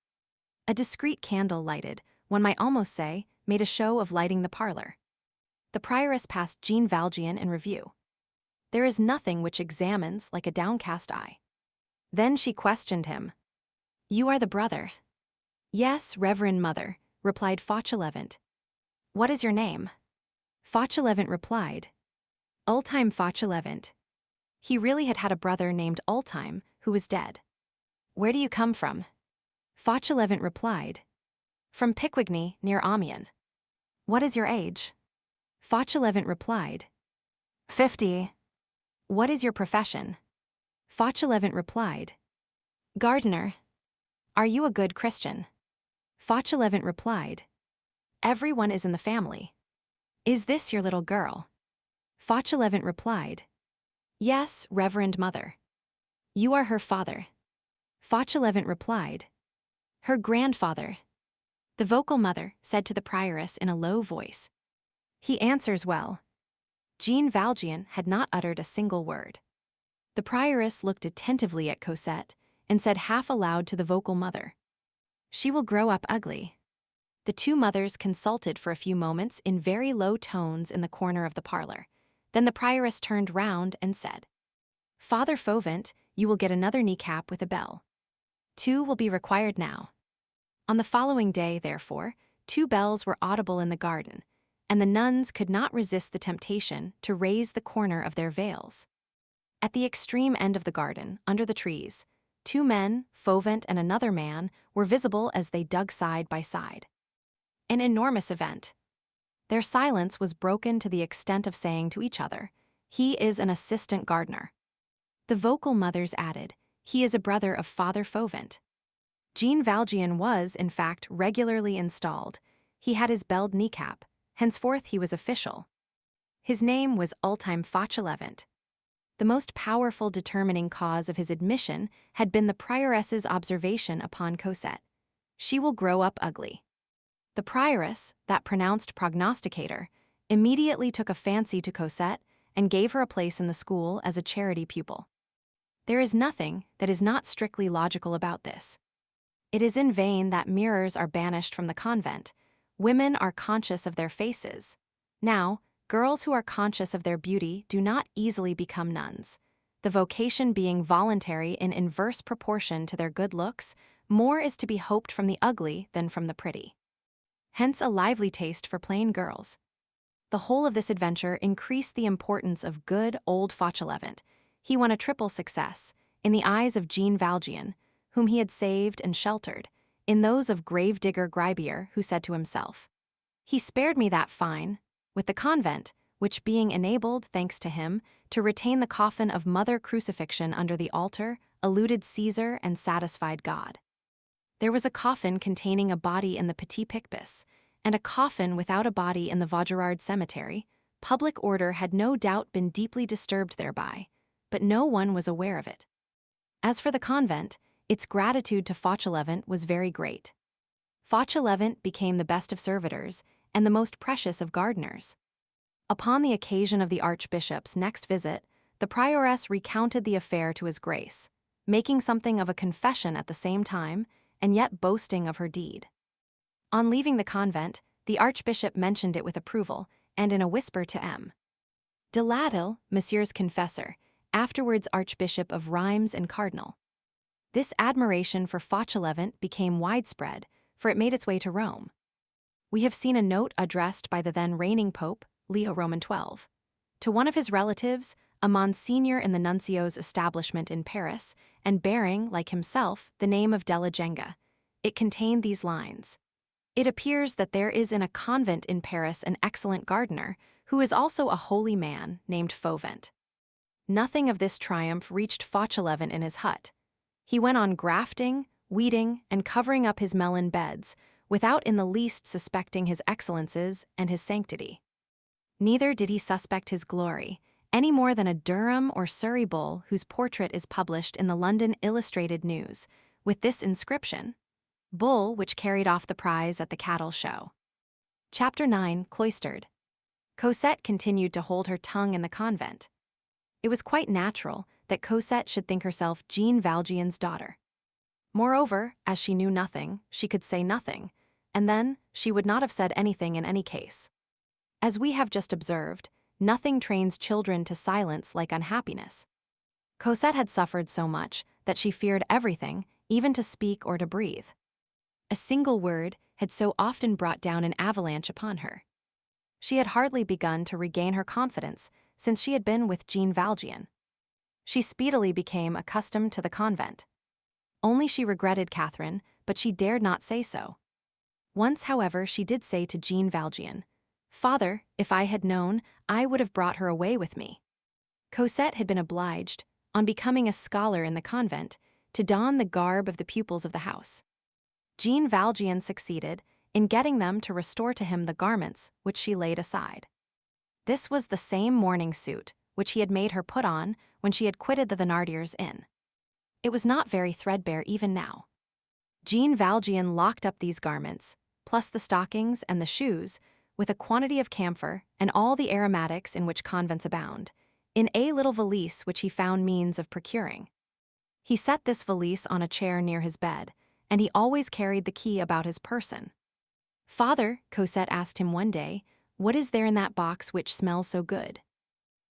A discreet candle lighted, one might almost say, made a show of lighting the parlor. The prioress passed Jean Valjean in review. There is nothing which examines like a downcast eye. Then she questioned him. "You are the brother?" "Yes, Reverend Mother," replied Fauchelevent. "What is your name?" Fauchelevent replied, "Ultime Fauchelevent." He really had had a brother named Ultime, who was dead. "Where do you come from?" Fauchelevent replied, "From Picquigny, near Amiens." "What is your age?" Fauchelevent replied, 50. "What is your profession?" Fauchelevent replied, "Gardener." "Are you a good Christian?" Fauchelevent replied, "Everyone is in the family." "Is this your little girl?" Fauchelevent replied, "Yes, Reverend Mother." "You are her father?" Fauchelevent replied, "Her grandfather." The vocal mother said to the prioress in a low voice, "He answers well." Jean Valjean had not uttered a single word. The prioress looked attentively at Cosette and said half aloud to the vocal mother, "She will grow up ugly." The 2 mothers consulted for a few moments in very low tones in the corner of the parlor. Then the prioress turned round and said, "Father Fauvent, you will get another kneecap with a bell. 2 will be required now." On the following day, therefore, 2 bells were audible in the garden, and the nuns could not resist the temptation to raise the corner of their veils. At the extreme end of the garden, under the trees, 2 men, Fauvent and another man, were visible as they dug side by side. An enormous event. Their silence was broken to the extent of saying to each other, "He is an assistant gardener." The vocal mothers added, "He is a brother of Father Fauvent." Jean Valjean was, in fact, regularly installed. He had his belled kneecap. Henceforth he was official. His name was Ultime Fauchelevent. The most powerful determining cause of his admission had been the prioress's observation upon Cosette. "She will grow up ugly." The prioress, that pronounced prognosticator, immediately took a fancy to Cosette and gave her a place in the school as a charity pupil. There is nothing that is not strictly logical about this. It is in vain that mirrors are banished from the convent. Women are conscious of their faces. Now, girls who are conscious of their beauty do not easily become nuns. The vocation being voluntary in inverse proportion to their good looks, more is to be hoped from the ugly than from the pretty. Hence a lively taste for plain girls. The whole of this adventure increased the importance of good old Fauchelevent. He won a triple success, in the eyes of Jean Valjean, whom he had saved and sheltered, in those of gravedigger Greibier, who said to himself, "He spared me that fine, with the convent, which being enabled, thanks to him, to retain the coffin of Mother Crucifixion under the altar, eluded Caesar and satisfied God." There was a coffin containing a body in the Petit Picpus, and a coffin without a body in the Vaugirard cemetery. Public order had no doubt been deeply disturbed thereby, but no one was aware of it. As for the convent, its gratitude to Fauchelevent was very great. Fauchelevent became the best of servitors and the most precious of gardeners. Upon the occasion of the archbishop's next visit, the prioress recounted the affair to his grace, making something of a confession at the same time, and yet boasting of her deed. On leaving the convent, the archbishop mentioned it with approval, and in a whisper to M. de Ladille, Monsieur's confessor, afterwards Archbishop of Reims and Cardinal. This admiration for Fauchelevent became widespread, for it made its way to Rome. We have seen a note addressed by the then reigning Pope, Leo Roman XII, to one of his relatives, a Monsignor in the Nuncio's establishment in Paris, and bearing, like himself, the name of Della Genga. It contained these lines: "It appears that there is in a convent in Paris an excellent gardener, who is also a holy man, named Fauvent." Nothing of this triumph reached Fauchelevent in his hut. He went on grafting, weeding, and covering up his melon beds, without in the least suspecting his excellences and his sanctity. Neither did he suspect his glory, any more than a Durham or Surrey bull whose portrait is published in the London Illustrated News, with this inscription: "Bull which carried off the prize at the cattle show." Chapter 9, Cloistered. Cosette continued to hold her tongue in the convent. It was quite natural that Cosette should think herself Jean Valjean's daughter. Moreover, as she knew nothing, she could say nothing, and then she would not have said anything in any case. As we have just observed, nothing trains children to silence like unhappiness. Cosette had suffered so much that she feared everything, even to speak or to breathe. A single word had so often brought down an avalanche upon her. She had hardly begun to regain her confidence since she had been with Jean Valjean. She speedily became accustomed to the convent. Only she regretted Catherine, but she dared not say so. Once, however, she did say to Jean Valjean, "Father, if I had known, I would have brought her away with me." Cosette had been obliged, on becoming a scholar in the convent, to don the garb of the pupils of the house. Jean Valjean succeeded in getting them to restore to him the garments which she laid aside. This was the same mourning suit which he had made her put on when she had quitted the Thénardiers' inn. It was not very threadbare even now. Jean Valjean locked up these garments, plus the stockings and the shoes, with a quantity of camphor and all the aromatics in which convents abound, in a little valise which he found means of procuring. He set this valise on a chair near his bed, and he always carried the key about his person. "Father," Cosette asked him one day, "what is there in that box which smells so good?"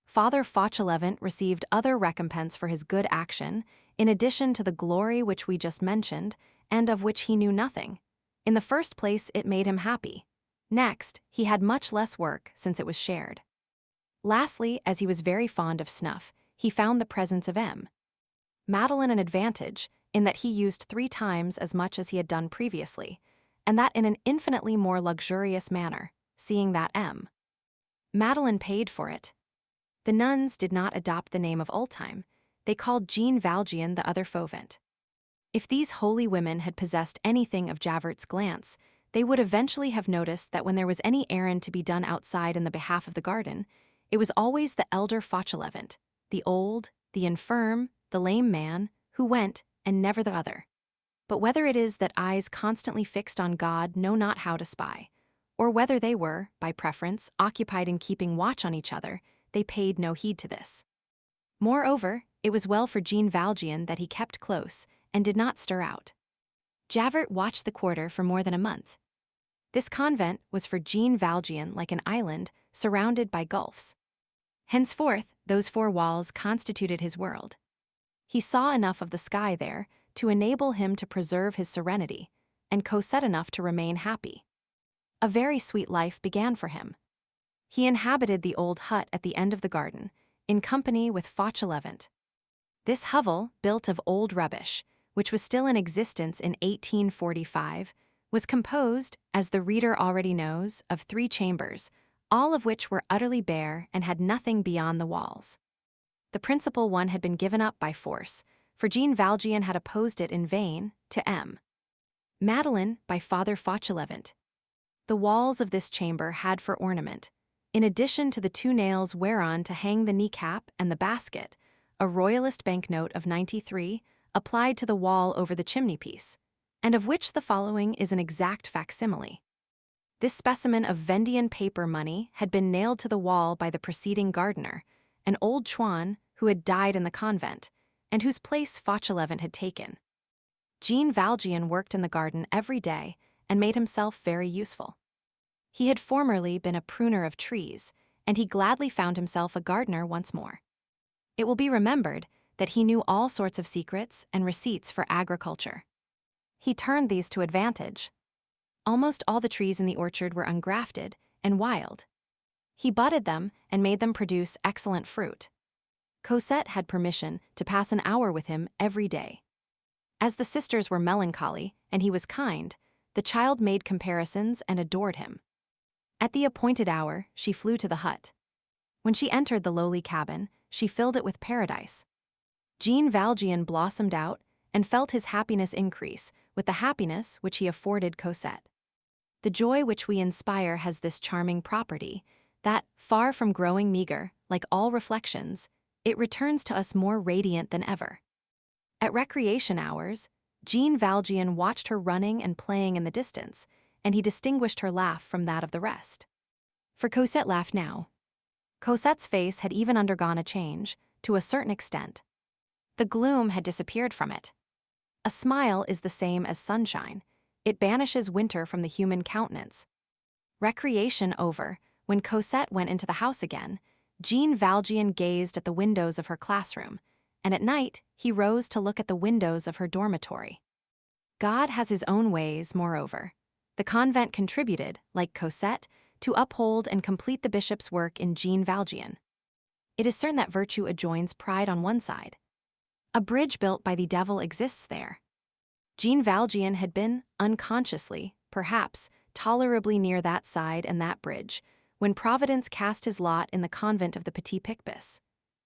Father Fauchelevent received other recompense for his good action, in addition to the glory which we just mentioned, and of which he knew nothing. In the first place, it made him happy. Next, he had much less work, since it was shared. Lastly, as he was very fond of snuff, he found the presence of M. Madeleine an advantage, in that he used 3 times as much as he had done previously, and that in an infinitely more luxurious manner, seeing that M. Madeleine paid for it. The nuns did not adopt the name of Ultime. They called Jean Valjean the other Fauvent. If these holy women had possessed anything of Javert's glance, they would eventually have noticed that when there was any errand to be done outside in the behalf of the garden, it was always the elder Fauchelevent, the old, the infirm, the lame man, who went, and never the other. But whether it is that eyes constantly fixed on God know not how to spy, or whether they were, by preference, occupied in keeping watch on each other, they paid no heed to this. Moreover, it was well for Jean Valjean that he kept close and did not stir out. Javert watched the quarter for more than a month. This convent was for Jean Valjean like an island surrounded by gulfs. Henceforth, those 4 walls constituted his world. He saw enough of the sky there to enable him to preserve his serenity, and Cosette enough to remain happy. A very sweet life began for him. He inhabited the old hut at the end of the garden, in company with Fauchelevent. This hovel, built of old rubbish, which was still in existence in 1845, was composed, as the reader already knows, of 3 chambers, all of which were utterly bare and had nothing beyond the walls. The principal one had been given up by force, for Jean Valjean had opposed it in vain, to M. Madeleine by Father Fauchelevent. The walls of this chamber had for ornament, in addition to the 2 nails whereon to hang the kneecap and the basket, a royalist banknote of 93 applied to the wall over the chimney-piece, and of which the following is an exact facsimile. This specimen of Vendean paper money had been nailed to the wall by the preceding gardener, an old chouan who had died in the convent, and whose place Fauchelevent had taken. Jean Valjean worked in the garden every day and made himself very useful. He had formerly been a pruner of trees, and he gladly found himself a gardener once more. It will be remembered that he knew all sorts of secrets and receipts for agriculture. He turned these to advantage. Almost all the trees in the orchard were ungrafted and wild. He budded them and made them produce excellent fruit. Cosette had permission to pass an hour with him every day. As the sisters were melancholy and he was kind, the child made comparisons and adored him. At the appointed hour, she flew to the hut. When she entered the lowly cabin, she filled it with paradise. Jean Valjean blossomed out and felt his happiness increase with the happiness which he afforded Cosette. The joy which we inspire has this charming property, that, far from growing meager, like all reflections, it returns to us more radiant than ever. At recreation hours, Jean Valjean watched her running and playing in the distance, and he distinguished her laugh from that of the rest. For Cosette laughed now. Cosette's face had even undergone a change, to a certain extent. The gloom had disappeared from it. A smile is the same as sunshine. It banishes winter from the human countenance. Recreation over, when Cosette went into the house again, Jean Valjean gazed at the windows of her classroom, and at night he rose to look at the windows of her dormitory. God has his own ways, moreover. The convent contributed, like Cosette, to uphold and complete the bishop's work in Jean Valjean. It is certain that virtue adjoins pride on one side. A bridge built by the devil exists there. Jean Valjean had been, unconsciously, perhaps, tolerably near that side and that bridge, when Providence cast his lot in the convent of the Petit Picpus.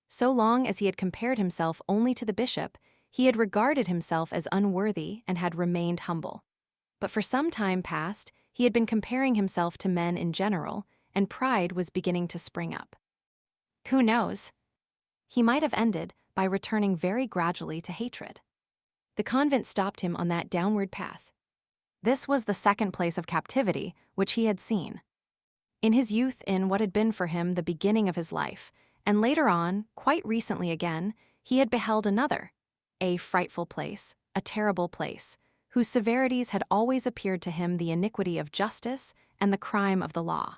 So long as he had compared himself only to the bishop, he had regarded himself as unworthy and had remained humble. But for some time past, he had been comparing himself to men in general, and pride was beginning to spring up. Who knows? He might have ended by returning very gradually to hatred. The convent stopped him on that downward path. This was the second place of captivity which he had seen. In his youth, in what had been for him the beginning of his life, and later on, quite recently again, he had beheld another, a frightful place, a terrible place, whose severities had always appeared to him the iniquity of justice and the crime of the law.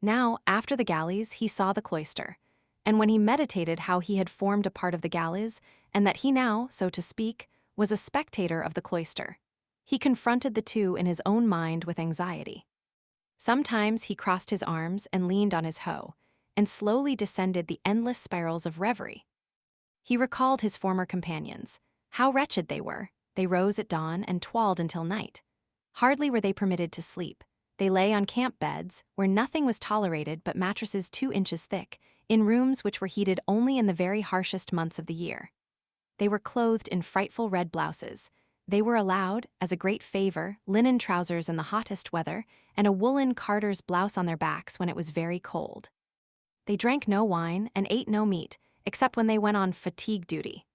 Now, after the galleys, he saw the cloister, and when he meditated how he had formed a part of the galleys, and that he now, so to speak, was a spectator of the cloister, he confronted the two in his own mind with anxiety. Sometimes he crossed his arms and leaned on his hoe, and slowly descended the endless spirals of reverie. He recalled his former companions. How wretched they were! They rose at dawn and toiled until night. Hardly were they permitted to sleep. They lay on camp beds, where nothing was tolerated but mattresses 2 inches thick, in rooms which were heated only in the very harshest months of the year. They were clothed in frightful red blouses. They were allowed, as a great favor, linen trousers in the hottest weather, and a woolen carter's blouse on their backs when it was very cold. They drank no wine and ate no meat, except when they went on fatigue duty.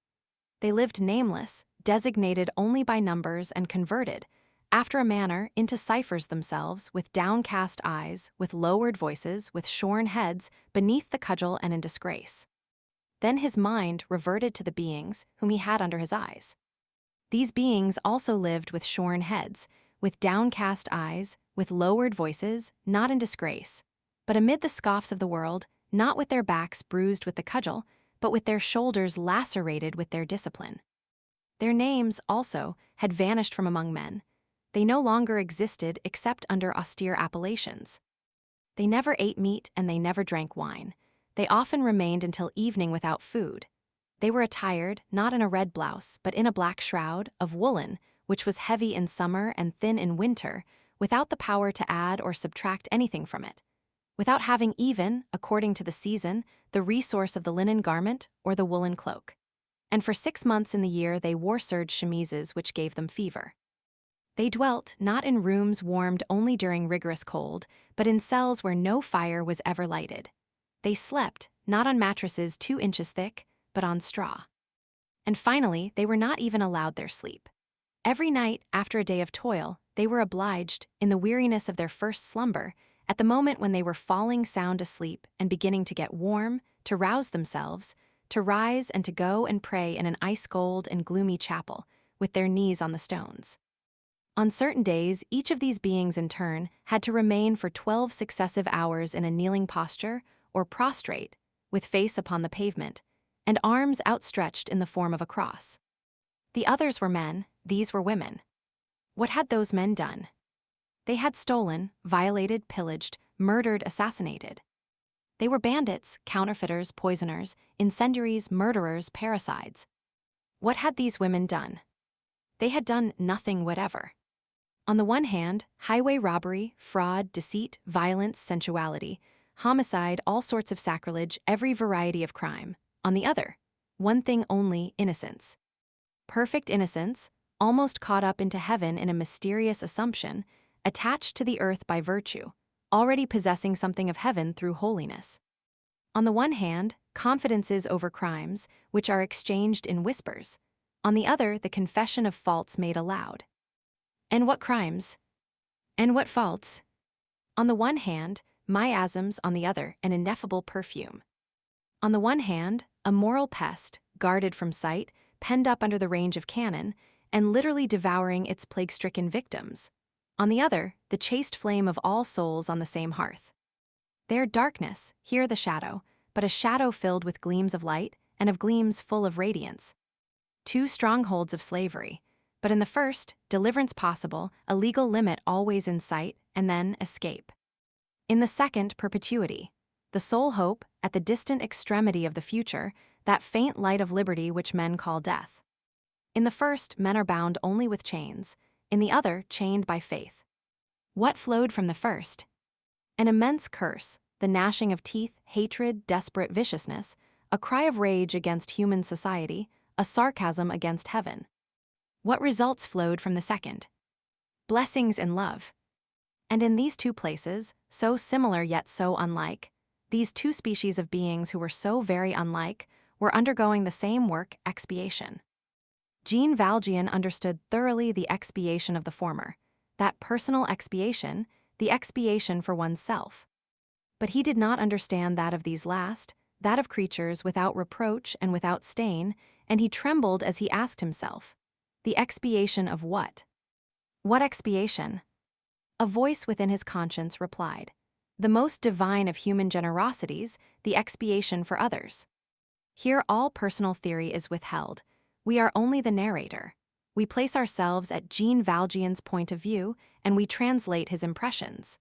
They lived nameless, designated only by numbers and converted, after a manner, into ciphers themselves, with downcast eyes, with lowered voices, with shorn heads, beneath the cudgel and in disgrace. Then his mind reverted to the beings whom he had under his eyes. These beings also lived with shorn heads, with downcast eyes, with lowered voices, not in disgrace, but amid the scoffs of the world, not with their backs bruised with the cudgel, but with their shoulders lacerated with their discipline. Their names, also, had vanished from among men. They no longer existed except under austere appellations. They never ate meat and they never drank wine. They often remained until evening without food. They were attired, not in a red blouse, but in a black shroud, of woolen, which was heavy in summer and thin in winter, without the power to add or subtract anything from it, without having even, according to the season, the resource of the linen garment or the woolen cloak. And for 6 months in the year they wore serge chemises which gave them fever. They dwelt not in rooms warmed only during rigorous cold, but in cells where no fire was ever lighted. They slept, not on mattresses 2 inches thick, but on straw. And finally, they were not even allowed their sleep. Every night, after a day of toil, they were obliged, in the weariness of their first slumber, at the moment when they were falling sound asleep and beginning to get warm, to rouse themselves, to rise and to go and pray in an ice-cold and gloomy chapel, with their knees on the stones. On certain days, each of these beings in turn had to remain for 12 successive hours in a kneeling posture, or prostrate, with face upon the pavement, and arms outstretched in the form of a cross. The others were men, these were women. What had those men done? They had stolen, violated, pillaged, murdered, assassinated. They were bandits, counterfeiters, poisoners, incendiaries, murderers, parricides. What had these women done? They had done nothing whatever. On the one hand, highway robbery, fraud, deceit, violence, sensuality, homicide, all sorts of sacrilege, every variety of crime. On the other, one thing only, innocence. Perfect innocence, almost caught up into heaven in a mysterious assumption, attached to the earth by virtue, already possessing something of heaven through holiness. On the one hand, confidences over crimes, which are exchanged in whispers. On the other, the confession of faults made aloud. And what crimes? And what faults? On the one hand, miasms, on the other, an ineffable perfume. On the one hand, a moral pest, guarded from sight, penned up under the range of cannon, and literally devouring its plague-stricken victims. On the other, the chaste flame of all souls on the same hearth. There darkness, here the shadow, but a shadow filled with gleams of light, and of gleams full of radiance. 2 strongholds of slavery, but in the first, deliverance possible, a legal limit always in sight, and then escape. In the second, perpetuity, the sole hope, at the distant extremity of the future, that faint light of liberty which men call death. In the first, men are bound only with chains, in the other, chained by faith. What flowed from the first? An immense curse, the gnashing of teeth, hatred, desperate viciousness, a cry of rage against human society, a sarcasm against heaven. What results flowed from the second? Blessings and love. And in these 2 places, so similar yet so unlike, these 2 species of beings who were so very unlike were undergoing the same work, expiation. Jean Valjean understood thoroughly the expiation of the former, that personal expiation, the expiation for oneself. But he did not understand that of these last, that of creatures without reproach and without stain, and he trembled as he asked himself, the expiation of what? What expiation? A voice within his conscience replied, the most divine of human generosities, the expiation for others. Here all personal theory is withheld. We are only the narrator. We place ourselves at Jean Valjean's point of view, and we translate his impressions.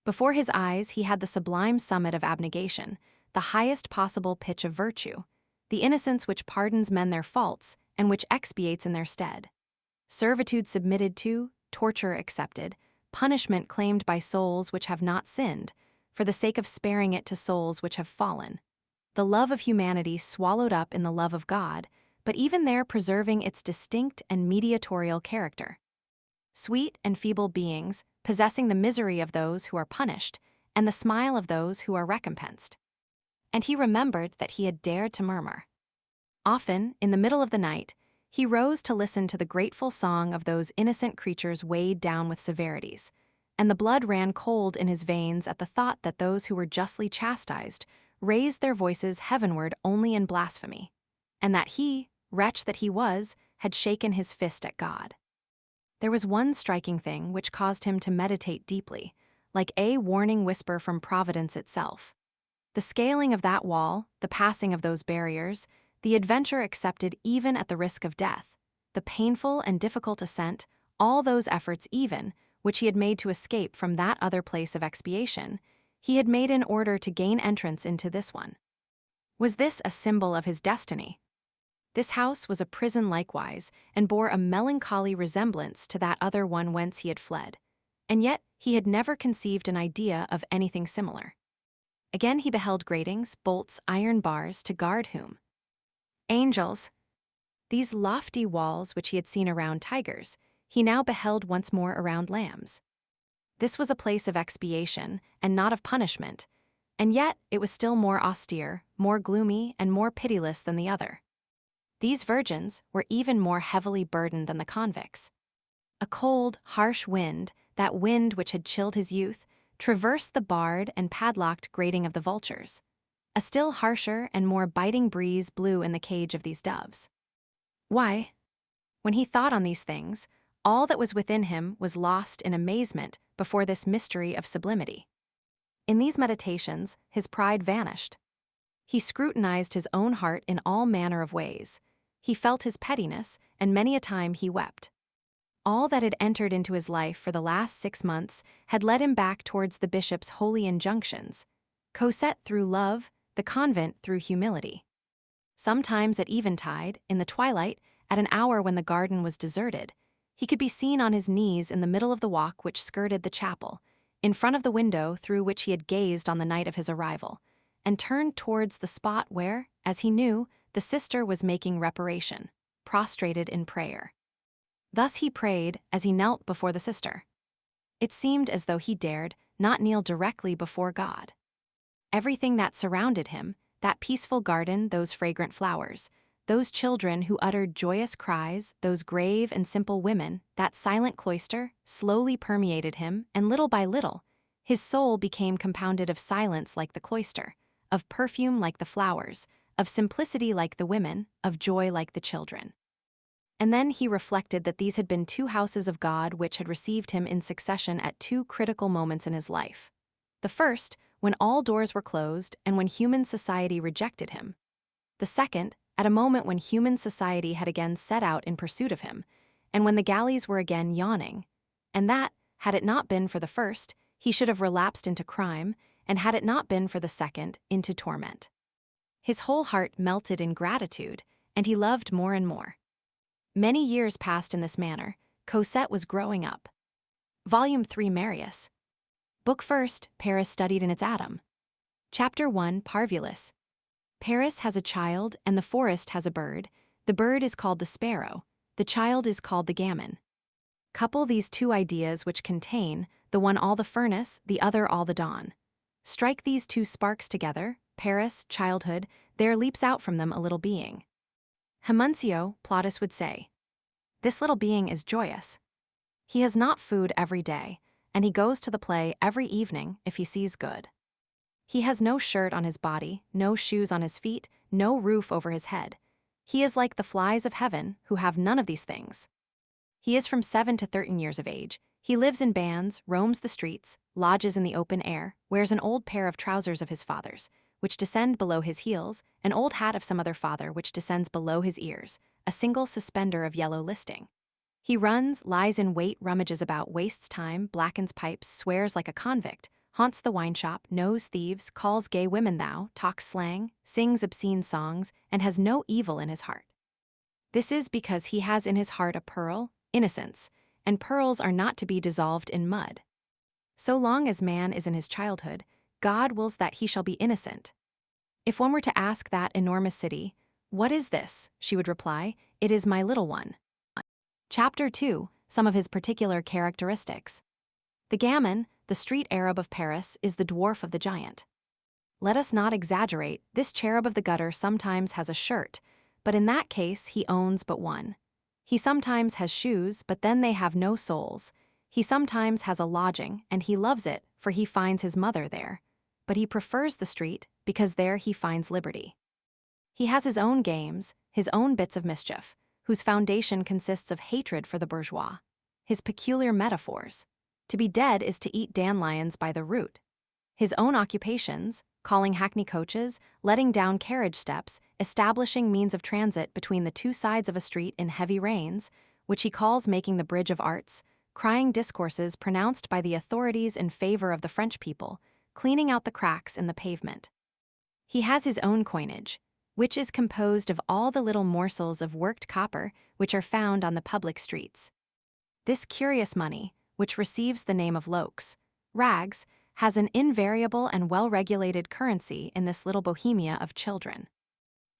Before his eyes he had the sublime summit of abnegation, the highest possible pitch of virtue, the innocence which pardons men their faults and which expiates in their stead. Servitude submitted to, torture accepted, punishment claimed by souls which have not sinned, for the sake of sparing it to souls which have fallen. The love of humanity swallowed up in the love of God, but even there preserving its distinct and mediatorial character. Sweet and feeble beings, possessing the misery of those who are punished, and the smile of those who are recompensed. And he remembered that he had dared to murmur. Often, in the middle of the night, he rose to listen to the grateful song of those innocent creatures weighed down with severities, and the blood ran cold in his veins at the thought that those who were justly chastised raised their voices heavenward only in blasphemy, and that he, wretch that he was, had shaken his fist at God. There was one striking thing which caused him to meditate deeply, like a warning whisper from Providence itself. The scaling of that wall, the passing of those barriers, the adventure accepted even at the risk of death, the painful and difficult ascent, all those efforts even, which he had made to escape from that other place of expiation, he had made in order to gain entrance into this one. Was this a symbol of his destiny? This house was a prison likewise, and bore a melancholy resemblance to that other one whence he had fled. And yet he had never conceived an idea of anything similar. Again he beheld gratings, bolts, iron bars, to guard whom? Angels. These lofty walls which he had seen around tigers, he now beheld once more around lambs. This was a place of expiation, and not of punishment, and yet it was still more austere, more gloomy, and more pitiless than the other. These virgins were even more heavily burdened than the convicts. A cold, harsh wind, that wind which had chilled his youth, traversed the barred and padlocked grating of the vultures. A still harsher and more biting breeze blew in the cage of these doves. Why? When he thought on these things, all that was within him was lost in amazement before this mystery of sublimity. In these meditations, his pride vanished. He scrutinized his own heart in all manner of ways. He felt his pettiness, and many a time he wept. All that had entered into his life for the last 6 months had led him back towards the bishop's holy injunctions. Cosette through love, the convent through humility. Sometimes at eventide, in the twilight, at an hour when the garden was deserted, he could be seen on his knees in the middle of the walk which skirted the chapel, in front of the window through which he had gazed on the night of his arrival, and turned towards the spot where, as he knew, the sister was making reparation, prostrated in prayer. Thus he prayed as he knelt before the sister. It seemed as though he dared not kneel directly before God. Everything that surrounded him, that peaceful garden, those fragrant flowers, those children who uttered joyous cries, those grave and simple women, that silent cloister, slowly permeated him, and little by little, his soul became compounded of silence like the cloister, of perfume like the flowers, of simplicity like the women, of joy like the children. And then he reflected that these had been 2 houses of God which had received him in succession at 2 critical moments in his life. The first, when all doors were closed and when human society rejected him. The second, at a moment when human society had again set out in pursuit of him, and when the galleys were again yawning. And that, had it not been for the first, he should have relapsed into crime, and had it not been for the second, into torment. His whole heart melted in gratitude, and he loved more and more. Many years passed in this manner. Cosette was growing up. Volume 3, Marius. Book 1, Paris studied in its atom. Chapter 1, Parvulus. Paris has a child, and the forest has a bird. The bird is called the sparrow. The child is called the gamin. Couple these 2 ideas which contain, the one all the furnace, the other all the dawn. Strike these 2 sparks together, Paris, childhood, there leaps out from them a little being. Homuncio, Plautus would say. This little being is joyous. He has not food every day, and he goes to the play every evening if he sees good. He has no shirt on his body, no shoes on his feet, no roof over his head. He is like the flies of heaven, who have none of these things. He is from 7 to 13 years of age. He lives in bands, roams the streets, lodges in the open air, wears an old pair of trousers of his father's, which descend below his heels, an old hat of some other father which descends below his ears, a single suspender of yellow listing. He runs, lies in wait, rummages about, wastes time, blackens pipes, swears like a convict, haunts the wine shop, knows thieves, calls gay women thou, talks slang, sings obscene songs, and has no evil in his heart. This is because he has in his heart a pearl, innocence, and pearls are not to be dissolved in mud. So long as man is in his childhood, God wills that he shall be innocent. If one were to ask that enormous city, "What is this?" she would reply, "It is my little one." Chapter 2, Some of his particular characteristics. The gamin, the street Arab of Paris, is the dwarf of the giant. Let us not exaggerate, this cherub of the gutter sometimes has a shirt, but in that case he owns but one. He sometimes has shoes, but then they have no soles. He sometimes has a lodging, and he loves it, for he finds his mother there. But he prefers the street, because there he finds liberty. He has his own games, his own bits of mischief, whose foundation consists of hatred for the bourgeois. His peculiar metaphors. To be dead is to eat dandelions by the root. His own occupations, calling hackney coaches, letting down carriage steps, establishing means of transit between the 2 sides of a street in heavy rains, which he calls making the bridge of arts, crying discourses pronounced by the authorities in favor of the French people, cleaning out the cracks in the pavement. He has his own coinage, which is composed of all the little morsels of worked copper which are found on the public streets. This curious money, which receives the name of loques, rags, has an invariable and well-regulated currency in this little bohemia of children.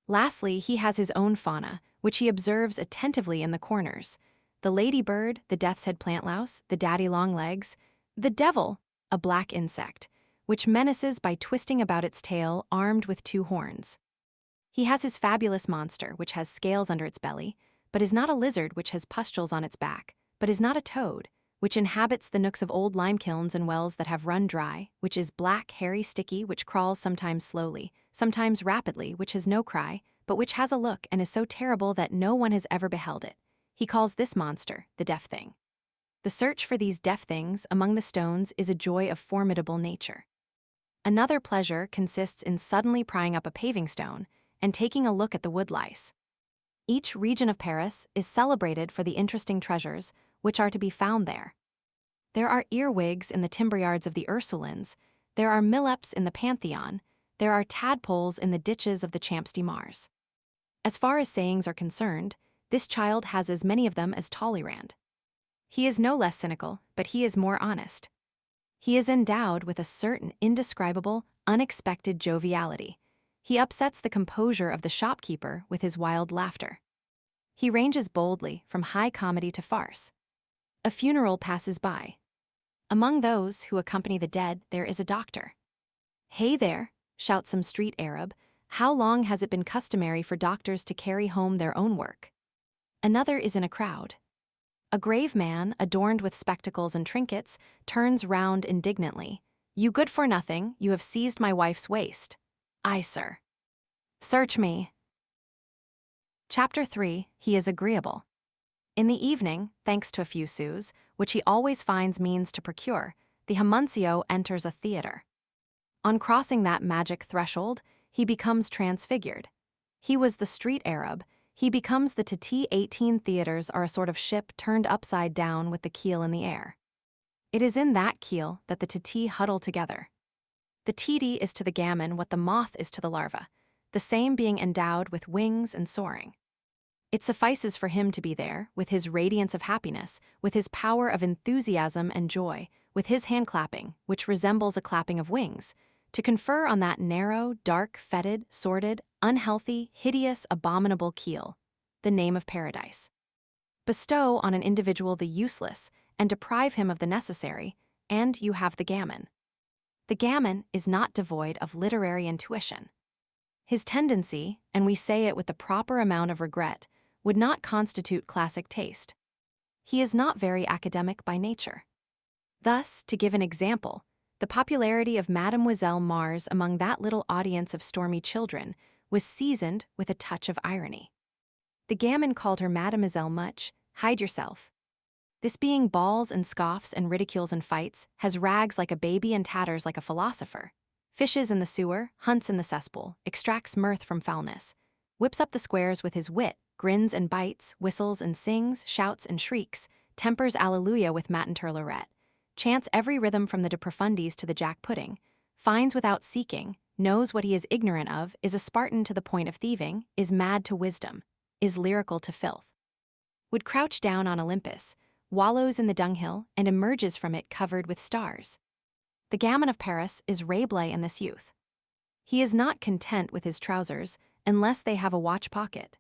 Lastly, he has his own fauna, which he observes attentively in the corners: the ladybird, the death's head plant louse, the daddy-long-legs, the devil, a black insect, which menaces by twisting about its tail armed with 2 horns. He has his fabulous monster, which has scales under its belly, but is not a lizard, which has pustules on its back, but is not a toad, which inhabits the nooks of old lime kilns and wells that have run dry, which is black, hairy, sticky, which crawls sometimes slowly, sometimes rapidly, which has no cry, but which has a look and is so terrible that no one has ever beheld it. He calls this monster the deaf thing. The search for these deaf things among the stones is a joy of formidable nature. Another pleasure consists in suddenly prying up a paving stone and taking a look at the wood lice. Each region of Paris is celebrated for the interesting treasures which are to be found there. There are earwigs in the timber yards of the Ursulines, there are milleps in the Pantheon, there are tadpoles in the ditches of the Champs de Mars. As far as sayings are concerned, this child has as many of them as Talleyrand. He is no less cynical, but he is more honest. He is endowed with a certain indescribable, unexpected joviality. He upsets the composure of the shopkeeper with his wild laughter. He ranges boldly from high comedy to farce. A funeral passes by. Among those who accompany the dead there is a doctor. "Hey there," shouts some street Arab, "how long has it been customary for doctors to carry home their own work?" Another is in a crowd. A grave man, adorned with spectacles and trinkets, turns round indignantly. "You good-for-nothing, you have seized my wife's waist." "Aye, sir." "Search me." Chapter 3. He is agreeable. In the evening, thanks to a few sous, which he always finds means to procure, the homuncio enters a theater. On crossing that magic threshold, he becomes transfigured. He was the street Arab. He becomes the Titi. 18 theaters are a sort of ship turned upside down with the keel in the air. It is in that keel that the Titi huddle together. The Titi is to the gamin what the moth is to the larva, the same being endowed with wings and soaring. It suffices for him to be there, with his radiance of happiness, with his power of enthusiasm and joy, with his hand-clapping, which resembles a clapping of wings, to confer on that narrow, dark, fetid, sordid, unhealthy, hideous, abominable keel the name of paradise. Bestow on an individual the useless, and deprive him of the necessary, and you have the gamin. The gamin is not devoid of literary intuition. His tendency, and we say it with the proper amount of regret, would not constitute classic taste. He is not very academic by nature. Thus, to give an example, the popularity of Mademoiselle Mars among that little audience of stormy children was seasoned with a touch of irony. The gamin called her Mademoiselle much, "Hide yourself." This being bawls and scoffs and ridicules and fights, has rags like a baby and tatters like a philosopher, fishes in the sewer, hunts in the cesspool, extracts mirth from foulness, whips up the squares with his wit, grins and bites, whistles and sings, shouts and shrieks, tempers Alleluia with matin turlorette, chants every rhythm from the de profundis to the jack pudding, finds without seeking, knows what he is ignorant of, is a Spartan to the point of thieving, is mad to wisdom, is lyrical to filth, would crouch down on Olympus, wallows in the dunghill, and emerges from it covered with stars. The gamin of Paris is Rabelais in this youth. He is not content with his trousers, unless they have a watch pocket.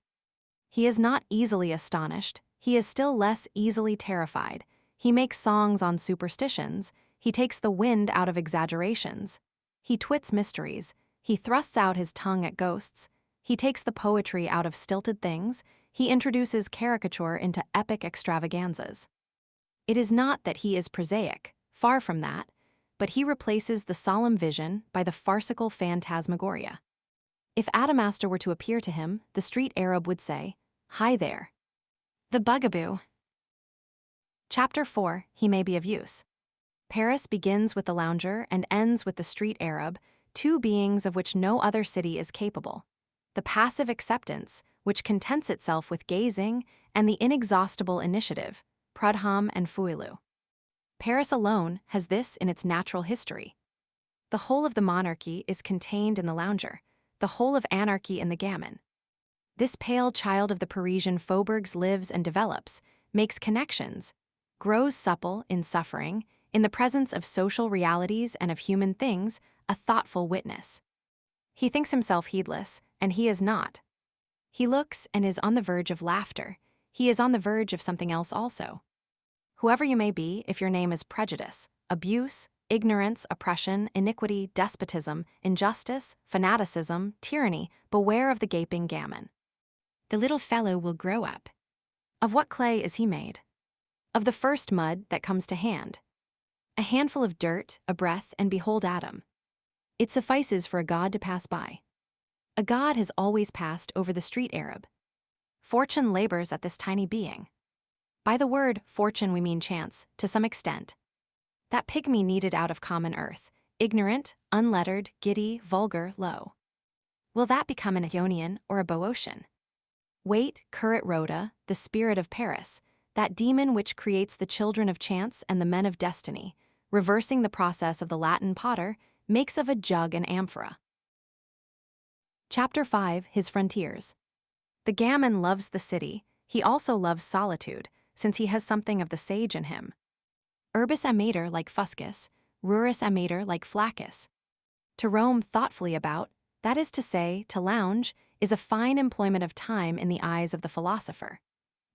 He is not easily astonished, he is still less easily terrified. He makes songs on superstitions, he takes the wind out of exaggerations. He twits mysteries, he thrusts out his tongue at ghosts, he takes the poetry out of stilted things, he introduces caricature into epic extravaganzas. It is not that he is prosaic, far from that, but he replaces the solemn vision by the farcical phantasmagoria. If Adamastor were to appear to him, the street Arab would say, "Hi there." The bugaboo. Chapter 4. He may be of use. Paris begins with the lounger and ends with the street Arab, two beings of which no other city is capable. The passive acceptance, which contents itself with gazing, and the inexhaustible initiative, Prudhomme and Fouillou. Paris alone has this in its natural history. The whole of the monarchy is contained in the lounger, the whole of anarchy in the gammon. This pale child of the Parisian faubourgs lives and develops, makes connections, grows supple in suffering, in the presence of social realities and of human things, a thoughtful witness. He thinks himself heedless, and he is not. He looks and is on the verge of laughter. He is on the verge of something else also. Whoever you may be, if your name is prejudice, abuse, ignorance, oppression, iniquity, despotism, injustice, fanaticism, tyranny, beware of the gaping gammon. The little fellow will grow up. Of what clay is he made? Of the first mud that comes to hand. A handful of dirt, a breath, and behold Adam. It suffices for a god to pass by. A god has always passed over the street Arab. Fortune labors at this tiny being. By the word fortune we mean chance, to some extent. That pygmy kneaded out of common earth, ignorant, unlettered, giddy, vulgar, low. Will that become an Ionian or a Boeotian? Wait, curret rhoda, the spirit of Paris, that demon which creates the children of chance and the men of destiny, reversing the process of the Latin potter, makes of a jug an amphora. Chapter 5, His Frontiers. The gammon loves the city, he also loves solitude, since he has something of the sage in him. Urbis amator like Fuscus, ruris amator like Flaccus. To roam thoughtfully about, that is to say, to lounge, is a fine employment of time in the eyes of the philosopher,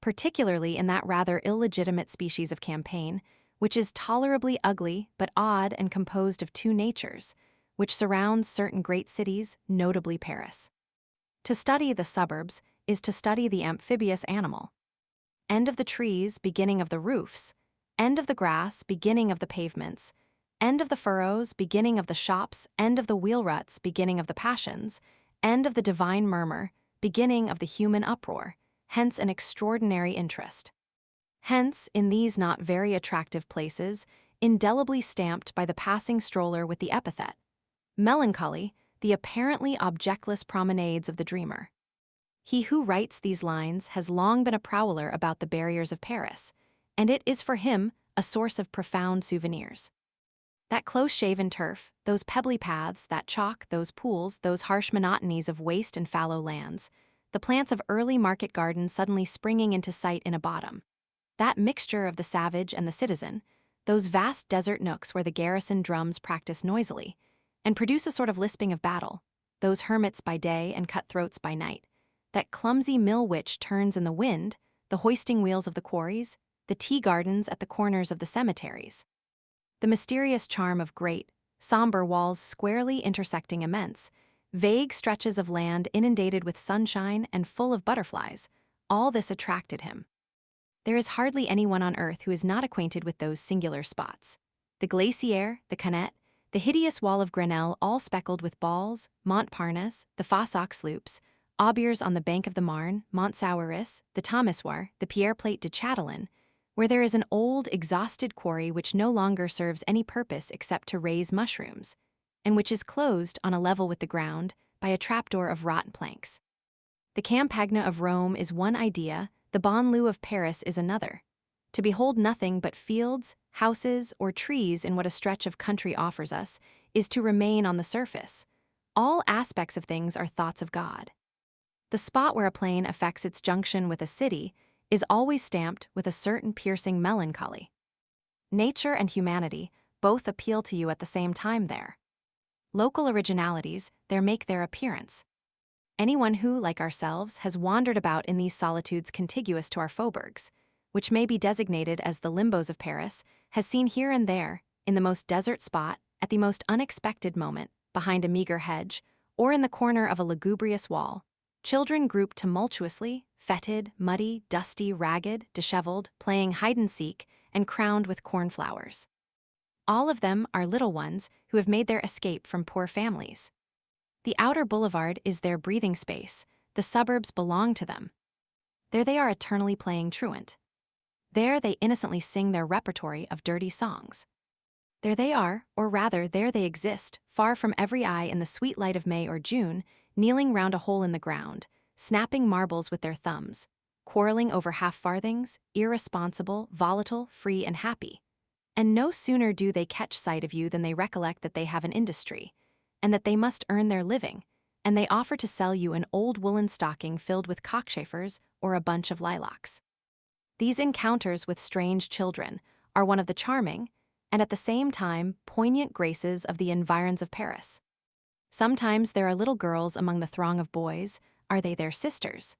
particularly in that rather illegitimate species of campaign, which is tolerably ugly but odd and composed of two natures, which surrounds certain great cities, notably Paris. To study the suburbs is to study the amphibious animal. End of the trees, beginning of the roofs, end of the grass, beginning of the pavements, end of the furrows, beginning of the shops, end of the wheel ruts, beginning of the passions, end of the divine murmur, beginning of the human uproar, hence an extraordinary interest. Hence, in these not very attractive places, indelibly stamped by the passing stroller with the epithet, melancholy, the apparently objectless promenades of the dreamer. He who writes these lines has long been a prowler about the barriers of Paris, and it is for him a source of profound souvenirs. That close-shaven turf, those pebbly paths, that chalk, those pools, those harsh monotonies of waste and fallow lands, the plants of early market gardens suddenly springing into sight in a bottom, that mixture of the savage and the citizen, those vast desert nooks where the garrison drums practice noisily, and produce a sort of lisping of battle, those hermits by day and cutthroats by night, that clumsy mill which turns in the wind, the hoisting wheels of the quarries, the tea gardens at the corners of the cemeteries. The mysterious charm of great, somber walls squarely intersecting immense, vague stretches of land inundated with sunshine and full of butterflies, all this attracted him. There is hardly anyone on earth who is not acquainted with those singular spots. The Glacière, the Canette, the hideous wall of Grenelle all speckled with balls, Montparnasse, the Fossox loops, Aubiers on the bank of the Marne, Montsouris, the Thomassoir, the Pierre Plate de Chatelain, where there is an old, exhausted quarry which no longer serves any purpose except to raise mushrooms, and which is closed on a level with the ground by a trapdoor of rotten planks. The Campagna of Rome is one idea, the banlieue of Paris is another. To behold nothing but fields, houses, or trees in what a stretch of country offers us is to remain on the surface. All aspects of things are thoughts of God. The spot where a plain affects its junction with a city is always stamped with a certain piercing melancholy. Nature and humanity both appeal to you at the same time there. Local originalities there make their appearance. Anyone who, like ourselves, has wandered about in these solitudes contiguous to our faubourgs, which may be designated as the limbos of Paris, has seen here and there, in the most desert spot, at the most unexpected moment, behind a meager hedge, or in the corner of a lugubrious wall, children grouped tumultuously, fetid, muddy, dusty, ragged, disheveled, playing hide-and-seek, and crowned with cornflowers. All of them are little ones who have made their escape from poor families. The outer boulevard is their breathing space, the suburbs belong to them. There they are eternally playing truant. There they innocently sing their repertory of dirty songs. There they are, or rather there they exist, far from every eye in the sweet light of May or June, kneeling round a hole in the ground, snapping marbles with their thumbs, quarreling over half-farthings, irresponsible, volatile, free, and happy. And no sooner do they catch sight of you than they recollect that they have an industry, and that they must earn their living, and they offer to sell you an old woolen stocking filled with cockchafers or a bunch of lilacs. These encounters with strange children are one of the charming, and at the same time poignant graces of the environs of Paris. Sometimes there are little girls among the throng of boys, are they their sisters?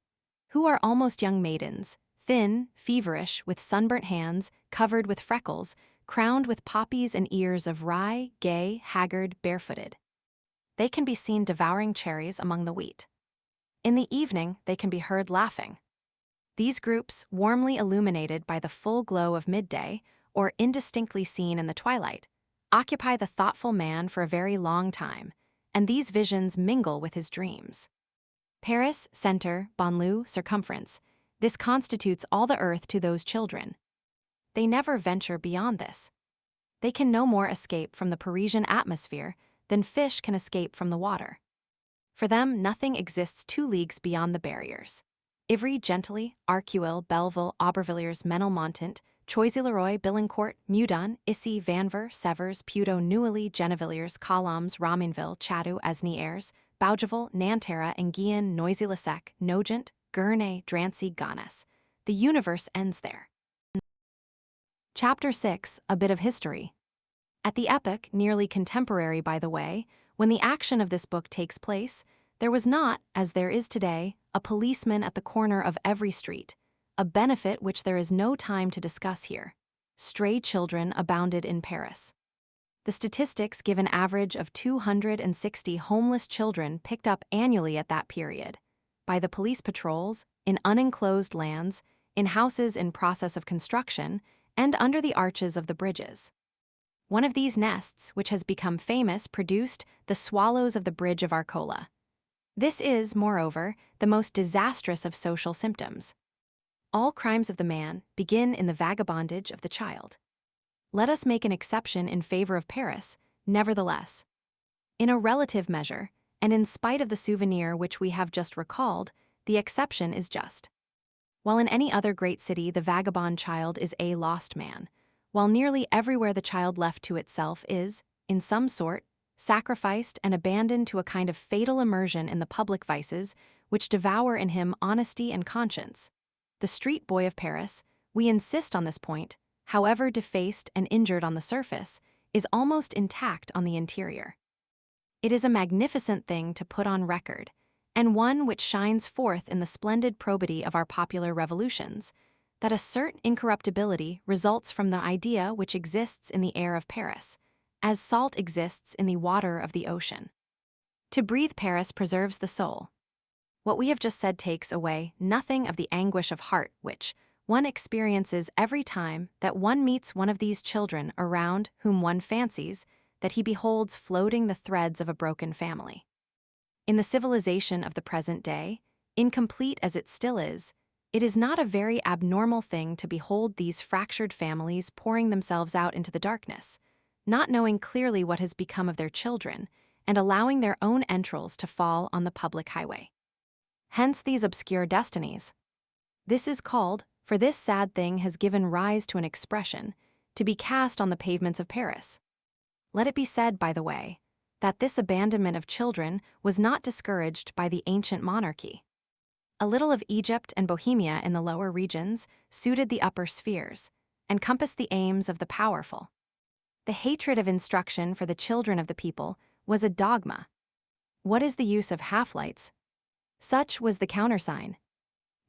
Who are almost young maidens, thin, feverish, with sunburnt hands, covered with freckles, crowned with poppies and ears of rye, gay, haggard, barefooted. They can be seen devouring cherries among the wheat. In the evening, they can be heard laughing. These groups, warmly illuminated by the full glow of midday, or indistinctly seen in the twilight, occupy the thoughtful man for a very long time, and these visions mingle with his dreams. Paris, center, banlieue, circumference, this constitutes all the earth to those children. They never venture beyond this. They can no more escape from the Parisian atmosphere than fish can escape from the water. For them, nothing exists 2 leagues beyond the barriers. Ivry, Gentilly, Arcueil, Belleville, Aubervilliers, Menilmontant, Choisy-le-Roi, Billancourt, Meudon, Issy, Vanvres, Severs, Puteaux, Neuilly, Gennevilliers, Colombes, Romainville, Chatou, Asnières, Bougival, Nanterre, Enghien, Noisy-le-Sec, Nogent, Gournay, Drancy, Gonesse. The universe ends there. Chapter 6, A Bit of History. At the epoch, nearly contemporary by the way, when the action of this book takes place, there was not, as there is today, a policeman at the corner of every street, a benefit which there is no time to discuss here. Stray children abounded in Paris. The statistics give an average of 260 homeless children picked up annually at that period, by the police patrols, in unenclosed lands, in houses in process of construction, and under the arches of the bridges. One of these nests, which has become famous, produced the swallows of the bridge of Arcola. This is, moreover, the most disastrous of social symptoms. All crimes of the man begin in the vagabondage of the child. Let us make an exception in favor of Paris, nevertheless. In a relative measure, and in spite of the souvenir which we have just recalled, the exception is just. While in any other great city the vagabond child is a lost man, while nearly everywhere the child left to itself is, in some sort, sacrificed and abandoned to a kind of fatal immersion in the public vices which devour in him honesty and conscience, the street boy of Paris, we insist on this point, however defaced and injured on the surface, is almost intact on the interior. It is a magnificent thing to put on record, and one which shines forth in the splendid probity of our popular revolutions, that a certain incorruptibility results from the idea which exists in the air of Paris, as salt exists in the water of the ocean. To breathe Paris preserves the soul. What we have just said takes away nothing of the anguish of heart which one experiences every time that one meets one of these children around whom one fancies that he beholds floating the threads of a broken family. In the civilization of the present day, incomplete as it still is, it is not a very abnormal thing to behold these fractured families pouring themselves out into the darkness, not knowing clearly what has become of their children, and allowing their own entrails to fall on the public highway. Hence these obscure destinies. This is called, for this sad thing has given rise to an expression, to be cast on the pavements of Paris. Let it be said, by the way, that this abandonment of children was not discouraged by the ancient monarchy. A little of Egypt and Bohemia in the lower regions suited the upper spheres, and compassed the aims of the powerful. The hatred of instruction for the children of the people was a dogma. What is the use of half-lights? Such was the countersign.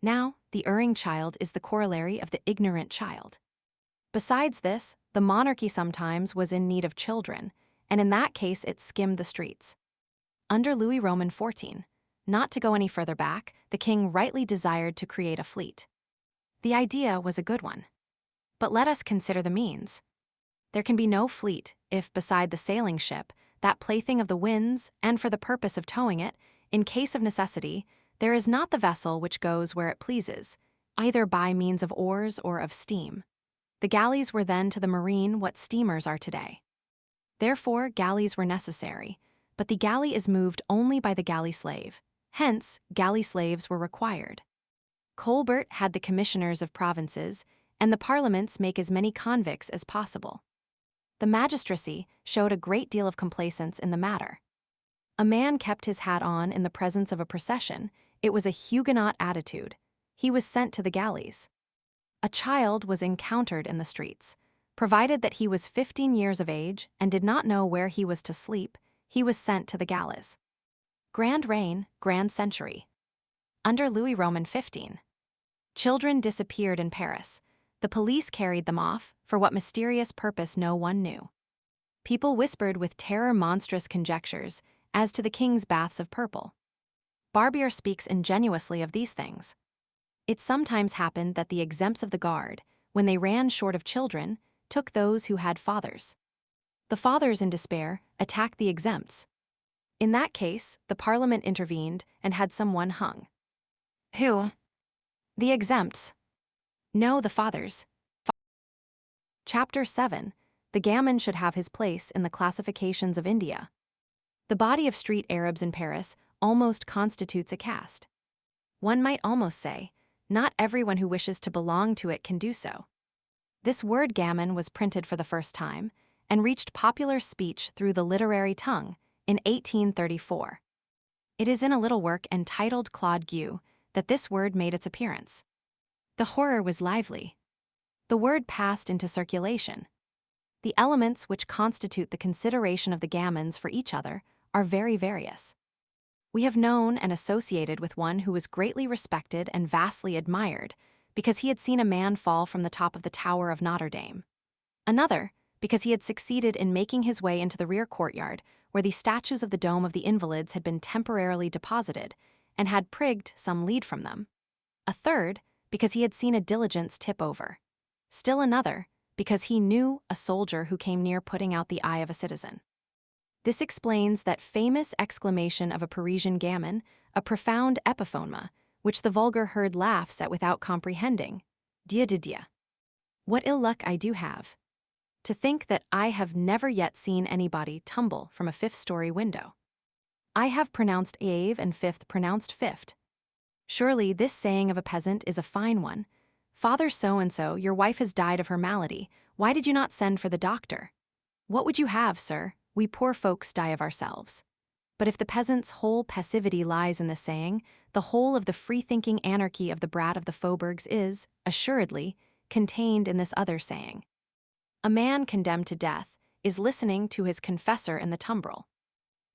Now, the erring child is the corollary of the ignorant child. Besides this, the monarchy sometimes was in need of children, and in that case it skimmed the streets. Under Louis Roman XIV, not to go any further back, the king rightly desired to create a fleet. The idea was a good one. But let us consider the means. There can be no fleet if, beside the sailing ship, that plaything of the winds, and for the purpose of towing it, in case of necessity, there is not the vessel which goes where it pleases, either by means of oars or of steam. The galleys were then to the marine what steamers are today. Therefore, galleys were necessary, but the galley is moved only by the galley slave. Hence, galley slaves were required. Colbert had the commissioners of provinces, and the parliaments make as many convicts as possible. The magistracy showed a great deal of complaisance in the matter. A man kept his hat on in the presence of a procession. It was a Huguenot attitude. He was sent to the galleys. A child was encountered in the streets. Provided that he was 15 years of age and did not know where he was to sleep, he was sent to the galleys. Grand reign, grand century. Under Louis Roman 15. Children disappeared in Paris. The police carried them off, for what mysterious purpose no one knew. People whispered with terror monstrous conjectures as to the king's baths of purple. Barbier speaks ingenuously of these things. It sometimes happened that the exempts of the guard, when they ran short of children, took those who had fathers. The fathers, in despair, attacked the exempts. In that case, the Parliament intervened and had someone hung. Who? The exempts. No, the fathers. Chapter 7. The gamin should have his place in the classifications of India. The body of street Arabs in Paris almost constitutes a caste. One might almost say, not everyone who wishes to belong to it can do so. This word gamin was printed for the first time and reached popular speech through the literary tongue in 1834. It is in a little work entitled Claude Gueux that this word made its appearance. The horror was lively. The word passed into circulation. The elements which constitute the consideration of the gamins for each other are very various. We have known and associated with one who was greatly respected and vastly admired because he had seen a man fall from the top of the Tower of Notre Dame. Another, because he had succeeded in making his way into the rear courtyard where the statues of the Dome of the Invalids had been temporarily deposited and had prigged some lead from them. A third, because he had seen a diligence tip over. Still another, because he knew a soldier who came near putting out the eye of a citizen. This explains that famous exclamation of a Parisian gamin, a profound epiphonema, which the vulgar herd laughs at without comprehending. Dieu de Dieu. What ill luck I do have. To think that I have never yet seen anybody tumble from a fifth-story window. I have pronounced ave and fifth pronounced fift. Surely this saying of a peasant is a fine one. Father so-and-so, your wife has died of her malady. Why did you not send for the doctor? What would you have, sir? We poor folks die of ourselves. But if the peasant's whole passivity lies in this saying, the whole of the free-thinking anarchy of the brat of the faubourgs is, assuredly, contained in this other saying. A man condemned to death is listening to his confessor in the tumbrel.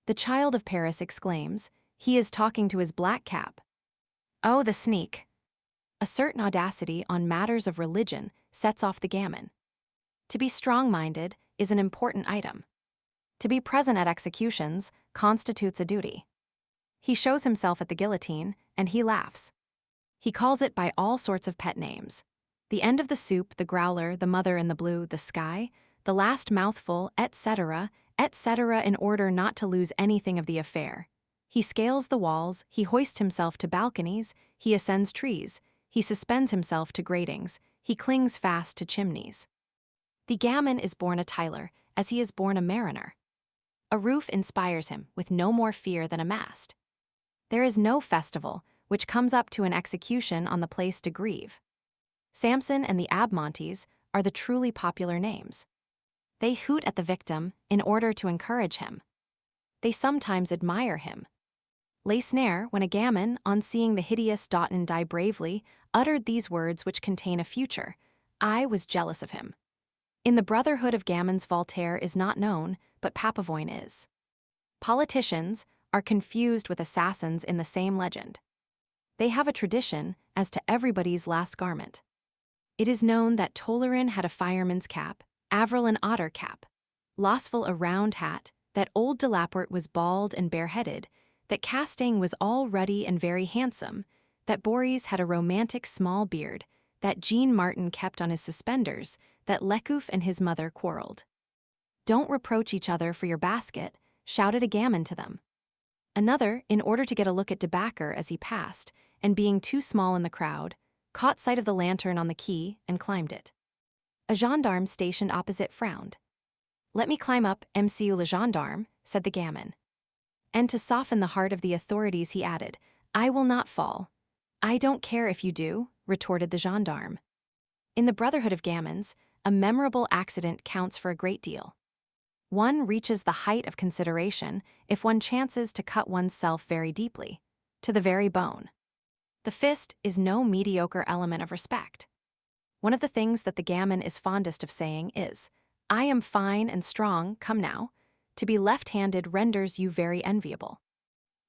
The child of Paris exclaims, he is talking to his black cap. Oh, the sneak! A certain audacity on matters of religion sets off the gamin. To be strong-minded is an important item. To be present at executions constitutes a duty. He shows himself at the guillotine, and he laughs. He calls it by all sorts of pet names. The end of the soup, the growler, the mother in the blue, the sky, the last mouthful, etc., in order not to lose anything of the affair. He scales the walls, he hoists himself to balconies, he ascends trees, he suspends himself to gratings, he clings fast to chimneys. The gamin is born a tiler, as he is born a mariner. A roof inspires him with no more fear than a mast. There is no festival which comes up to an execution on the place de Grève. Samson and the Abmontes are the truly popular names. They hoot at the victim in order to encourage him. They sometimes admire him. Lacenaire, when a gamin, on seeing the hideous Daughton die bravely, uttered these words which contain a future, I was jealous of him. In the brotherhood of gamins Voltaire is not known, but Papavoine is. Politicians are confused with assassins in the same legend. They have a tradition as to everybody's last garment. It is known that Tolleran had a fireman's cap, Avril an otter cap, Losville a round hat, that old Delaport was bald and bareheaded, that Castaigne was all ruddy and very handsome, that Bories had a romantic small beard, that Jean Martin kept on his suspenders, that Lecouf and his mother quarreled. Don't reproach each other for your basket, shouted a gamin to them. Another, in order to get a look at de Backer as he passed, and being too small in the crowd, caught sight of the lantern on the quay and climbed it. A gendarme stationed opposite frowned. Let me climb up, Monsieur le gendarme, said the gamin. And to soften the heart of the authorities he added, I will not fall. I don't care if you do, retorted the gendarme. In the brotherhood of gamins, a memorable accident counts for a great deal. One reaches the height of consideration if one chances to cut oneself very deeply, to the very bone. The fist is no mediocre element of respect. One of the things that the gamin is fondest of saying is, "I am fine and strong, come now." To be left-handed renders you very enviable.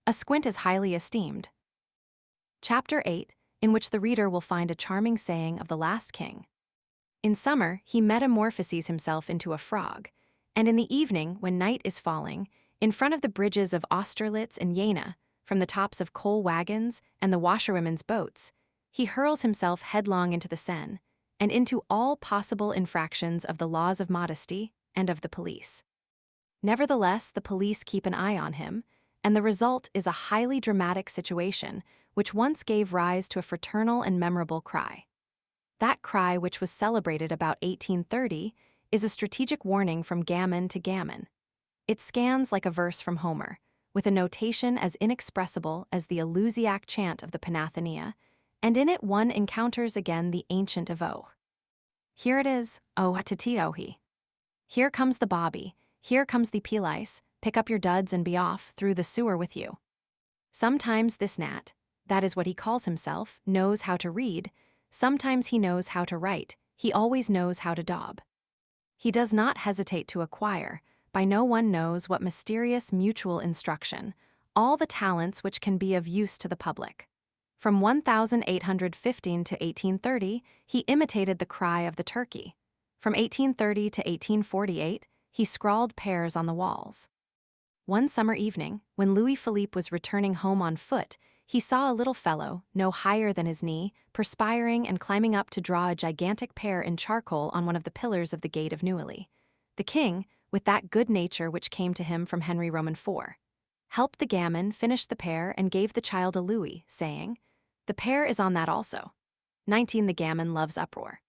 A squint is highly esteemed. Chapter 8, in which the reader will find a charming saying of the last king. In summer, he metamorphoses himself into a frog, and in the evening, when night is falling, in front of the bridges of Austerlitz and Jena, from the tops of coal wagons and the washerwomen's boats, he hurls himself headlong into the Seine, and into all possible infractions of the laws of modesty and of the police. Nevertheless, the police keep an eye on him, and the result is a highly dramatic situation which once gave rise to a fraternal and memorable cry. That cry, which was celebrated about 1830, is a strategic warning from gamin to gamin. It scans like a verse from Homer, with a notation as inexpressible as the Eleusiniac chant of the Panathenaea, and in it one encounters again the ancient Evoe. Here it is, O Hatitiohi. Here comes the bobby, here comes the pilais, pick up your duds and be off, through the sewer with you. Sometimes this gnat, that is what he calls himself, knows how to read, sometimes he knows how to write, he always knows how to daub. He does not hesitate to acquire, by no one knows what mysterious mutual instruction, all the talents which can be of use to the public. From 1815 to 1830, he imitated the cry of the turkey. From 1830 to 1848, he scrawled pears on the walls. One summer evening, when Louis Philippe was returning home on foot, he saw a little fellow, no higher than his knee, perspiring and climbing up to draw a gigantic pear in charcoal on one of the pillars of the gate of Neuilly. The king, with that good nature which came to him from Henry Roman IV, helped the gamin finish the pear and gave the child a louis, saying, "The pear is on that also." 19. The gamin loves uproar.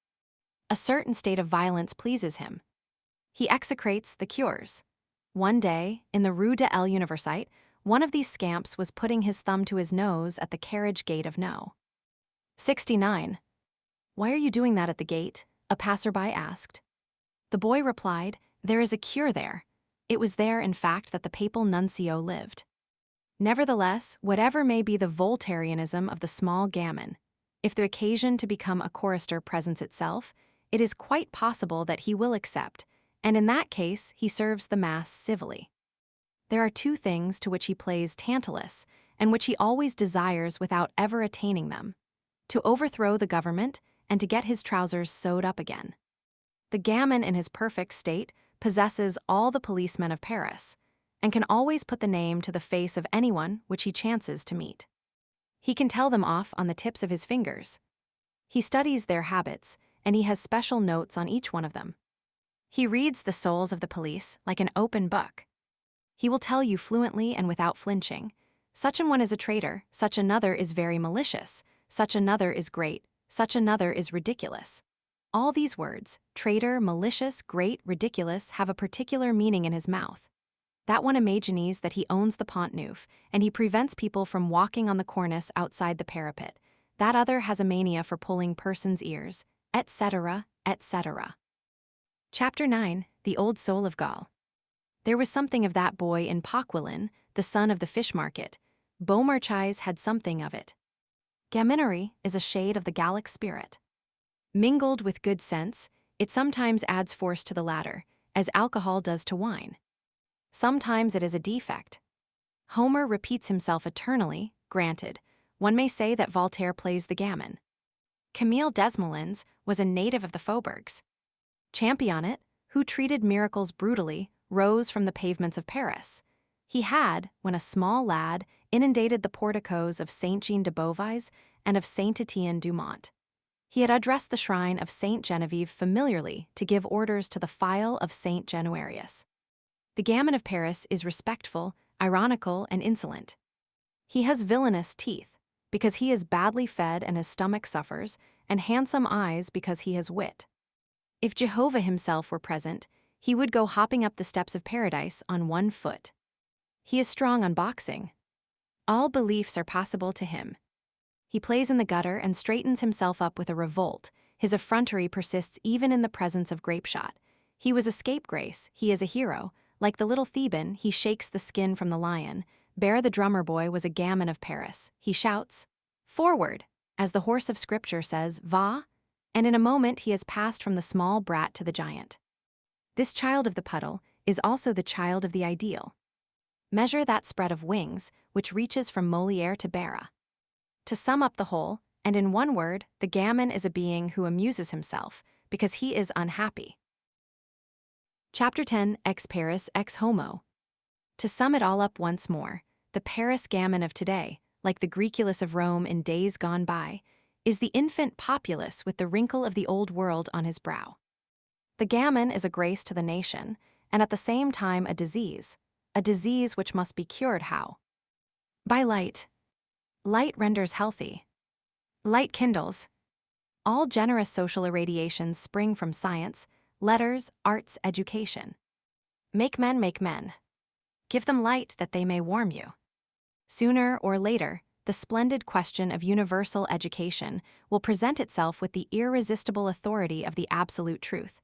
A certain state of violence pleases him. He execrates the cures. One day, in the Rue de l'Université, one of these scamps was putting his thumb to his nose at the carriage gate of No. 69. "Why are you doing that at the gate?" a passerby asked. The boy replied, "There is a cure there." It was there, in fact, that the papal nuncio lived. Nevertheless, whatever may be the Voltairianism of the small gamin, if the occasion to become a chorister presents itself, it is quite possible that he will accept, and in that case he serves the Mass civilly. There are two things to which he plays Tantalus, and which he always desires without ever attaining them: to overthrow the government and to get his trousers sewed up again. The gamin in his perfect state possesses all the policemen of Paris, and can always put the name to the face of anyone which he chances to meet. He can tell them off on the tips of his fingers. He studies their habits, and he has special notes on each one of them. He reads the souls of the police like an open book. He will tell you fluently and without flinching, such an one is a traitor, such another is very malicious, such another is great, such another is ridiculous. All these words, traitor, malicious, great, ridiculous, have a particular meaning in his mouth. That one imagines that he owns the Pont Neuf, and he prevents people from walking on the cornice outside the parapet. That other has a mania for pulling persons' ears, etc., etc. Chapter 9, The Old Soul of Gaul. There was something of that boy in Poquelin, the son of the fish market. Beaumarchais had something of it. Gaminery is a shade of the Gallic spirit. Mingled with good sense, it sometimes adds force to the latter, as alcohol does to wine. Sometimes it is a defect. Homer repeats himself eternally, granted. One may say that Voltaire plays the gamin. Camille Desmoulins was a native of the faubourgs. Championnet, who treated miracles brutally, rose from the pavements of Paris. He had, when a small lad, inundated the porticos of Saint Jean de Beauvais and of Saint Etienne du Mont. He had addressed the shrine of Saint Genevieve familiarly to give orders to the file of Saint Januarius. The gamin of Paris is respectful, ironical, and insolent. He has villainous teeth, because he is badly fed and his stomach suffers, and handsome eyes because he has wit. If Jehovah himself were present, he would go hopping up the steps of paradise on one foot. He is strong on boxing. All beliefs are possible to him. He plays in the gutter and straightens himself up with a revolt. His effrontery persists even in the presence of grapeshot. He was a scapegrace, he is a hero, Like the little Theban, he shakes the skin from the lion. Bear the drummer boy was a gamin of Paris. He shouts, "Forward!" as the horse of scripture says, "Va!" and in a moment he has passed from the small brat to the giant. This child of the puddle is also the child of the ideal. Measure that spread of wings which reaches from Molière to Barra. To sum up the whole, and in one word, the gamin is a being who amuses himself because he is unhappy. Chapter 10, Ex Paris, Ex Homo. To sum it all up once more, the Paris gamin of today, like the Greeculus of Rome in days gone by, is the infant populace with the wrinkle of the old world on his brow. The gamin is a grace to the nation, and at the same time a disease which must be cured how? By light. Light renders healthy. Light kindles. All generous social irradiations spring from science, letters, arts, education. Make men make men. Give them light that they may warm you. Sooner or later, the splendid question of universal education will present itself with the irresistible authority of the absolute truth.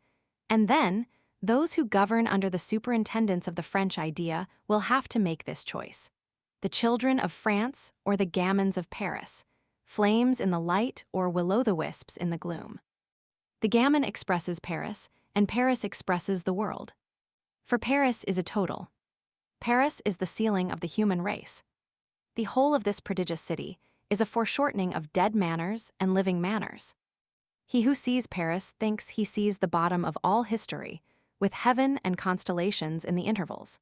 And then, those who govern under the superintendence of the French idea will have to make this choice. The children of France or the gamins of Paris, flames in the light or will-o'-the-wisps in the gloom. The gamin expresses Paris, and Paris expresses the world. For Paris is a total. Paris is the ceiling of the human race. The whole of this prodigious city is a foreshortening of dead manners and living manners. He who sees Paris thinks he sees the bottom of all history, with heaven and constellations in the intervals.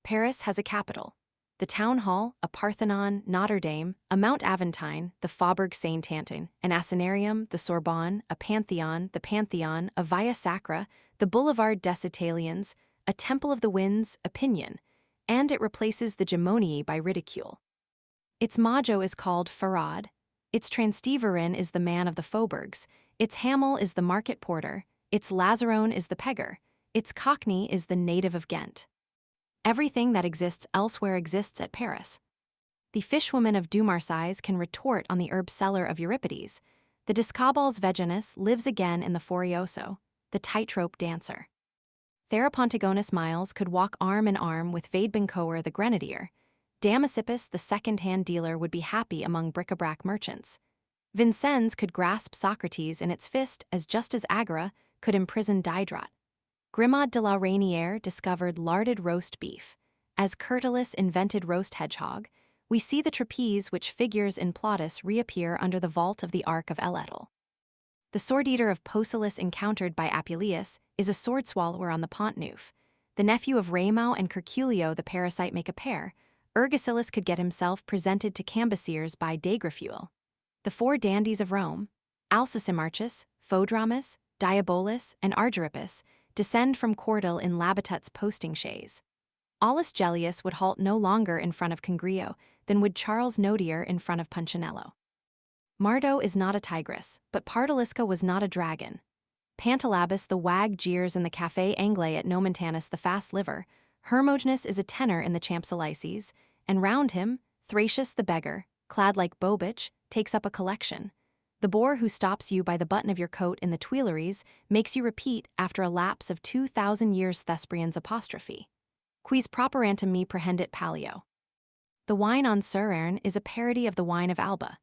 Paris has a capital, the town hall, a Parthenon, Notre Dame, a Mount Aventine, the Faubourg Saint-Antoine, an Asinarium, the Sorbonne, a Pantheon, the Pantheon, a Via Sacra, the Boulevard des Italiens, a Temple of the Winds, a Pinion, and it replaces the Gemonii by ridicule. Its Majo is called Farad, its Transteverin is the man of the faubourgs, its Hamel is the market porter, its Lazarone is the peggar, its Cockney is the native of Ghent. Everything that exists elsewhere exists at Paris. The fishwoman of Dumarsais can retort on the herb seller of Euripides. The Discabals Veganus lives again in the Forioso, the tightrope dancer. Therapontigonus Miles could walk arm in arm with Vaidbencoer the grenadier. Damasippus the second-hand dealer would be happy among bric-a-brac merchants. Vincennes could grasp Socrates in its fist just as Agora could imprison Diderot. Grimaud de la Reynière discovered larded roast beef. As Curtilis invented roast hedgehog, we see the trapeze which figures in Plautus reappear under the vault of the Ark of El-Etel. The sword-eater of Posilus encountered by Apuleius is a sword-swallower on the Pont Neuf. The nephew of Rameau and Curculio the parasite make a pair. Ergasilis could get himself presented to Cambyses by Degrafuel. The four dandies of Rome, Alcesimarchus, Phodramus, Diabolus, and Argyrippus, descend from Cordel in Labatut's posting chaise. Aulus Gellius would halt no longer in front of Congrio than would Charles Nodier in front of Punchinello. Mardo is not a tigress, but Pardalisca was not a dragon. Pantalabus the wag jeers in the Café Anglais at Nomentanus the fast liver, Hermogenes is a tenor in the Champsilices, and round him, Thracius the beggar, clad like Bobich, takes up a collection. The boor who stops you by the button of your coat in the Tuileries makes you repeat after a lapse of 2,000 years Thesprian's apostrophe. Quis properantem me prehendit palio. The wine on Surerne is a parody of the wine of Alba.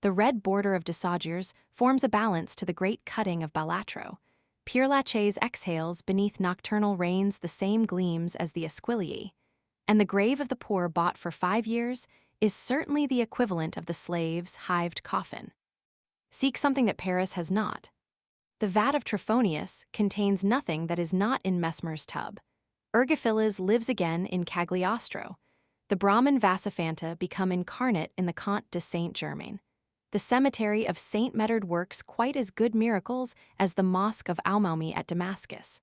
The red border of Desaugiers forms a balance to the great cutting of Balatro. Pere Lachaise exhales beneath nocturnal rains the same gleams as the Esquilii, and the grave of the poor bought for 5 years is certainly the equivalent of the slave's hived coffin. Seek something that Paris has not. The vat of Trophonius contains nothing that is not in Mesmer's tub. Ergophiles lives again in Cagliostro. The Brahmin Vasiphanta become incarnate in the Comte de Saint-Germain. The cemetery of Saint Medard works quite as good miracles as the mosque of Almaumi at Damascus.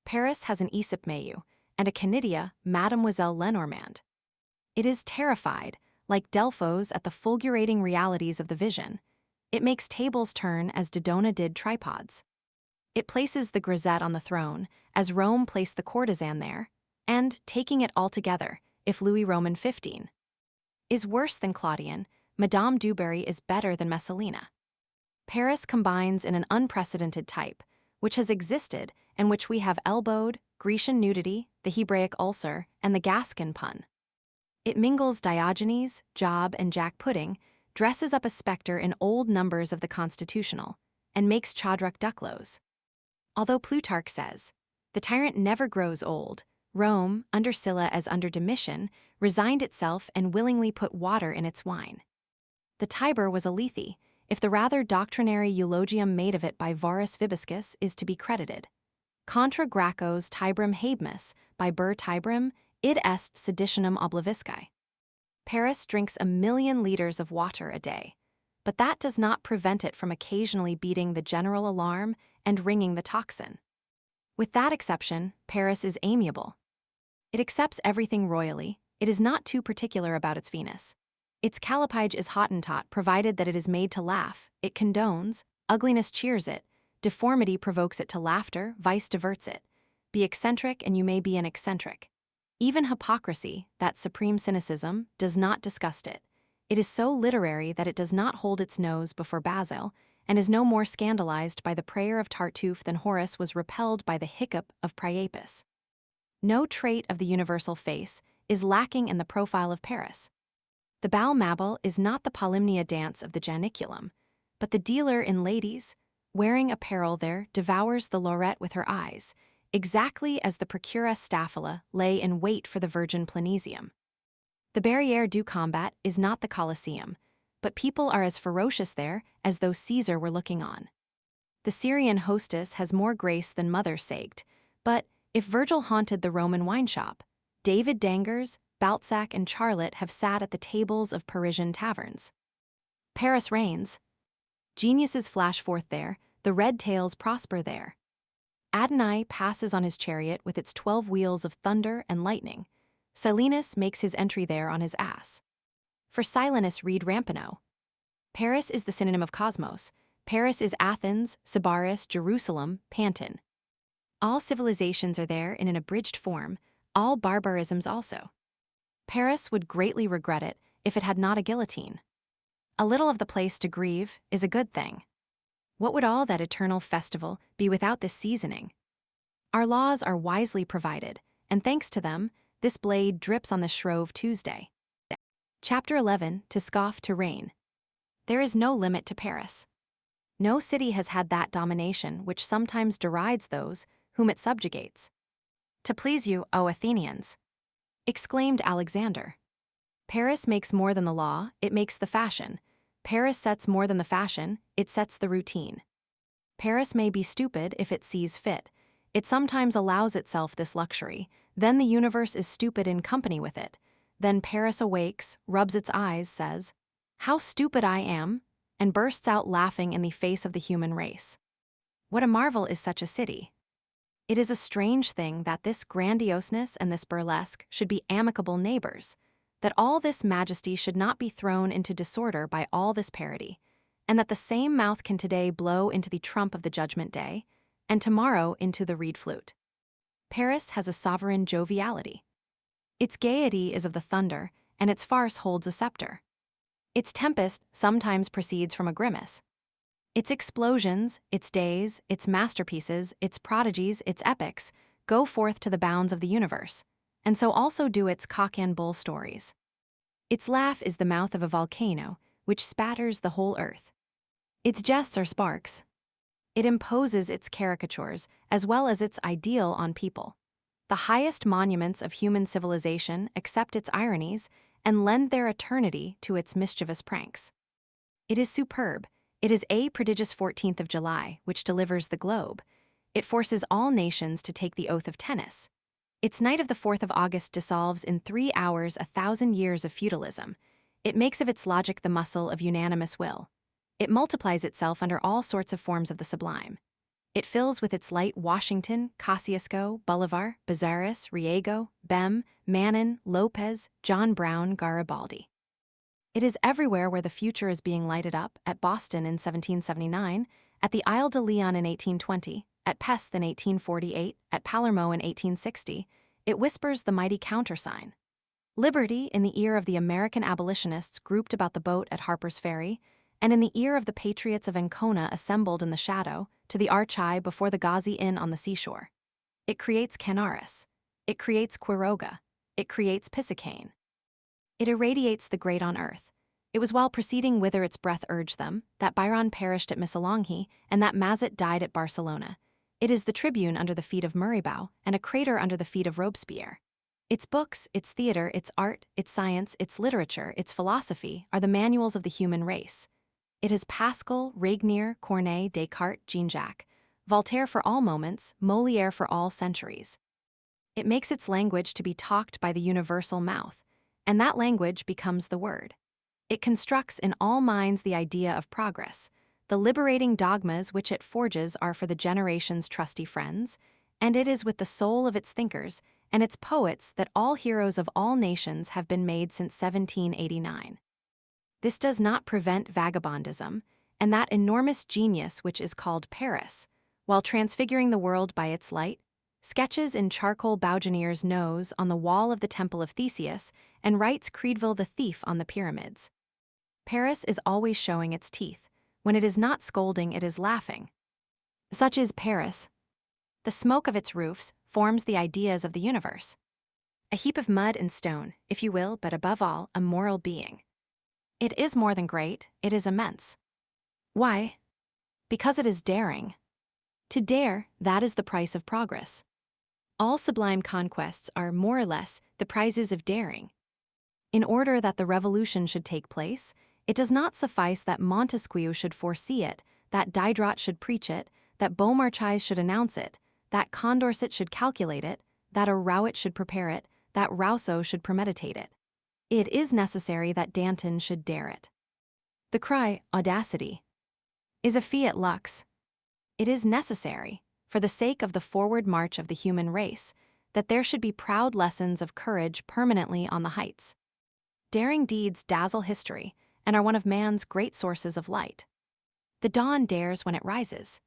Paris has an Aesop Mayu, and a Canidia, Mademoiselle Lenormand. It is terrified, like Delphos at the fulgurating realities of the vision. It makes tables turn as Dodona did tripods. It places the grisette on the throne, as Rome placed the courtesan there, and, taking it all together, if Louis Roman 15 is worse than Claudian, Madame du Barry is better than Messalina. Paris combines in an unprecedented type, which has existed and which we have elbowed, Grecian nudity, the Hebraic ulcer, and the Gascon pun. It mingles Diogenes, Job, and Jack Pudding, dresses up a spectre in old numbers of the Constitutional, and makes Chodruck Duclos. Although Plutarch says, the tyrant never grows old, Rome, under Sylla as under Domitian, resigned itself and willingly put water in its wine. The Tiber was a lethe, if the rather doctrinary eulogium made of it by Varus Vibiscus is to be credited. Contra Gracchos Tibrim habemus, by Burr Tibrim, id est seditionum obliviscae. Paris drinks 1,000,000 liters of water a day, but that does not prevent it from occasionally beating the general alarm and ringing the tocsin. With that exception, Paris is amiable. It accepts everything royally, it is not too particular about its Venus. Its callipyge is Hottentot provided that it is made to laugh, it condones, ugliness cheers it, deformity provokes it to laughter, vice diverts it. Be eccentric and you may be an eccentric. Even hypocrisy, that supreme cynicism, does not disgust it. It is so literary that it does not hold its nose before Basil, and is no more scandalized by the prayer of Tartuffe than Horace was repelled by the hiccup of Priapus. No trait of the universal face is lacking in the profile of Paris. The Bal Mabel is not the Polymnia dance of the Janiculum, but the dealer in ladies, wearing apparel there, devours the lorette with her eyes, exactly as the Procura Staphyla lay in wait for the virgin Planesium. The Barrière du Combat is not the Colosseum, but people are as ferocious there as though Caesar were looking on. The Syrian hostess has more grace than Mother Saged, but if Virgil haunted the Roman wine shop, David Dangers, Balzac, and Charlotte have sat at the tables of Parisian taverns. Paris reigns. Geniuses flash forth there, the red tails prosper there. Adonai passes on his chariot with its 12 wheels of thunder and lightning. Silenus makes his entry there on his ass. For Silenus read Rampino. Paris is the synonym of cosmos. Paris is Athens, Sybaris, Jerusalem, Panton. All civilizations are there in an abridged form, all barbarisms also. Paris would greatly regret it if it had not a guillotine. A little of the place to grieve is a good thing. What would all that eternal festival be without this seasoning? Our laws are wisely provided, and thanks to them, this blade drips on the Shrove Tuesday. Chapter 11, To Scoff to Reign. There is no limit to Paris. No city has had that domination which sometimes derides those whom it subjugates. To please you, O Athenians! Exclaimed Alexander. Paris makes more than the law, it makes the fashion. Paris sets more than the fashion, it sets the routine. Paris may be stupid if it sees fit. It sometimes allows itself this luxury, then the universe is stupid in company with it. Then Paris awakes, rubs its eyes, says, "How stupid I am," and bursts out laughing in the face of the human race. What a marvel is such a city! It is a strange thing that this grandioseness and this burlesque should be amicable neighbors, that all this majesty should not be thrown into disorder by all this parody, and that the same mouth can today blow into the trump of the judgment day, and tomorrow into the reed flute. Paris has a sovereign joviality. Its gaiety is of the thunder, and its farce holds a scepter. Its tempest sometimes proceeds from a grimace. Its explosions, its days, its masterpieces, its prodigies, its epics, go forth to the bounds of the universe, and so also do its cock and bull stories. Its laugh is the mouth of a volcano, which spatters the whole earth. Its jests are sparks. It imposes its caricatures, as well as its ideal on people. The highest monuments of human civilization accept its ironies and lend their eternity to its mischievous pranks. It is superb. It is a prodigious 14th of July, which delivers the globe. It forces all nations to take the oath of tennis. Its night of the 4th of August dissolves in 3 hours 1,000 years of feudalism. It makes of its logic the muscle of unanimous will. It multiplies itself under all sorts of forms of the sublime. It fills with its light Washington, Kosciuszko, Bolivar, Bezaris, Riego, Bem, Manin, Lopez, John Brown, Garibaldi. It is everywhere where the future is being lighted up, at Boston in 1779, at the Isle de Leon in 1820, at Pesth in 1848, at Palermo in 1860, it whispers the mighty countersign. Liberty in the ear of the American abolitionists grouped about the boat at Harper's Ferry, and in the ear of the patriots of Ancona assembled in the shadow, to the arch eye before the Gauzy Inn on the seashore. It creates Canaris. It creates Quiroga. It creates Piscicane. It irradiates the great on earth. It was while proceeding whither its breath urged them, that Byron perished at Missolonghi, and that Mazet died at Barcelona. It is the tribune under the feet of Murraybow, and a crater under the feet of Robespierre. Its books, its theater, its art, its science, its literature, its philosophy are the manuals of the human race. It is Pascal, Regnier, Corneille, Descartes, Jean-Jacques, Voltaire for all moments, Molière for all centuries. It makes its language to be talked by the universal mouth, and that language becomes the word. It constructs in all minds the idea of progress. The liberating dogmas which it forges are for the generation's trusty friends, and it is with the soul of its thinkers and its poets that all heroes of all nations have been made since 1789. This does not prevent vagabondism, and that enormous genius which is called Paris, while transfiguring the world by its light, sketches in charcoal Bouginier's nose on the wall of the Temple of Theseus, and writes Creedville the thief on the pyramids. Paris is always showing its teeth. When it is not scolding, it is laughing. Such is Paris. The smoke of its roofs forms the ideas of the universe. A heap of mud and stone, if you will, but above all, a moral being. It is more than great, it is immense. Why? Because it is daring. To dare, that is the price of progress. All sublime conquests are, more or less, the prizes of daring. In order that the revolution should take place, it does not suffice that Montesquieu should foresee it, that Diderot should preach it, that Beaumarchais should announce it, that Condorcet should calculate it, that a Rowett should prepare it, that Rousseau should premeditate it. It is necessary that Danton should dare it. The cry, audacity, is a fiat lux. It is necessary, for the sake of the forward march of the human race, that there should be proud lessons of courage permanently on the heights. Daring deeds dazzle history, and are one of man's great sources of light. The dawn dares when it rises.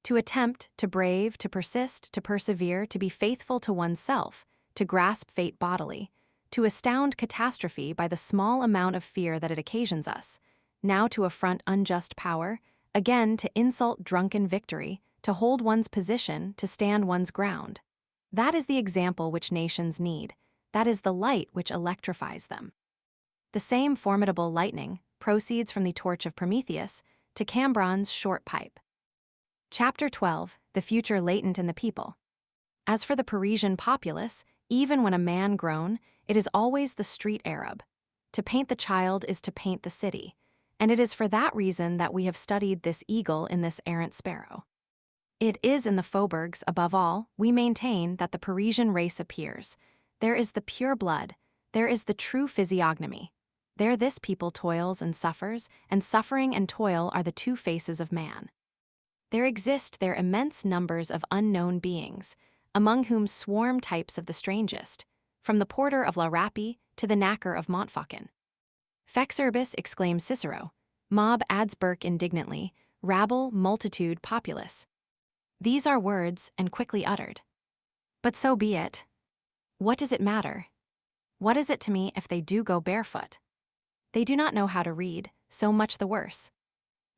To attempt, to brave, to persist, to persevere, to be faithful to oneself, to grasp fate bodily, to astound catastrophe by the small amount of fear that it occasions us, now to affront unjust power, again to insult drunken victory, to hold one's position, to stand one's ground. That is the example which nations need. That is the light which electrifies them. The same formidable lightning proceeds from the torch of Prometheus to Cambronne's short pipe. Chapter 12. The future latent in the people. As for the Parisian populace, even when a man grown, it is always the street Arab. To paint the child is to paint the city, and it is for that reason that we have studied this eagle in this errant sparrow. It is in the faubourgs, above all, we maintain that the Parisian race appears. There is the pure blood, there is the true physiognomy. There this people toils and suffering and toil are the two faces of man. There exist there immense numbers of unknown beings, among whom swarm types of the strangest, from the porter of La Rapée to the knacker of Montfaucon. Fex urbis, exclaims Cicero. Mob, adds Burke indignantly, rabble, multitude, populace. These are words, and quickly uttered. But so be it. What does it matter? What is it to me if they do go barefoot? They do not know how to read, so much the worse.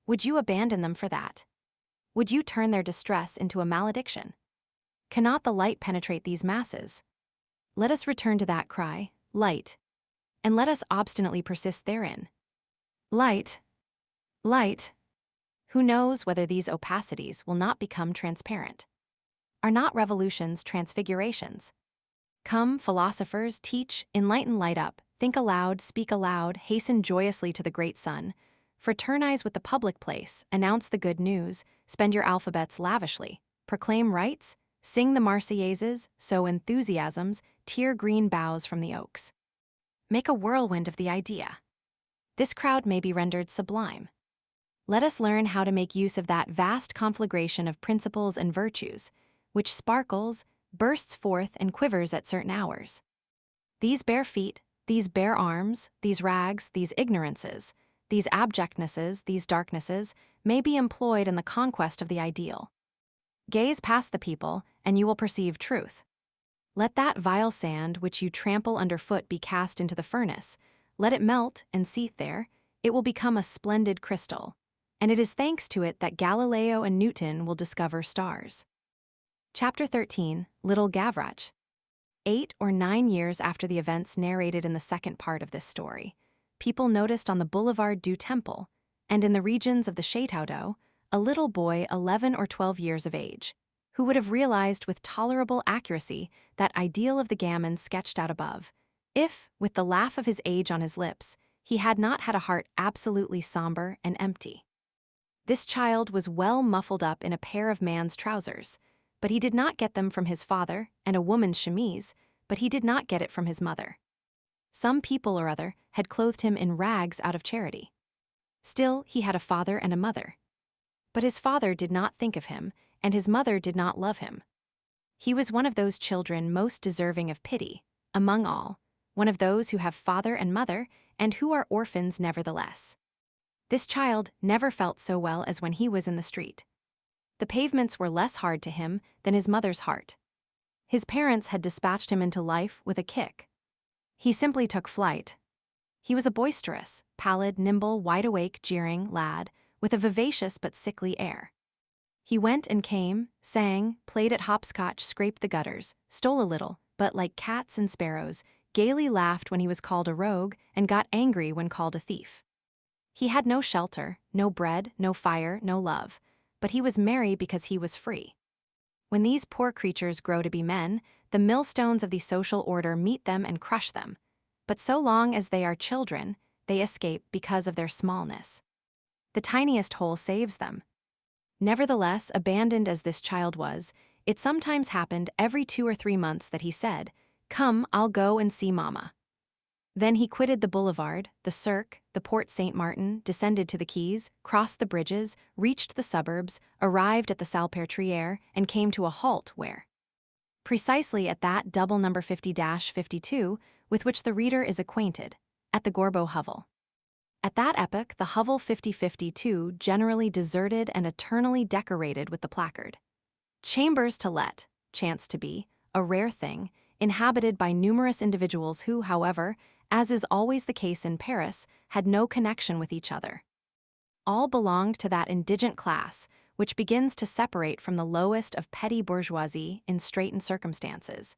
Would you abandon them for that? Would you turn their distress into a malediction? Cannot the light penetrate these masses? Let us return to that cry, light, and let us obstinately persist therein. Light, light. Who knows whether these opacities will not become transparent? Are not revolutions transfigurations? Come, philosophers, teach, enlighten, light up, think aloud, speak aloud, hasten joyously to the great sun, fraternize with the public place, announce the good news, spend your alphabets lavishly, proclaim rights, sing the Marseillaises, sow enthusiasms, tear green boughs from the oaks. Make a whirlwind of the idea. This crowd may be rendered sublime. Let us learn how to make use of that vast conflagration of principles and virtues, which sparkles, bursts forth, and quivers at certain hours. These bare feet, these bare arms, these rags, these ignorances, these abjectnesses, these darknesses, may be employed in the conquest of the ideal. Gaze past the people, and you will perceive truth. Let that vile sand which you trample underfoot be cast into the furnace. Let it melt and seethe there. It will become a splendid crystal, and it is thanks to it that Galileo and Newton will discover stars. Chapter 13, Little Gavroche. 8 or 9 years after the events narrated in the second part of this story, people noticed on the Boulevard du Temple, and in the regions of the Château, a little boy 11 or 12 years of age, who would have realized with tolerable accuracy that ideal of the gamin sketched out above, if, with the laugh of his age on his lips, he had not had a heart absolutely somber and empty. This child was well muffled up in a pair of man's trousers, but he did not get them from his father, and a woman's chemise, but he did not get it from his mother. Some people or other had clothed him in rags out of charity. Still, he had a father and a mother. But his father did not think of him, and his mother did not love him. He was one of those children most deserving of pity, among all, one of those who have father and mother, and who are orphans nevertheless. This child never felt so well as when he was in the street. The pavements were less hard to him than his mother's heart. His parents had dispatched him into life with a kick. He simply took flight. He was a boisterous, pallid, nimble, wide-awake, jeering lad with a vivacious but sickly air. He went and came, sang, played at hopscotch, scraped the gutters, stole a little, but like cats and sparrows, gaily laughed when he was called a rogue and got angry when called a thief. He had no shelter, no bread, no fire, no love, but he was merry because he was free. When these poor creatures grow to be men, the millstones of the social order meet them and crush them, but so long as they are children, they escape because of their smallness. The tiniest hole saves them. Nevertheless, abandoned as this child was, it sometimes happened every 2 or 3 months that he said, "Come, I'll go and see Mama." Then he quitted the boulevard, the Cirque, the Porte Saint-Martin, descended to the quays, crossed the bridges, reached the suburbs, arrived at the Salpêtrière, and came to a halt where? Precisely at that double number 50-52, with which the reader is acquainted, at the Gorbeau hovel. At that epoch, the hovel 5052 generally deserted and eternally decorated with the placard, "Chambers to let," chanced to be, a rare thing, inhabited by numerous individuals who, however, as is always the case in Paris, had no connection with each other. All belonged to that indigent class which begins to separate from the lowest of petty bourgeoisie in straitened circumstances,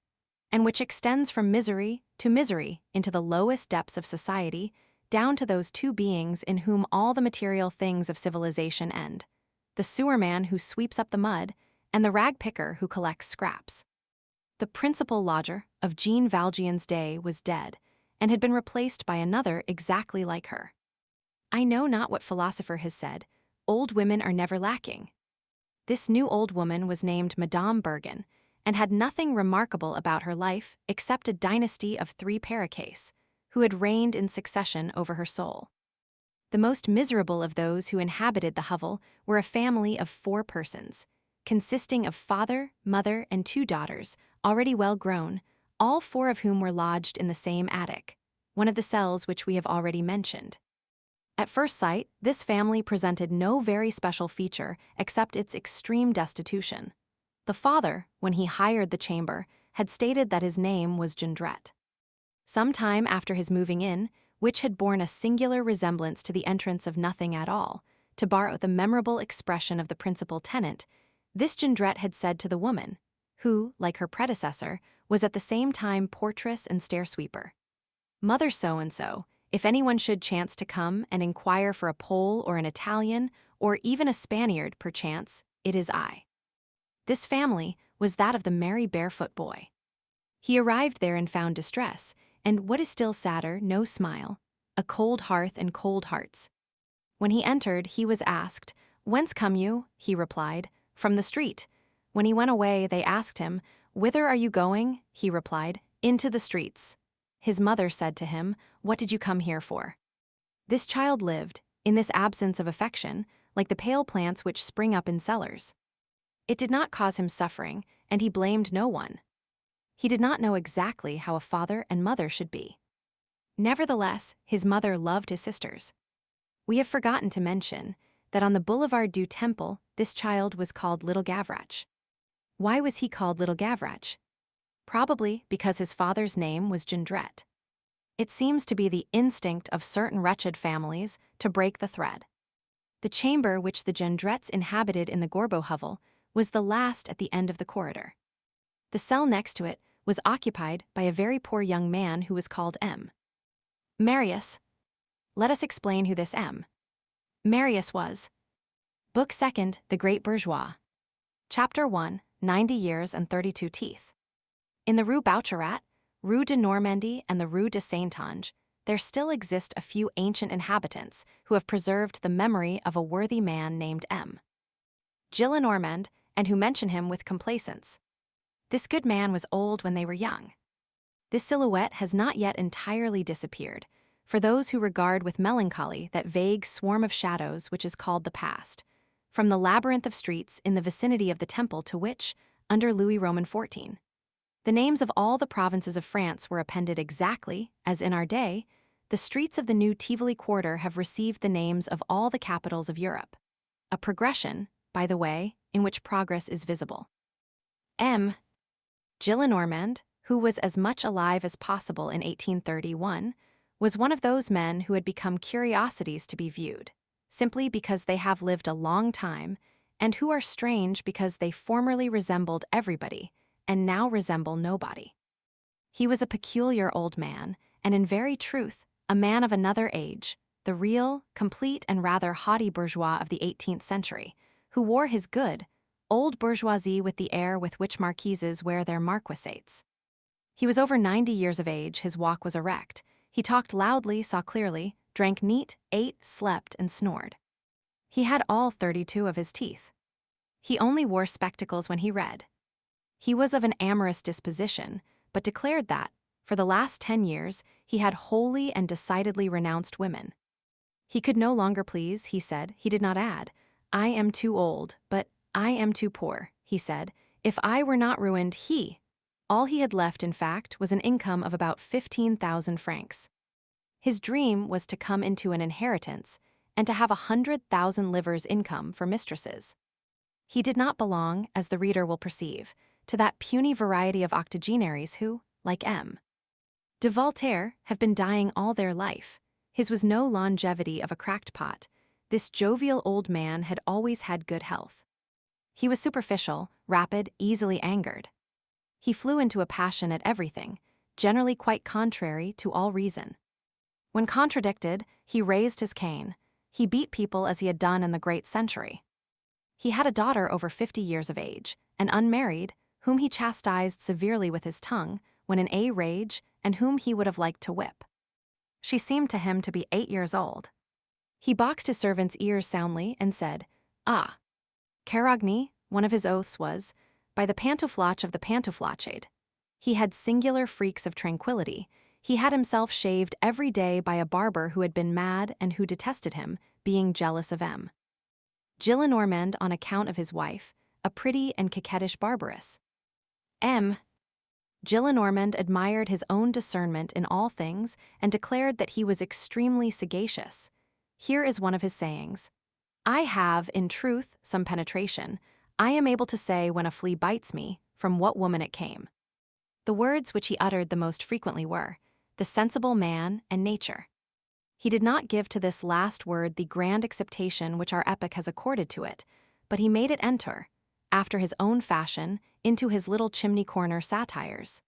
and which extends from misery to misery into the lowest depths of society, down to those two beings in whom all the material things of civilization end, the sewerman who sweeps up the mud, and the rag-picker who collects scraps. The principal lodger of Jean Valjean's day was dead, and had been replaced by another exactly like her. I know not what philosopher has said, old women are never lacking. This new old woman was named Madame Bergen, and had nothing remarkable about her life except a dynasty of 3 parakeets, who had reigned in succession over her soul. The most miserable of those who inhabited the hovel were a family of 4 persons, consisting of father, mother, and 2 daughters, already well grown, all 4 of whom were lodged in the same attic, one of the cells which we have already mentioned. At first sight, this family presented no very special feature except its extreme destitution. The father, when he hired the chamber, had stated that his name was Jondrette. Some time after his moving in, which had borne a singular resemblance to the entrance of nothing at all, to borrow the memorable expression of the principal tenant, this Jondrette had said to the woman, who, like her predecessor, was at the same time portress and stair-sweeper, "Mother so-and-so, if anyone should chance to come and inquire for a Pole or an Italian, or even a Spaniard, perchance, it is I." This family was that of the merry barefoot boy. He arrived there and found distress, and what is still sadder, no smile, a cold hearth and cold hearts. When he entered, he was asked, "Whence come you?" He replied, "From the street." When he went away, they asked him, "Whither are you going?" He replied, "Into the streets." His mother said to him, "What did you come here for?" This child lived, in this absence of affection, like the pale plants which spring up in cellars. It did not cause him suffering, and he blamed no one. He did not know exactly how a father and mother should be. Nevertheless, his mother loved his sisters. We have forgotten to mention that on the Boulevard du Temple, this child was called Little Gavroche. Why was he called Little Gavroche? Probably because his father's name was Jondrette. It seems to be the instinct of certain wretched families to break the thread. The chamber which the Jondrettes inhabited in the Gorbeau hovel was the last at the end of the corridor. The cell next to it was occupied by a very poor young man who was called M. Marius. Let us explain who this M. Marius was. Book 2nd, The Great Bourgeois. Chapter 1, 90 Years and 32 Teeth. In the Rue Boucherat, Rue de Normandie and the Rue de Saint-Ange, there still exist a few ancient inhabitants who have preserved the memory of a worthy man named M. Gillenormand, and who mention him with complacence. This good man was old when they were young. This silhouette has not yet entirely disappeared, for those who regard with melancholy that vague swarm of shadows which is called the past, from the labyrinth of streets in the vicinity of the Temple to which, under Louis Roman XIV, the names of all the provinces of France were appended exactly, as in our day, the streets of the new Tivoli quarter have received the names of all the capitals of Europe. A progression, by the way, in which progress is visible. M. Gillenormand, who was as much alive as possible in 1831, was one of those men who had become curiosities to be viewed, simply because they have lived a long time, and who are strange because they formerly resembled everybody, and now resemble nobody. He was a peculiar old man, and in very truth, a man of another age, the real, complete, and rather haughty bourgeois of the 18th century, who wore his good, old bourgeoisie with the air with which marquises wear their marquisates. He was over 90 years of age, his walk was erect, he talked loudly, saw clearly, drank neat, ate, slept, and snored. He had all 32 of his teeth. He only wore spectacles when he read. He was of an amorous disposition, but declared that, for the last 10 years, he had wholly and decidedly renounced women. He could no longer please, he said. He did not add, "I am too old, but I am too poor," he said. If I were not ruined, all he had left, in fact, was an income of about 15,000 francs. His dream was to come into an inheritance and to have 100,000 livres income for mistresses. He did not belong, as the reader will perceive, to that puny variety of octogenaries who, like M. de Voltaire, have been dying all their life. His was no longevity of a cracked pot. This jovial old man had always had good health. He was superficial, rapid, easily angered. He flew into a passion at everything, generally quite contrary to all reason. When contradicted, he raised his cane. He beat people as he had done in the great century. He had a daughter over 50 years of age, and unmarried, whom he chastised severely with his tongue, when in a rage, and whom he would have liked to whip. She seemed to him to be 8 years old. He boxed his servant's ears soundly and said, "Ah." Carogny, one of his oaths was, "By the pantouflage of the pantouflached." He had singular freaks of tranquility. He had himself shaved every day by a barber who had been mad and who detested him, being jealous of M. Gillenormand on account of his wife, a pretty and coquettish barberess. M. Gillenormand admired his own discernment in all things and declared that he was extremely sagacious. Here is one of his sayings. "I have, in truth, some penetration. I am able to say when a flea bites me, from what woman it came." The words which he uttered the most frequently were, "the sensible man and nature." He did not give to this last word the grand acceptation which our epoch has accorded to it, but he made it enter, after his own fashion, into his little chimney-corner satires.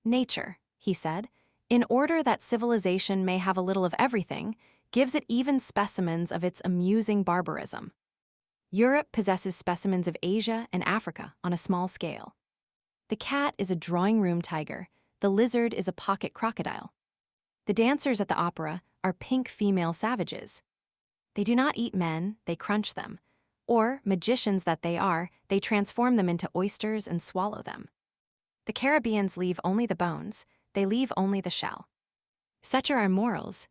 "Nature," he said, "in order that civilization may have a little of everything, gives it even specimens of its amusing barbarism. Europe possesses specimens of Asia and Africa on a small scale. The cat is a drawing-room tiger, the lizard is a pocket crocodile. The dancers at the opera are pink female savages. They do not eat men, they crunch them. Or, magicians that they are, they transform them into oysters and swallow them. The Caribbeans leave only the bones, they leave only the shell. Such are our morals.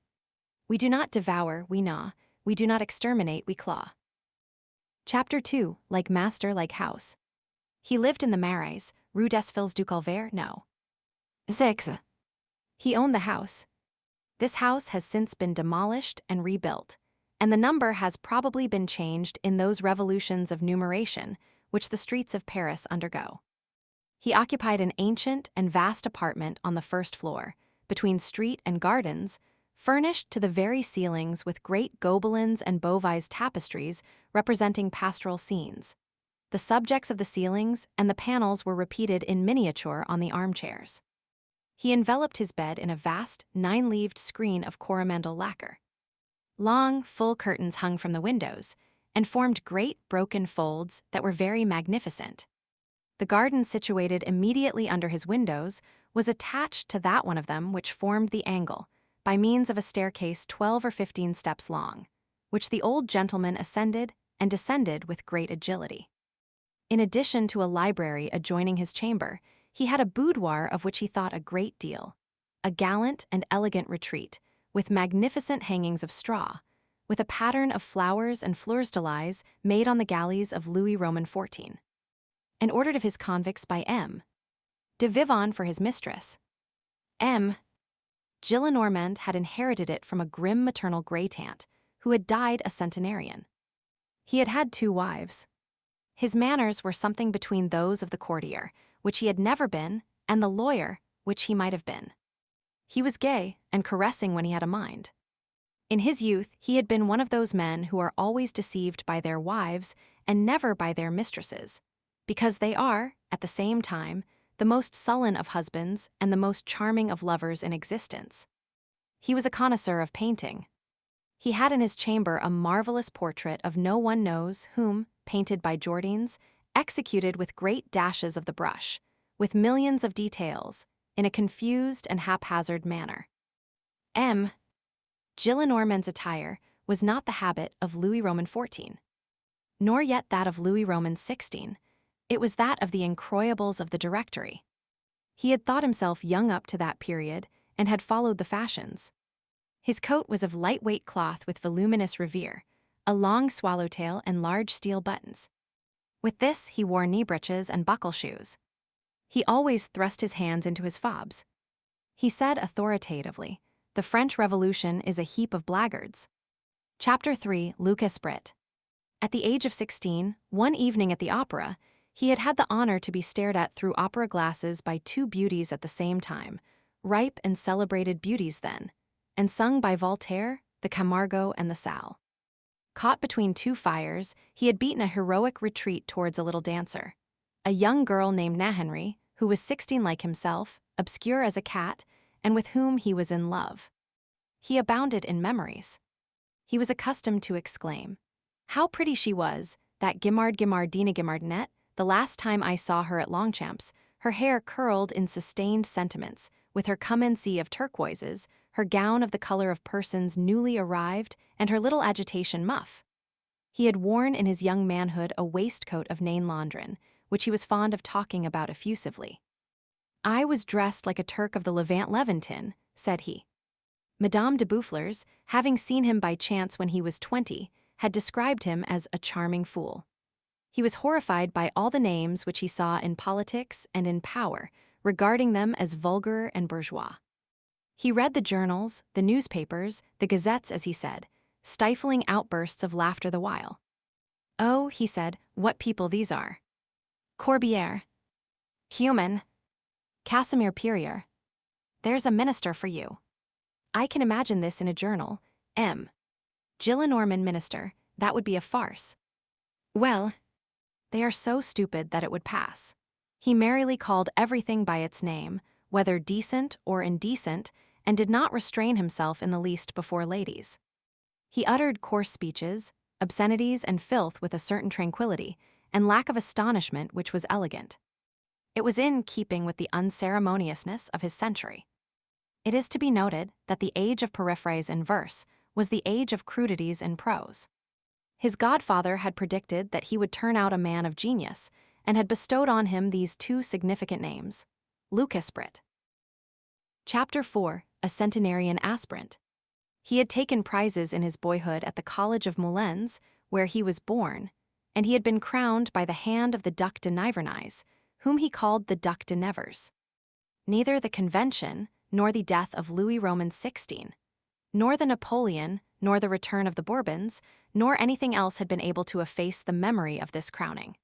We do not devour, we gnaw. We do not exterminate, we claw." Chapter 2, Like Master, Like House. He lived in the Marais, Rue des Filles du Calvaire, no. 6. He owned the house. This house has since been demolished and rebuilt, and the number has probably been changed in those revolutions of numeration which the streets of Paris undergo. He occupied an ancient and vast apartment on the first floor, between street and gardens, furnished to the very ceilings with great Gobelins and Beauvais tapestries representing pastoral scenes. The subjects of the ceilings and the panels were repeated in miniature on the armchairs. He enveloped his bed in a vast, 9-leaved screen of coromandel lacquer. Long, full curtains hung from the windows and formed great, broken folds that were very magnificent. The garden situated immediately under his windows was attached to that one of them which formed the angle, by means of a staircase 12 or 15 steps long, which the old gentleman ascended and descended with great agility. In addition to a library adjoining his chamber, he had a boudoir of which he thought a great deal, a gallant and elegant retreat, with magnificent hangings of straw, with a pattern of flowers and fleurs de lis made on the galleys of Louis Roman XIV. And ordered of his convicts by M. de Vivonne for his mistress. M. Gillenormand had inherited it from a grim maternal great-aunt, who had died a centenarian. He had had 2 wives. His manners were something between those of the courtier, which he had never been, and the lawyer, which he might have been. He was gay and caressing when he had a mind. In his youth, he had been one of those men who are always deceived by their wives and never by their mistresses, because they are, at the same time, the most sullen of husbands and the most charming of lovers in existence. He was a connoisseur of painting. He had in his chamber a marvelous portrait of no one knows whom, painted by Jordaens, executed with great dashes of the brush, with millions of details, in a confused and haphazard manner. M. Gillenormand's attire was not the habit of Louis Roman XIV, nor yet that of Louis Roman XVI. It was that of the incroyables of the Directory. He had thought himself young up to that period and had followed the fashions. His coat was of light-weight cloth with voluminous revers, a long swallowtail and large steel buttons. With this he wore knee breeches and buckle shoes. He always thrust his hands into his fobs. He said authoritatively, "The French Revolution is a heap of blackguards." Chapter 3, Lucas Brit. At the age of 16, one evening at the opera, he had had the honor to be stared at through opera glasses by 2 beauties at the same time, ripe and celebrated beauties then, and sung by Voltaire, the Camargo, and the Salle. Caught between 2 fires, he had beaten a heroic retreat towards a little dancer, a young girl named Nahenry, who was 16 like himself, obscure as a cat, and with whom he was in love. He abounded in memories. He was accustomed to exclaim, "How pretty she was, that Guimardina Guimardinette, the last time I saw her at Longchamps, her hair curled in sustained sentiments, with her come-and-see of turquoises, her gown of the color of persons newly arrived, and her little agitation muff." He had worn in his young manhood a waistcoat of Nain Londrin, which he was fond of talking about effusively. "I was dressed like a Turk of the Levant Levantin," said he. Madame de Boufflers, having seen him by chance when he was 20, had described him as a charming fool. He was horrified by all the names which he saw in politics and in power, regarding them as vulgar and bourgeois. He read the journals, the newspapers, the gazettes, as he said, stifling outbursts of laughter the while. "Oh," he said, "what people these are! Corbière, Human, Casimir Perier. There's a minister for you. I can imagine this in a journal. M. Gillenormand minister, that would be a farce. Well, they are so stupid that it would pass." He merrily called everything by its name, whether decent or indecent, and did not restrain himself in the least before ladies. He uttered coarse speeches, obscenities, and filth with a certain tranquility, and lack of astonishment which was elegant. It was in keeping with the unceremoniousness of his century. It is to be noted that the age of periphrase in verse was the age of crudities in prose. His godfather had predicted that he would turn out a man of genius, and had bestowed on him these 2 significant names, Lucas Brit. Chapter 4, A Centenarian Aspirant. He had taken prizes in his boyhood at the College of Moulins, where he was born, and he had been crowned by the hand of the Duc de Nivernais, whom he called the Duc de Nevers. Neither the Convention, nor the death of Louis Roman XVI, nor the Napoleon, nor the return of the Bourbons, nor anything else had been able to efface the memory of this crowning.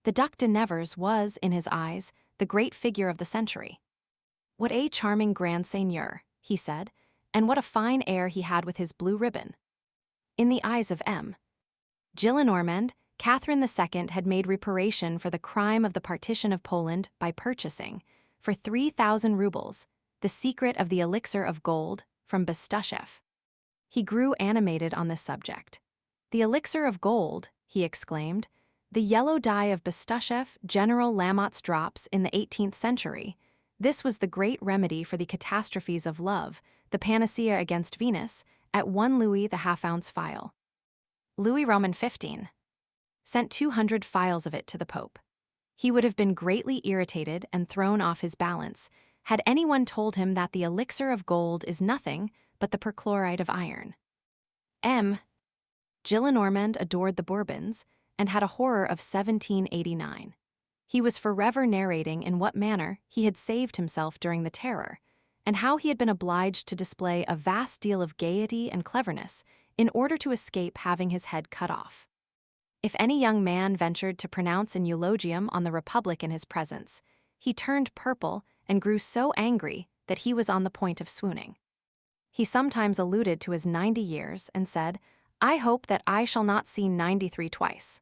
The Duc de Nevers was, in his eyes, the great figure of the century. "What a charming grand seigneur," he said, "and what a fine air he had with his blue ribbon." In the eyes of M. Gillenormand, Catherine II had made reparation for the crime of the partition of Poland by purchasing, for 3,000 rubles, the secret of the elixir of gold from Bestuzhev. He grew animated on this subject. "The elixir of gold," he exclaimed, "the yellow dye of Bestuzhev, General Lamotte's drops in the 18th century. This was the great remedy for the catastrophes of love, the panacea against Venus, at 1 louis the half-ounce phial." Louis Roman XV sent 200 phials of it to the Pope. He would have been greatly irritated and thrown off his balance had anyone told him that the elixir of gold is nothing but the perchloride of iron. Gillenormand adored the Bourbons and had a horror of 1789. He was forever narrating in what manner he had saved himself during the Terror, and how he had been obliged to display a vast deal of gaiety and cleverness in order to escape having his head cut off. If any young man ventured to pronounce an eulogium on the Republic in his presence, he turned purple and grew so angry that he was on the point of swooning. He sometimes alluded to his 90 years and said, "I hope that I shall not see 93 twice."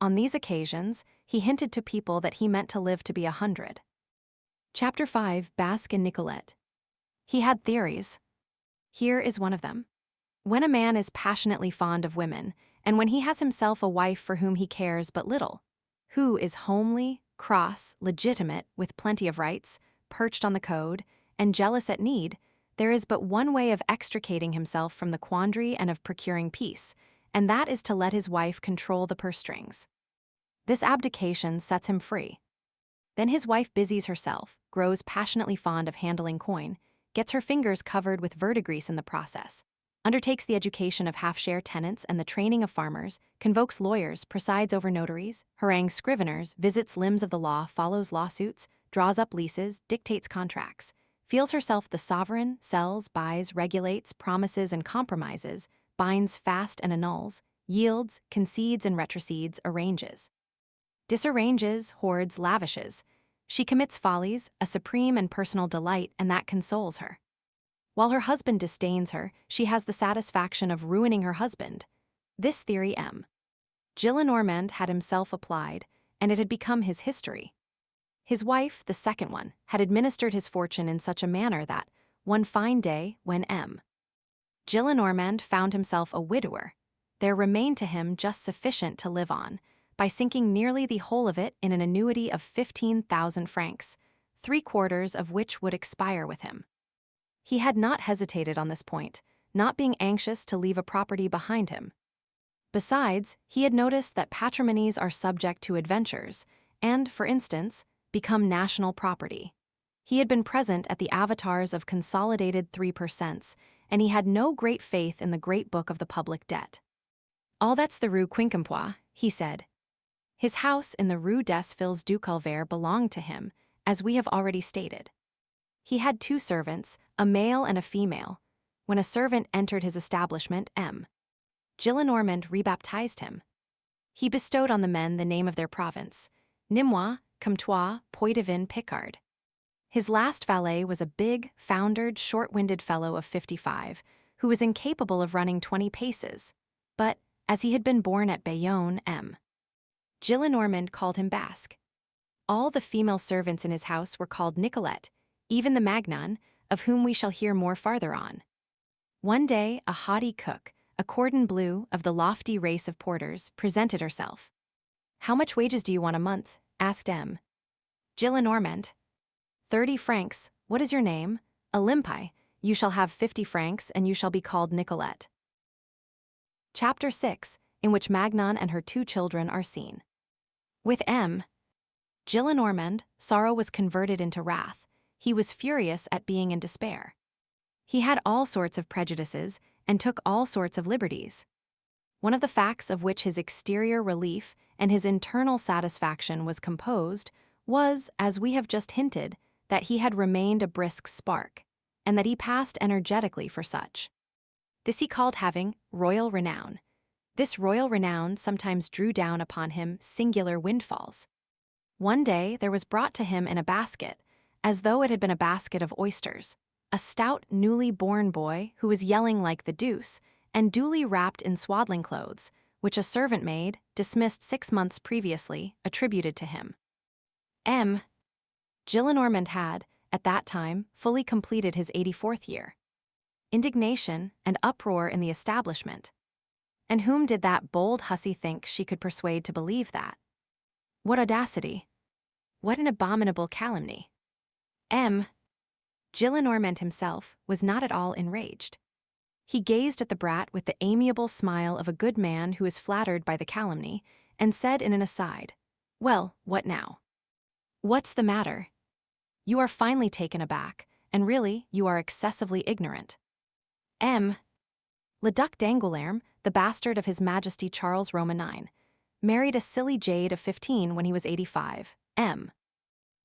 On these occasions, he hinted to people that he meant to live to be 100. Chapter 5. Basque and Nicolette. He had theories. Here is one of them. When a man is passionately fond of women, and when he has himself a wife for whom he cares but little, who is homely, cross, legitimate, with plenty of rights, perched on the code, and jealous at need, there is but one way of extricating himself from the quandary and of procuring peace, and that is to let his wife control the purse strings. This abdication sets him free. Then his wife busies herself, grows passionately fond of handling coin, gets her fingers covered with verdigris in the process, undertakes the education of half-share tenants and the training of farmers, convokes lawyers, presides over notaries, harangues scriveners, visits limbs of the law, follows lawsuits, draws up leases, dictates contracts, feels herself the sovereign, sells, buys, regulates, promises and compromises, binds fast and annuls, yields, concedes and retrocedes, arranges. Disarranges, hoards, lavishes. She commits follies, a supreme and personal delight, and that consoles her. While her husband disdains her, she has the satisfaction of ruining her husband. This theory Gillenormand had himself applied, and it had become his history. His wife, the second one, had administered his fortune in such a manner that, one fine day, when Gillenormand found himself a widower, there remained to him just sufficient to live on, by sinking nearly the whole of it in an annuity of 15,000 francs, 3/4 of which would expire with him. He had not hesitated on this point, not being anxious to leave a property behind him. Besides, he had noticed that patrimonies are subject to adventures, and, for instance, become national property. He had been present at the avatars of consolidated 3%, and he had no great faith in the great book of the public debt. "All that's the Rue Quincampoix," he said. His house in the Rue des Filles du Calvaire belonged to him, as we have already stated. He had 2 servants, a male and a female. When a servant entered his establishment, Gillenormand rebaptized him. He bestowed on the men the name of their province, Nîmois, Comtois, Poitevin, Picard. His last valet was a big, foundered, short-winded fellow of 55, who was incapable of running 20 paces, but, as he had been born at Bayonne, Gillenormand called him Basque. All the female servants in his house were called Nicolette, even the Magnon, of whom we shall hear more farther on. One day, a haughty cook, a cordon bleu of the lofty race of porters, presented herself. "How much wages do you want a month?" asked Gillenormand. 30 francs. What is your name?" "Olympe. You shall have 50 francs, and you shall be called Nicolette." Chapter 6, in which Magnon and her 2 children are seen. With Gillenormand, sorrow was converted into wrath. He was furious at being in despair. He had all sorts of prejudices and took all sorts of liberties. One of the facts of which his exterior relief and his internal satisfaction was composed was, as we have just hinted, that he had remained a brisk spark, and that he passed energetically for such. This he called having royal renown. This royal renown sometimes drew down upon him singular windfalls. One day there was brought to him in a basket, as though it had been a basket of oysters, a stout, newly born boy who was yelling like the deuce, and duly wrapped in swaddling clothes, which a servant maid, dismissed 6 months previously, attributed to him. M. Gillenormand had, at that time, fully completed his 84th year. Indignation and uproar in the establishment. And whom did that bold hussy think she could persuade to believe that? What audacity! What an abominable calumny! M. Gillenormand himself was not at all enraged. He gazed at the brat with the amiable smile of a good man who is flattered by the calumny, and said in an aside, "Well, what now? What's the matter? You are finely taken aback, and really you are excessively ignorant." M. Le Duc d'Angoulême, the bastard of His Majesty Charles Roman IX, married a silly jade of 15 when he was 85. M.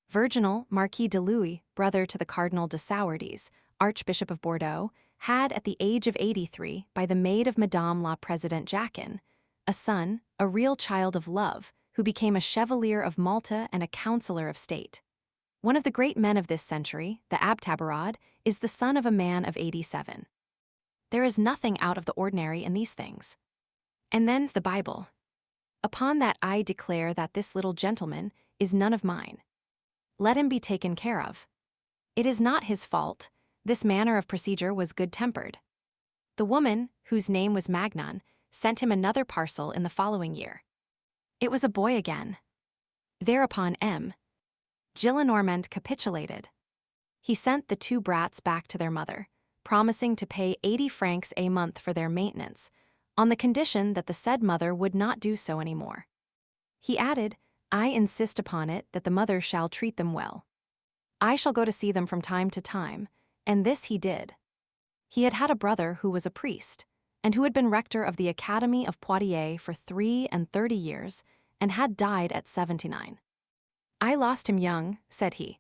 Virginal, Marquis de Louis, brother to the Cardinal de Sourdis, Archbishop of Bordeaux, had at the age of 83, by the maid of Madame la Présidente Jacquin, a son, a real child of love, who became a Chevalier of Malta and a Councillor of State. One of the great men of this century, the Abbé Tabarad, is the son of a man of 87. There is nothing out of the ordinary in these things. And then's the Bible. Upon that I declare that this little gentleman is none of mine. Let him be taken care of. It is not his fault. This manner of procedure was good-tempered. The woman, whose name was Magnon, sent him another parcel in the following year. It was a boy again. Thereupon M. Gillenormand capitulated. He sent the 2 brats back to their mother, promising to pay 80 francs a month for their maintenance, on the condition that the said mother would not do so any more. He added, "I insist upon it that the mother shall treat them well. I shall go to see them from time to time," and this he did. He had had a brother who was a priest, and who had been rector of the Academy of Poitiers for 33 years, and had died at 79. "I lost him young," said he.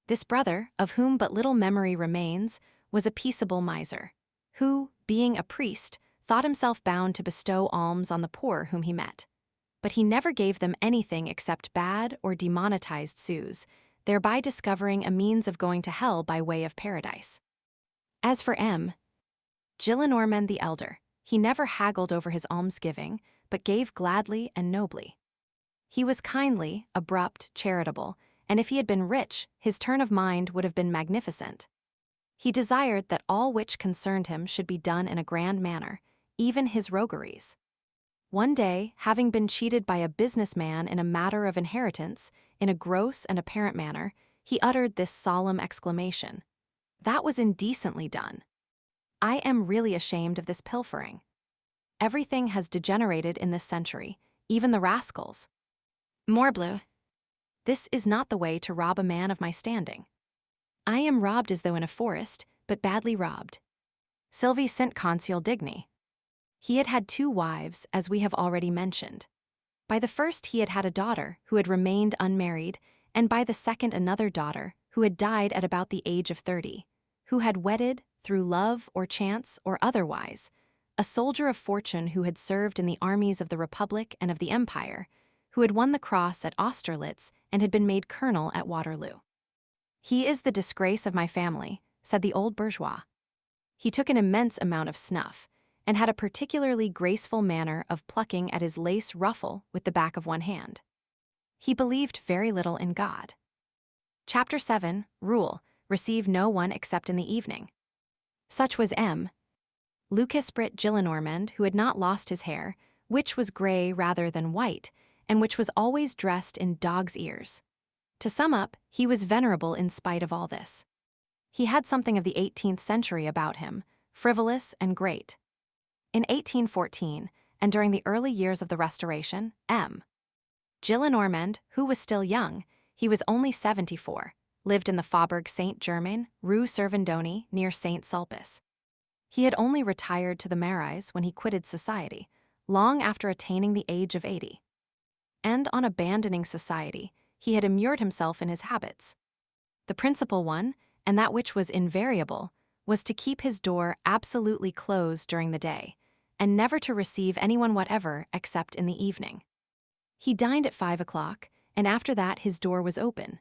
This brother, of whom but little memory remains, was a peaceable miser, who, being a priest, thought himself bound to bestow alms on the poor whom he met. But he never gave them anything except bad or demonetized sous, thereby discovering a means of going to hell by way of paradise. As for M. Gillenormand the elder, he never haggled over his almsgiving, but gave gladly and nobly. He was kindly, abrupt, charitable, and if he had been rich, his turn of mind would have been magnificent. He desired that all which concerned him should be done in a grand manner, even his rogueries. One day, having been cheated by a businessman in a matter of inheritance, in a gross and apparent manner, he uttered this solemn exclamation: "That was indecently done. I am really ashamed of this pilfering. Everything has degenerated in this century, even the rascals. Morbleu! This is not the way to rob a man of my standing. I am robbed as though in a forest, but badly robbed. Sylvie sint consul digni." He had had 2 wives, as we have already mentioned. By the first he had had a daughter, who had remained unmarried, and by the second another daughter, who had died at about the age of 30, who had wedded, through love or chance or otherwise, a soldier of fortune who had served in the armies of the Republic and of the Empire, who had won the cross at Austerlitz and had been made colonel at Waterloo. "He is the disgrace of my family," said the old bourgeois. He took an immense amount of snuff, and had a particularly graceful manner of plucking at his lace ruffle with the back of one hand. He believed very little in God. Chapter 7, Rule, receive no one except in the evening. Such was M. Lucas Britt Gillenormand, who had not lost his hair, which was grey rather than white, and which was always dressed in dog's ears. To sum up, he was venerable in spite of all this. He had something of the 18th century about him, frivolous and great. In 1814, and during the early years of the Restoration, M. Gillenormand, who was still young, he was only 74, lived in the Faubourg Saint-Germain, Rue Servandoni, near Saint Sulpice. He had only retired to the Marais when he quitted society, long after attaining the age of 80. And on abandoning society, he had immured himself in his habits. The principal one, and that which was invariable, was to keep his door absolutely closed during the day, and never to receive anyone whatever except in the evening. He dined at 5 o'clock, and after that his door was open.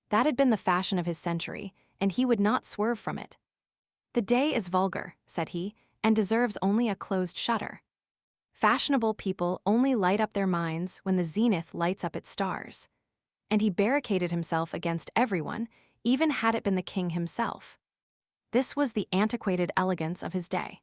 That had been the fashion of his century, and he would not swerve from it. "The day is vulgar," said he, "and deserves only a closed shutter." Fashionable people only light up their minds when the zenith lights up its stars. And he barricaded himself against everyone, even had it been the king himself. This was the antiquated elegance of his day.